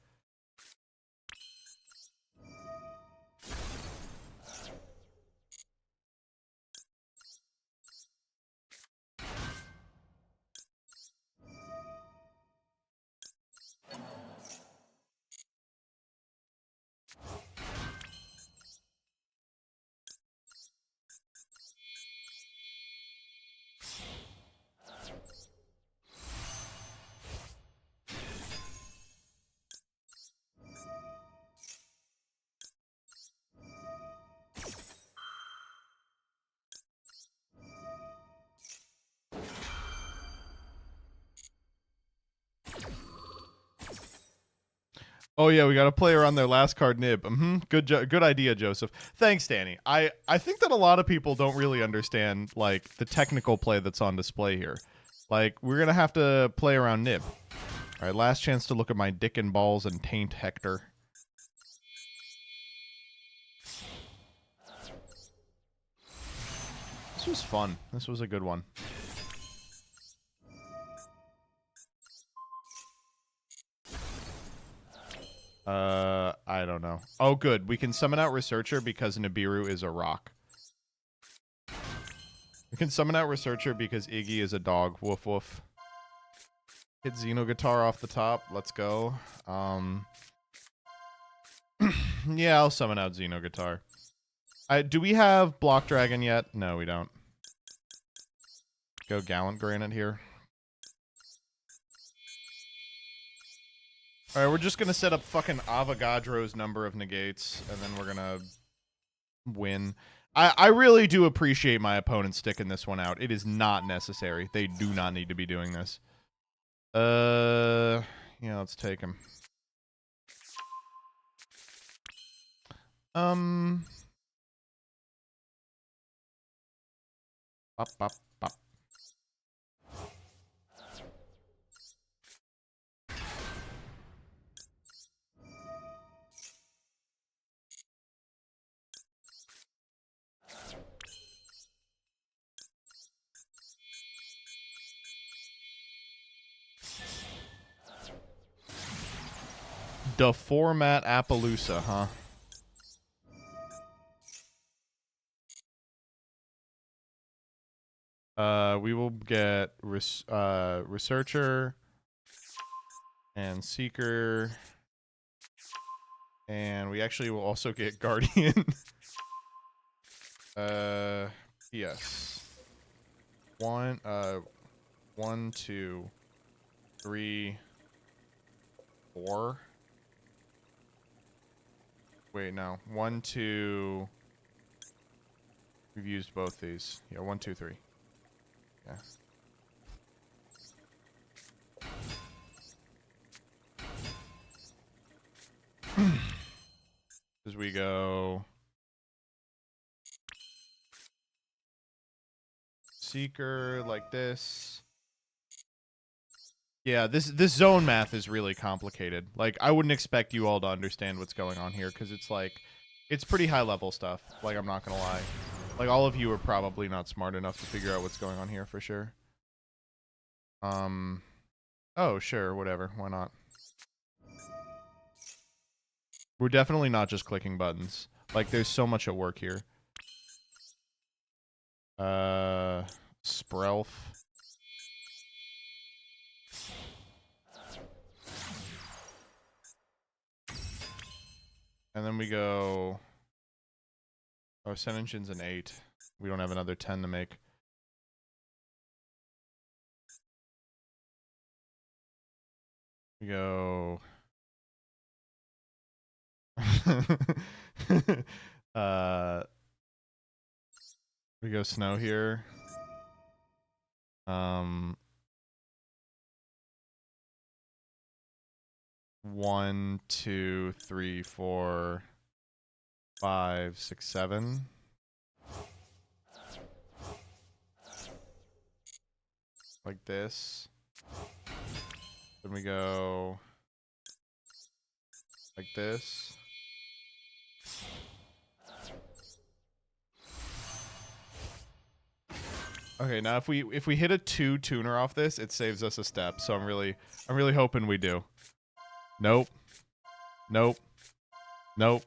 Oh yeah, we got to play around their last card nib. Good idea, Joseph. Thanks, Danny. I think that a lot of people don't really understand like the technical play that's on display here. Like we're gonna have to play around nib. All right, last chance to look at my dick and balls and taint Hector. This was fun. This was a good one. I don't know. Oh, good. We can summon out Researcher because Nibiru is a rock. We can summon out Researcher because Iggy is a dog. Woof woof. Hit Xeno Guitar off the top. Let's go. Yeah, I'll summon out Xeno Guitar. Do we have Block Dragon yet? No, we don't. Go Gallant Granite here. Alright, we're just gonna set up fucking Avogadro's number of negates, and then we're gonna win. I really do appreciate my opponent sticking this one out. It is not necessary. They do not need to be doing this. Yeah, let's take him. Bop, bop, bop. The format Appaloosa, huh? We will get researcher and seeker, and we actually will also get guardian. Yes. 1, 2, 3, 4. Wait, no. 1, 2. We've used both these. Yeah, 1, 2, 3. Yeah. As we go seeker like this. Yeah, this zone math is really complicated. Like, I wouldn't expect you all to understand what's going on here because it's like it's pretty high level stuff. Like, I'm not gonna lie. Like, all of you are probably not smart enough to figure out what's going on here for sure. Oh, sure, whatever. Why not? We're definitely not just clicking buttons. Like, there's so much at work here. Sprelf. And then we go... Oh, Sen Engine's an 8. We don't have another 10 to make. We go... we go snow here. 1, 2, 3, 4, 5, 6, 7. Like this. Then we go like this. Okay, now if we hit a 2 tuner off this, it saves us a step. So I'm really hoping we do. Nope. Nope. Nope.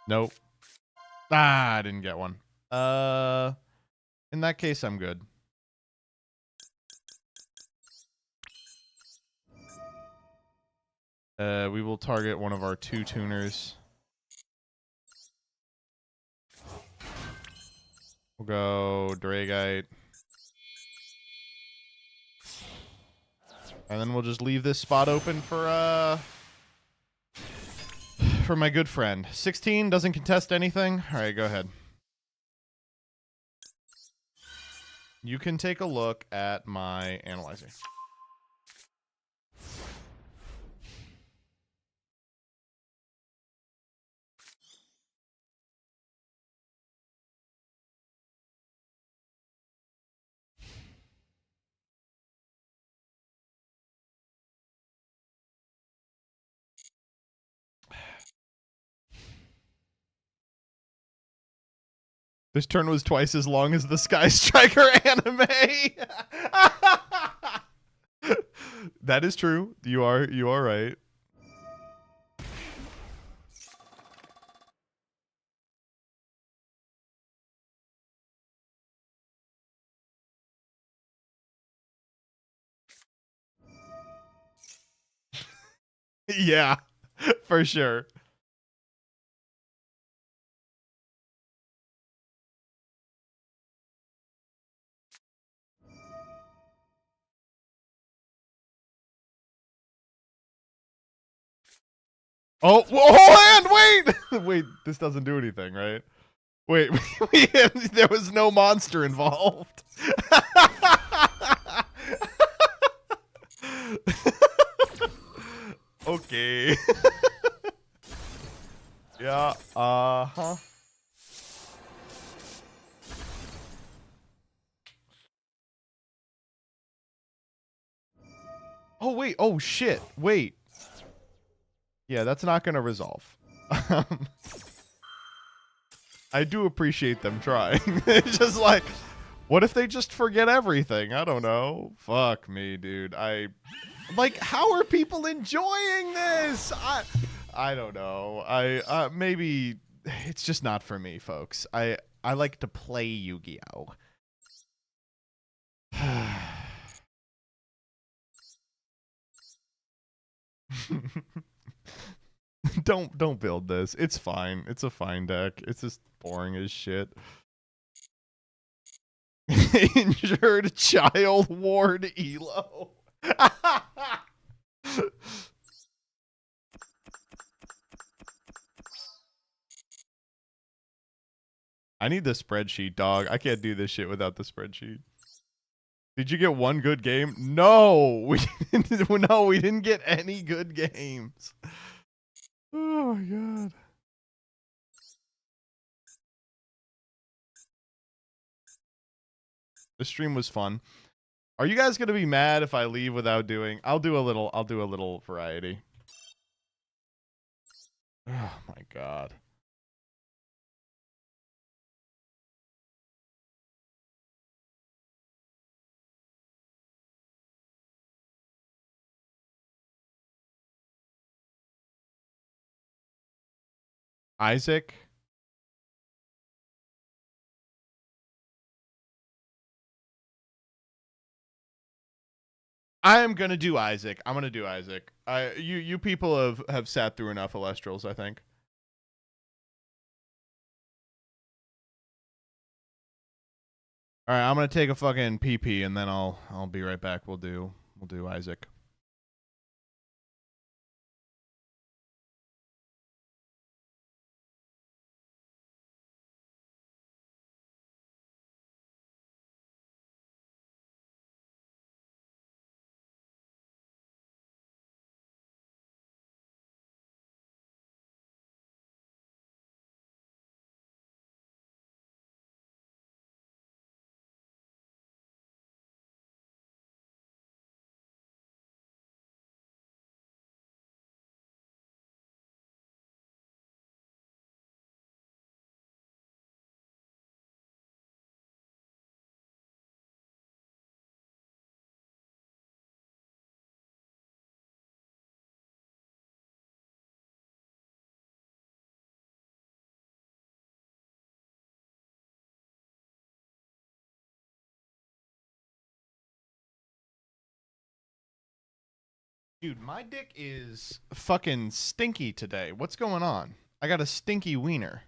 Nope. Ah, I didn't get one. In that case, I'm good. We will target one of our 2 tuners. We'll go Dragite. And then we'll just leave this spot open for my good friend. 16 doesn't contest anything. All right, go ahead. You can take a look at my analyzer. This turn was twice as long as the Sky Striker anime. That is true. You are right. Yeah, for sure. Oh, hold on, wait! Wait, this doesn't do anything, right? Wait, there was no monster involved. Okay. Yeah, uh-huh. Oh, wait, oh, shit, wait. Yeah, that's not gonna resolve. I do appreciate them trying. It's just like, what if they just forget everything? I don't know. Fuck me, dude. Like, how are people enjoying this? I don't know. Maybe it's just not for me, folks. I like to play Yu-Gi-Oh. Don't build this. It's fine. It's a fine deck. It's just boring as shit. Injured child ward Elo. I need the spreadsheet, dog. I can't do this shit without the spreadsheet. Did you get one good game? No, we didn't, no, we didn't get any good games. Oh my god. The stream was fun. Are you guys gonna be mad if I leave without doing? I'll do a little variety. Oh my god. Isaac. I am gonna do Isaac. I'm gonna do Isaac. You people have sat through enough Alestrals, I think. All right, I'm gonna take a fucking PP and then I'll be right back. We'll do Isaac. Dude, my dick is fucking stinky today. What's going on? I got a stinky wiener.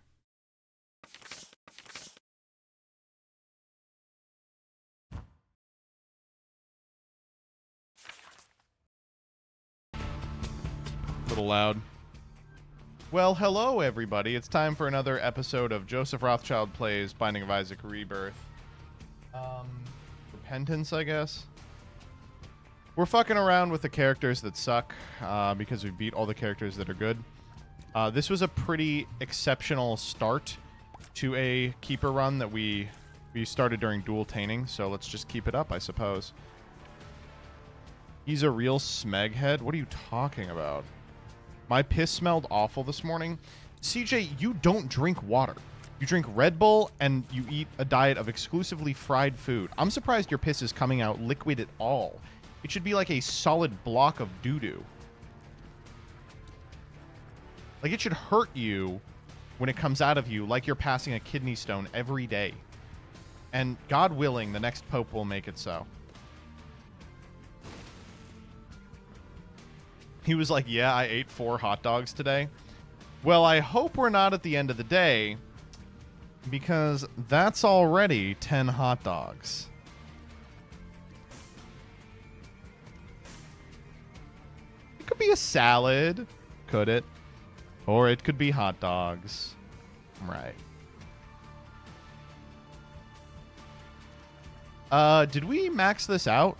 A little loud. Well, hello everybody. It's time for another episode of Joseph Rothschild Plays Binding of Isaac Rebirth. Repentance, I guess. We're fucking around with the characters that suck, because we beat all the characters that are good. This was a pretty exceptional start to a keeper run that we started during dual tainting, so let's just keep it up, I suppose. He's a real smeghead? What are you talking about? My piss smelled awful this morning. CJ, you don't drink water. You drink Red Bull and you eat a diet of exclusively fried food. I'm surprised your piss is coming out liquid at all. It should be like a solid block of doo-doo. Like, it should hurt you when it comes out of you like you're passing a kidney stone every day. And God willing, the next pope will make it so. He was like, yeah, I ate 4 hot dogs today. Well, I hope we're not at the end of the day, because that's already 10 hot dogs. It could be a salad, could it? Or it could be hot dogs. Right. Did we max this out?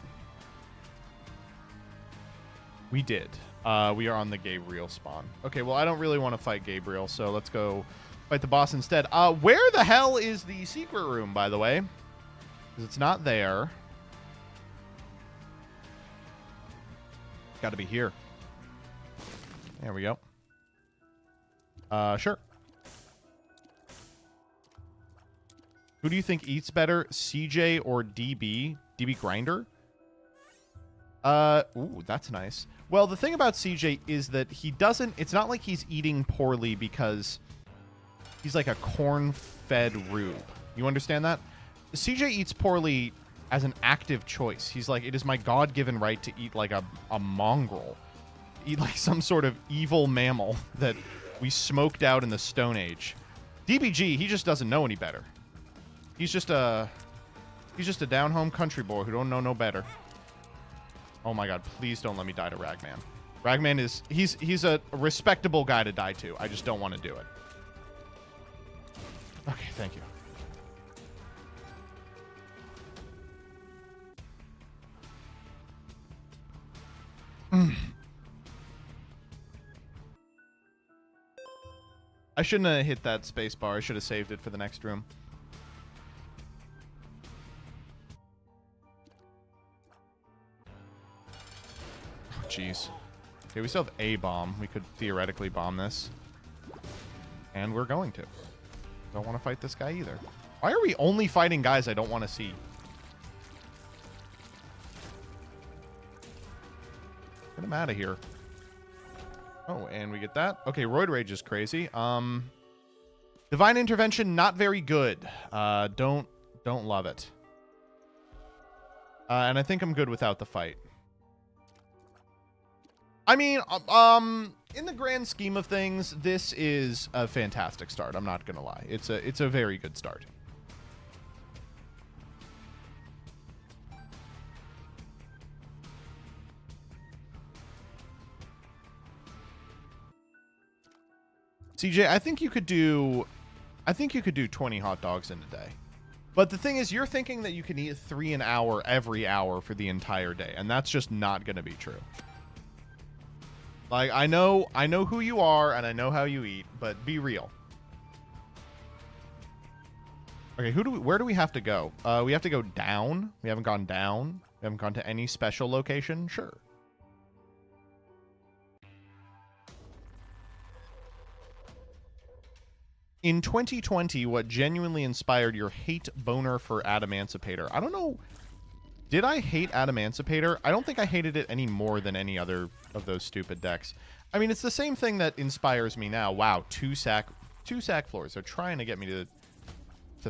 We did. We are on the Gabriel spawn. Okay, well, I don't really want to fight Gabriel, so let's go fight the boss instead. Where the hell is the secret room, by the way? Because it's not there. Got to be here. There we go. Sure. Who do you think eats better, CJ or DB? DB Grinder? Ooh, that's nice. Well, the thing about CJ is that he doesn't... It's not like he's eating poorly because he's like a corn-fed rube. You understand that? CJ eats poorly as an active choice. He's like, it is my God-given right to eat like a mongrel. Eat like some sort of evil mammal that we smoked out in the Stone Age. DBG, he just doesn't know any better. He's just a down-home country boy who don't know no better. Oh my God, please don't let me die to Ragman. Ragman is, he's a respectable guy to die to. I just don't want to do it. Okay, thank you. I shouldn't have hit that space bar. I should have saved it for the next room. Oh, jeez. Okay, we still have a bomb. We could theoretically bomb this. And we're going to. Don't want to fight this guy either. Why are we only fighting guys I don't want to see? Get him out of here. Oh, and we get that. Okay, Roid Rage is crazy. Divine Intervention, not very good. Don't love it. And I think I'm good without the fight. I mean, in the grand scheme of things, this is a fantastic start. I'm not gonna lie. It's a very good start. CJ, I think you could do 20 hot dogs in a day. But the thing is, you're thinking that you can eat 3 an hour every hour for the entire day, and that's just not going to be true. Like, I know who you are, and I know how you eat, but be real. Okay, where do we have to go? We have to go down. We haven't gone down. We haven't gone to any special location. Sure. In 2020, what genuinely inspired your hate boner for Adamancipator? I don't know. Did I hate Adamancipator? I don't think I hated it any more than any other of those stupid decks. I mean, it's the same thing that inspires me now. Wow, two sack floors. They're trying to get me to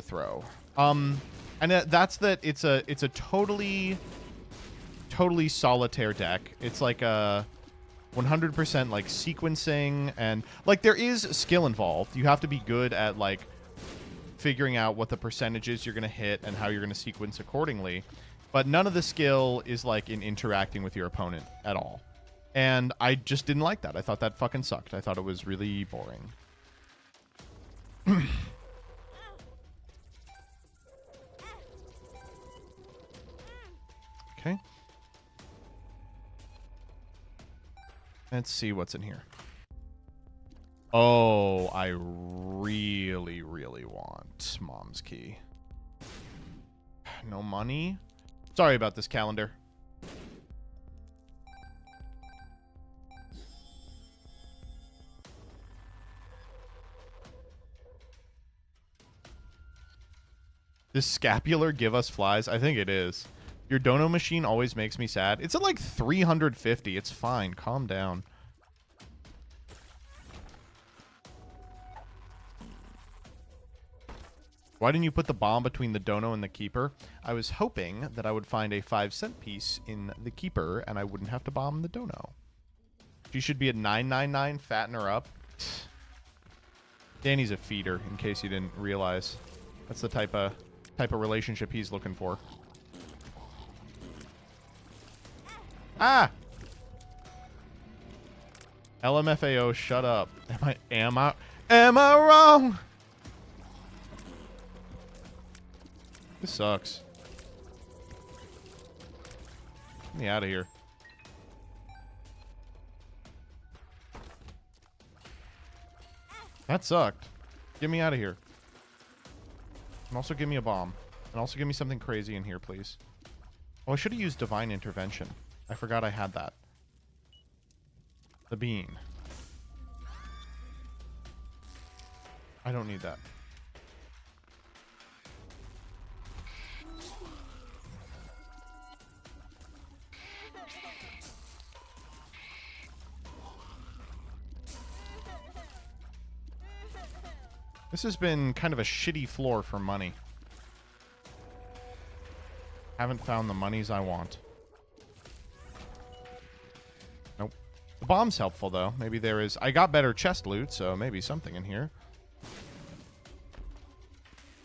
throw. And that's that. It's a totally solitaire deck. It's like a 100% like sequencing, and like there is skill involved. You have to be good at like figuring out what the percentages you're going to hit and how you're going to sequence accordingly. But none of the skill is like in interacting with your opponent at all. And I just didn't like that. I thought that fucking sucked. I thought it was really boring. Okay. Let's see what's in here. Oh, I really, really want Mom's Key. No money? Sorry about this, calendar. Does Scapular give us flies? I think it is. Your dono machine always makes me sad. It's at like 350. It's fine. Calm down. Why didn't you put the bomb between the dono and the keeper? I was hoping that I would find a 5-cent piece in the keeper and I wouldn't have to bomb the dono. She should be at 999. Fatten her up. Danny's a feeder, in case you didn't realize. That's the type of relationship he's looking for. Ah! LMFAO, shut up. Am I wrong? This sucks. Get me out of here. That sucked. Get me out of here. And also give me a bomb. And also give me something crazy in here, please. Oh, I should have used Divine Intervention. I forgot I had that. The bean. I don't need that. This has been kind of a shitty floor for money. Haven't found the monies I want. Nope. The bomb's helpful, though. Maybe there is... I got better chest loot, so maybe something in here.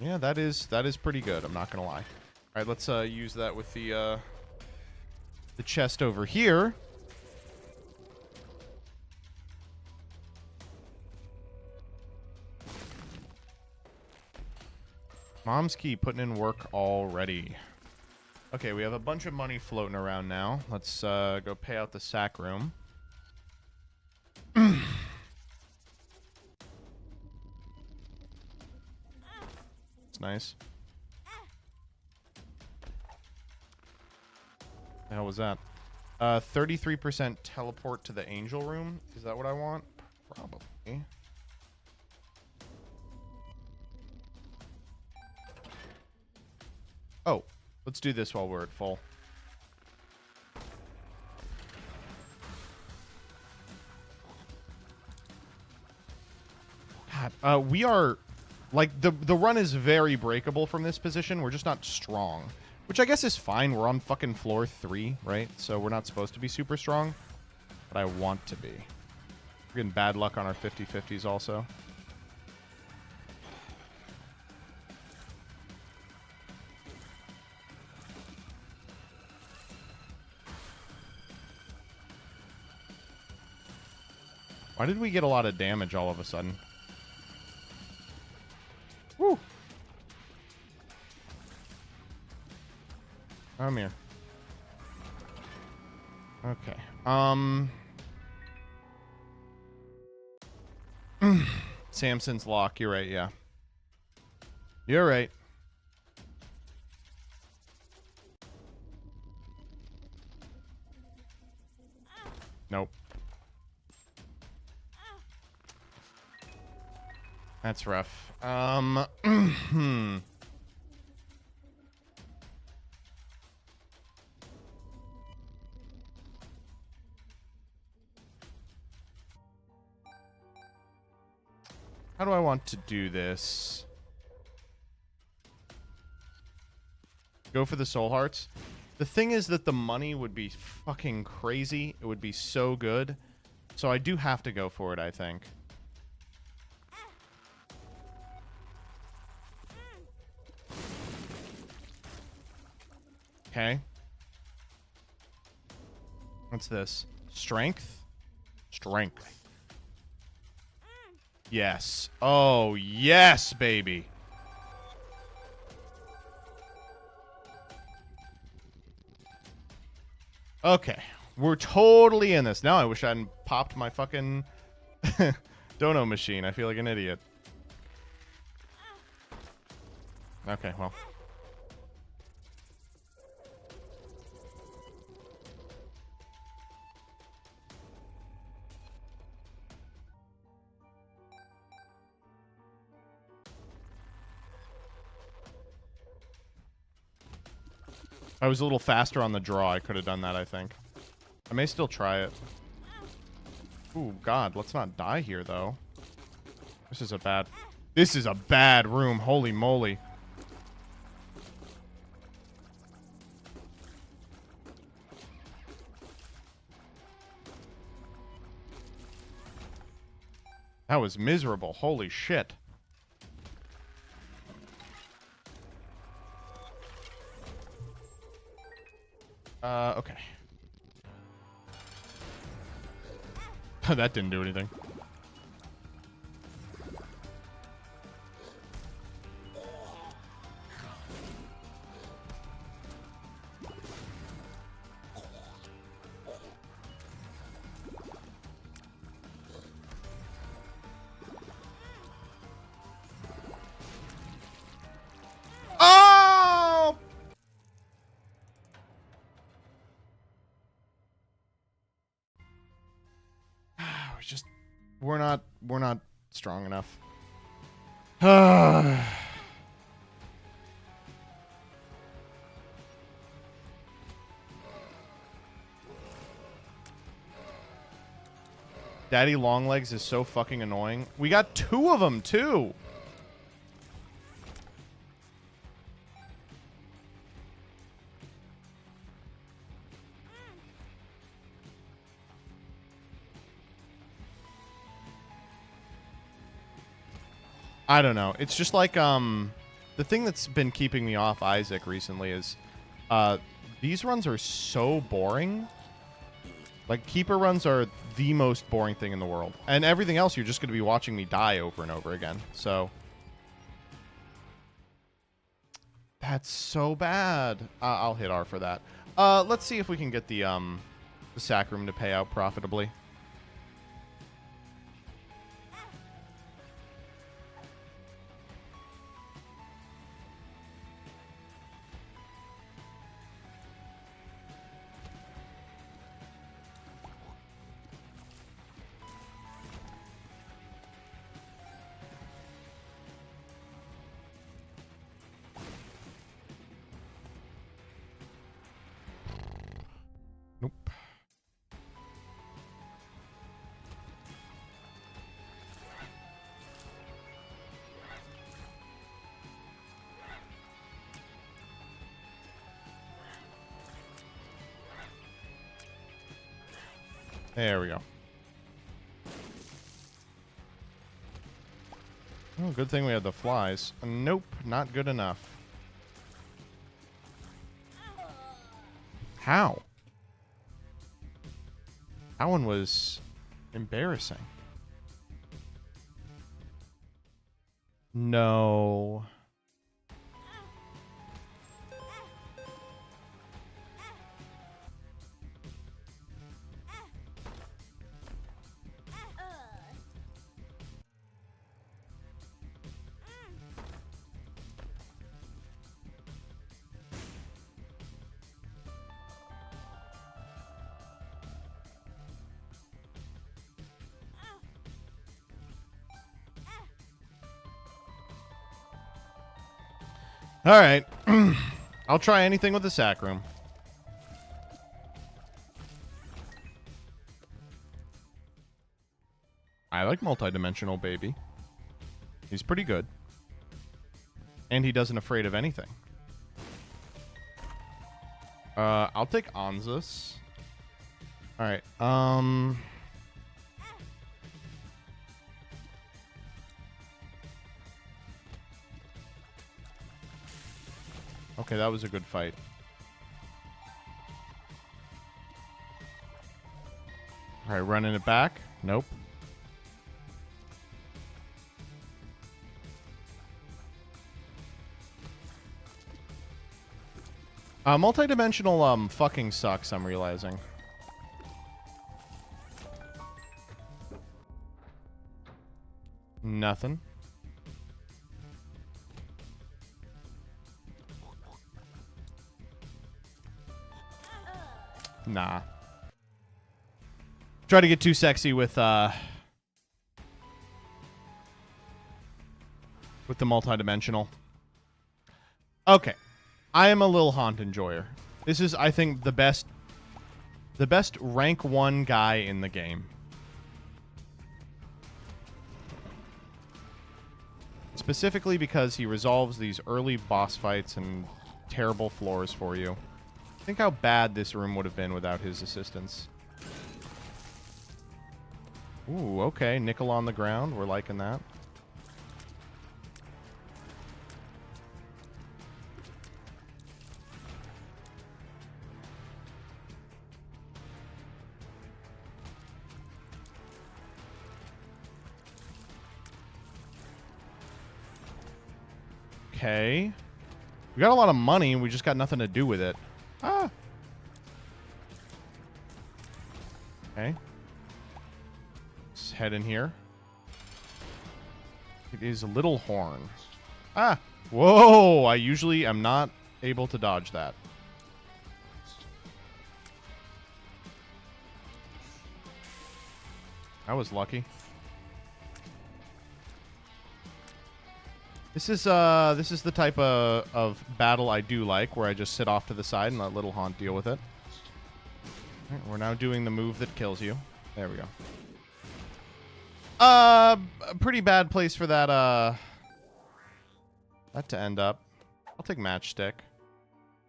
Yeah, that is pretty good. I'm not going to lie. All right, let's use that with the chest over here. Mom's key putting in work already. Okay, we have a bunch of money floating around now. Let's go pay out the sack room. It's nice. The hell was that? 33% teleport to the angel room. Is that what I want? Probably. Oh, let's do this while we're at full. God, we are... Like, the run is very breakable from this position. We're just not strong. Which I guess is fine. We're on fucking floor 3, right? So we're not supposed to be super strong. But I want to be. We're getting bad luck on our 50-50s also. Why did we get a lot of damage all of a sudden? Woo! Come here. Okay. Samson's lock. You're right, yeah. You're right. Nope. That's rough. How do I want to do this? Go for the soul hearts. The thing is that the money would be fucking crazy. It would be so good. So I do have to go for it, I think. Okay. What's this? Strength? Strength. Yes. Oh, yes, baby. Okay. We're totally in this. Now I wish I hadn't popped my fucking dono machine. I feel like an idiot. Okay, well. I was a little faster on the draw. I could have done that, I think. I may still try it. Ooh, God. Let's not die here, though. This is a bad room. Holy moly. That was miserable. Holy shit. Okay. That didn't do anything. Oh! We're not strong enough. Daddy Longlegs is so fucking annoying. We got 2 of them too. I don't know. It's just like the thing that's been keeping me off Isaac recently is these runs are so boring. Like, keeper runs are the most boring thing in the world. And everything else, you're just going to be watching me die over and over again. So that's so bad. I'll hit R for that. Let's see if we can get the sack room to pay out profitably. Nope. There we go. Oh, good thing we had the flies. Nope, not good enough. How? That one was embarrassing. No. All right. I'll try anything with the sack room. I like multidimensional baby. He's pretty good. And he doesn't afraid of anything. I'll take Anzus. All right. Okay, that was a good fight. All right, running it back. Nope. Multidimensional fucking sucks, I'm realizing. Nothing. Nah. Try to get too sexy with the multidimensional. Okay. I am a little haunt enjoyer. This is, I think, the best rank 1 guy in the game. Specifically because he resolves these early boss fights and terrible floors for you. Think how bad this room would have been without his assistance. Ooh, okay. Nickel on the ground. We're liking that. Okay. We got a lot of money, and we just got nothing to do with it. Ah. Okay. Let's head in here. It is a little horn. Ah. Whoa. I usually am not able to dodge that. I was lucky. This is the type of battle I do like, where I just sit off to the side and let Little Haunt deal with it. All right, we're now doing the move that kills you. There we go. A pretty bad place for that that to end up. I'll take Matchstick.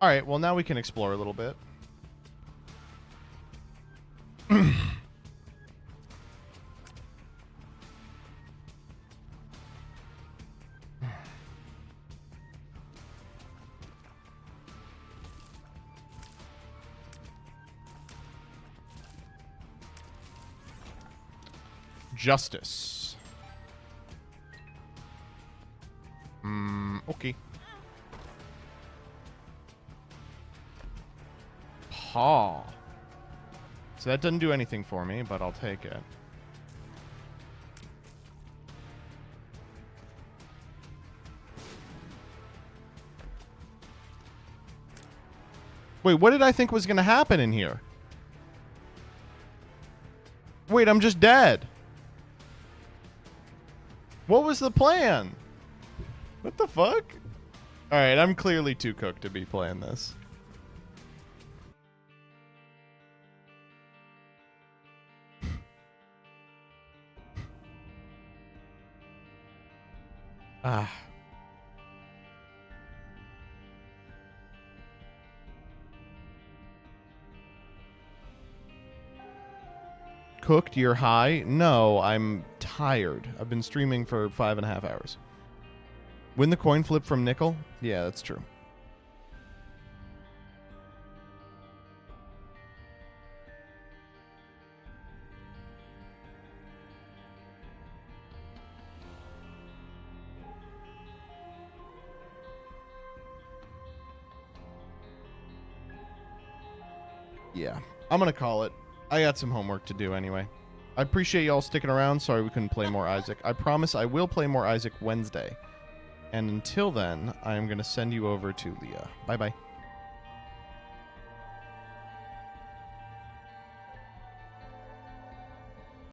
All right, well now we can explore a little bit. Justice. Okay. Paw. So that doesn't do anything for me, but I'll take it. Wait, what did I think was going to happen in here? Wait, I'm just dead. What was the plan? What the fuck? Alright, I'm clearly too cooked to be playing this. Ah. Cooked, you're high? No, I'm tired. I've been streaming for 5.5 hours. Win the coin flip from nickel? Yeah, that's true. Yeah, I'm gonna call it. I got some homework to do anyway. I appreciate y'all sticking around. Sorry we couldn't play more Isaac. I promise I will play more Isaac Wednesday. And until then, I am going to send you over to Leah. Bye-bye.